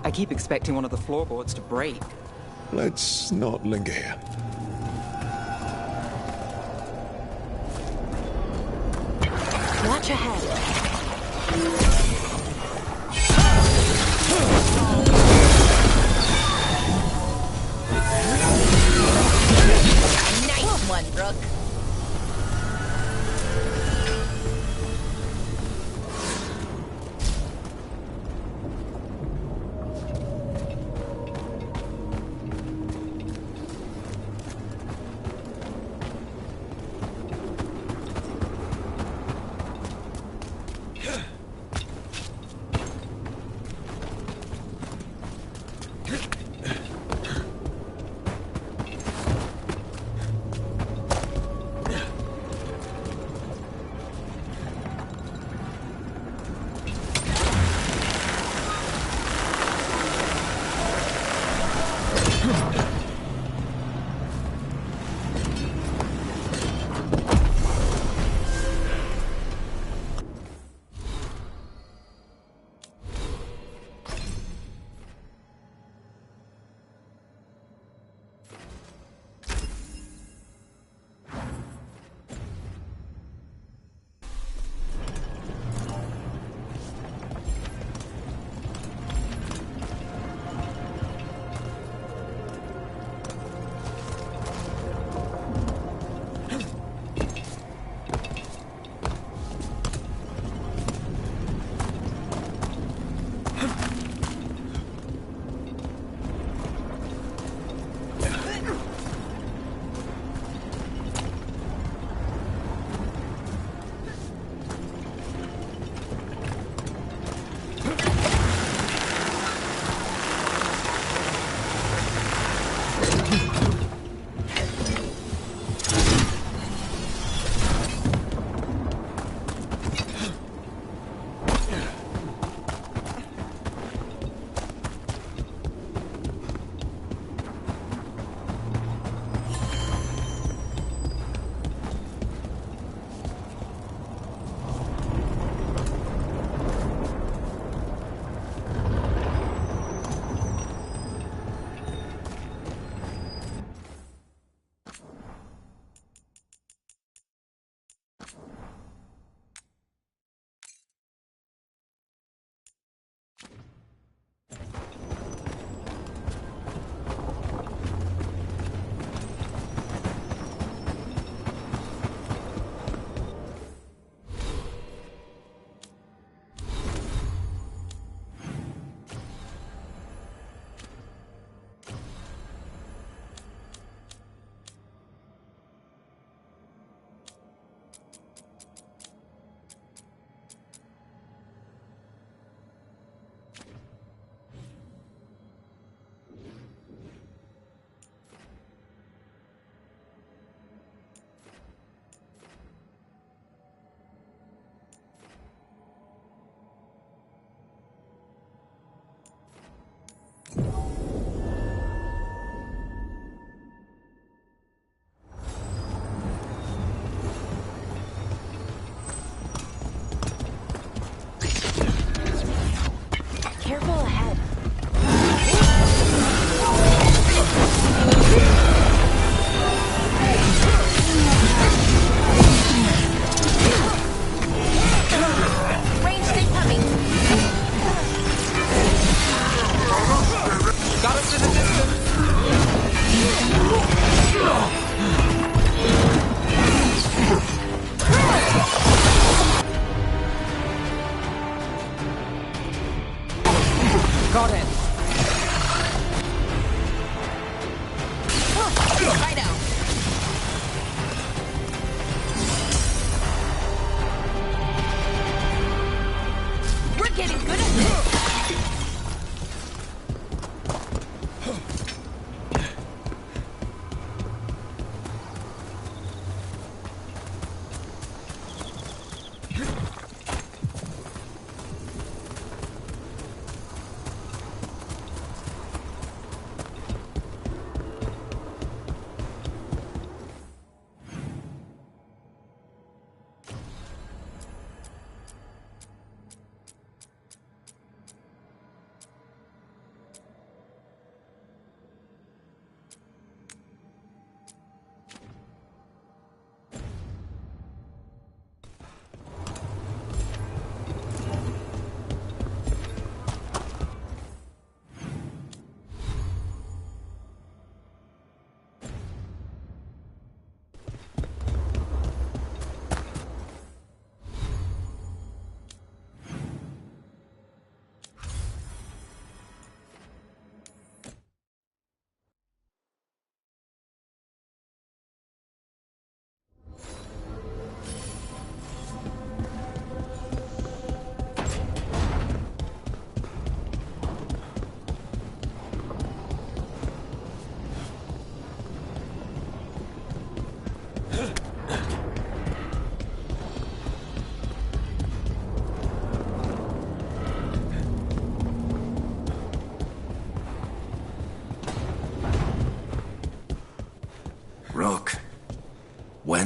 I keep expecting one of the floorboards to break. Let's not linger here. Watch ahead. Nice one, Rook.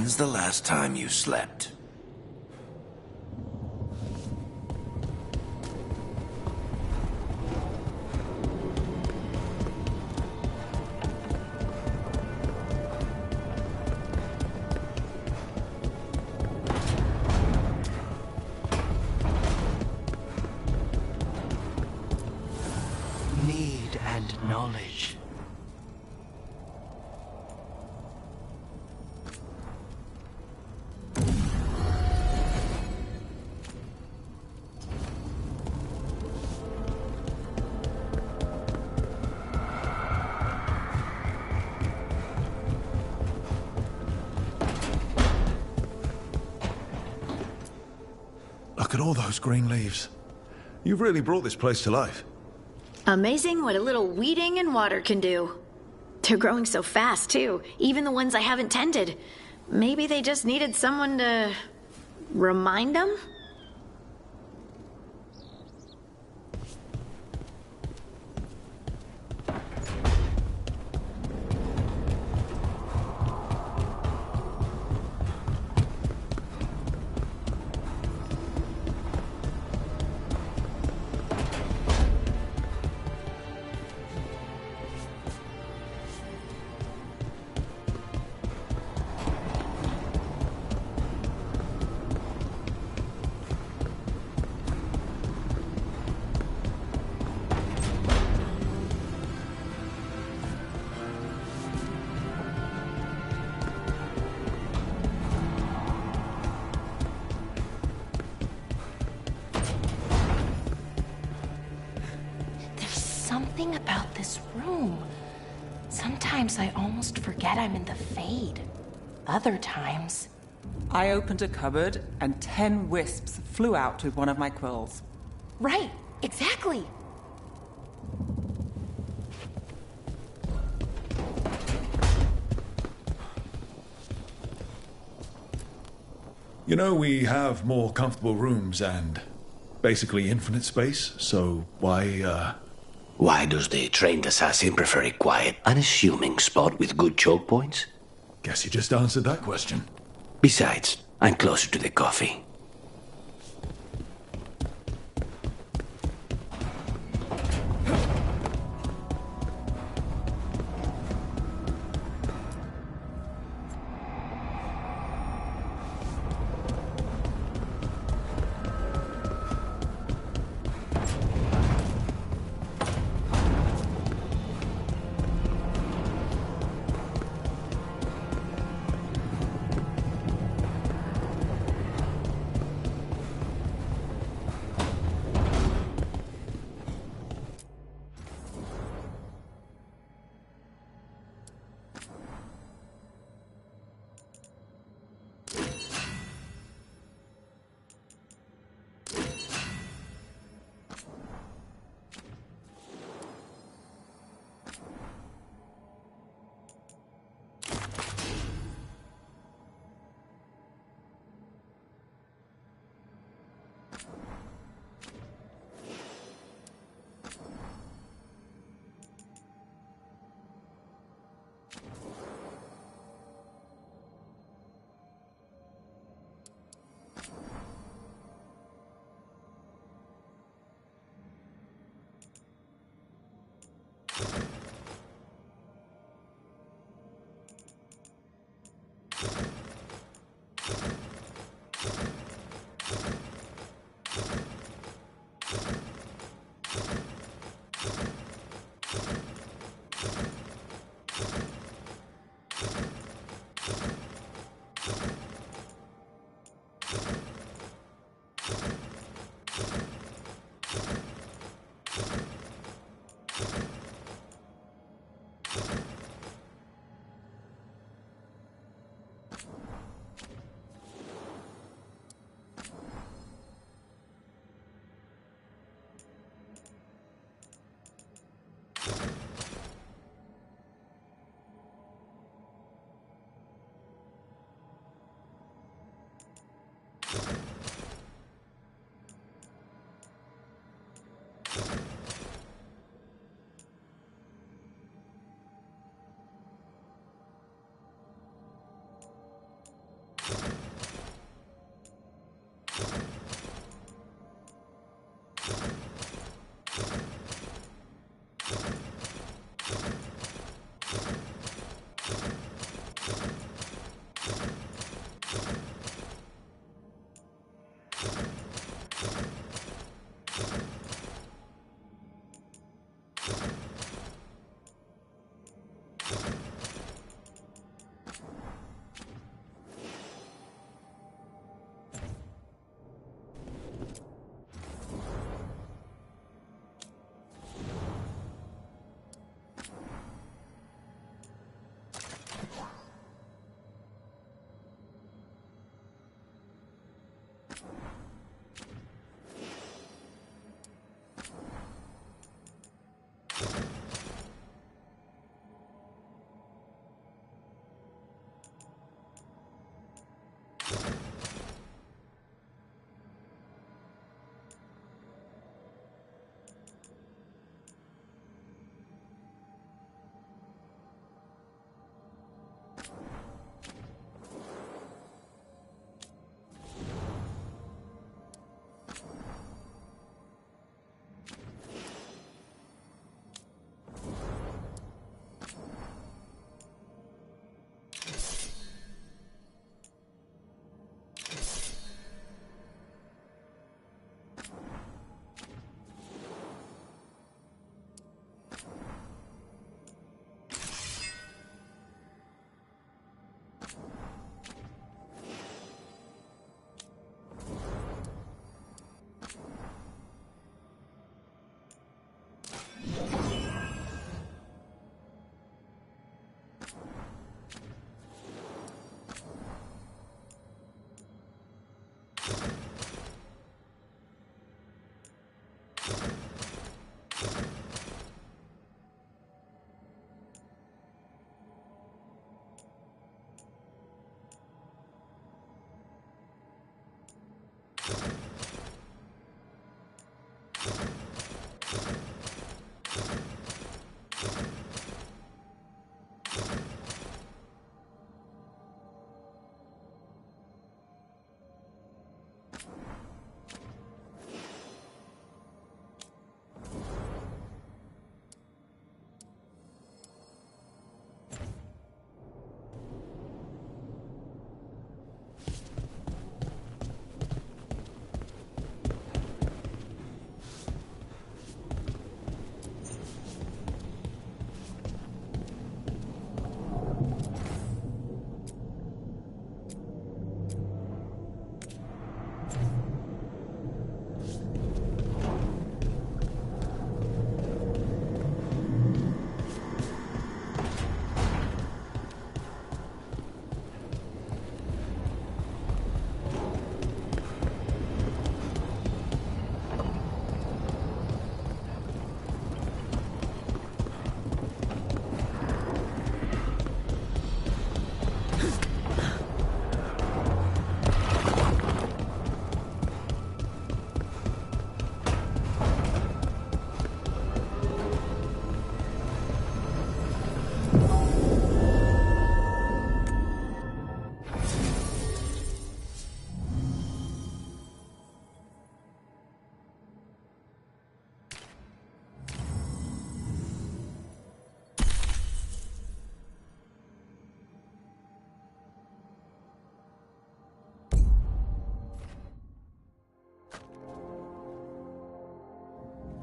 When's the last time you slept? Need and knowledge. Look at all those green leaves. You've really brought this place to life. Amazing what a little weeding and water can do. They're growing so fast, too. Even the ones I haven't tended. Maybe they just needed someone to remind them? Something about this room. Sometimes I almost forget I'm in the Fade. Other times... I opened a cupboard and 10 wisps flew out with one of my quills. Right, exactly. You know, we have more comfortable rooms and basically infinite space, so why, Why does the trained assassin prefer a quiet, unassuming spot with good choke points? Guess you just answered that question. Besides, I'm closer to the coffee.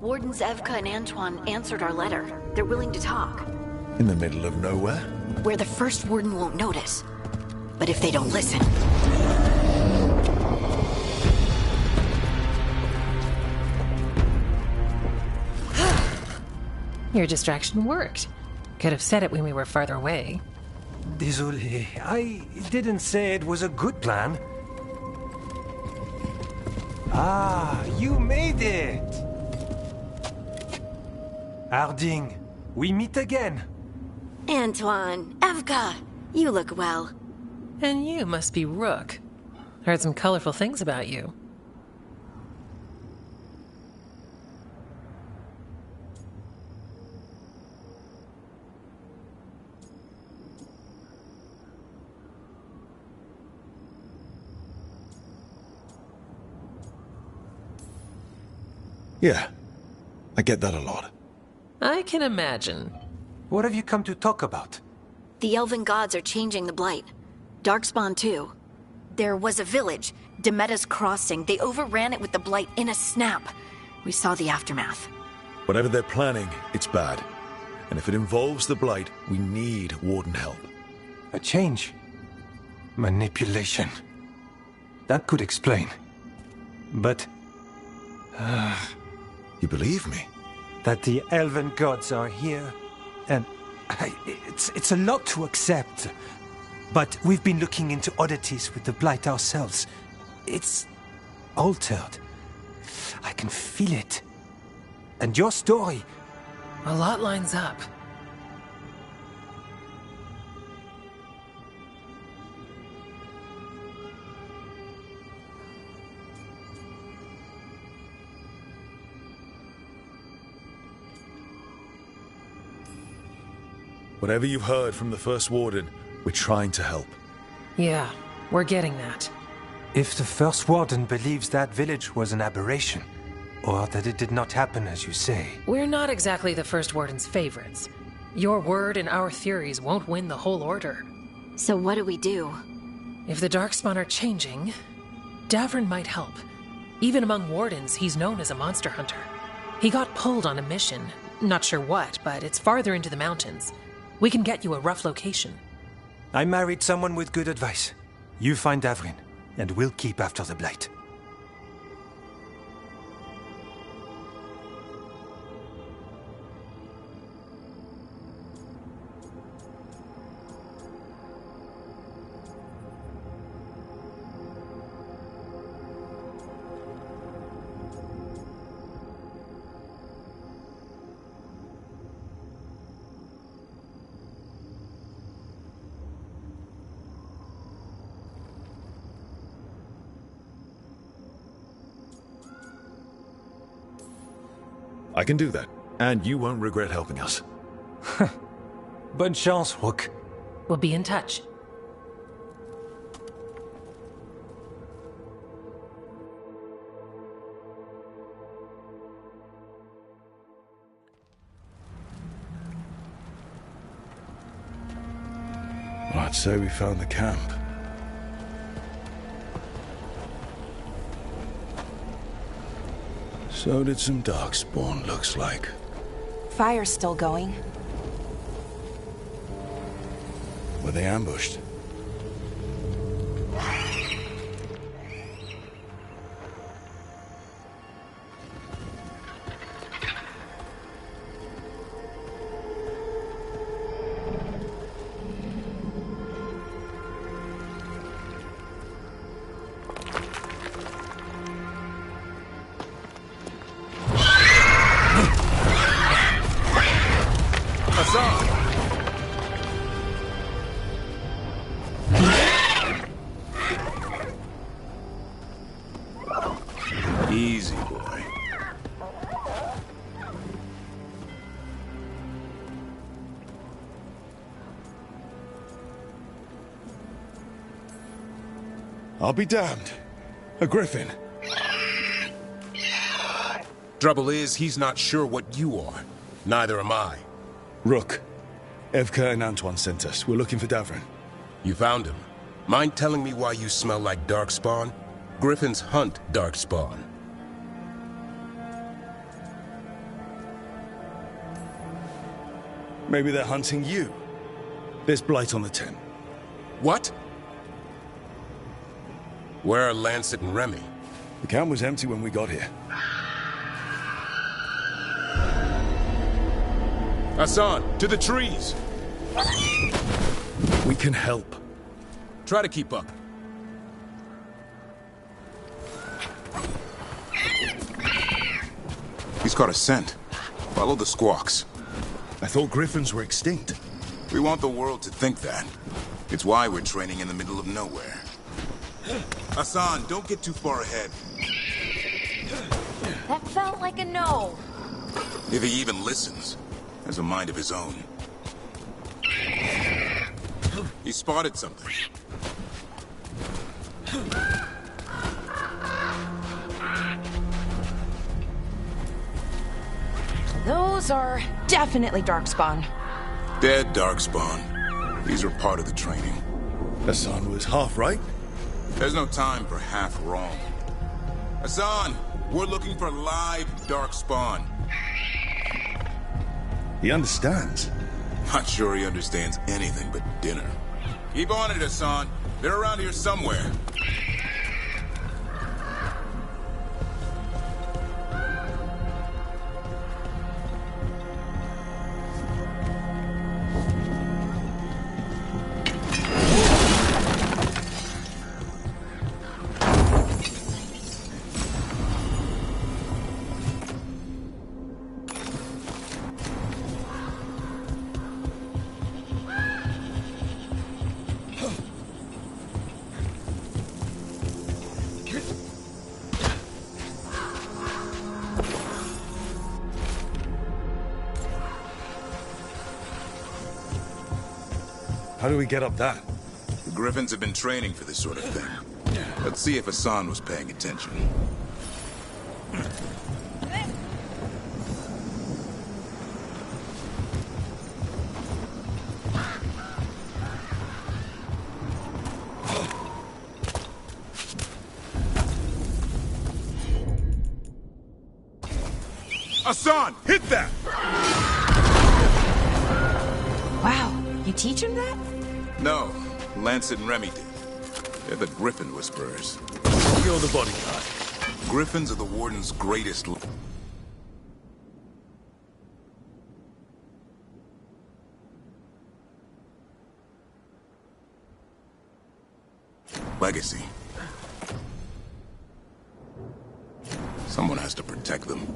Wardens Evka and Antoine answered our letter. They're willing to talk. In the middle of nowhere? Where the first warden won't notice. But if they don't listen... Your distraction worked. Could have said it when we were farther away. Désolé, I didn't say it was a good plan. Ah, you made it! Harding, we meet again. Antoine, Evka, you look well. And you must be Rook. Heard some colorful things about you. Yeah, I get that a lot. I can imagine. What have you come to talk about? The elven gods are changing the Blight. Darkspawn too. There was a village, Demeta's Crossing. They overran it with the Blight in a snap. We saw the aftermath. Whatever they're planning, it's bad. And if it involves the Blight, we need Warden help. A change? Manipulation. That could explain. But... You believe me? That the elven gods are here, and... It's a lot to accept. But we've been looking into oddities with the Blight ourselves. It's... altered. I can feel it. And your story... A lot lines up. Whatever you've heard from the First Warden, we're trying to help. Yeah, we're getting that. If the First Warden believes that village was an aberration, or that it did not happen as you say... We're not exactly the First Warden's favorites. Your word and our theories won't win the whole order. So what do we do? If the Darkspawn are changing, Davrin might help. Even among Wardens, he's known as a monster hunter. He got pulled on a mission. Not sure what, but it's farther into the mountains. We can get you a rough location. I married someone with good advice. You find Davrin, and we'll keep after the Blight. I can do that, and you won't regret helping us. Bonne chance, Rook. We'll be in touch. Well, I'd say we found the camp. So did some Darkspawn, looks like. Fire's still going. Were they ambushed? Easy, boy. I'll be damned. A griffin. Trouble is, he's not sure what you are. Neither am I. Rook. Evka and Antoine sent us. We're looking for Davrin. You found him. Mind telling me why you smell like Darkspawn? Griffins hunt Darkspawn. Maybe they're hunting you. There's Blight on the 10. What? Where are Lancet and Remy? The camp was empty when we got here. Hassan, to the trees! We can help. Try to keep up. He's caught a scent. Follow the squawks. I thought griffins were extinct. We want the world to think that. It's why we're training in the middle of nowhere. Hassan, don't get too far ahead. That felt like a no. If he even listens, has a mind of his own. He spotted something. Those are definitely Darkspawn. Dead Darkspawn. These were part of the training. Hassan was half right. There's no time for half wrong. Hassan, we're looking for live Darkspawn. He understands. Not sure he understands anything but dinner. Keep on it, Hassan. They're around here somewhere. How do we get up that? The Griffins have been training for this sort of thing. Let's see if Hassan was paying attention. Hassan, hit that! Wow, you teach him that? No, Lancet and Remy did. They're the Griffin Whisperers. You're the bodyguard. Griffins are the Warden's greatest... legacy. Someone has to protect them.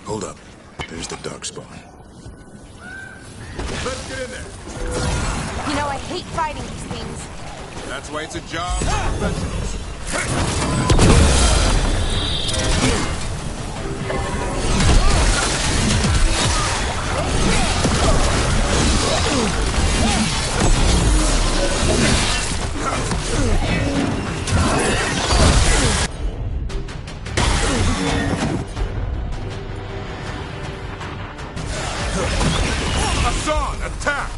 Hold up. There's the Darkspawn. Let's get in there. You know, I hate fighting these things. That's why it's a job for professionals. Hassan, attack!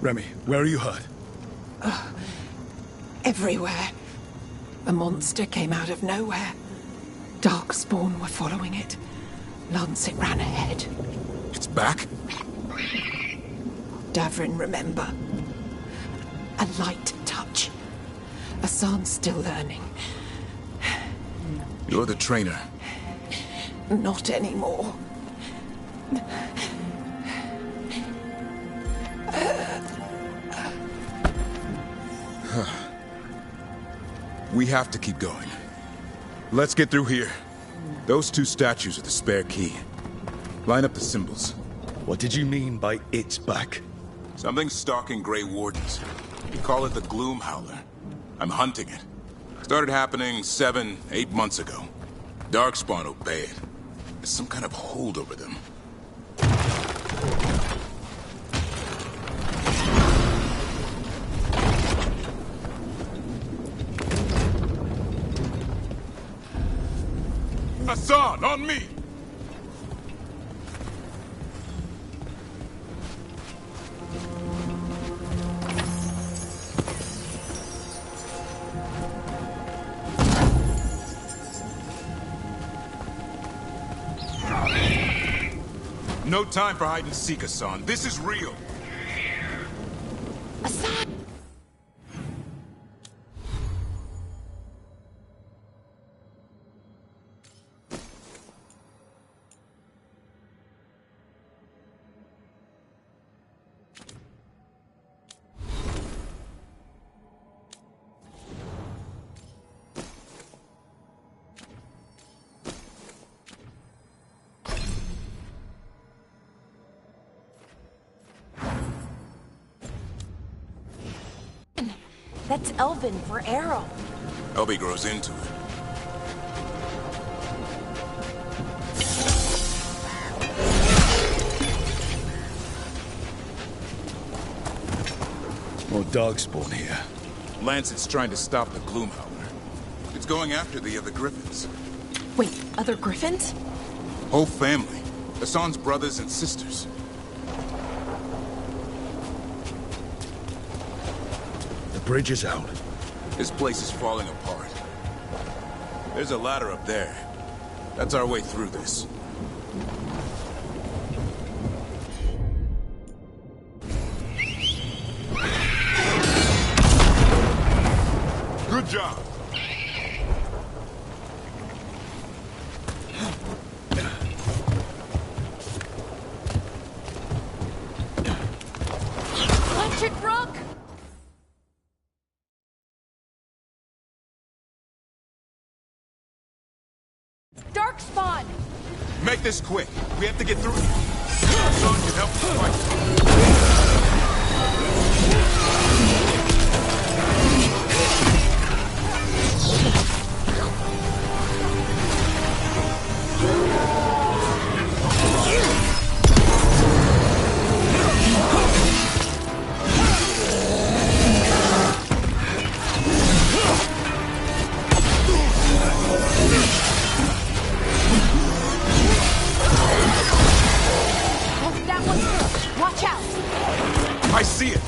Remy, where are you hurt? Everywhere. A monster came out of nowhere. Darkspawn were following it. Lancet ran ahead. It's back? Davrin, remember. A light touch. Hassan's still learning. You're the trainer. Not anymore. We have to keep going. Let's get through here. Those two statues are the spare key. Line up the symbols. What did you mean by it's back? Something's stalking Grey Wardens. We call it the Gloom Howler. I'm hunting it. Started happening 7, 8 months ago. Darkspawn obey it. There's some kind of hold over them. Hassan, on me! No time for hide and seek, Hassan. This is real. That's Elven for arrow. Elby grows into it. More Darkspawn here. Lancet's trying to stop the Gloom Howler. It's going after the other Griffins. Wait, other Griffins? Whole family. Hassan's brothers and sisters. The bridge is out. This place is falling apart. There's a ladder up there. That's our way through this. Good job. Watch it, Rook! Darkspawn! Make this quick. We have to get through. Hassan can help us fight. Oh, that one's good. Watch out! I see it.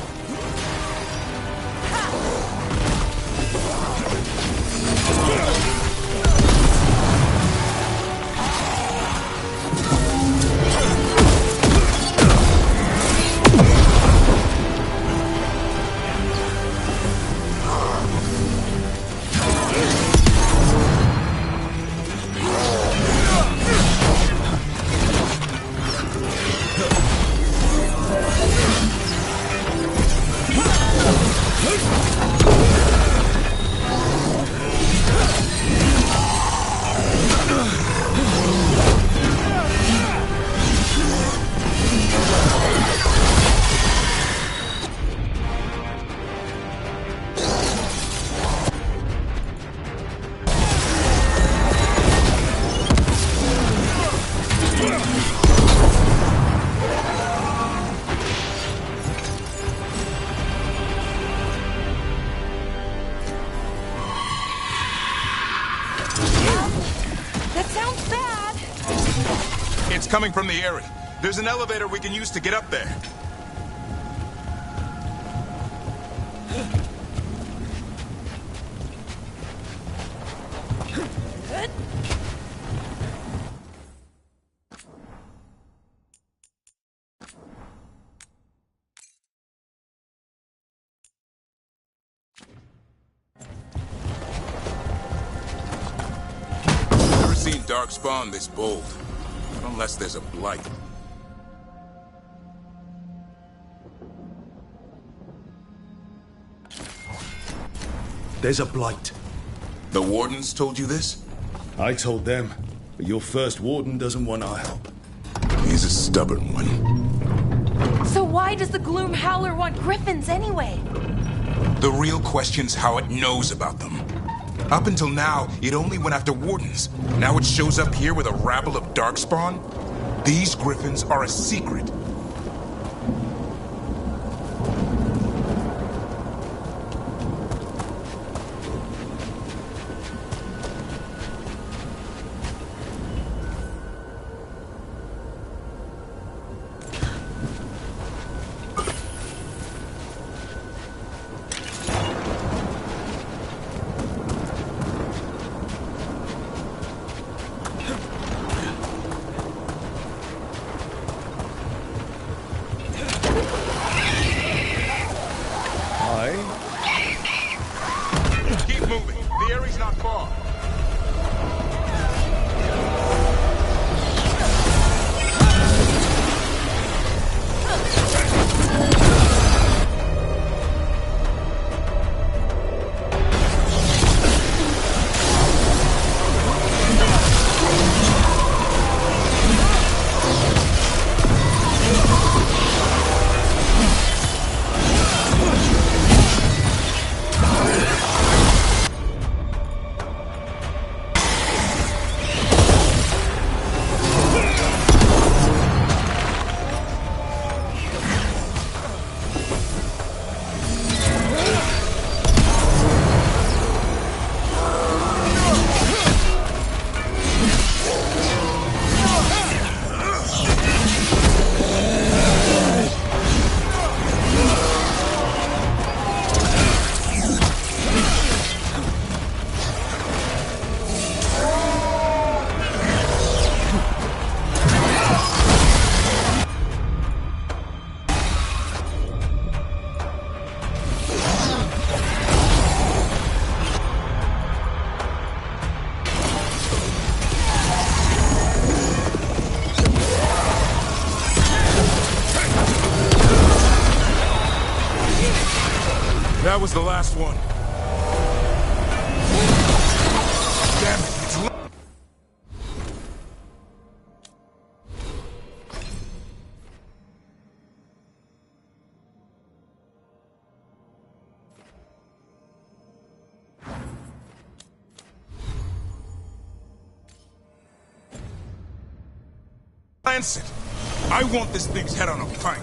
That sounds bad! It's coming from the area. There's an elevator we can use to get up there. Never seen Darkspawn this bold. Unless there's a blight. There's a blight. The Wardens told you this? I told them, but your first Warden doesn't want our help. He's a stubborn one. So why does the Gloom Howler want griffins anyway? The real question's how it knows about them. Up until now, it only went after Wardens. Now it shows up here with a rabble of Darkspawn? These griffins are a secret. Keep moving. The area's not far. That was the last one. Damn it, it's Lancet! I want this thing's head on a pike.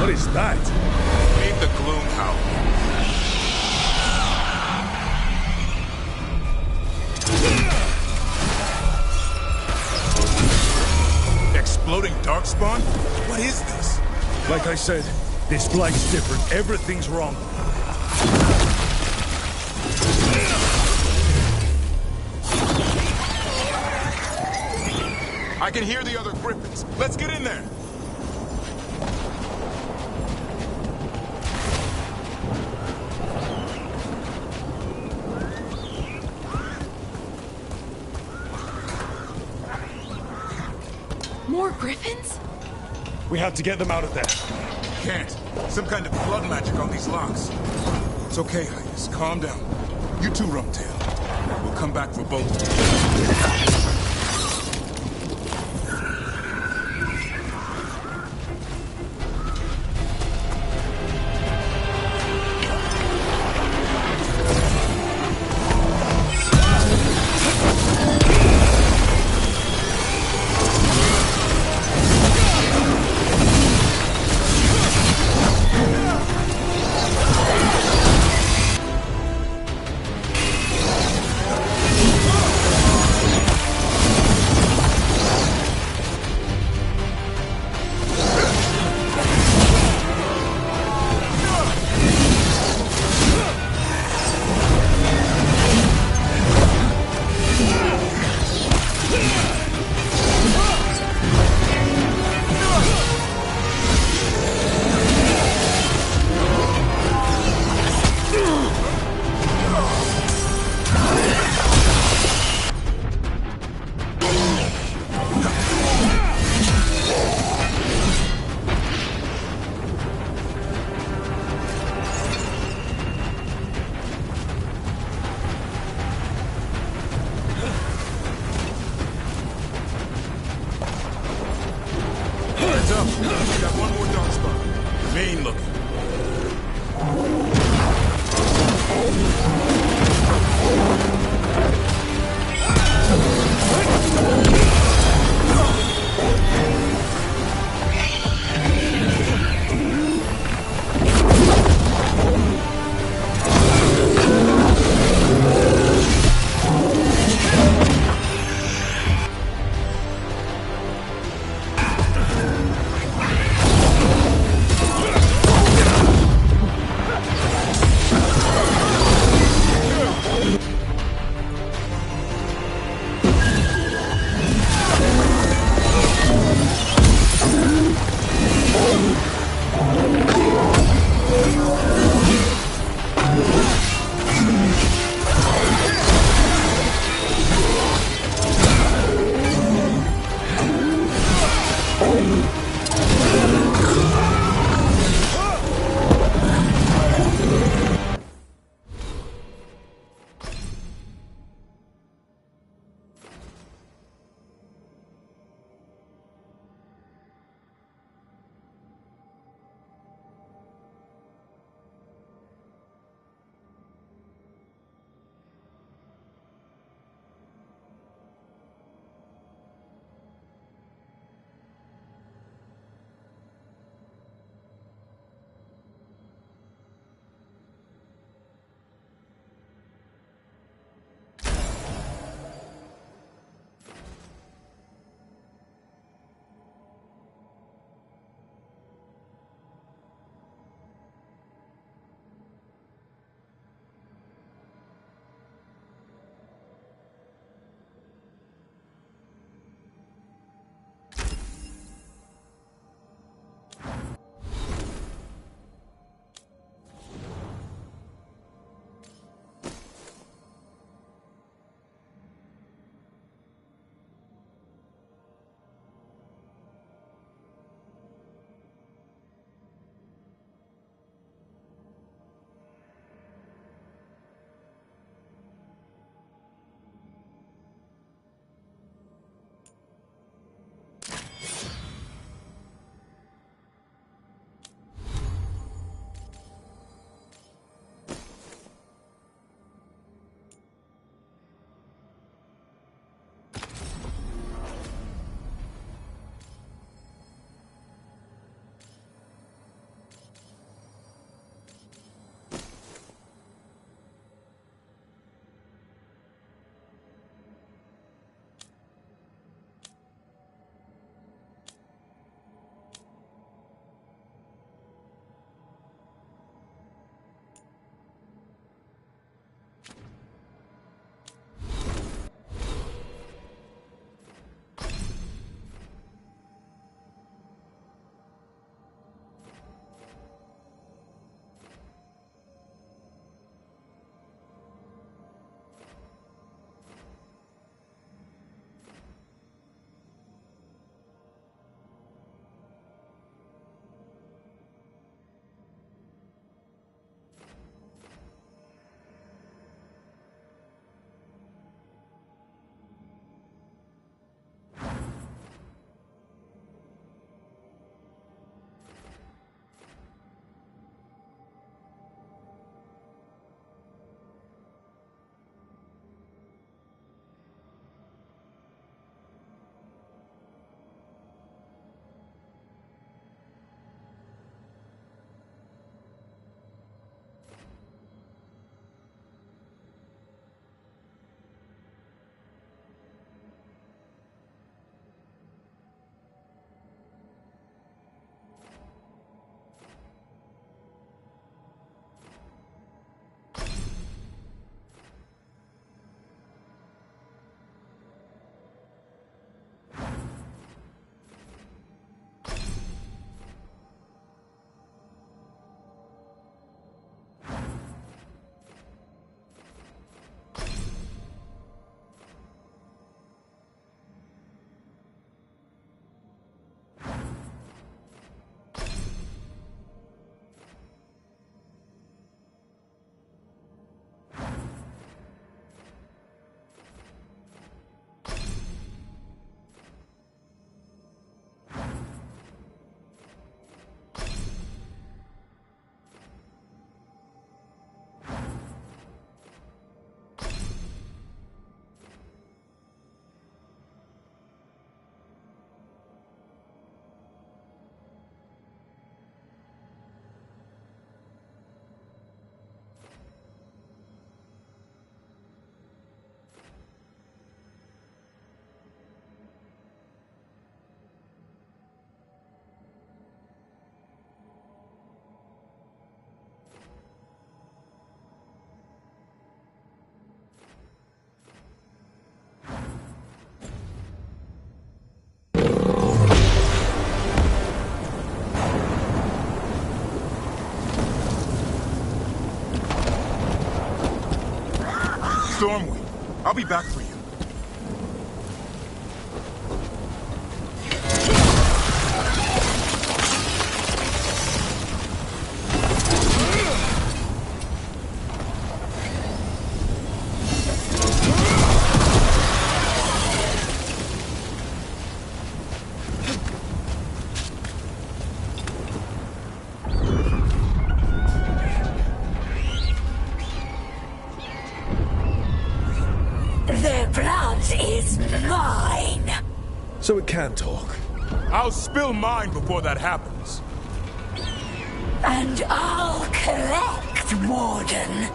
What is that? Meet the Gloom Howler. Exploding Darkspawn? What is this? Like I said, this blight's different. Everything's wrong. I can hear the other griffins. Let's get in there. More griffins? We have to get them out of there. Can't. Some kind of blood magic on these locks. It's okay, Highness. Calm down. You too, Rumtail. We'll come back for both. Stormwind. I'll be back for you. So it can talk. I'll spill mine before that happens. And I'll collect, Warden,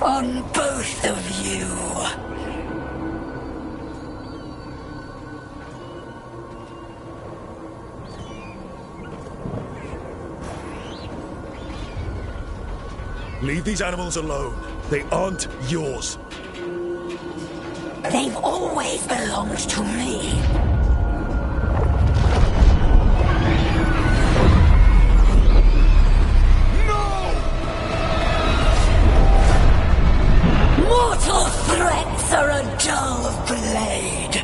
on both of you. Leave these animals alone. They aren't yours. They've always belonged to me. Mortal threats are a dull blade.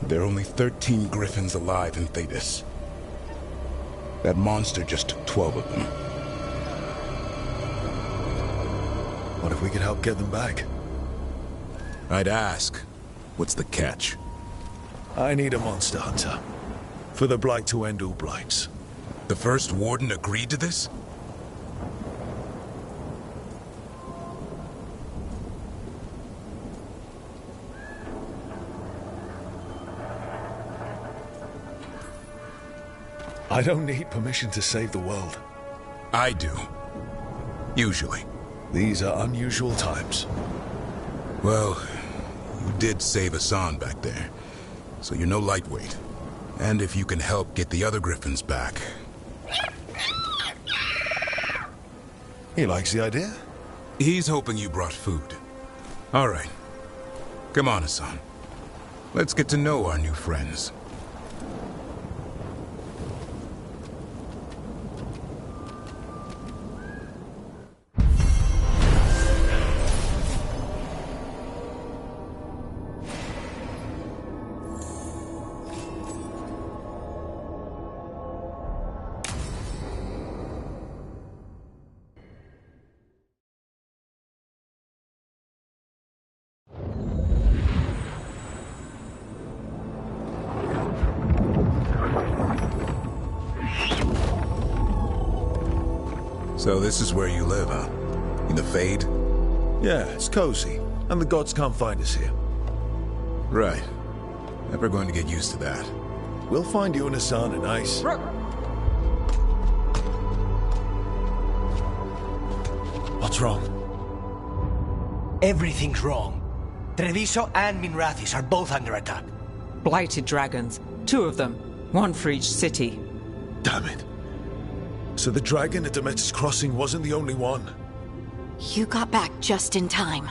There are only 13 griffins alive in Thetis. That monster just took 12 of them. What if we could help get them back? I'd ask, what's the catch? I need a monster hunter. For the Blight to end all blights. The first warden agreed to this? I don't need permission to save the world. I do. Usually. These are unusual times. Well, you did save Hassan back there, so you're no lightweight. And if you can help get the other griffins back... He likes the idea? He's hoping you brought food. All right. Come on, Hassan. Let's get to know our new friends. So this is where you live, huh? In the Fade? Yeah, it's cozy. And the gods can't find us here. Right. Never going to get used to that. We'll find you and Hassan a nice... What's wrong? Everything's wrong. Treviso and Minrathis are both under attack. Blighted dragons. 2 of them. 1 for each city. Damn it. So the dragon at Demeter's Crossing wasn't the only one. You got back just in time.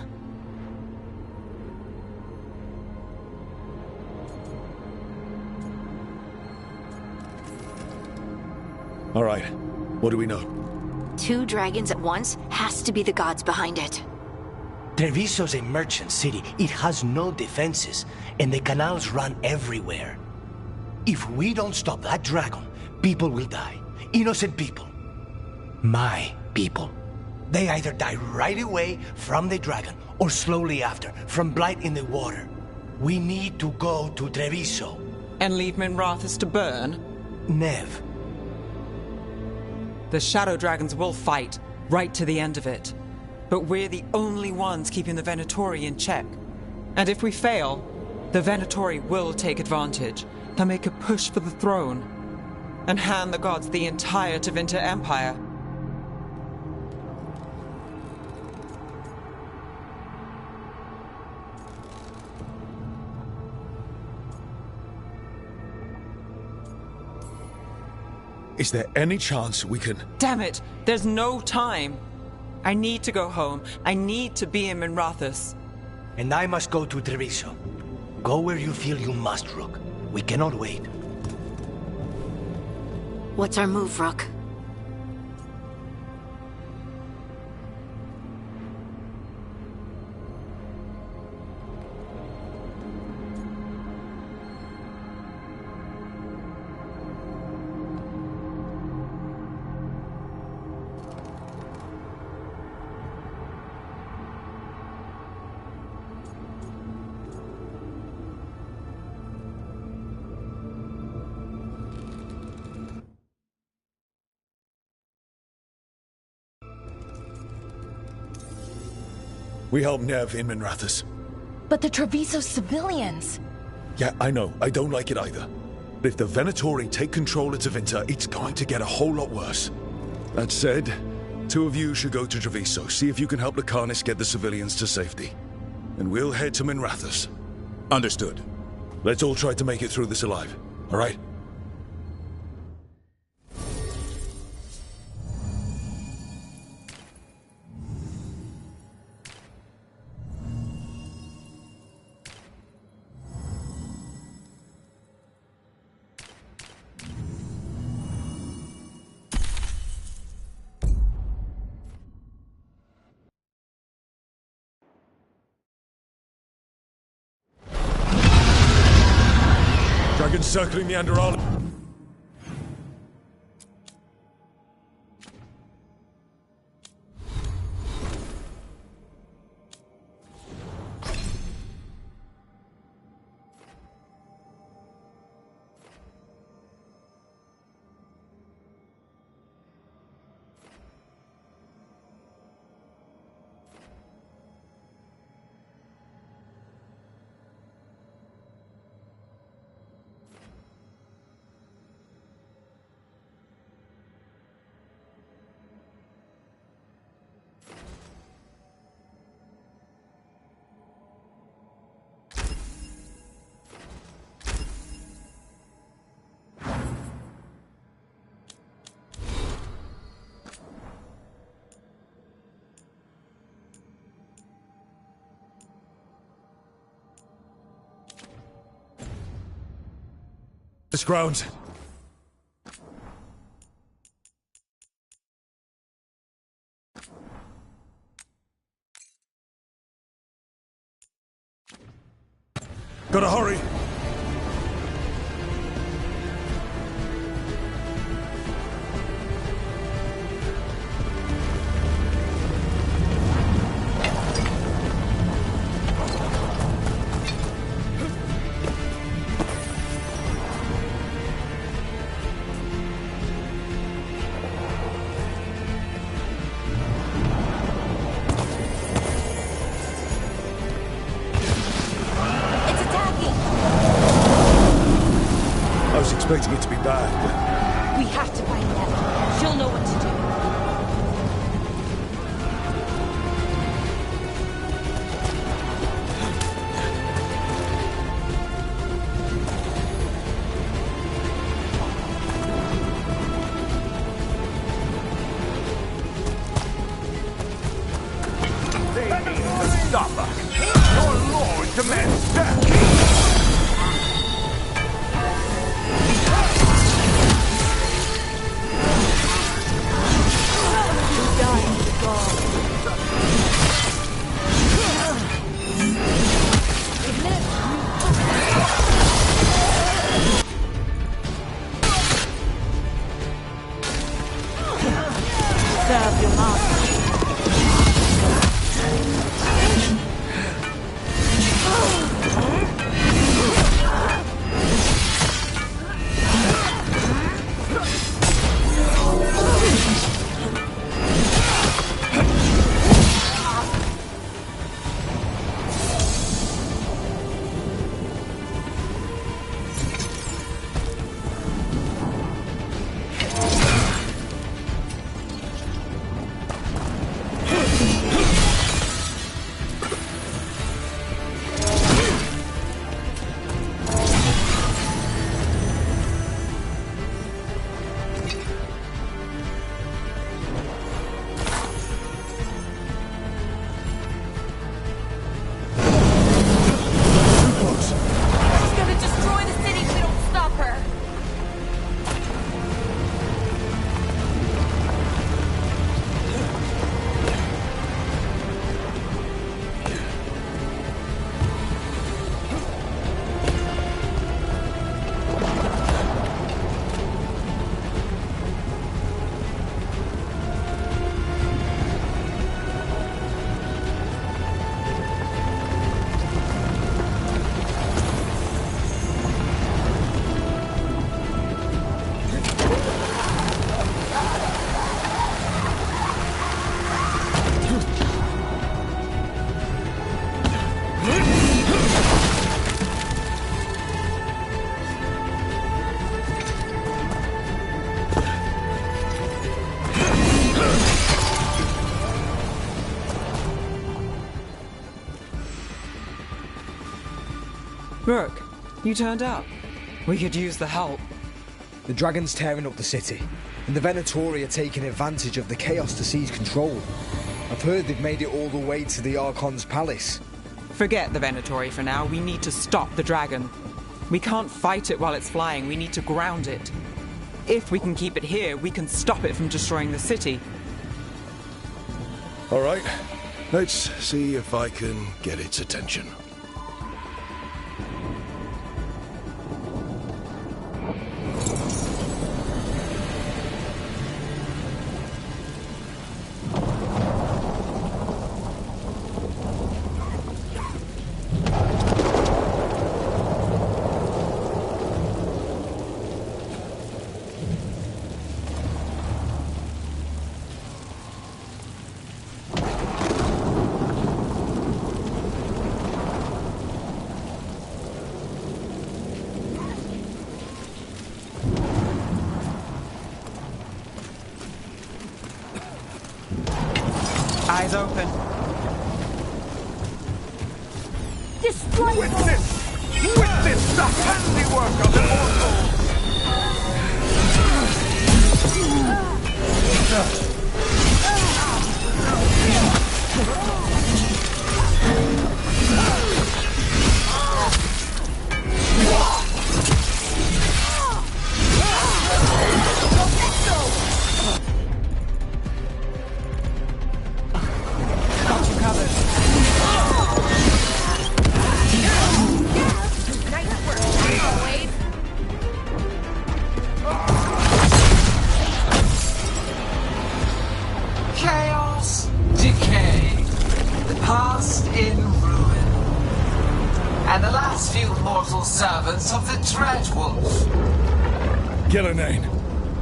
All right. What do we know? 2 dragons at once has to be the gods behind it. Treviso's a merchant city. It has no defenses, and the canals run everywhere. If we don't stop that dragon, people will die. Innocent people. My people. They either die right away from the dragon, or slowly after, from blight in the water. We need to go to Treviso. And leave Minrathis to burn? Nev. The Shadow Dragons will fight, right to the end of it. But we're the only ones keeping the Venatori in check. And if we fail, the Venatori will take advantage. They'll make a push for the throne. And hand the gods the entire Tevinter Empire. Is there any chance we can... Damn it! There's no time! I need to go home. I need to be in Minrathous. And I must go to Treviso. Go where you feel you must, Rook. We cannot wait. What's our move, Rook? We help Nev in Minrathous. But the Treviso civilians... Yeah, I know. I don't like it either. But if the Venatori take control of Tevinter, it's going to get a whole lot worse. That said, 2 of you should go to Treviso, see if you can help Lucanis get the civilians to safety. And we'll head to Minrathous. Understood. Let's all try to make it through this alive, all right? Dragons circling the Andorran. This grounds. Gotta hurry. Expecting it to be bad, but... We have to find Ned. She'll know what to do. They need to stop us. Your lord demands death. Serve your master. Rook, you turned up. We could use the help. The dragon's tearing up the city, and the Venatori are taking advantage of the chaos to seize control. I've heard they've made it all the way to the Archon's palace. Forget the Venatori for now. We need to stop the dragon. We can't fight it while it's flying. We need to ground it. If we can keep it here, we can stop it from destroying the city. All right, let's see if I can get its attention. Eyes open. Destroy Witness the handiwork of the mortals! Got you covered. Nice work, Wade. Chaos, decay, the past in ruin, and the last few mortal servants of the Dreadwolf. Gillenane.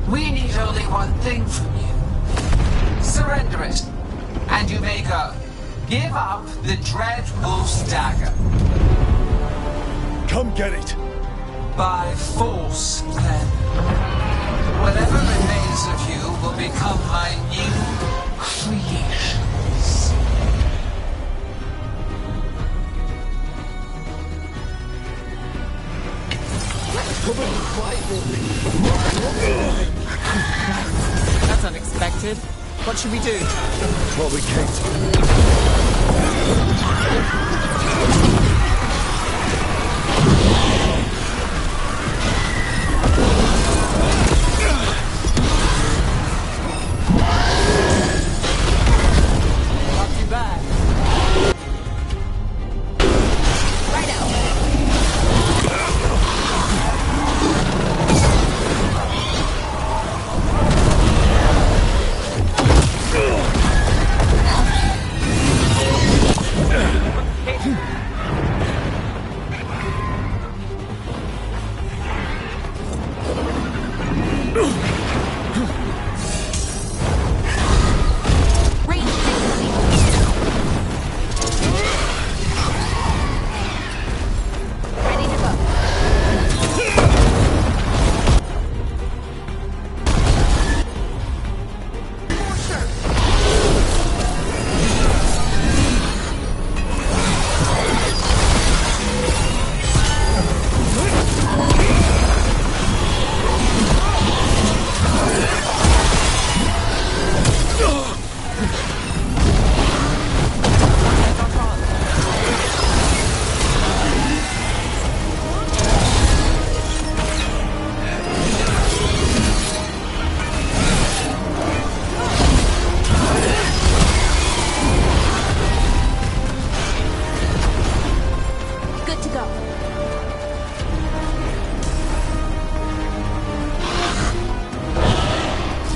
We need only one thing from you. Surrender it, and you may go. Give up the Dreadwolf's dagger. Come get it. By force, then. Whatever remains of you will become my new creations. That's unexpected. What should we do? What we came to. Not too bad. Right out. Ready to go. Good to go.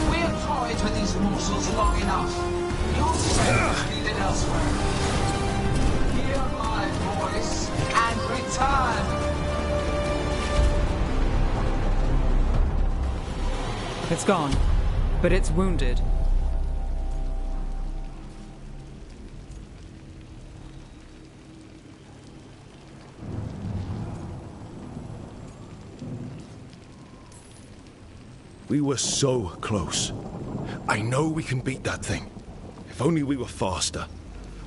We have toyed with these mortals long enough. Your strength is needed elsewhere. Hear my voice and return. It's gone, but it's wounded. We were so close. I know we can beat that thing. If only we were faster.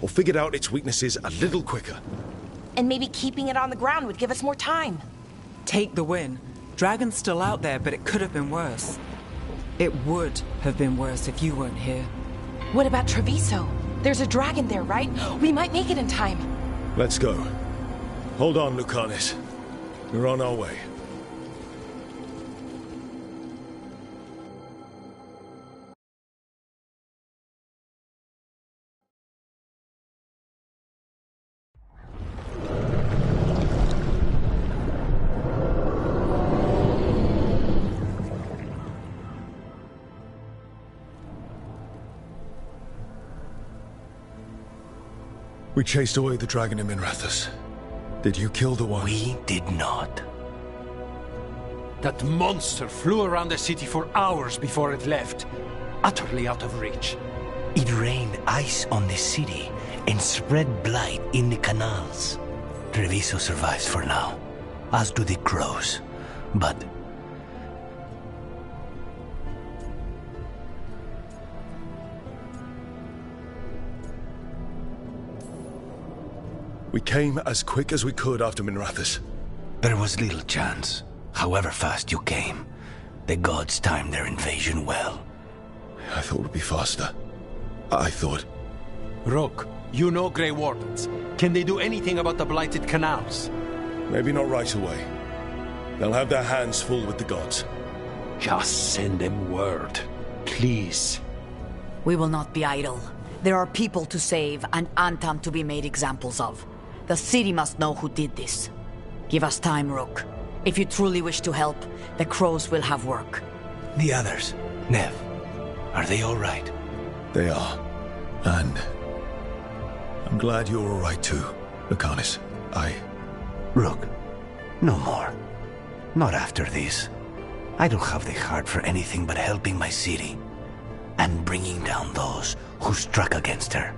Or figured out its weaknesses a little quicker. and maybe keeping it on the ground would give us more time. Take the win. Dragon's still out there, but it could have been worse. It would have been worse if you weren't here. What about Treviso? There's a dragon there, right? We might make it in time. Let's go. Hold on, Lucanis. We're on our way. We chased away the dragon in Minrathous. Did you kill the one? We did not. That monster flew around the city for hours before it left, utterly out of reach. It rained ice on the city and spread blight in the canals. Treviso survives for now, as do the crows. But we came as quick as we could after Minrathous. There was little chance. However fast you came, the gods timed their invasion well. I thought it would be faster. I thought... Rook, you know Grey Wardens. Can they do anything about the blighted canals? Maybe not right away. They'll have their hands full with the gods. Just send them word, please. We will not be idle. There are people to save and Antam to be made examples of. The city must know who did this. Give us time, Rook. If you truly wish to help, the crows will have work. The others, Nev, are they all right? They are. And I'm glad you're all right too, Lucanis. Rook, no more. Not after this. I don't have the heart for anything but helping my city and bringing down those who struck against her.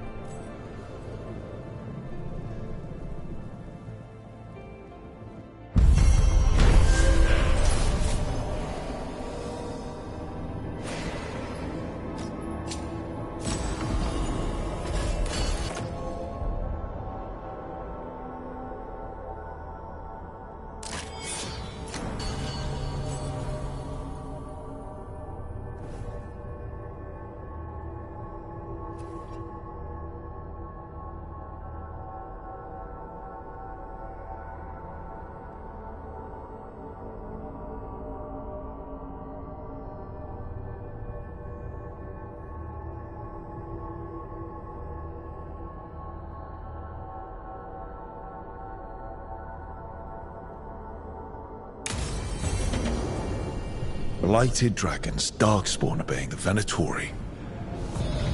Blighted dragons, darkspawn obeying the Venatori.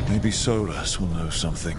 Maybe Solas will know something.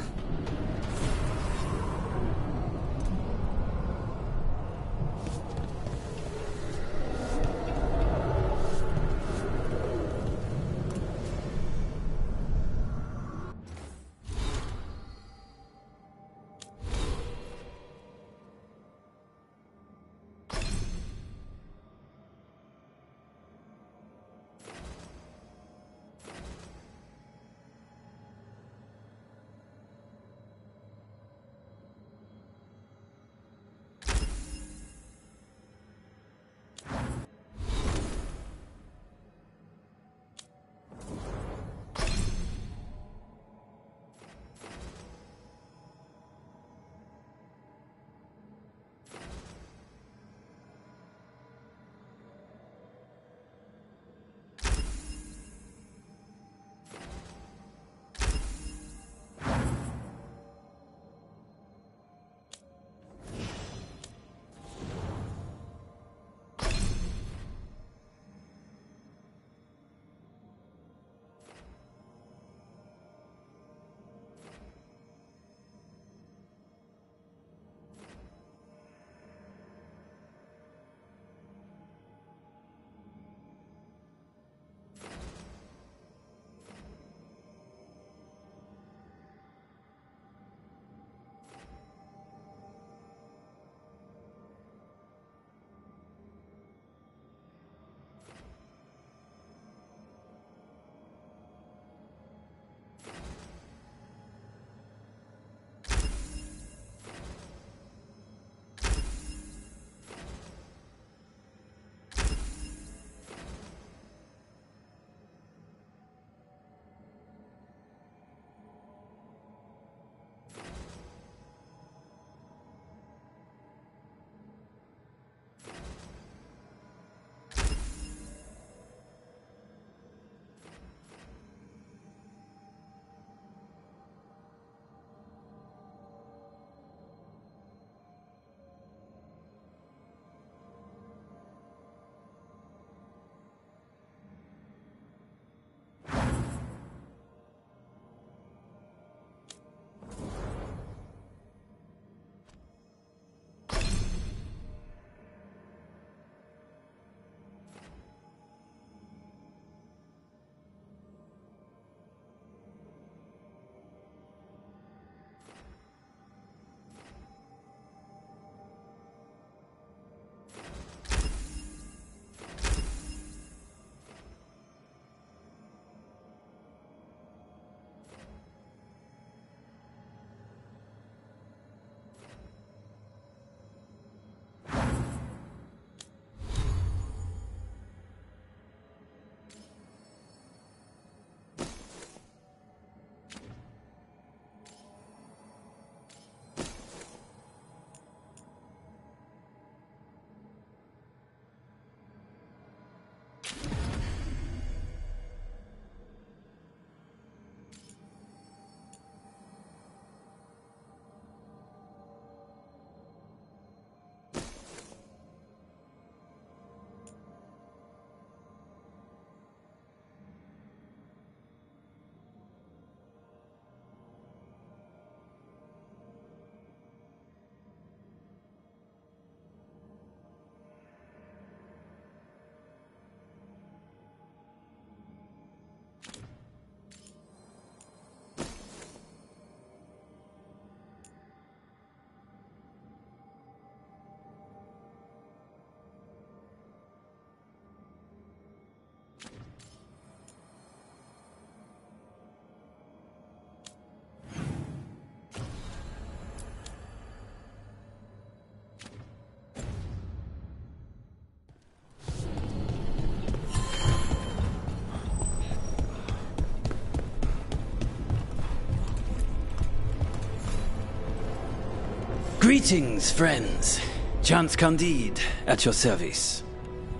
Greetings, friends. Chance Candide, at your service.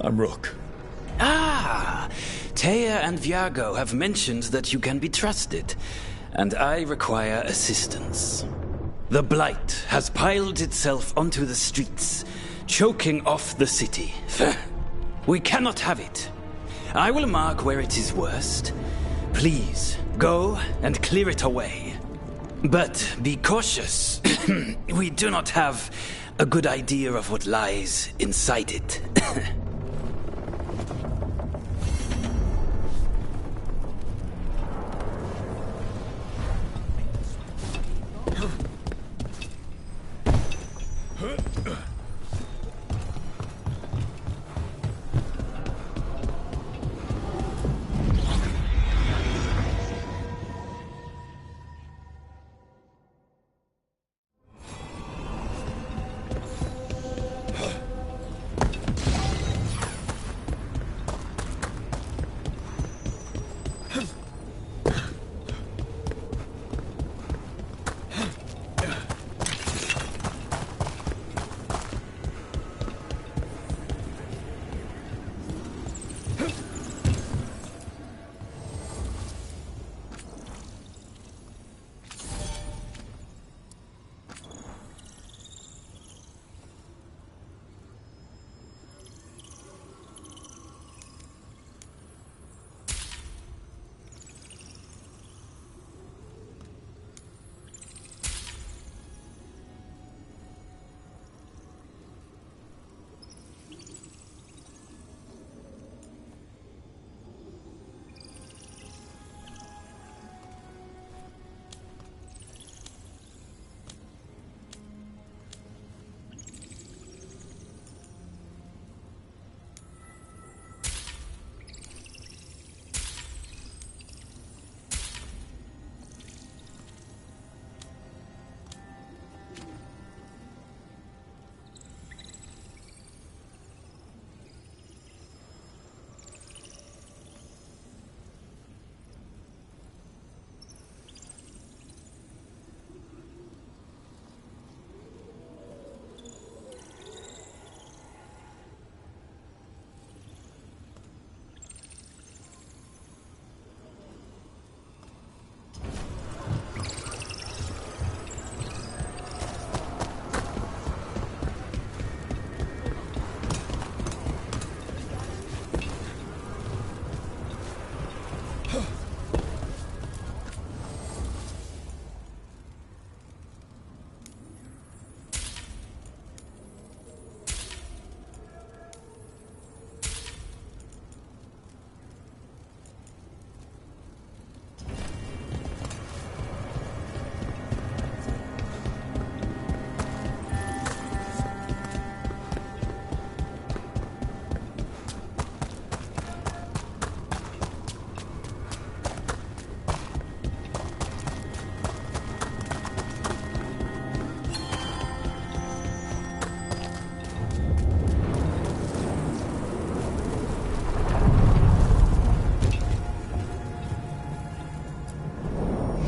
I'm Rook. Ah! Taya and Viago have mentioned that you can be trusted, and I require assistance. The Blight has piled itself onto the streets, choking off the city. We cannot have it. I will mark where it is worst. Please, go and clear it away. But be cautious. We do not have a good idea of what lies inside it.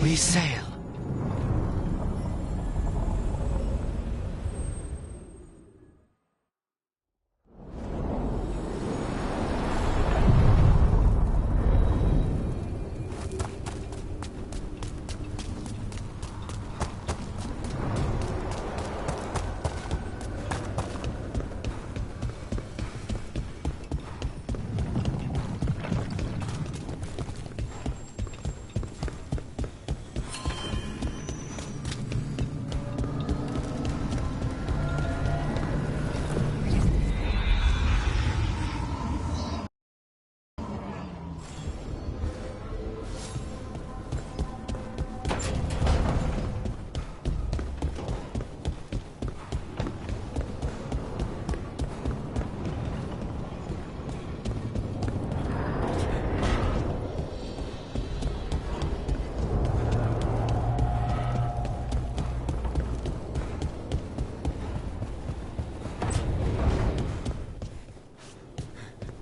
We sail.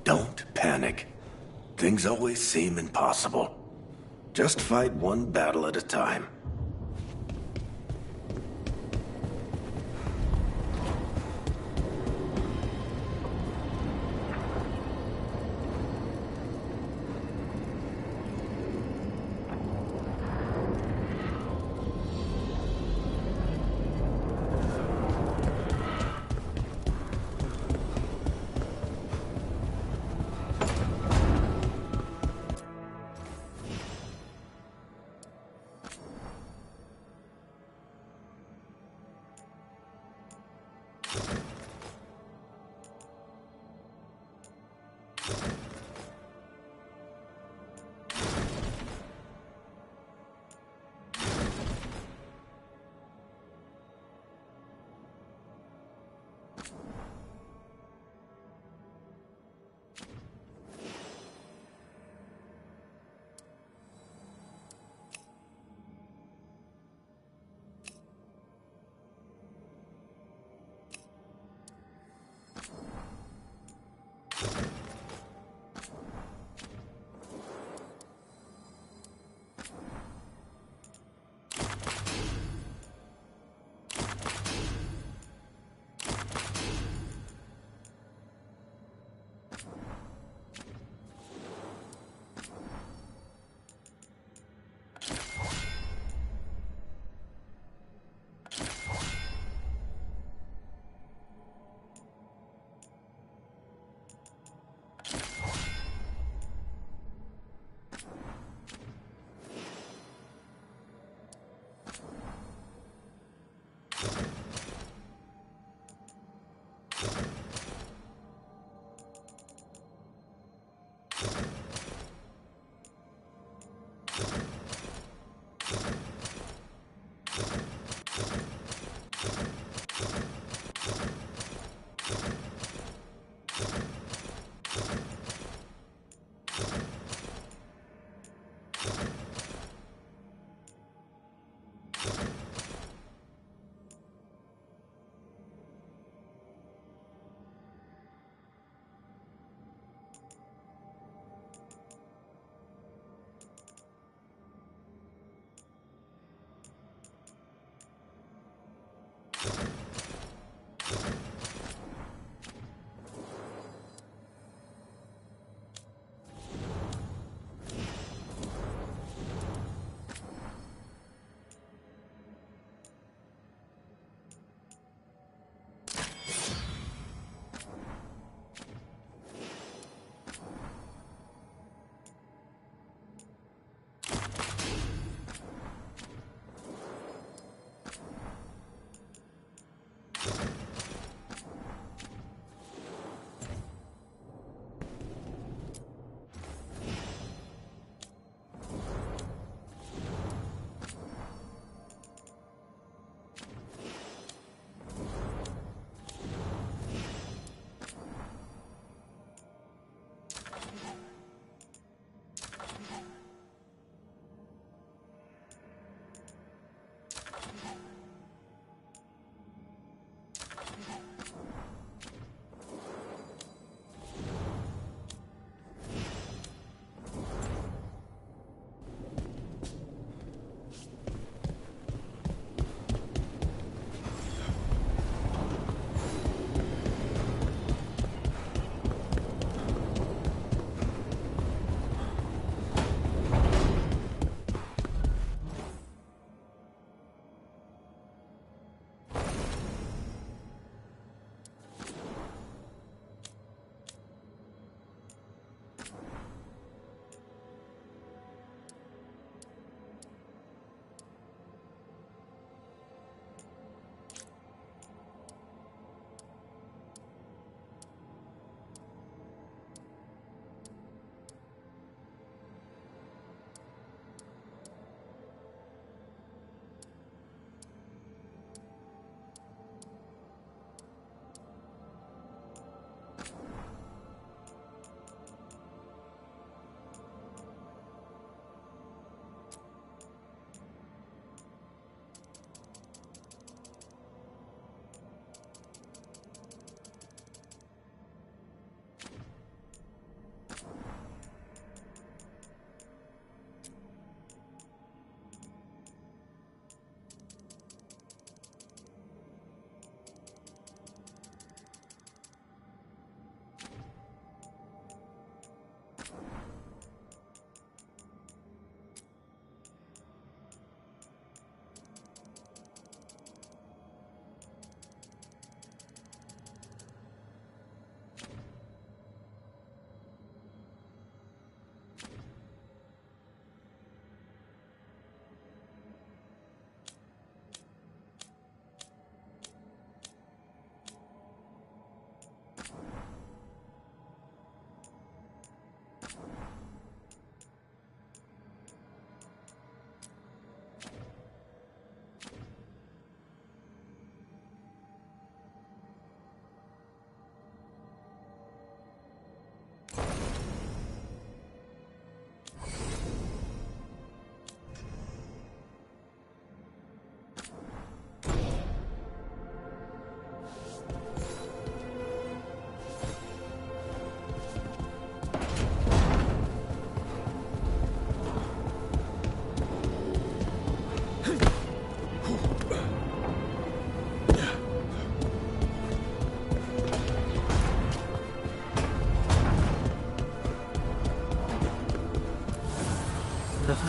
Don't panic. Things always seem impossible. Just fight one battle at a time.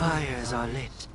fires are lit.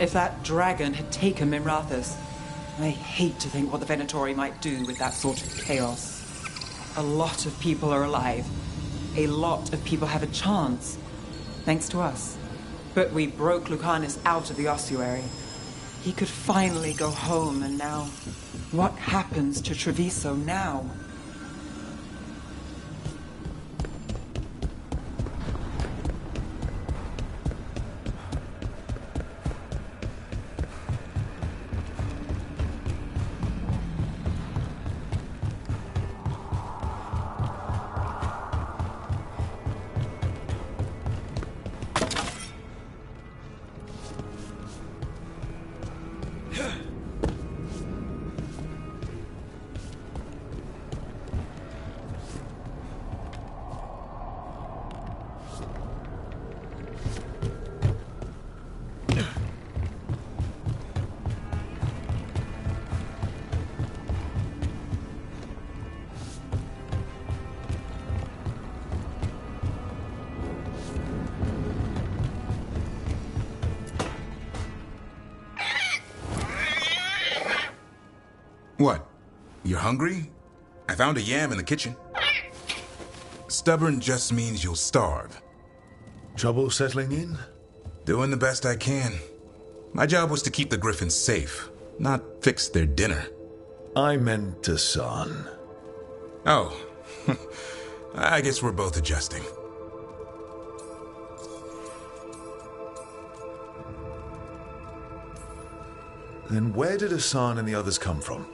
If that dragon had taken Mimrathus, I hate to think what the Venatori might do with that sort of chaos. A lot of people are alive. A lot of people have a chance, thanks to us. But we broke Lucanis out of the ossuary. He could finally go home, and now... what happens to Treviso now? What? You're hungry? I found a yam in the kitchen. Stubborn just means you'll starve. Trouble settling in? Doing the best I can. My job was to keep the Griffins safe, not fix their dinner. I meant Hassan. Oh. I guess we're both adjusting. Then where did Hassan and the others come from?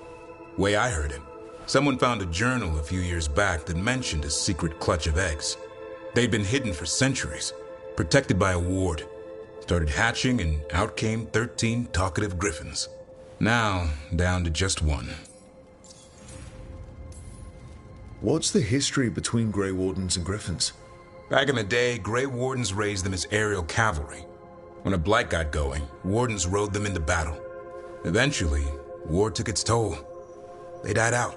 Way I heard it, someone found a journal a few years back that mentioned a secret clutch of eggs. They'd been hidden for centuries, protected by a ward. Started hatching and out came 13 talkative griffins. Now, down to just one. What's the history between Grey Wardens and Griffins? Back in the day, Grey Wardens raised them as aerial cavalry. When a blight got going, Wardens rode them into battle. Eventually, war took its toll. They died out.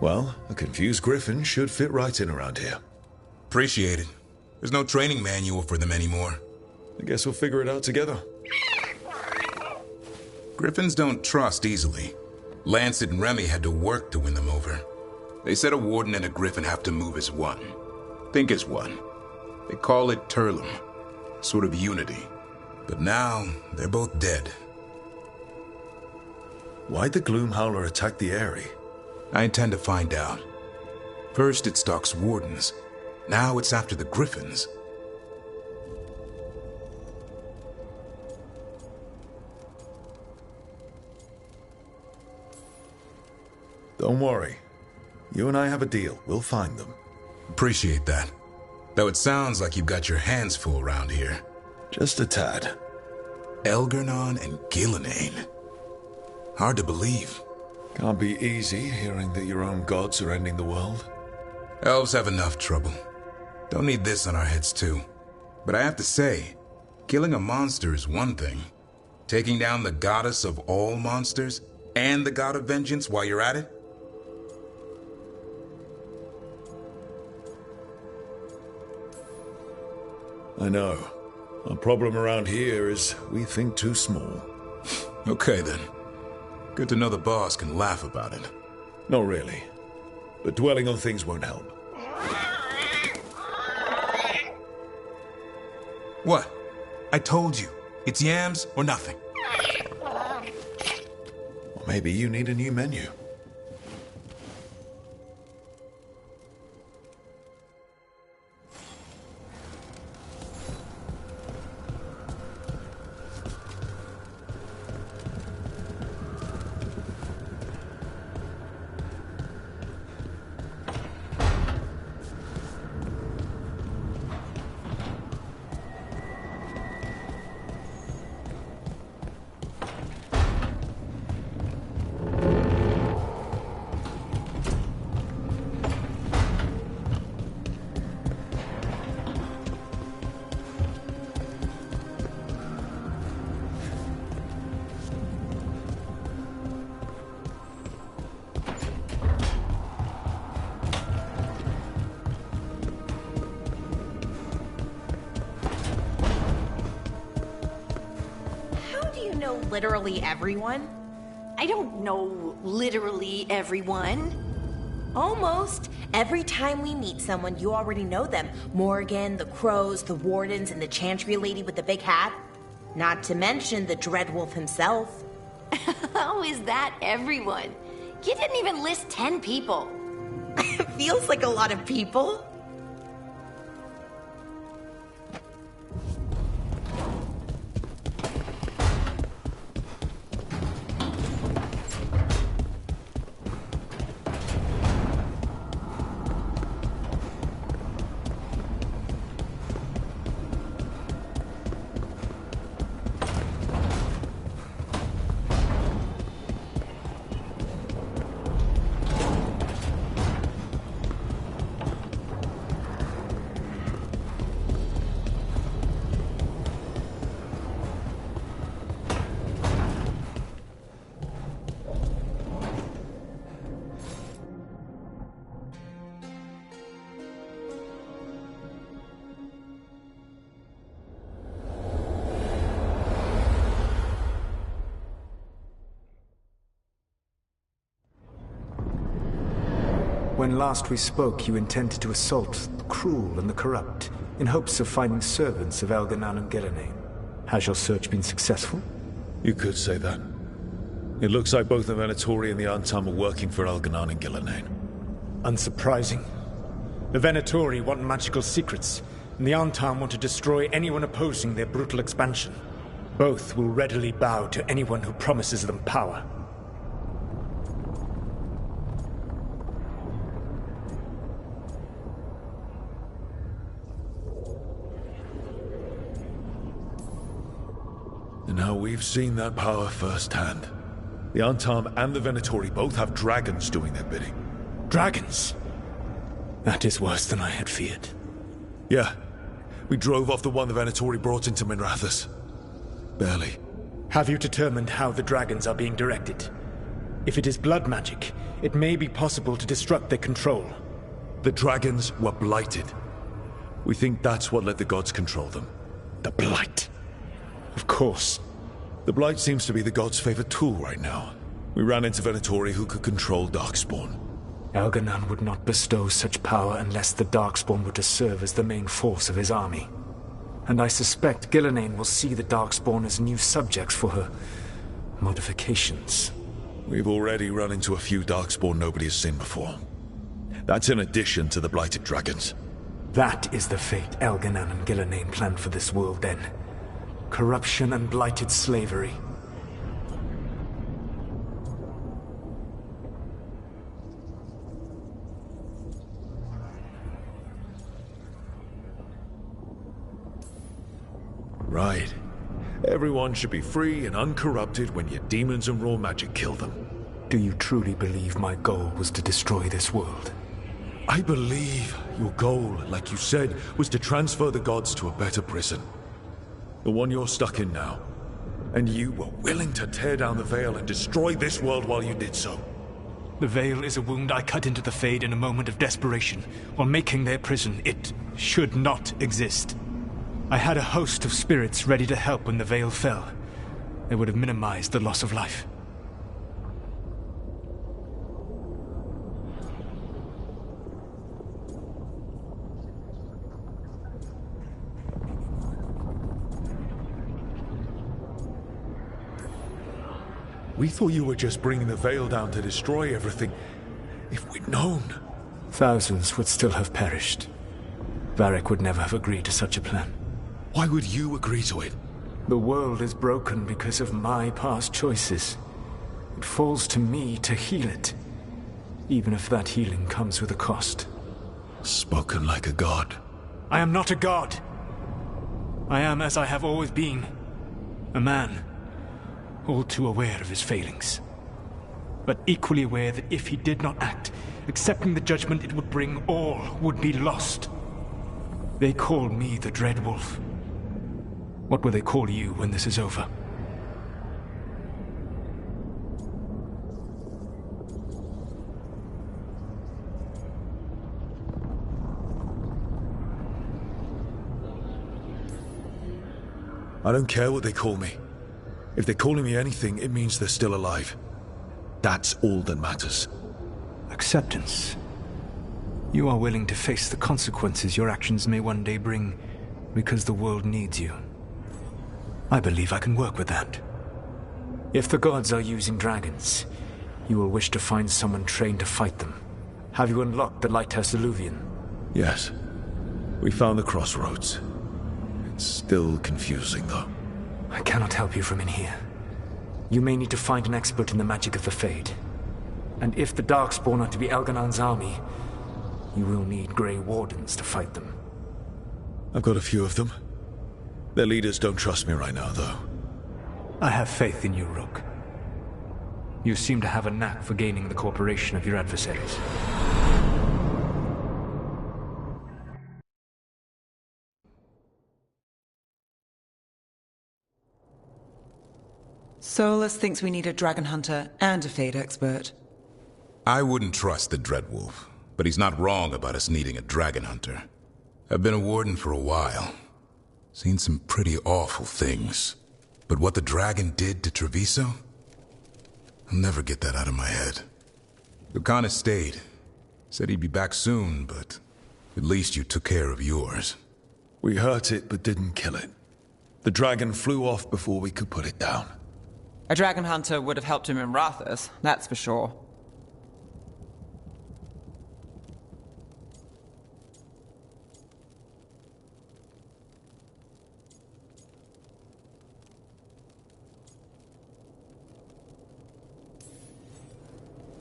Well, a confused griffin should fit right in around here. Appreciate it. There's no training manual for them anymore. I guess we'll figure it out together. Griffins don't trust easily. Lancet and Remy had to work to win them over. They said a warden and a griffin have to move as one. Think as one. They call it Turlum. Sort of unity. But now, they're both dead. Why'd the Gloomhowler attack the Eyrie? I intend to find out. First it stalks wardens. Now it's after the griffins. Don't worry. You and I have a deal. We'll find them. Appreciate that. Though it sounds like you've got your hands full around here. Just a tad. Elgernon and Gillenane. Hard to believe. Can't be easy hearing that your own gods are ending the world. Elves have enough trouble. Don't need this on our heads too. But I have to say, killing a monster is one thing. Taking down the goddess of all monsters and the god of vengeance while you're at it? I know. Our problem around here is we think too small. Okay then. Good to know the boss can laugh about it. Not really. But dwelling on things won't help. What? I told you. It's yams or nothing. Or maybe you need a new menu. Literally everyone? I don't know literally everyone. Almost. Every time we meet someone, you already know them. Morgan, the Crows, the Wardens, and the Chantry lady with the big hat. Not to mention the Dreadwolf himself. How is that everyone? You didn't even list 10 people. Feels like a lot of people. When last we spoke, you intended to assault the cruel and the corrupt, in hopes of finding servants of Elganan and Gillenane. Has your search been successful? You could say that. It looks like both the Venatori and the Antam are working for Elganan and Gillenane. Unsurprising. The Venatori want magical secrets, and the Antam want to destroy anyone opposing their brutal expansion. Both will readily bow to anyone who promises them power. And now we've seen that power firsthand. The Antam and the Venatori both have dragons doing their bidding. Dragons? That is worse than I had feared. Yeah. We drove off the one the Venatori brought into Minrathous. Barely. Have you determined how the dragons are being directed? If it is blood magic, it may be possible to disrupt their control. The dragons were blighted. We think that's what let the gods control them. The blight? Of course. The blight seems to be the gods' favorite tool right now. We ran into Venatori who could control Darkspawn. Elganan would not bestow such power unless the Darkspawn were to serve as the main force of his army. And I suspect Gillenane will see the Darkspawn as new subjects for her modifications. We've already run into a few Darkspawn nobody has seen before. That's in addition to the blighted dragons. That is the fate Elganan and Gillenane planned for this world then. Corruption and blighted slavery. Right. Everyone should be free and uncorrupted when your demons and raw magic kill them. Do you truly believe my goal was to destroy this world? I believe your goal, like you said, was to transfer the gods to a better prison. The one you're stuck in now. And you were willing to tear down the veil and destroy this world while you did so. The veil is a wound I cut into the Fade in a moment of desperation, while making their prison. It should not exist. I had a host of spirits ready to help when the veil fell. They would have minimized the loss of life. We thought you were just bringing the veil down to destroy everything. If we'd known... Thousands would still have perished. Varric would never have agreed to such a plan. Why would you agree to it? The world is broken because of my past choices. It falls to me to heal it, even if that healing comes with a cost. Spoken like a god. I am not a god. I am as I have always been. A man, all too aware of his failings. But equally aware that if he did not act, accepting the judgment it would bring, all would be lost. They call me the Dread Wolf. What will they call you when this is over? I don't care what they call me. If they're calling me anything, it means they're still alive. That's all that matters. Acceptance. You are willing to face the consequences your actions may one day bring because the world needs you. I believe I can work with that. If the gods are using dragons, you will wish to find someone trained to fight them. Have you unlocked the Lighthouse Illuvian? Yes. We found the crossroads. It's still confusing, though. I cannot help you from in here. You may need to find an expert in the magic of the Fade. And if the Darkspawn are to be Elganon's army, you will need Grey Wardens to fight them. I've got a few of them. Their leaders don't trust me right now, though. I have faith in you, Rook. You seem to have a knack for gaining the cooperation of your adversaries. Solus thinks we need a dragon hunter and a Fade expert. I wouldn't trust the Dreadwolf, but he's not wrong about us needing a dragon hunter. I've been a warden for a while. Seen some pretty awful things. But what the dragon did to Treviso? I'll never get that out of my head. Lucanus stayed. Said he'd be back soon, but at least you took care of yours. We hurt it, but didn't kill it. The dragon flew off before we could put it down. A dragon hunter would have helped him in Rathus, that's for sure.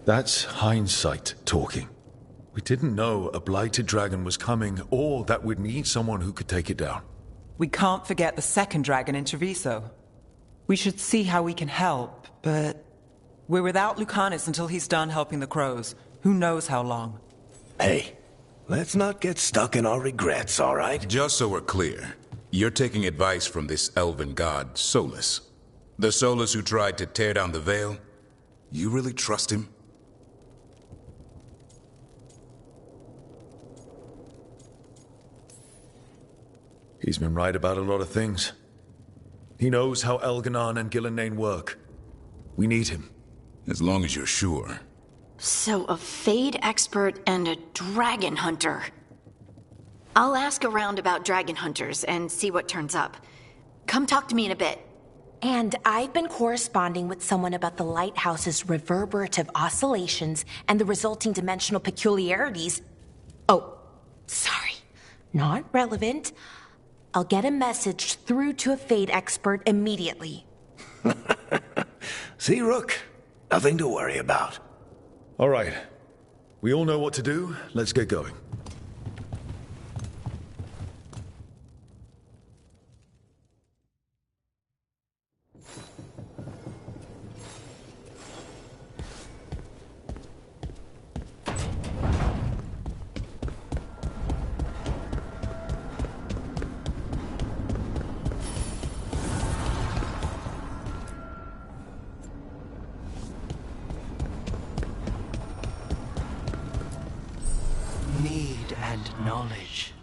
That's hindsight talking. We didn't know a blighted dragon was coming, or that we'd need someone who could take it down. We can't forget the second dragon in Treviso. We should see how we can help, but we're without Lucanus until he's done helping the crows. Who knows how long? Hey, let's not get stuck in our regrets, all right? Just so we're clear, you're taking advice from this elven god, Solus. The Solus who tried to tear down the veil? You really trust him? He's been right about a lot of things. He knows how Elganon and Gillenane work. We need him. As long as you're sure. So, a Fade expert and a dragon hunter. I'll ask around about dragon hunters and see what turns up. Come talk to me in a bit. And I've been corresponding with someone about the lighthouse's reverberative oscillations and the resulting dimensional peculiarities. Oh, sorry. Not relevant. I'll get a message through to a Fade expert immediately. See, Rook? Nothing to worry about. All right. We all know what to do. Let's get going. Need and knowledge.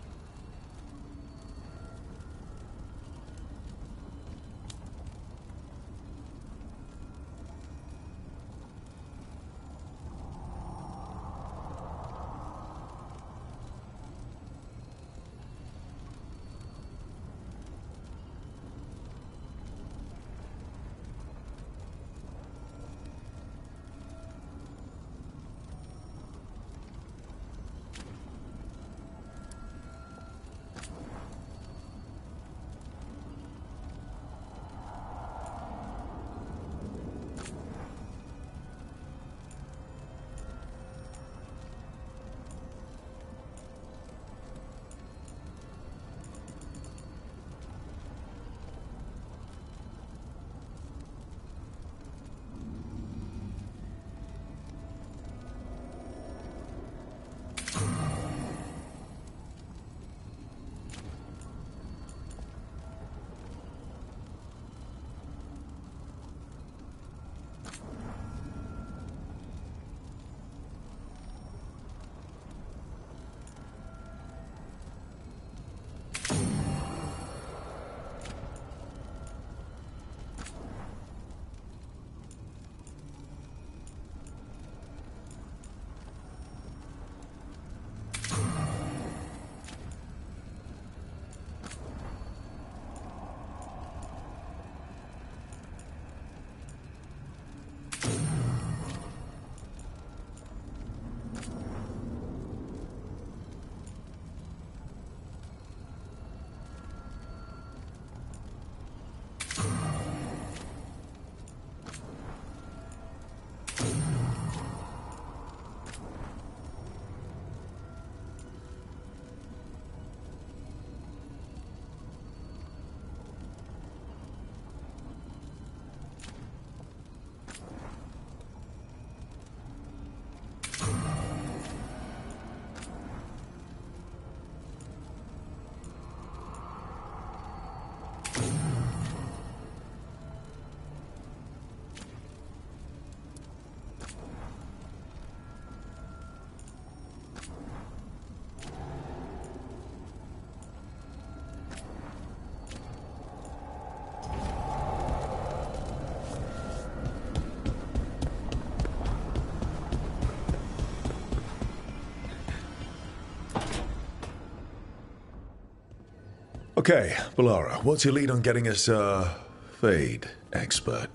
Okay, Balara, what's your lead on getting us a Fade expert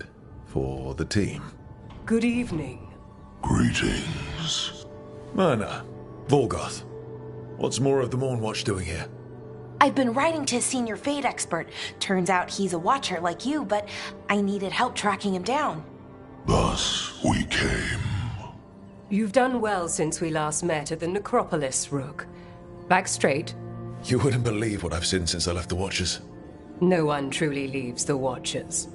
for the team? Good evening. Greetings. Myrna, Volgoth, what's more of the Mornwatch doing here? I've been writing to a senior Fade expert. Turns out he's a watcher like you, but I needed help tracking him down. Thus we came. You've done well since we last met at the Necropolis, Rook. Back straight. You wouldn't believe what I've seen since I left the Watchers. No one truly leaves the Watchers.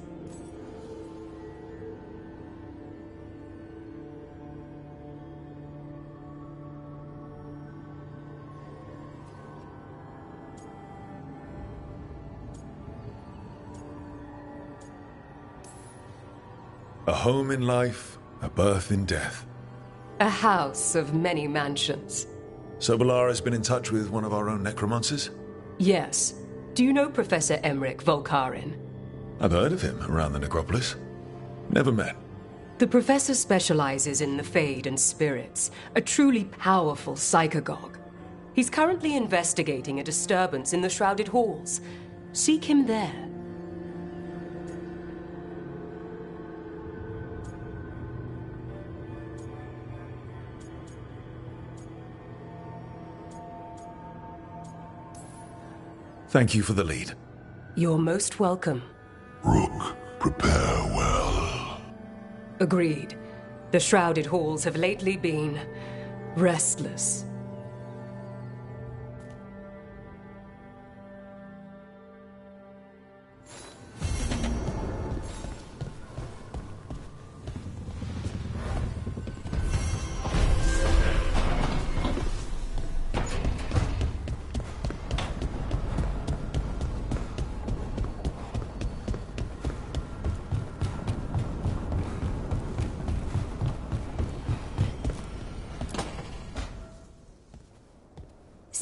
A home in life, a birth in death. A house of many mansions. So Balara's been in touch with one of our own necromancers? Yes. Do you know Professor Emmerich Volkarin? I've heard of him around the Necropolis. Never met. The professor specializes in the Fade and spirits, a truly powerful psychagogue. He's currently investigating a disturbance in the Shrouded Halls. Seek him there. Thank you for the lead. You're most welcome. Rook, prepare well. Agreed. The Shrouded Halls have lately been restless.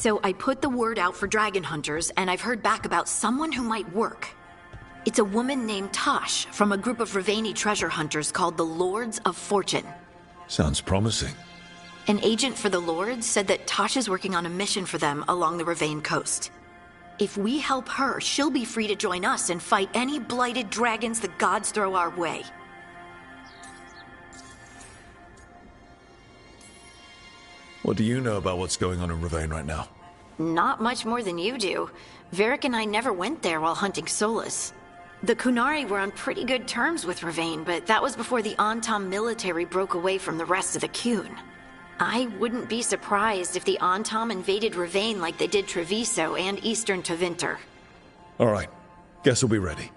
So I put the word out for dragon hunters, and I've heard back about someone who might work. It's a woman named Tosh from a group of Ravani treasure hunters called the Lords of Fortune. Sounds promising. An agent for the Lords said that Tosh is working on a mission for them along the Ravane coast. If we help her, she'll be free to join us and fight any blighted dragons the gods throw our way. What do you know about what's going on in Ravane right now? Not much more than you do. Varric and I never went there while hunting Solus. The Kunari were on pretty good terms with Ravane, but that was before the Antam military broke away from the rest of the Kun. I wouldn't be surprised if the Antam invaded Ravane like they did Treviso and Eastern Tevinter. All right. Guess we'll be ready.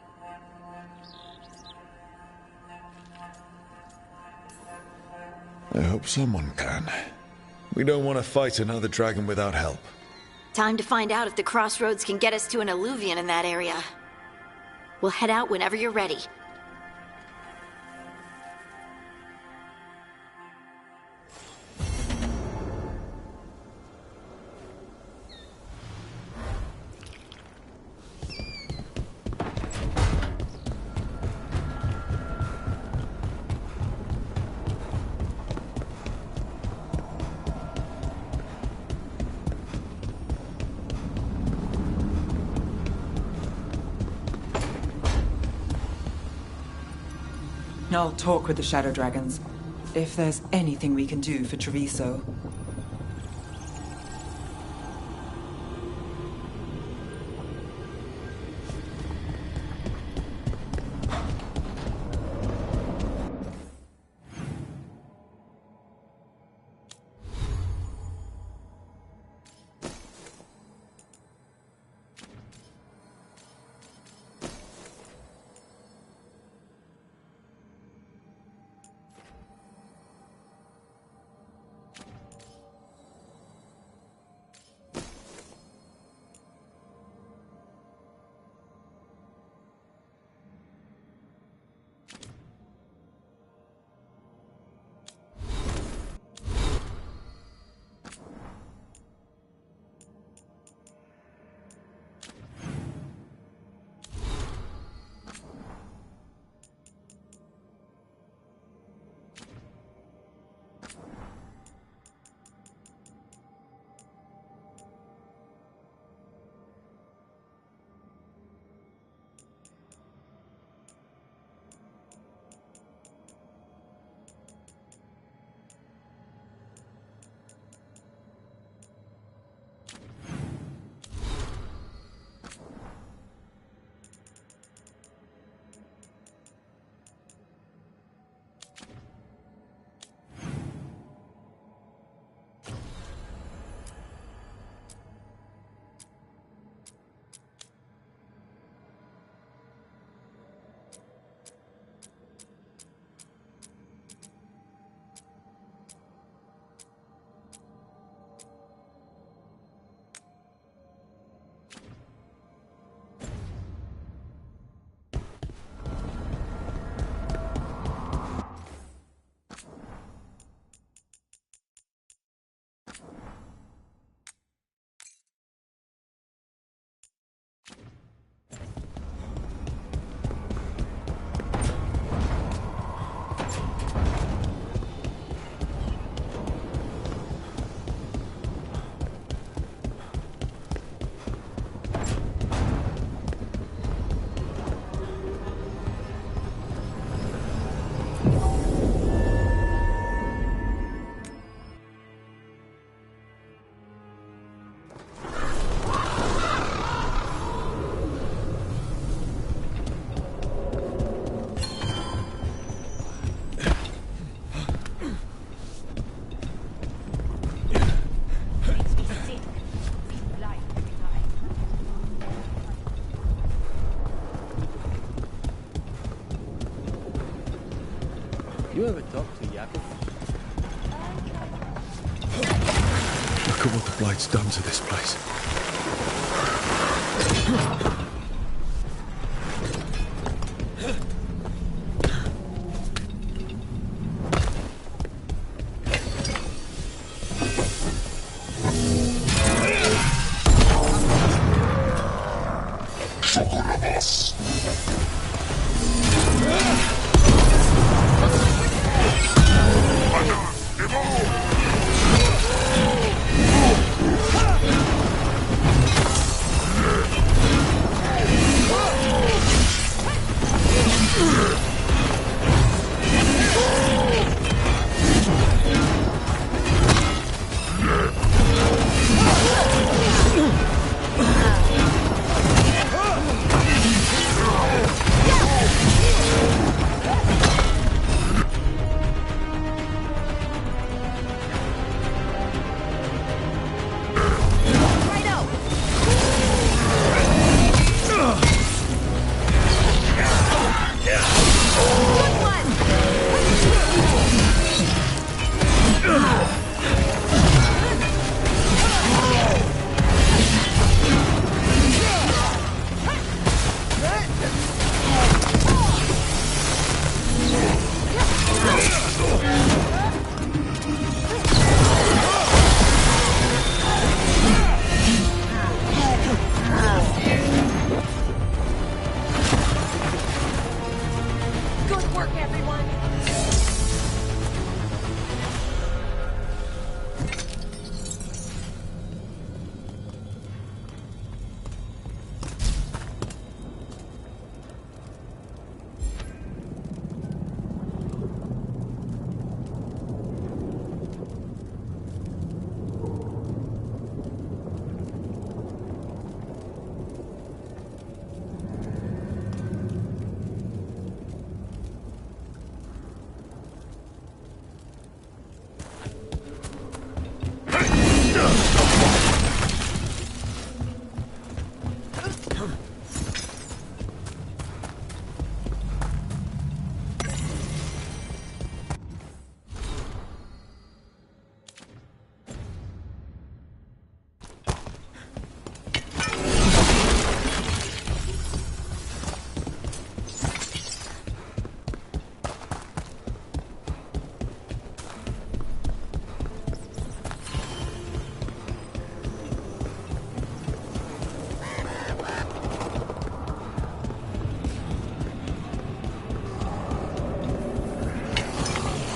I hope someone can. We don't want to fight another dragon without help. Time to find out if the crossroads can get us to an alluvion in that area. We'll head out whenever you're ready. I'll talk with the Shadow Dragons, if there's anything we can do for Treviso. You ever talk to Jakob? Look at what the Blight's done to this place.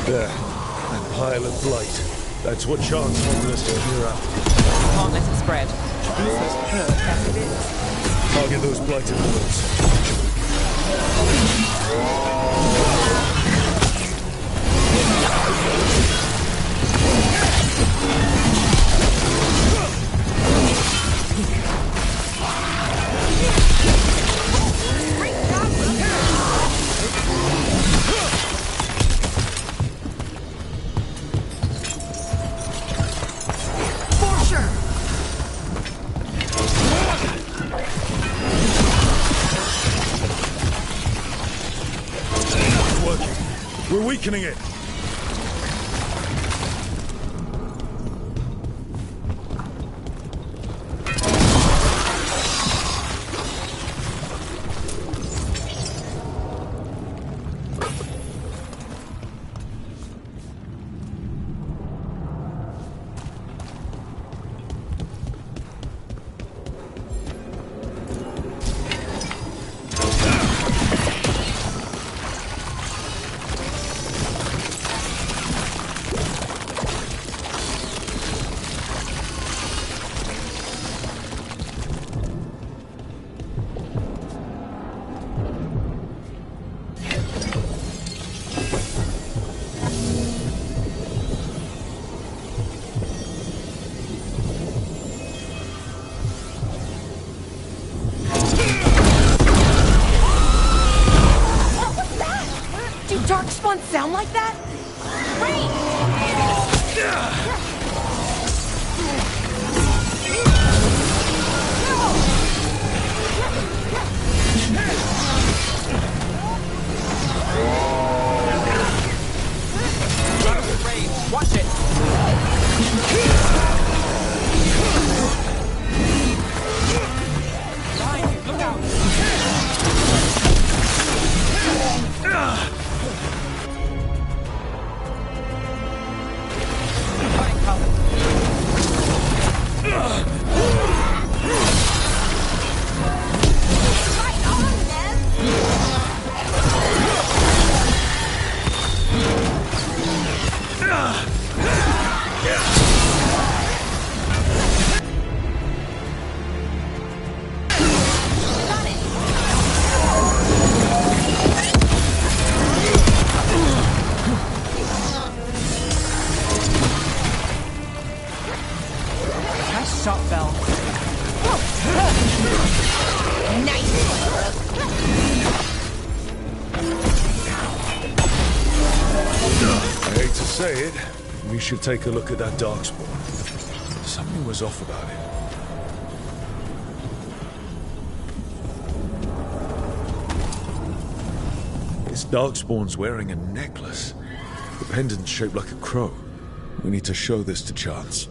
There. That pile of blight. That's what Chance wanted us to clear out. Can't let it spread. This is hurt as it is. Target those blighted bullets. We're weakening it. sound like that? Watch it! Behind you, look out! Shot fell. Nice. I hate to say it, we should take a look at that Darkspawn. Something was off about it. This Darkspawn's wearing a necklace. The pendant's shaped like a crow. We need to show this to Chance.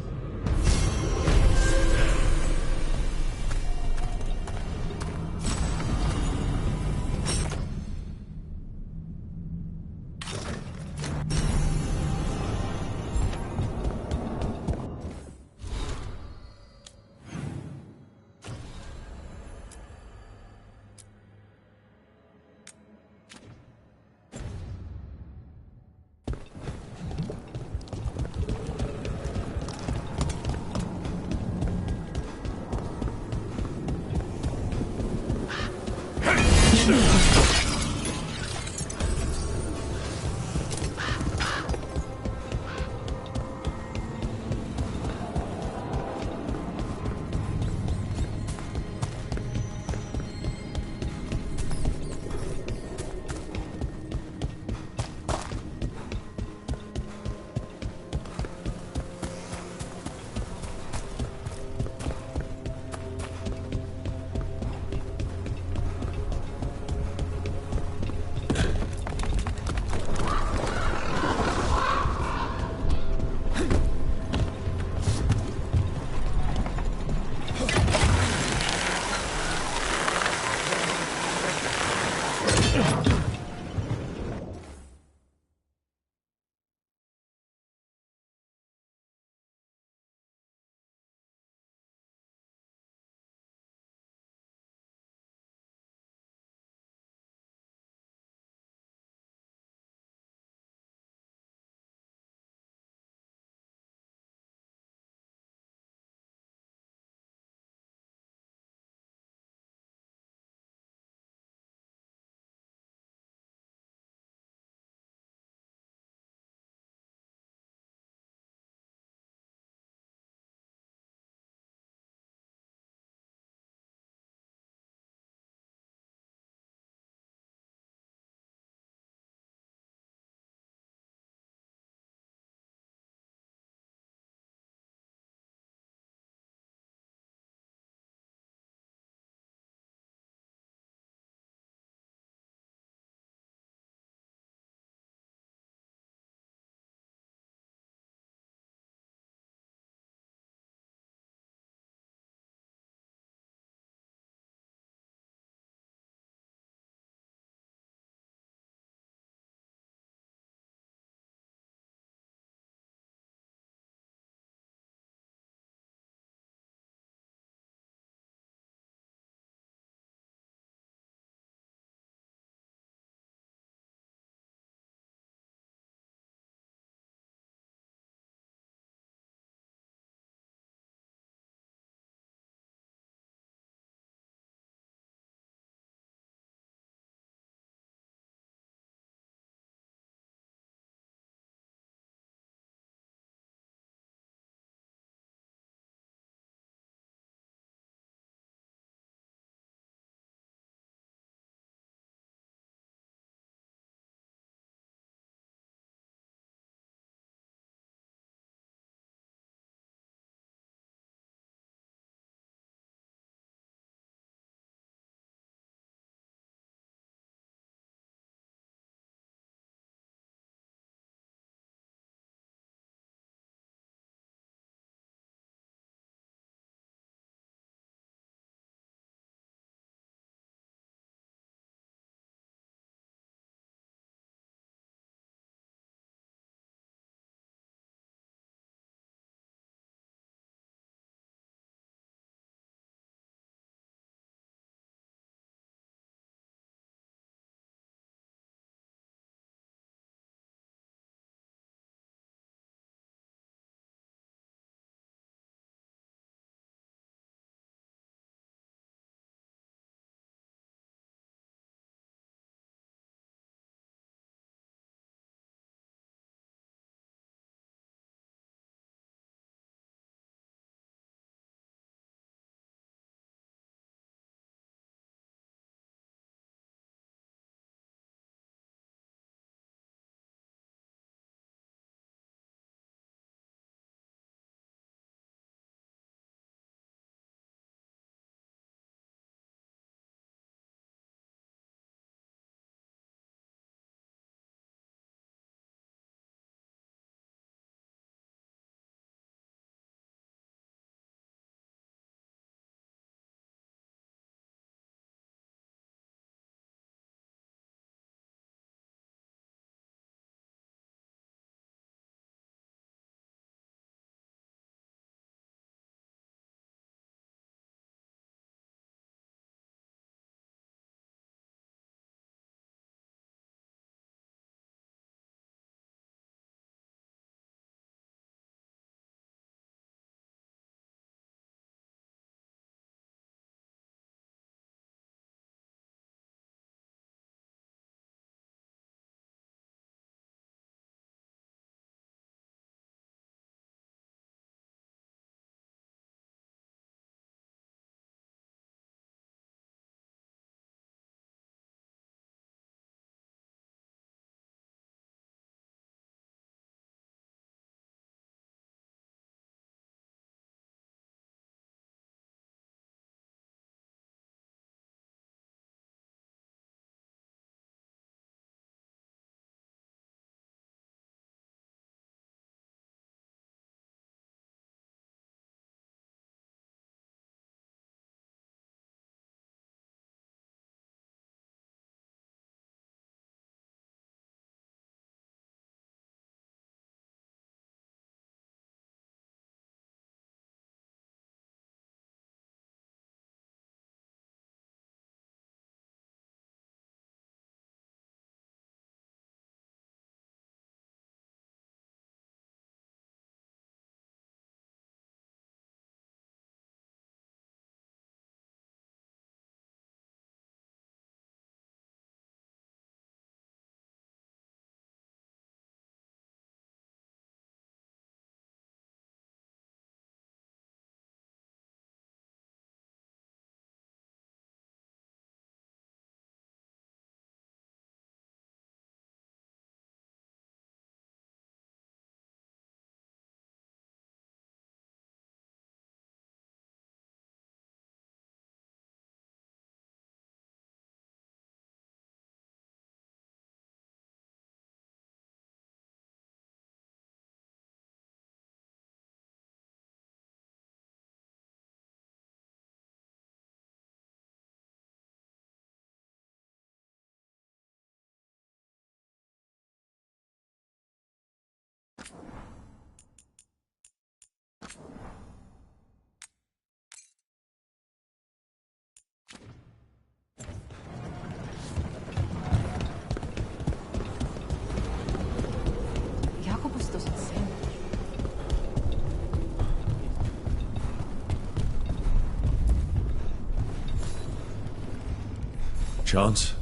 chance.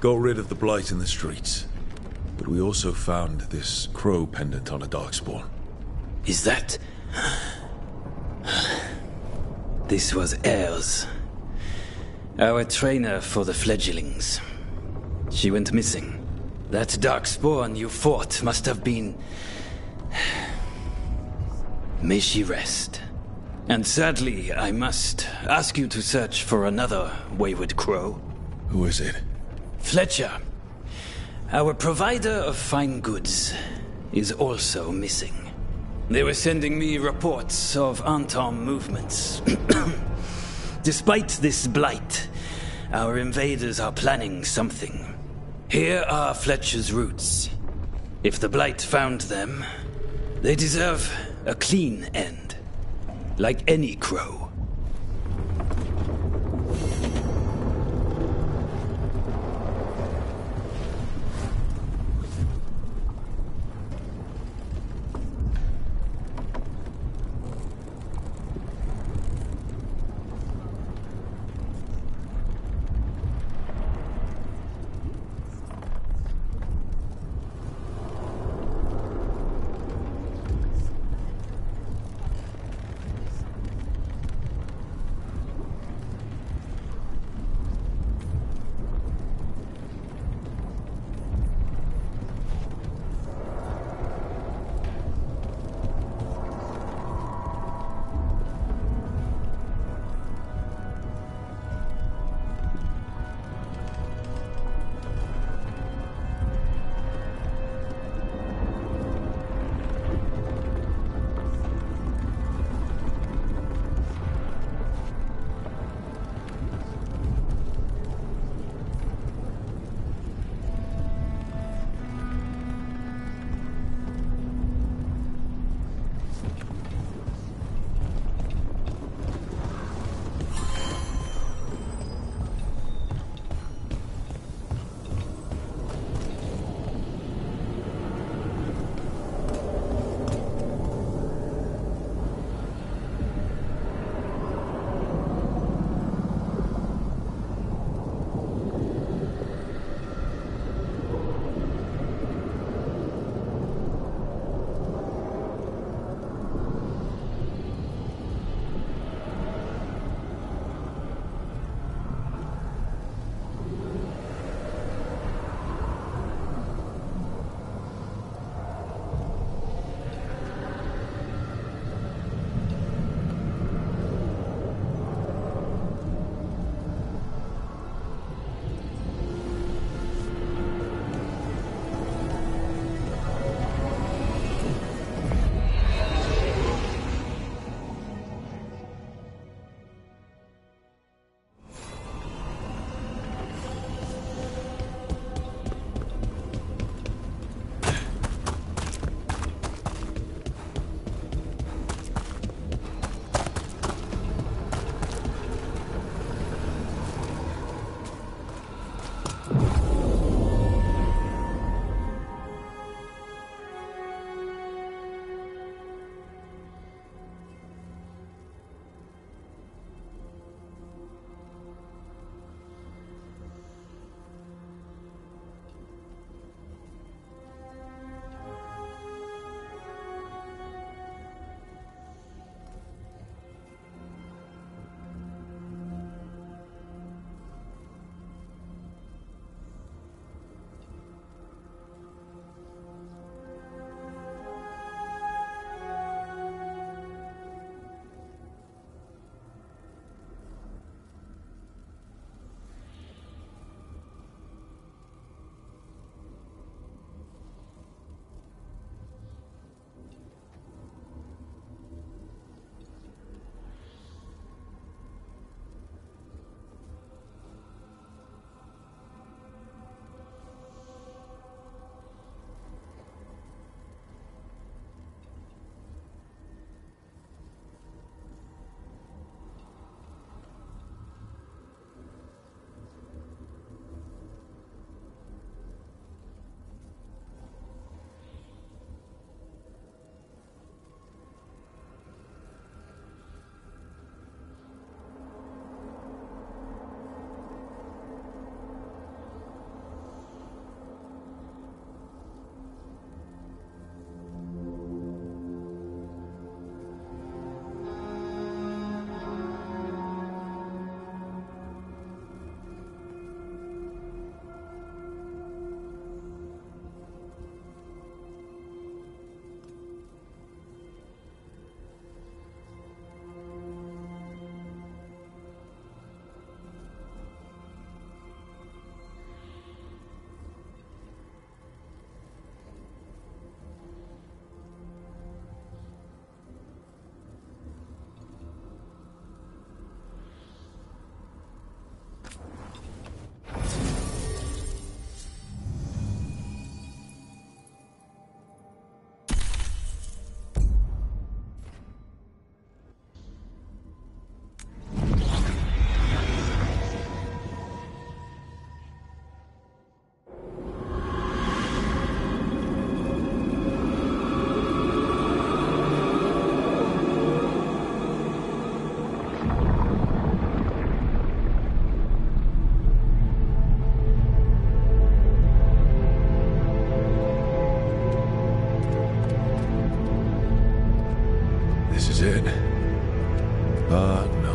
Got rid of the blight in the streets. But we also found this crow pendant on a darkspawn. Is that... This was Ayres, our trainer for the fledglings. She went missing. That darkspawn you fought must have been... May she rest. And sadly, I must ask you to search for another wayward crow. Who is it? Fletcher, our provider of fine goods, is also missing. They were sending me reports of Antom movements. Despite this blight, our invaders are planning something. Here are Fletcher's roots. If the blight found them, they deserve a clean end, like any crow.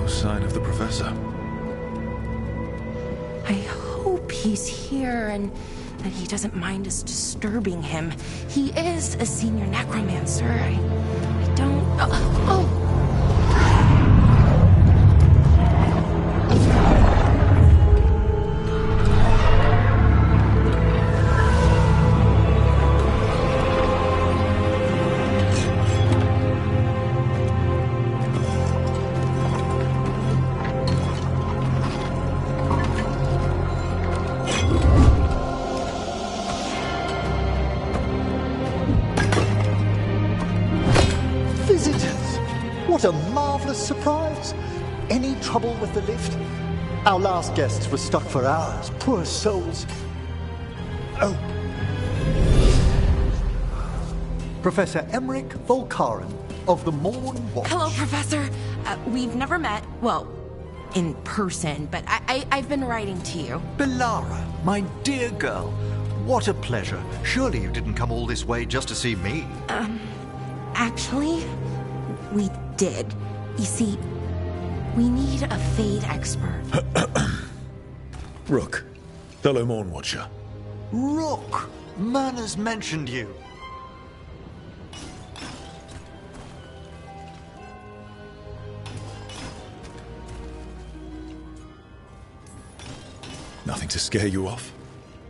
No sign of the professor. I hope he's here and that he doesn't mind us disturbing him. He is a senior necromancer. I don't... Oh! What a marvelous surprise! Any trouble with the lift? Our last guests were stuck for hours. Poor souls. Oh. Professor Emmerich Volkaren of the Morn Watch. Hello, Professor. We've never met. Well, in person, but I've been writing to you. Belara, my dear girl. What a pleasure. Surely you didn't come all this way just to see me. Actually, we did. You see, we need a Fade expert. Rook, fellow Morn Watcher. Rook! Myrna's mentioned you. Nothing to scare you off?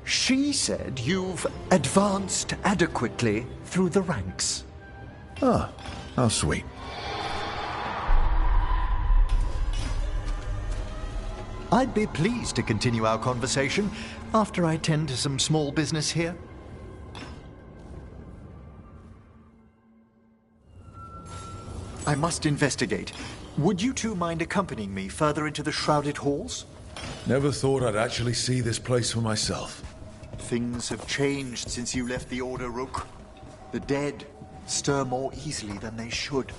She said you've advanced adequately through the ranks. Ah, how sweet. I'd be pleased to continue our conversation after I tend to some small business here. I must investigate. Would you two mind accompanying me further into the shrouded halls? Never thought I'd actually see this place for myself. Things have changed since you left the Order, Rook. The dead stir more easily than they should.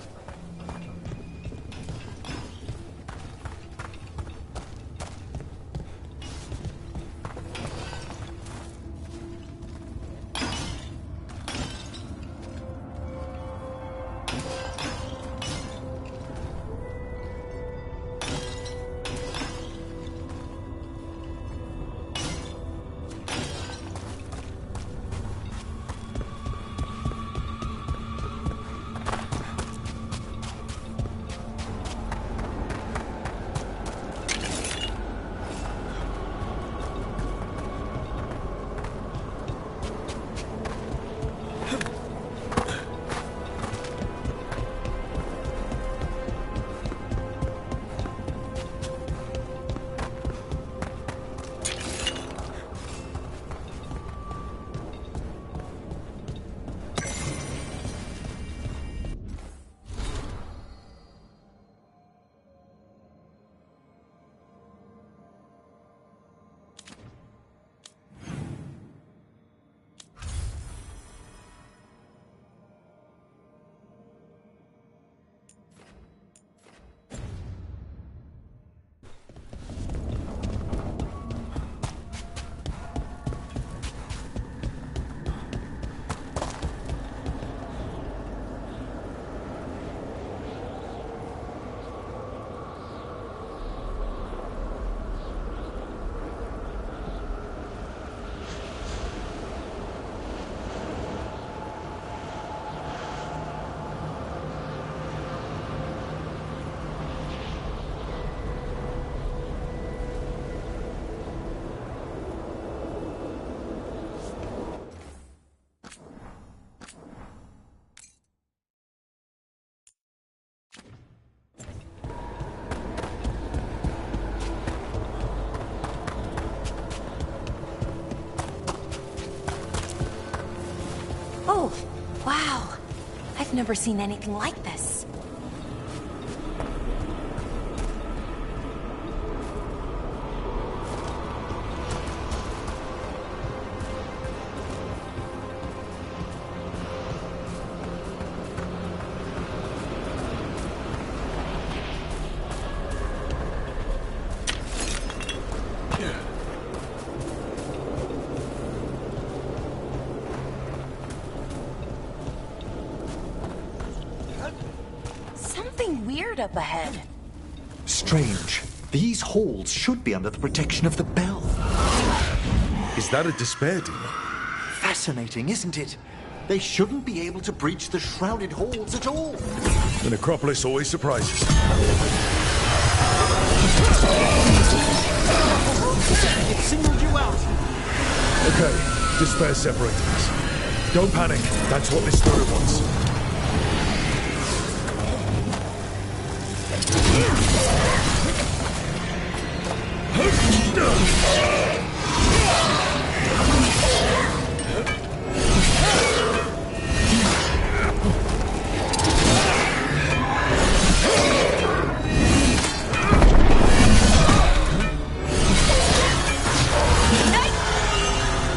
Oh, wow. I've never seen anything like this. Up ahead. strange. These halls should be under the protection of the bell. Is that a despair demon? Fascinating, isn't it? They shouldn't be able to breach the shrouded halls at all. The necropolis always surprises. It singled you out. Okay, despair separated us. Don't panic. That's what this spirit wants.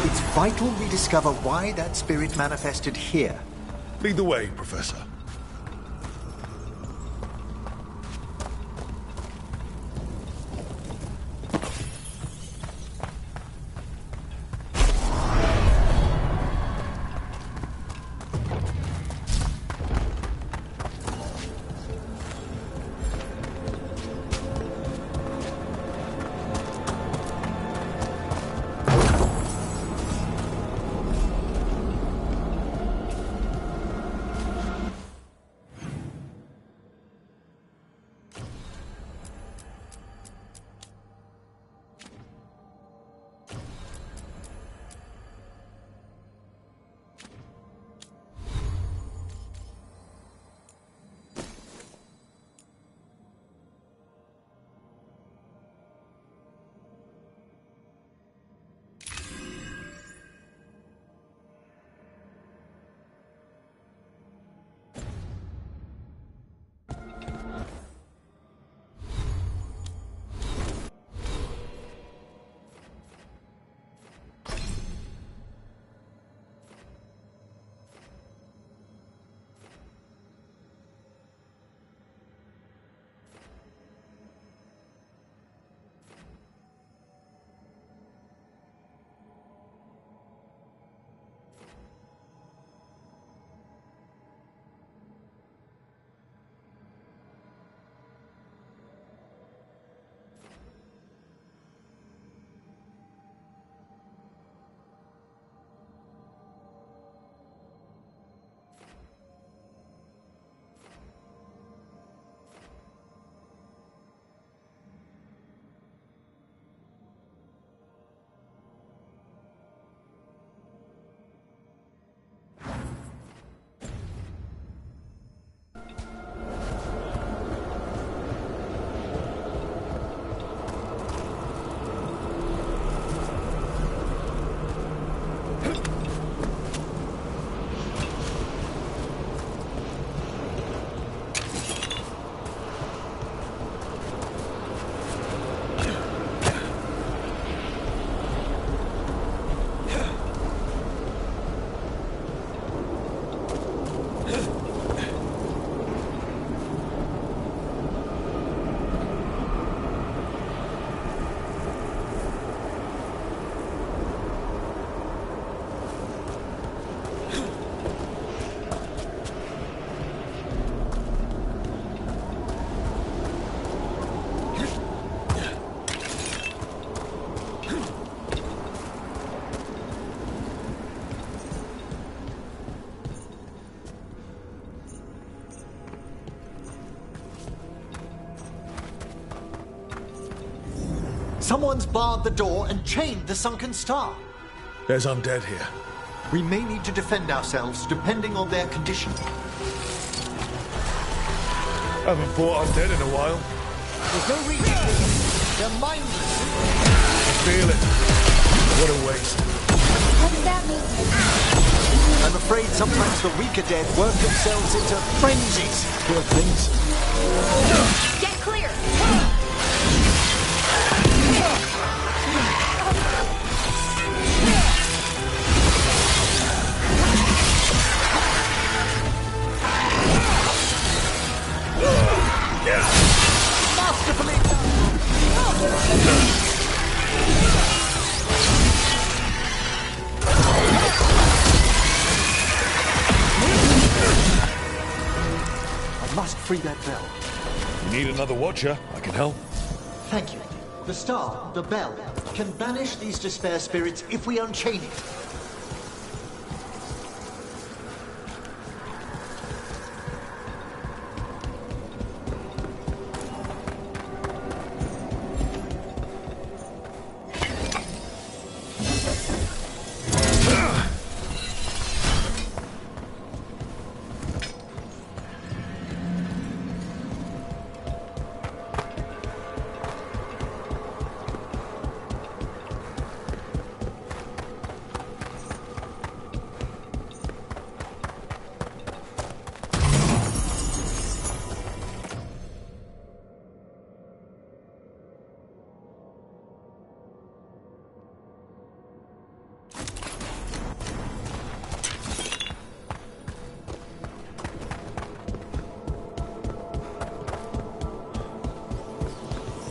It's vital we discover why that spirit manifested here. Lead the way, Professor. Someone's barred the door and chained the sunken star. There's undead here. We may need to defend ourselves depending on their condition. Haven't fought undead in a while. There's no reason to. They're mindless. I feel it. What a waste. What does that mean? I'm afraid sometimes the weaker dead work themselves into frenzies. Poor things. Get clear! Masterfully I must free that bell. You need another watcher? I can help. Thank you. The star, the bell, can banish these despair spirits if we unchain it.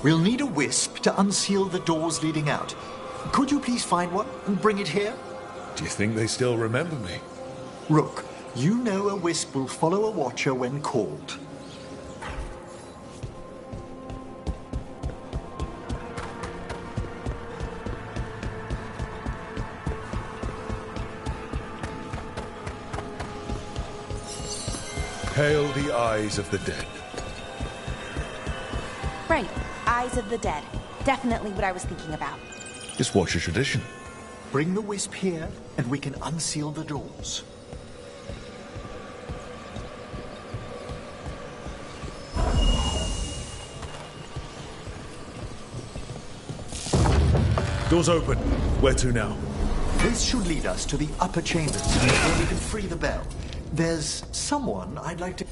We'll need a wisp to unseal the doors leading out. Could you please find one and bring it here? Do you think they still remember me? Rook, you know a wisp will follow a watcher when called. Hail the eyes of the dead. Right. Eyes of the Dead. Definitely what I was thinking about. It's Watcher tradition. Bring the wisp here, and we can unseal the doors. Doors open. Where to now? This should lead us to the upper chambers, where we can free the bell. There's someone I'd like to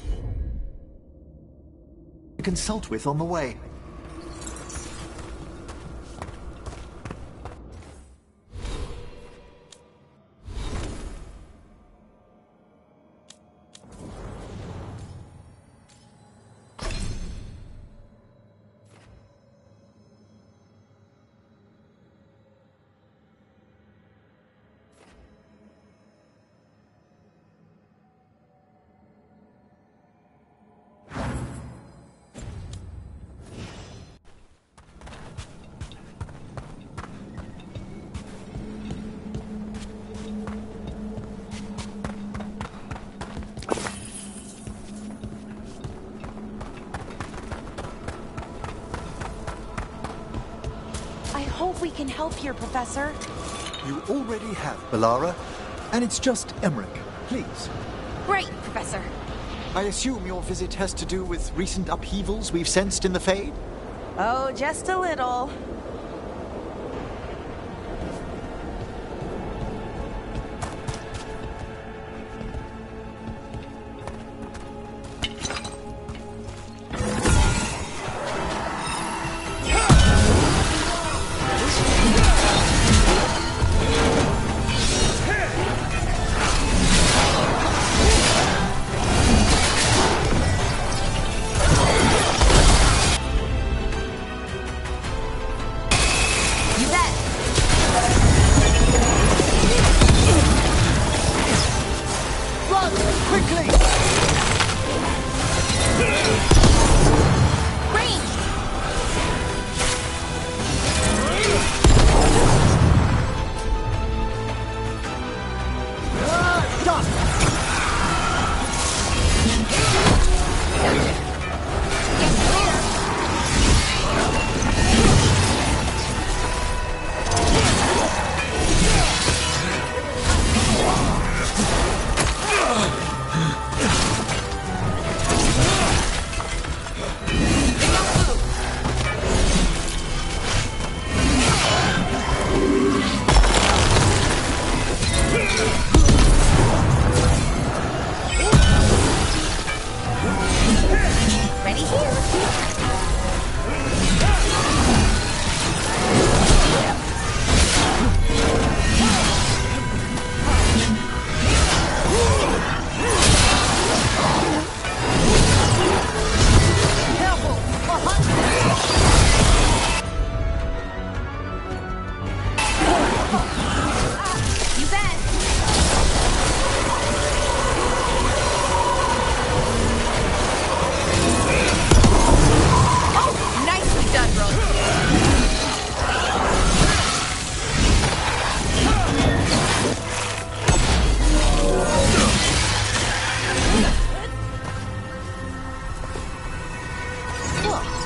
consult with on the way. Hope we can help here, Professor. You already have, Bellara. And it's just Emmerich. Please. Great, Professor. I assume your visit has to do with recent upheavals we've sensed in the Fade? Oh, just a little.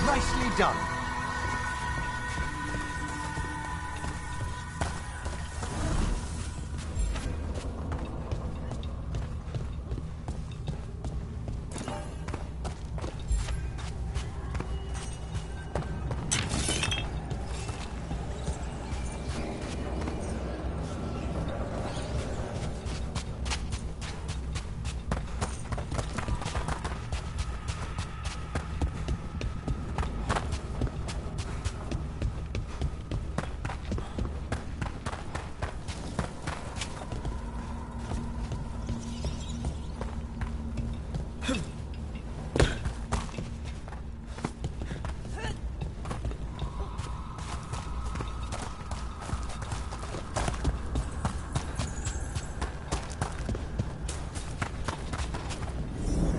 Nicely done.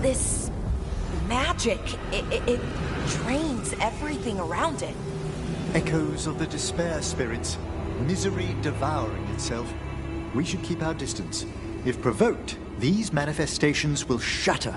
This magic, it drains everything around it. Echoes of the despair spirits, misery devouring itself. We should keep our distance. If provoked, these manifestations will shatter.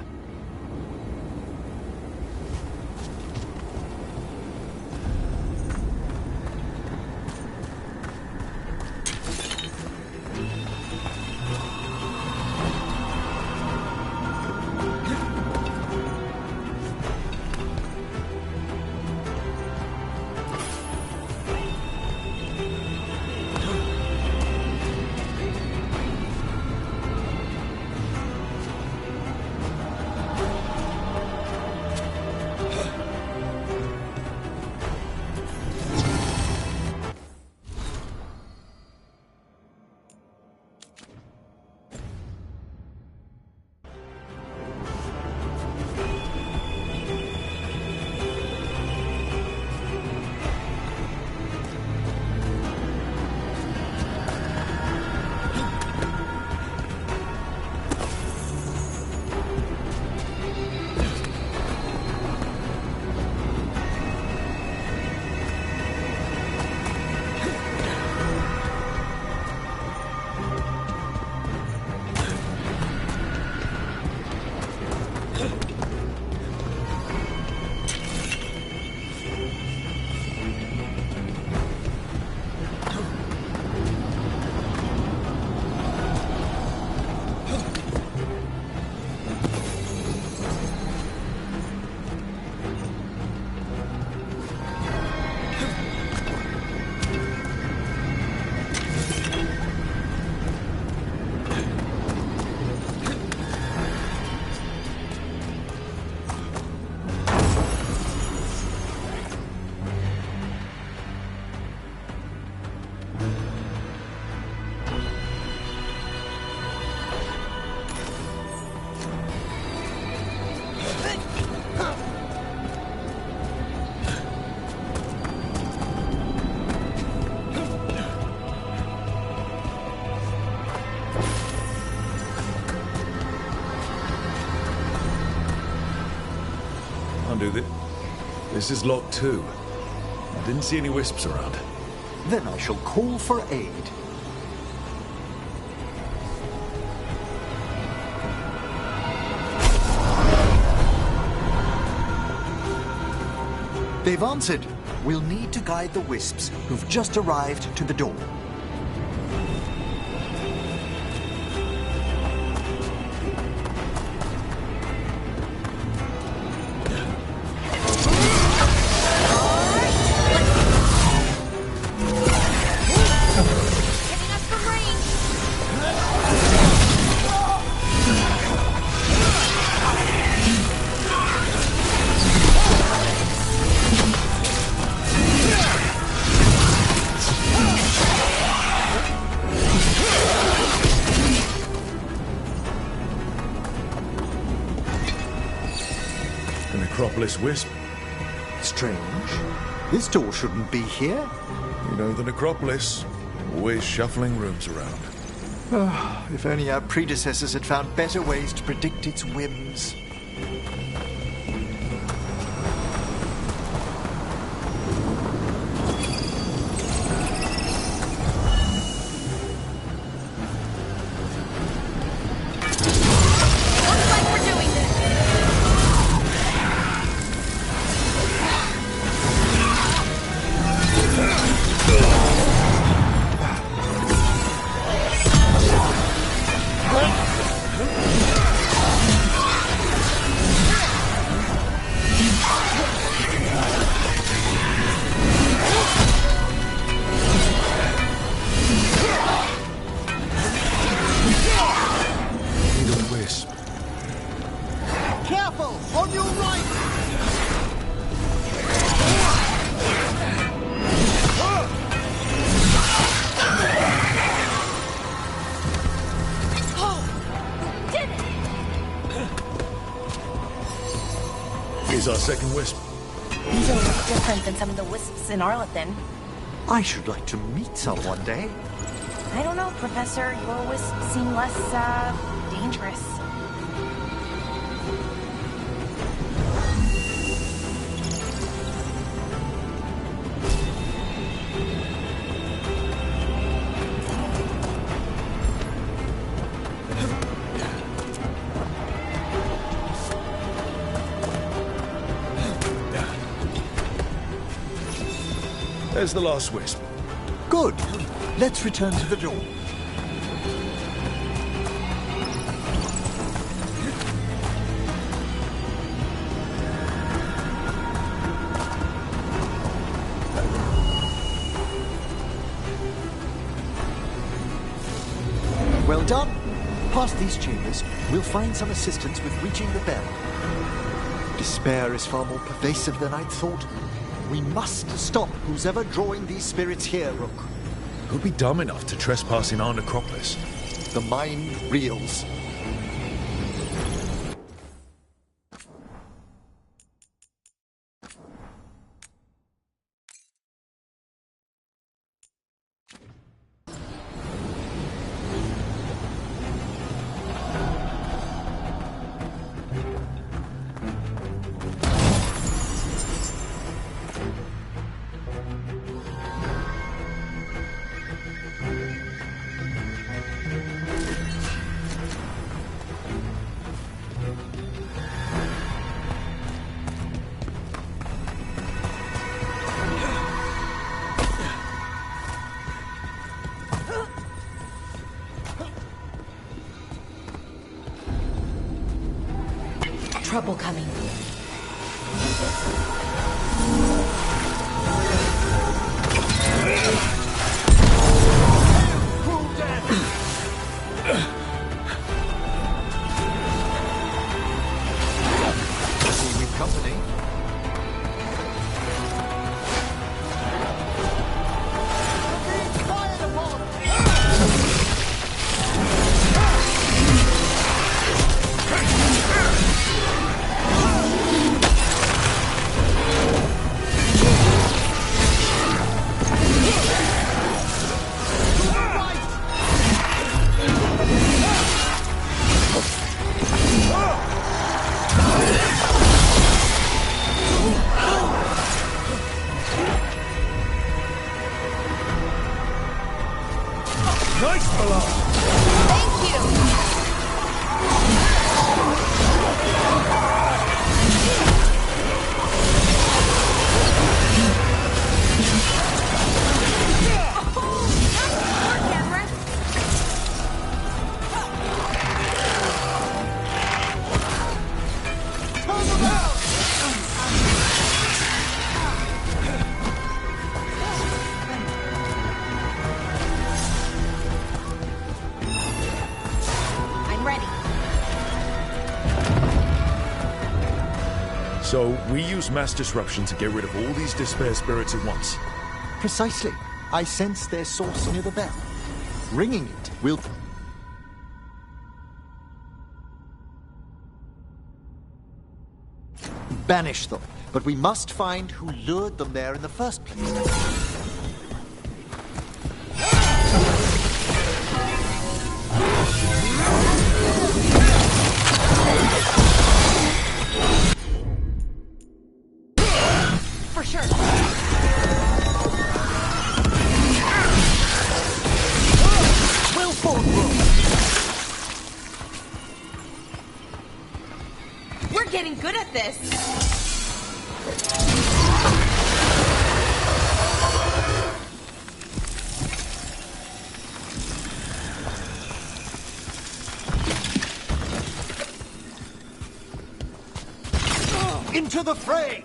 Undo this. This is locked too. I didn't see any wisps around. Then I shall call for aid. They've answered. We'll need to guide the wisps who've just arrived to the door. Necropolis wisp. Strange. This door shouldn't be here. You know the Necropolis. Always shuffling rooms around. Oh, if only our predecessors had found better ways to predict its whims. second wisp. These are look different than some of the wisps in Arlethan. I should like to meet some one day. I don't know, Professor. Your wisps seem less, dangerous. There's the last wisp. Good. Let's return to the door. Well done. Past these chambers, we'll find some assistance with reaching the bell. Despair is far more pervasive than I'd thought. We must stop who's ever drawing these spirits here, Rook. Who'd be dumb enough to trespass in our necropolis? The mind reels. Trouble coming. See we've company. Nice, fella! Thank you! So, we use mass disruption to get rid of all these despair spirits at once. Precisely. I sense their source near the bell. Ringing it will... banish them. But we must find who lured them there in the first place. For sure. Will forward. We're getting good at this. Into the fray!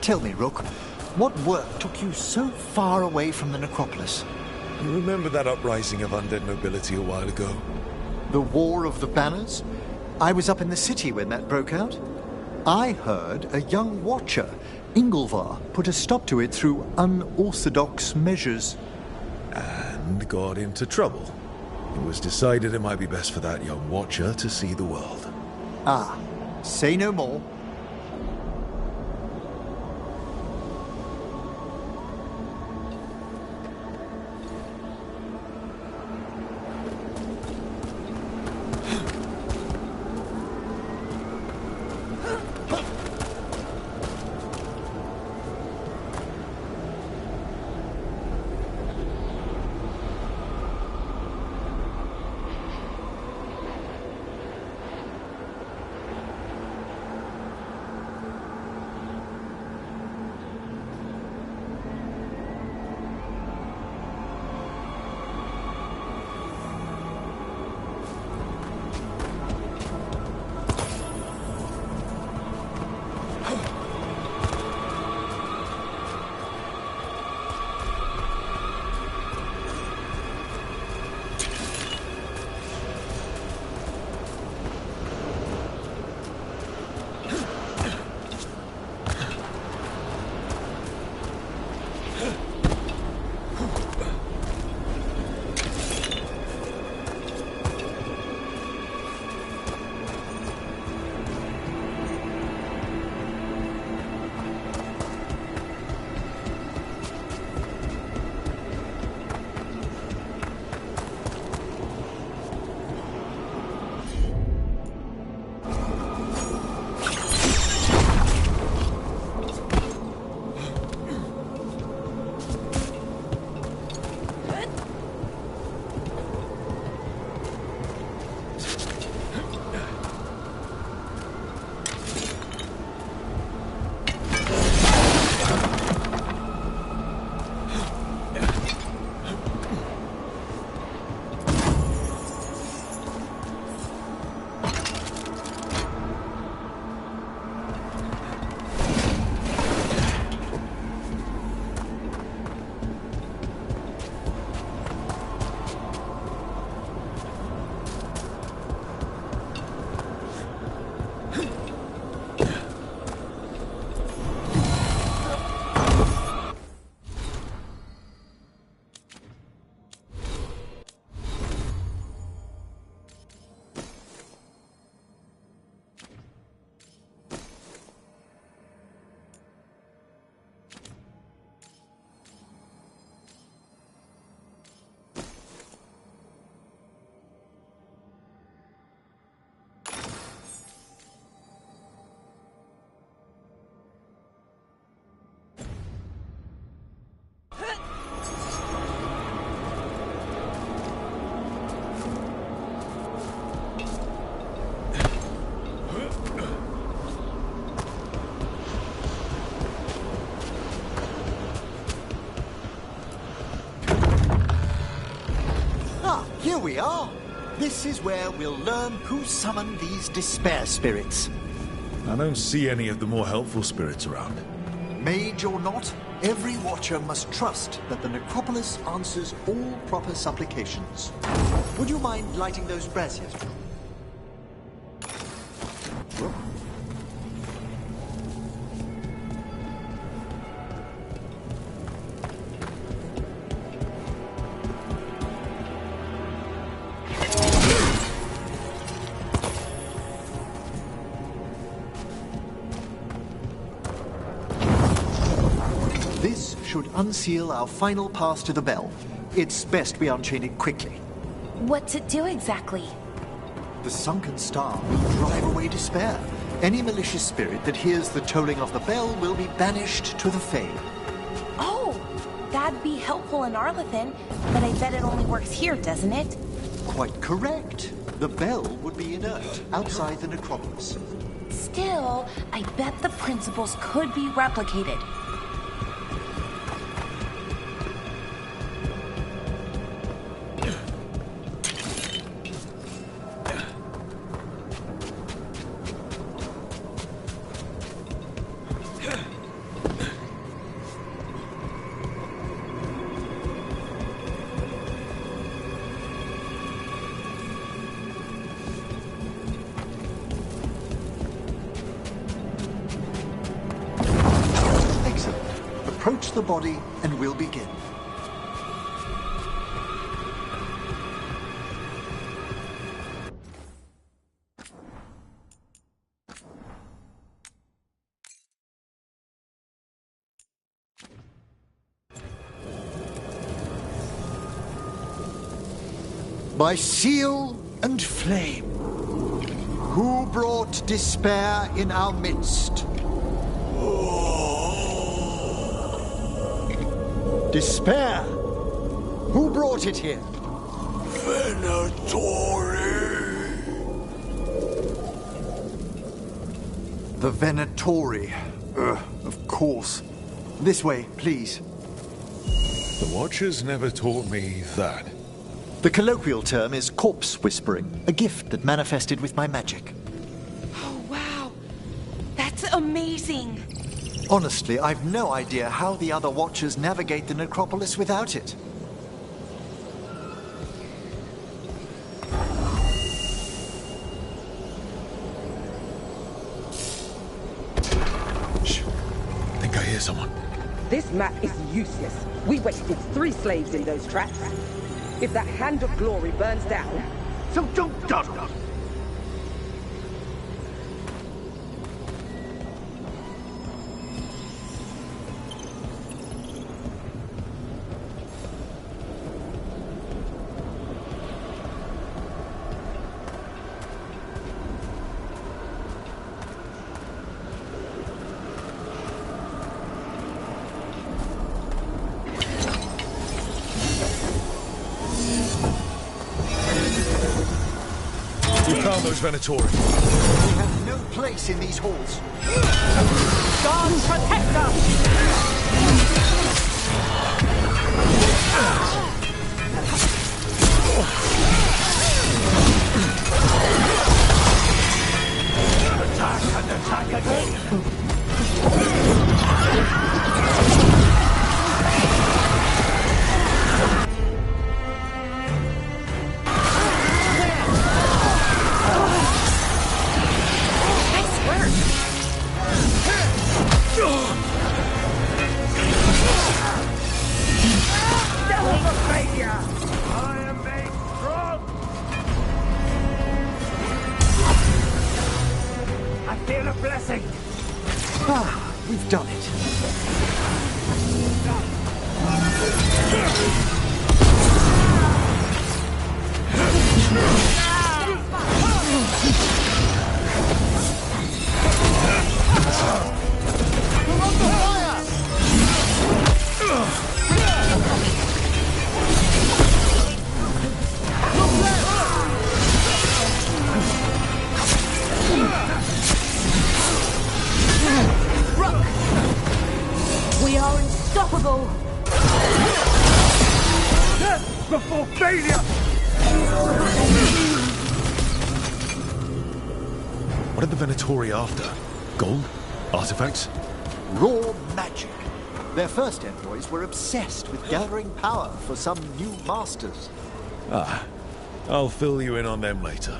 Tell me, Rook, what work took you so far away from the necropolis? You remember that uprising of undead nobility a while ago? The War of the Banners? I was up in the city when that broke out. I heard a young watcher, Ingolvar, put a stop to it through unorthodox measures. And got into trouble. It was decided it might be best for that young watcher to see the world. Ah, say no more. Here we are. This is where we'll learn who summoned these despair spirits. I don't see any of the more helpful spirits around. Mage or not, every watcher must trust that the necropolis answers all proper supplications. Would you mind lighting those braziers? This should unseal our final pass to the bell. It's best we unchain it quickly. What's it do exactly? The sunken star will drive away despair. Any malicious spirit that hears the tolling of the bell will be banished to the Fade. Oh, that'd be helpful in Arlethan, but I bet it only works here, doesn't it? Quite correct. The bell would be inert outside the necropolis. Still, I bet the principles could be replicated. Fetch the body and we'll begin. By seal and flame, who brought despair in our midst? Despair? Who brought it here? Venatori. The Venatori. Of course. This way, please. The Watchers never taught me that. The colloquial term is corpse whispering, a gift that manifested with my magic. Oh, wow. That's amazing. Honestly, I've no idea how the other Watchers navigate the necropolis without it. Shh. I think I hear someone. This map is useless. We wasted 3 slaves in those traps. If that Hand of Glory burns down... So don't dawdle. Those Venatori. We have no place in these halls. God protect us! Attack and attack again. We've done it. We are unstoppable! Death before failure! What are the Venatori after? Gold? Artifacts? Raw magic. Their first envoys were obsessed with gathering power for some new masters. Ah, I'll fill you in on them later.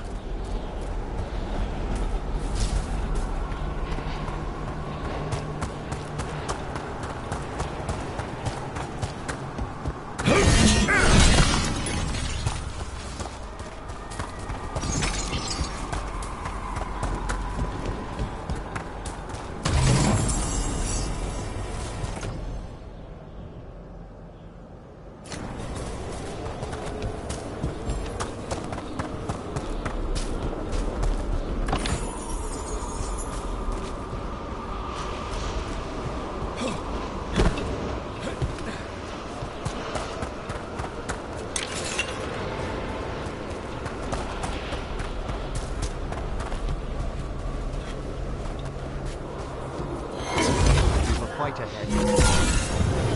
Fight ahead.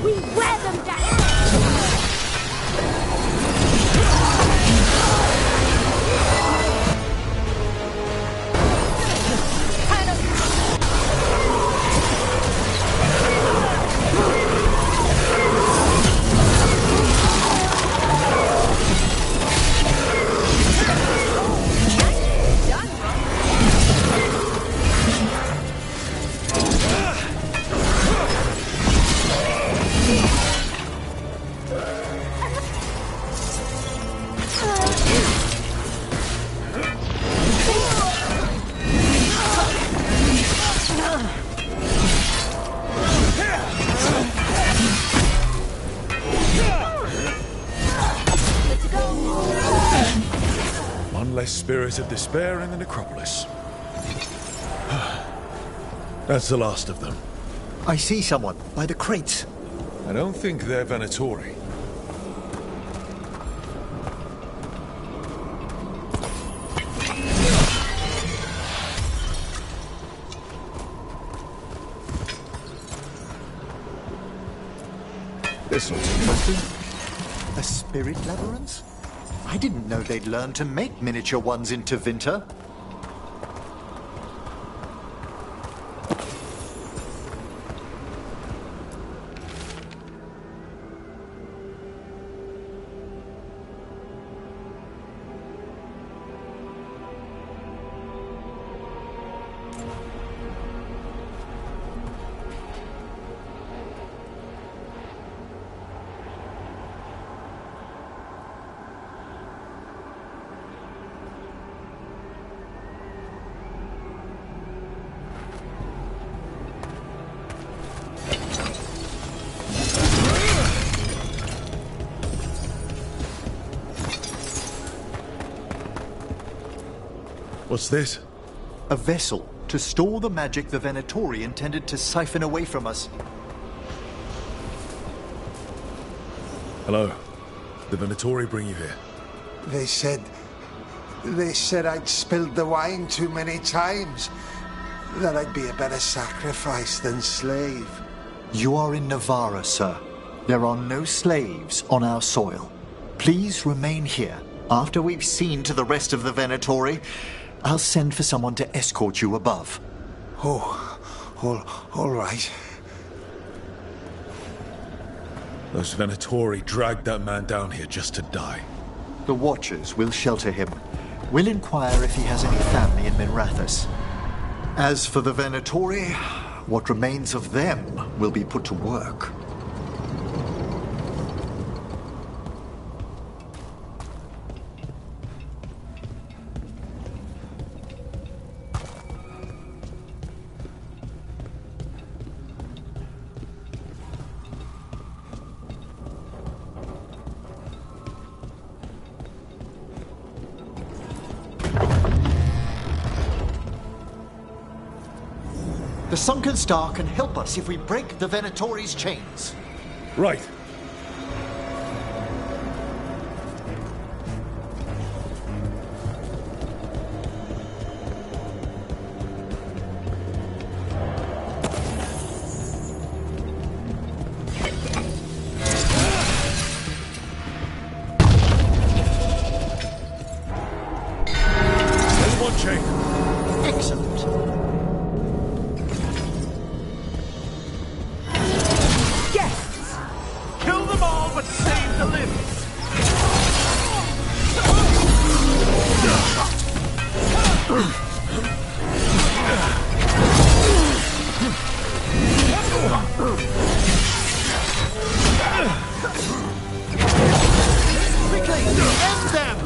We wear them down! spirit of despair in the necropolis. That's the last of them. I see someone by the crates. I don't think they're Venatori. This looks interesting. A spirit labyrinth? I didn't know they'd learn to make miniature ones in Tevinter. What's this? A vessel to store the magic the Venatori intended to siphon away from us. Hello. The Venatori bring you here? They said I'd spilled the wine too many times. That I'd be a better sacrifice than slave. You are in Navarra, sir. There are no slaves on our soil. Please remain here. After we've seen to the rest of the Venatori, I'll send for someone to escort you above. Oh, all right. Those Venatori dragged that man down here just to die. The Watchers will shelter him. We'll inquire if he has any family in Minrathous. As for the Venatori, what remains of them will be put to work. The Sunken Star can help us if we break the Venatori's chains. Right. One chain. Excellent. Kill them all, but save the limbs! Quickly, end them!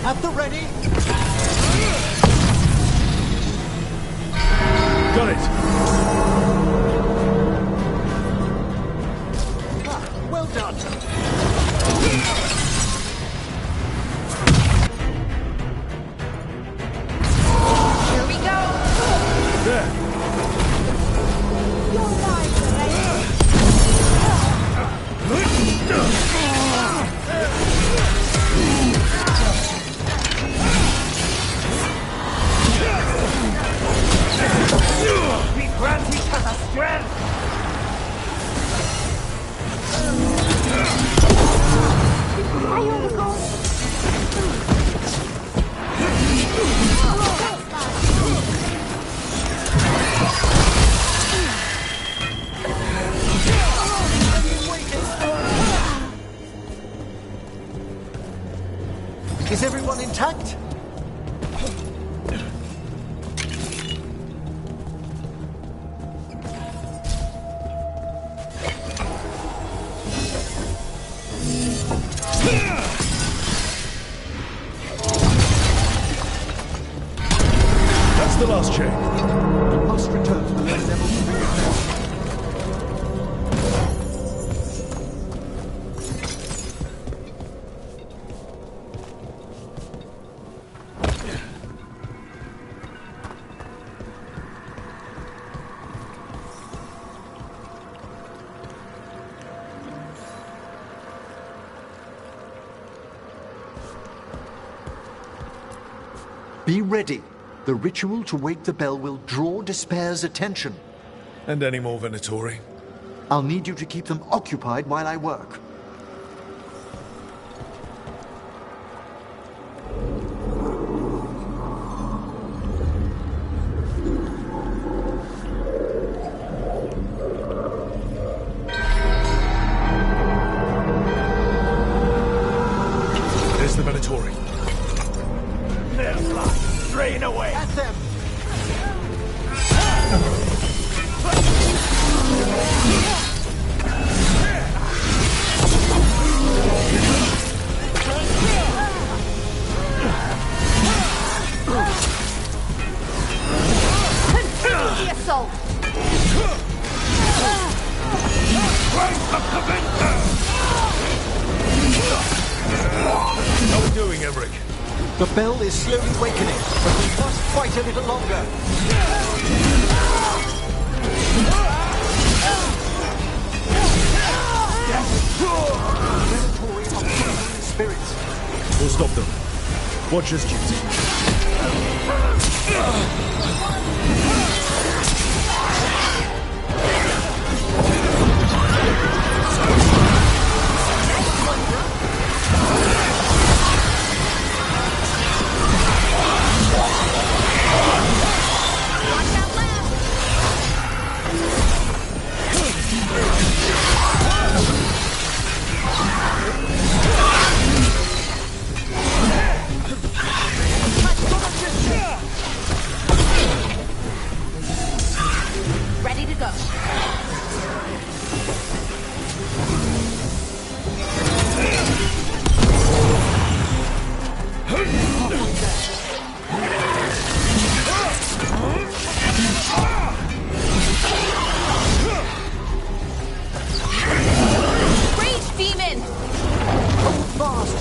At the ready. Got it. Well done. Here we go. There. Your lives are We grant each other Is everyone intact? That's the last chain. We must return to the lower level to bring it down. Be ready. The ritual to wake the bell will draw Despair's attention. And any more Venatori? I'll need you to keep them occupied while I work. There's the Venatori. Their blood, drain away! At them! Continue the assault! How are we doing, Emmerich? The bell is slowly wakening, but we must fight a little longer. Venatori are fighting spirits. We'll stop them. Watcher's duty. Ready to go. Rage demon! Hold fast!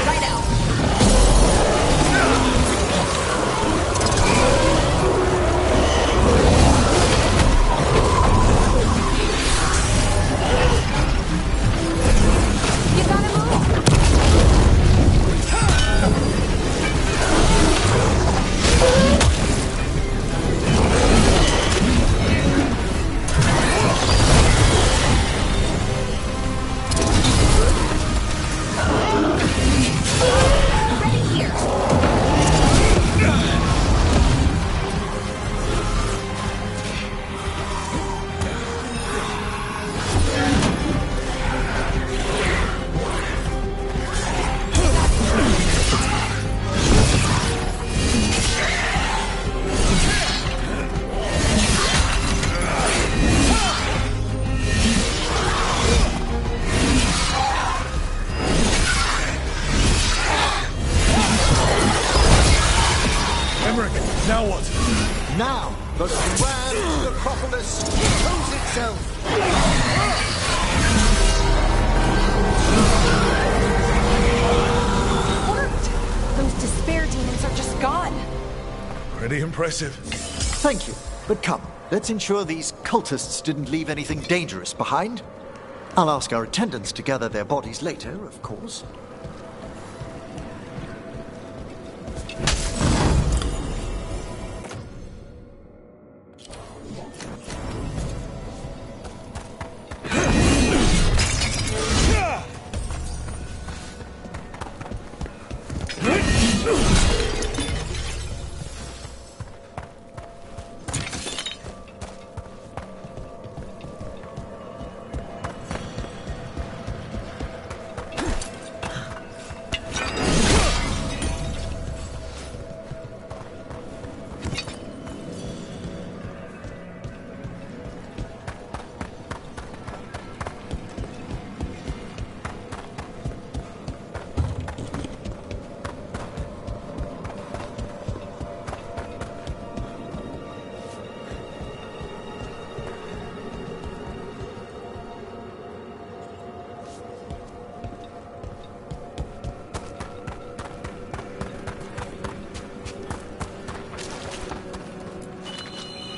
Right out. You gotta move. Ready here. Emmerich, now what? Now, the grand necropolis shows itself! Worked. Those despair demons are just gone. Pretty impressive. Thank you, but come, let's ensure these cultists didn't leave anything dangerous behind. I'll ask our attendants to gather their bodies later, of course.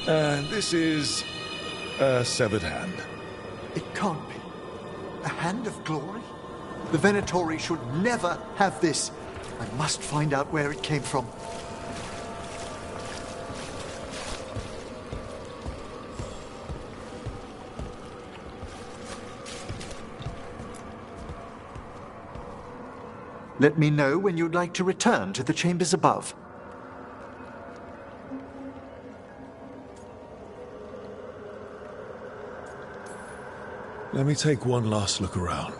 And this is a severed hand. It can't be. A hand of glory? The Venatori should never have this. I must find out where it came from. Let me know when you'd like to return to the chambers above. Let me take one last look around.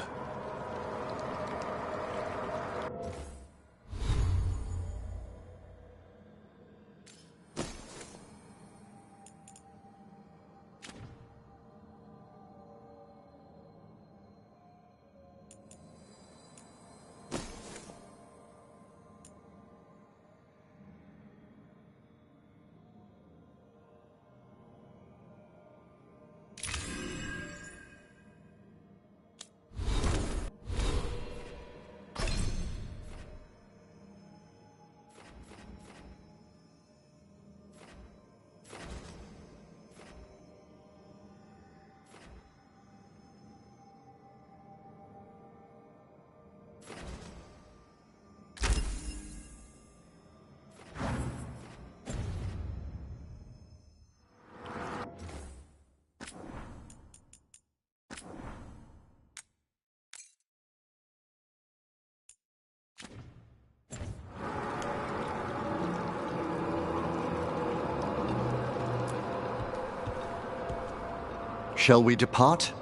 Shall we depart?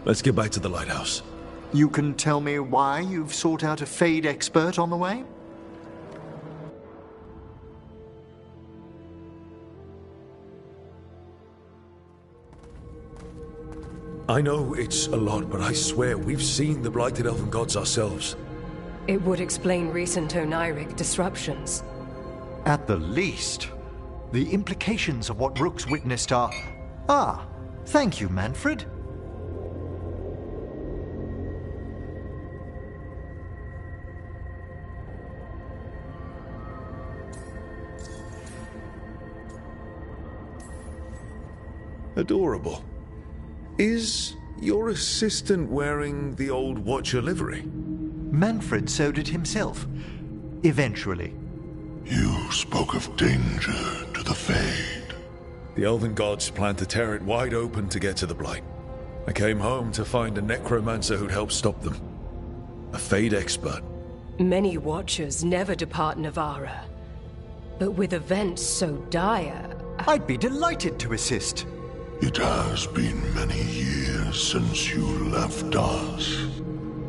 Let's get back to the lighthouse. You can tell me why you've sought out a Fade expert on the way? I know it's a lot, but I swear we've seen the blighted elven gods ourselves. It would explain recent Oniric disruptions. At the least. The implications of what Rook's witnessed are... Ah, thank you, Manfred. Adorable. Is your assistant wearing the old Watcher livery? Manfred sewed it himself. Eventually. You spoke of danger to the Fade. The elven gods plan to tear it wide open to get to the Blight. I came home to find a necromancer who'd help stop them. A Fade expert. Many Watchers never depart Navara. But with events so dire... I'd be delighted to assist. It has been many years since you left us.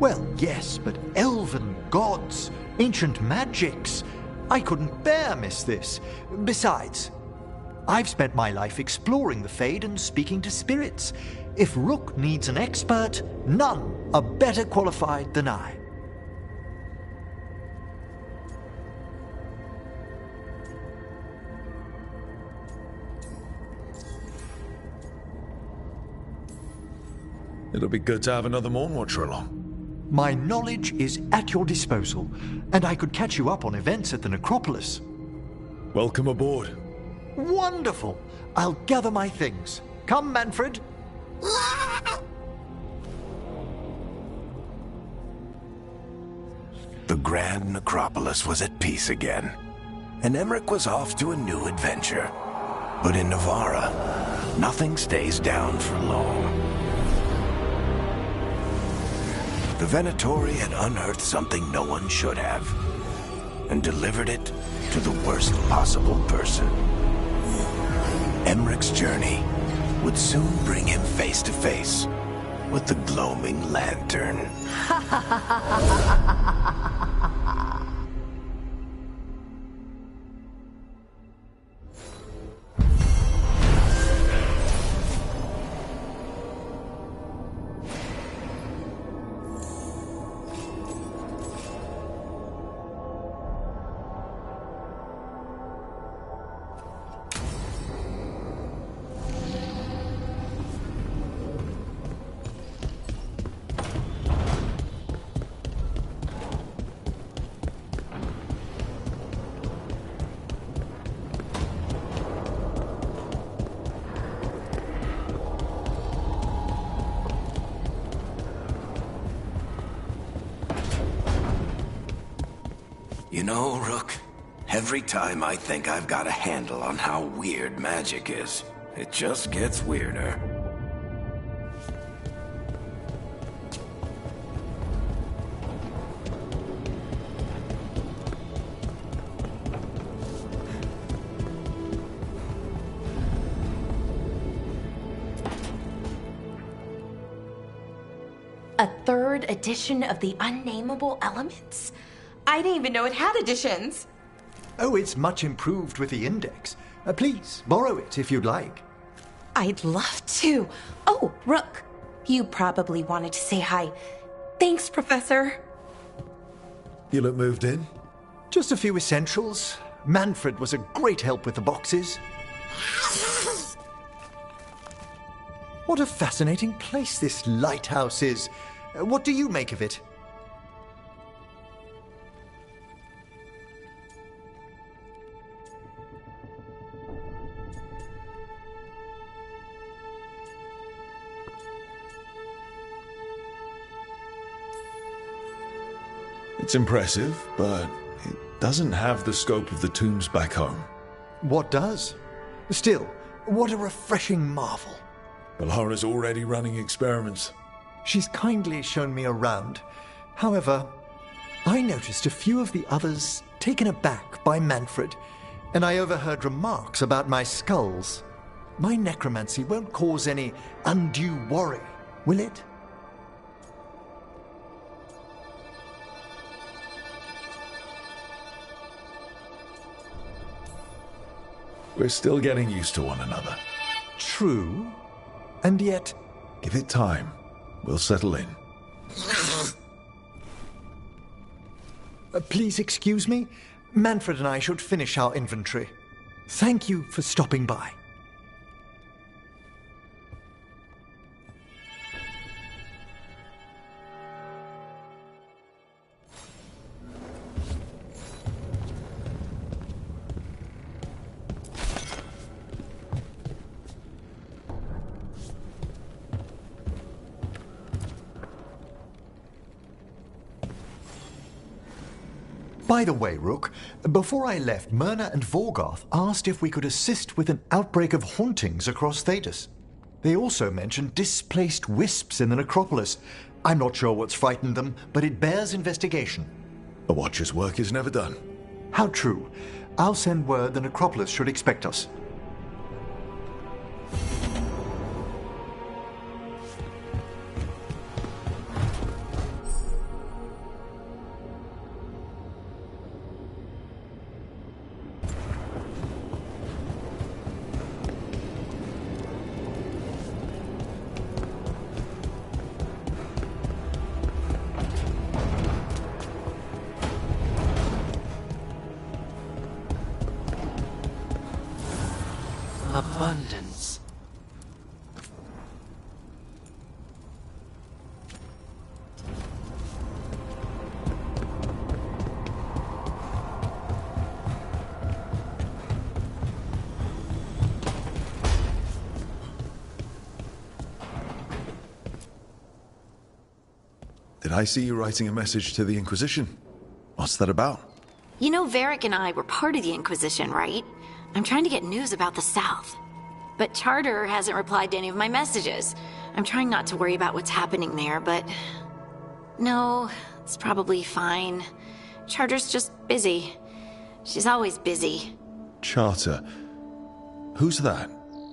Well, yes, but elven gods, ancient magics. I couldn't bear miss this. Besides, I've spent my life exploring the Fade and speaking to spirits. If Rook needs an expert, none are better qualified than I. It'll be good to have another Morn Watcher along. My knowledge is at your disposal, and I could catch you up on events at the necropolis. Welcome aboard. Wonderful! I'll gather my things. Come, Manfred. The Grand Necropolis was at peace again, and Emmerich was off to a new adventure. But in Navarra, nothing stays down for long. The Venatori had unearthed something no one should have, and delivered it to the worst possible person. Emmerich's journey would soon bring him face to face with the gloaming lantern. You know, Rook, every time I think I've got a handle on how weird magic is, it just gets weirder. A third edition of the Unnameable Elements? I didn't even know it had editions. Oh, it's much improved with the index. Please, borrow it if you'd like. I'd love to. Oh, Rook, you probably wanted to say hi. Thanks, Professor. You look moved in? Just a few essentials. Manfred was a great help with the boxes. What a fascinating place this lighthouse is. What do you make of it? It's impressive, but it doesn't have the scope of the tombs back home. What does? Still, what a refreshing marvel. Balhara's already running experiments. She's kindly shown me around. However, I noticed a few of the others taken aback by Manfred, and I overheard remarks about my skulls. My necromancy won't cause any undue worry, will it? We're still getting used to one another. True. And yet... Give it time. We'll settle in. Please excuse me. Manfred and I should finish our inventory. Thank you for stopping by. By the way, Rook, before I left, Myrna and Vorgoth asked if we could assist with an outbreak of hauntings across Thedas. They also mentioned displaced wisps in the necropolis. I'm not sure what's frightened them, but it bears investigation. A watcher's work is never done. How true. I'll send word the necropolis should expect us. Abundance. I see you writing a message to the Inquisition. What's that about? You know, Varric and I were part of the Inquisition, right? I'm trying to get news about the South. But Charter hasn't replied to any of my messages. I'm trying not to worry about what's happening there, but... No, it's probably fine. Charter's just busy. She's always busy. Charter? Who's that?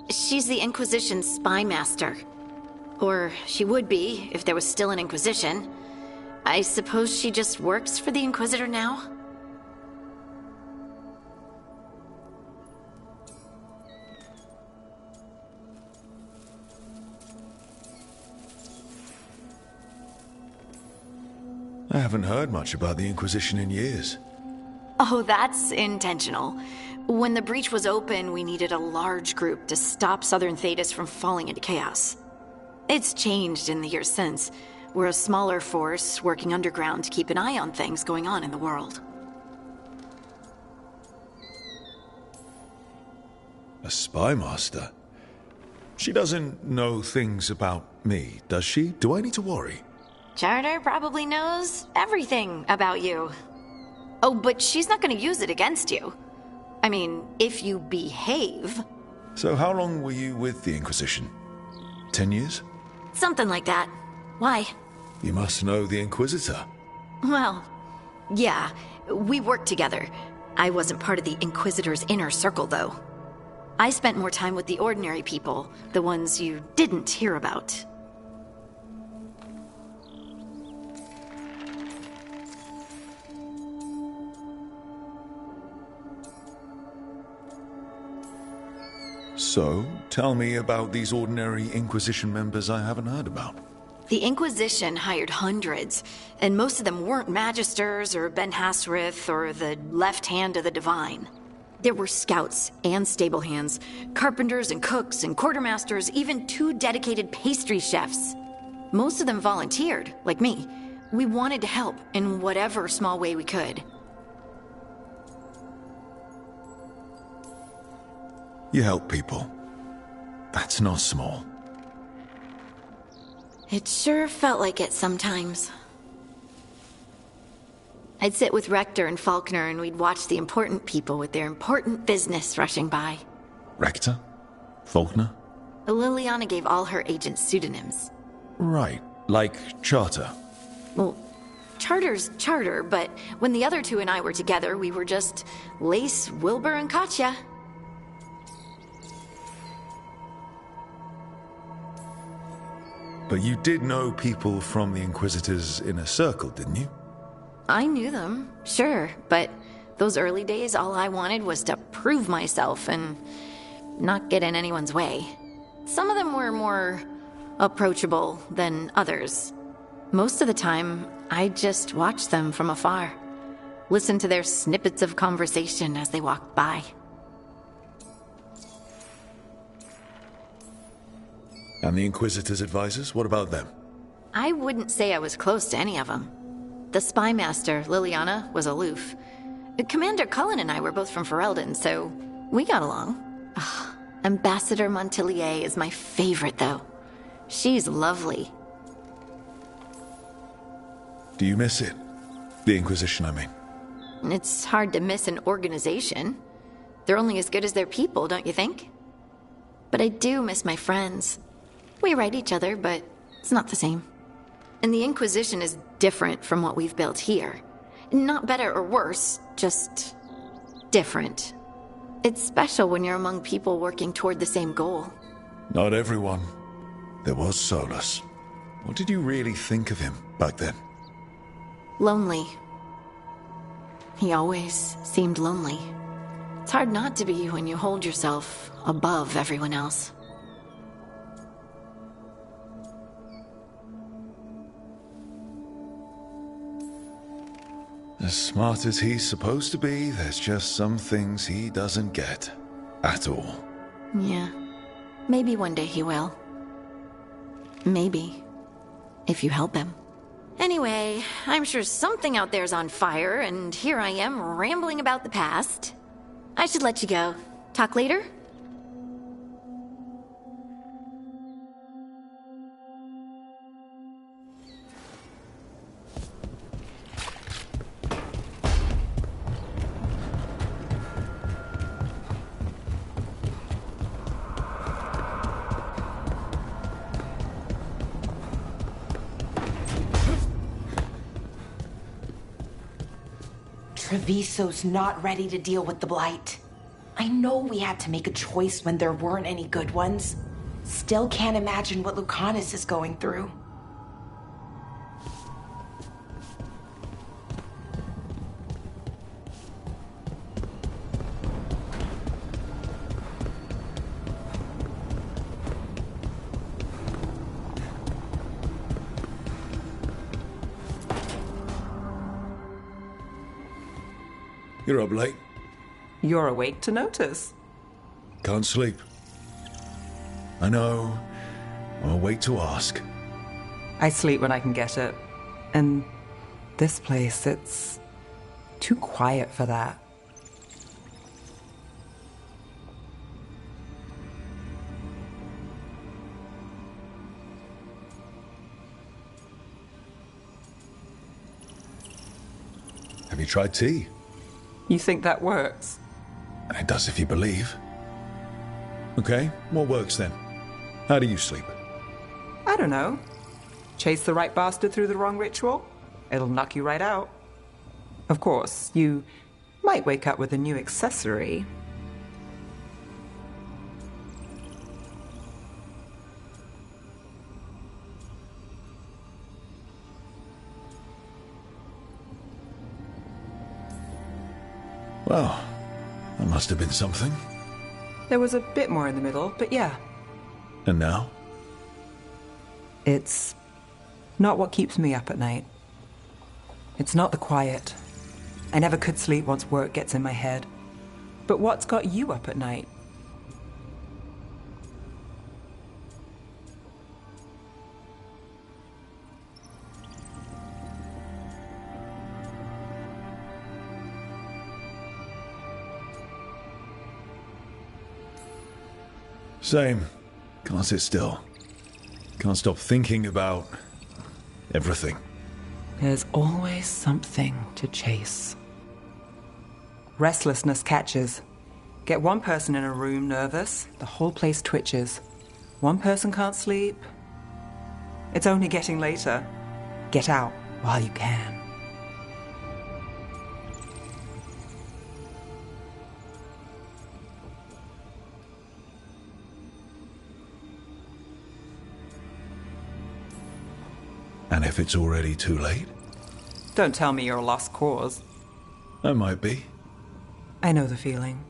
She's the Inquisition's spy master. Or she would be, if there was still an Inquisition. I suppose she just works for the Inquisitor now? I haven't heard much about the Inquisition in years. Oh, that's intentional. When the breach was open, we needed a large group to stop Southern Thedas from falling into chaos. It's changed in the years since. We're a smaller force working underground to keep an eye on things going on in the world. A spy master? She doesn't know things about me, does she? Do I need to worry? Charter probably knows everything about you. Oh, but she's not going to use it against you. I mean, if you behave. So how long were you with the Inquisition? 10 years? Something like that. Why? You must know the Inquisitor. Well, yeah, we worked together. I wasn't part of the Inquisitor's inner circle, though. I spent more time with the ordinary people, the ones you didn't hear about. So, tell me about these ordinary Inquisition members I haven't heard about. The Inquisition hired hundreds, and most of them weren't Magisters or Ben Hasrith or the left hand of the Divine. There were scouts and stable hands, carpenters and cooks and quartermasters, even 2 dedicated pastry chefs. Most of them volunteered, like me. We wanted to help in whatever small way we could. You help people. That's not small. It sure felt like it sometimes. I'd sit with Rector and Faulkner and we'd watch the important people with their important business rushing by. Rector? Faulkner? Liliana gave all her agents pseudonyms. Right, like Charter. Well, Charter's Charter, but when the other 2 and I were together, we were just Lace, Wilbur, and Katya. But you did know people from the Inquisitor's inner circle, didn't you? I knew them, sure, but those early days, all I wanted was to prove myself and not get in anyone's way. Some of them were more approachable than others. Most of the time, I just watched them from afar, listened to their snippets of conversation as they walked by. And the Inquisitor's advisors, what about them? I wouldn't say I was close to any of them. The spy master, Liliana, was aloof. Commander Cullen and I were both from Ferelden, so we got along. Ugh, Ambassador Montilier is my favorite, though. She's lovely. Do you miss it? The Inquisition, I mean. It's hard to miss an organization. They're only as good as their people, don't you think? But I do miss my friends. We write each other, but it's not the same. And the Inquisition is different from what we've built here. Not better or worse, just different. It's special when you're among people working toward the same goal. Not everyone. There was Solus. What did you really think of him back then? Lonely. He always seemed lonely. It's hard not to be when you hold yourself above everyone else. As smart as he's supposed to be, there's just some things he doesn't get. At all. Yeah. Maybe one day he will. Maybe. If you help him. Anyway, I'm sure something out there's on fire, and here I am rambling about the past. I should let you go. Talk later? Treviso's not ready to deal with the Blight. I know we had to make a choice when there weren't any good ones. Still can't imagine what Lucanus is going through. You're up late. You're awake to notice. Can't sleep. I know. I'll wait to ask. I sleep when I can get it. And this place, it's too quiet for that. Have you tried tea? You think that works? It does if you believe. Okay, what works then? How do you sleep? I don't know. Chase the right bastard through the wrong ritual? It'll knock you right out. Of course, you might wake up with a new accessory. Well, that must have been something. There was a bit more in the middle, but yeah. And now? It's not what keeps me up at night. It's not the quiet. I never could sleep once work gets in my head. But what's got you up at night? Same. Can't sit still. Can't stop thinking about everything. There's always something to chase. Restlessness catches. Get one person in a room nervous, the whole place twitches. One person can't sleep. It's only getting later. Get out while you can. And if it's already too late? Don't tell me you're a lost cause. I might be. I know the feeling.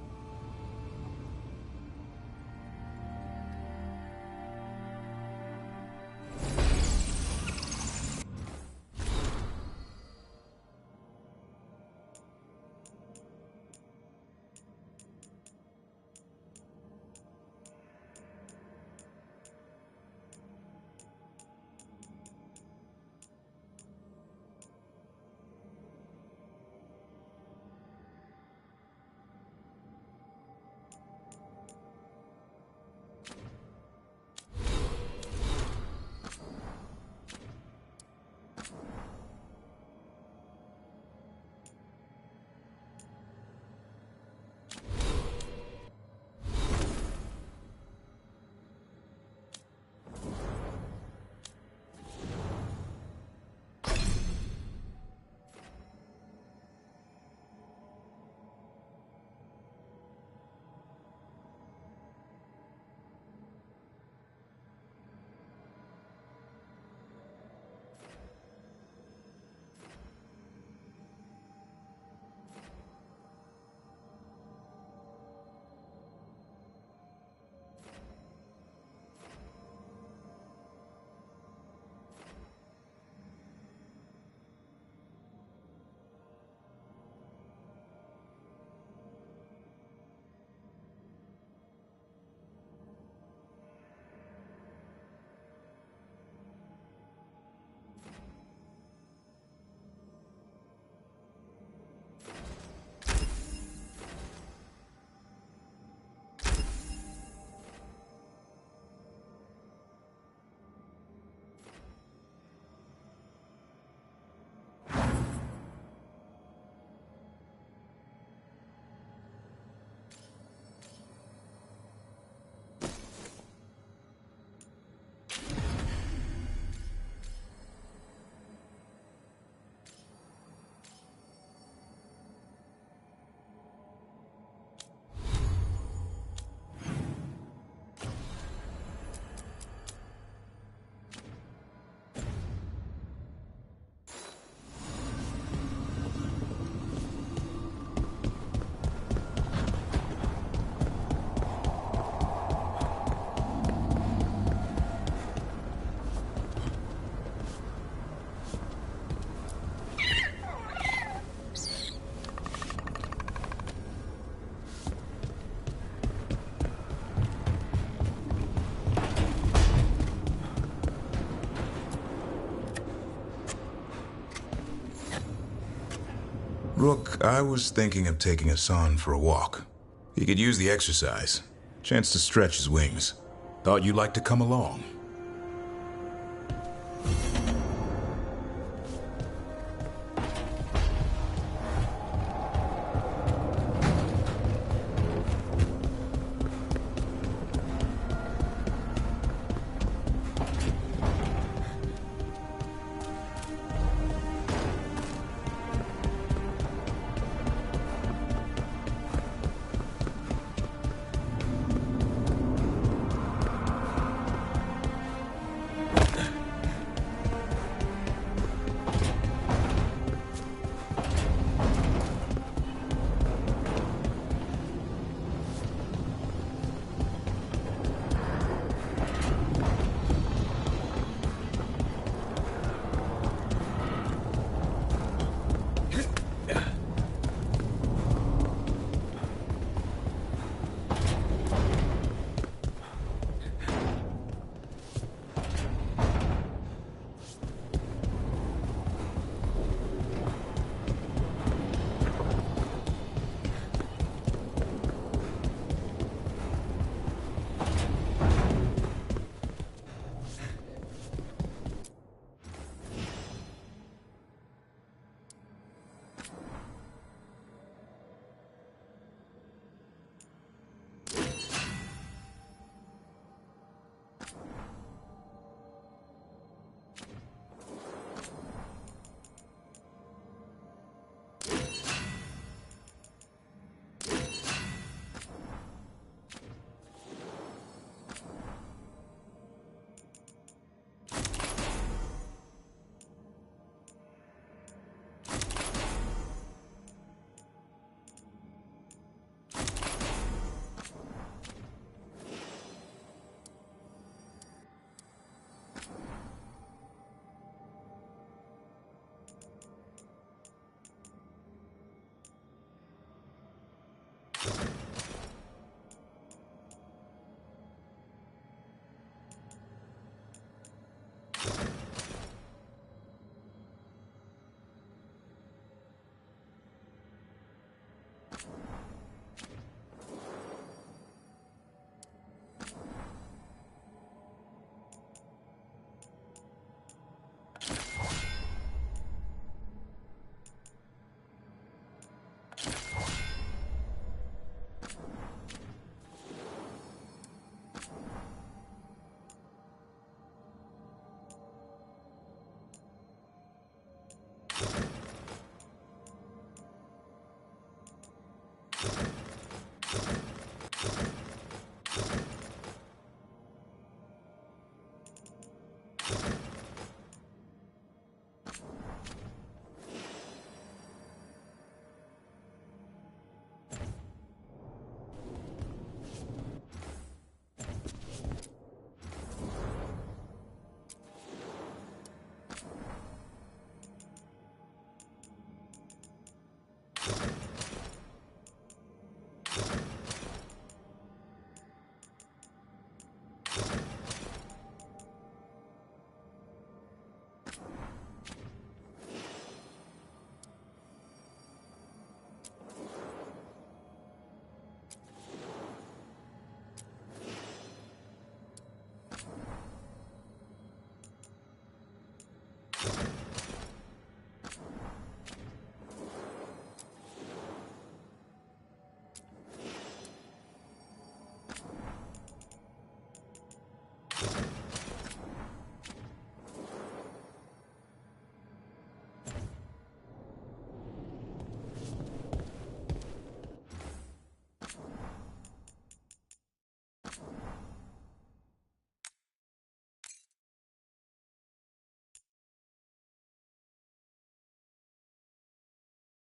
Rook, I was thinking of taking Hassan for a walk. He could use the exercise. Chance to stretch his wings. Thought you'd like to come along. you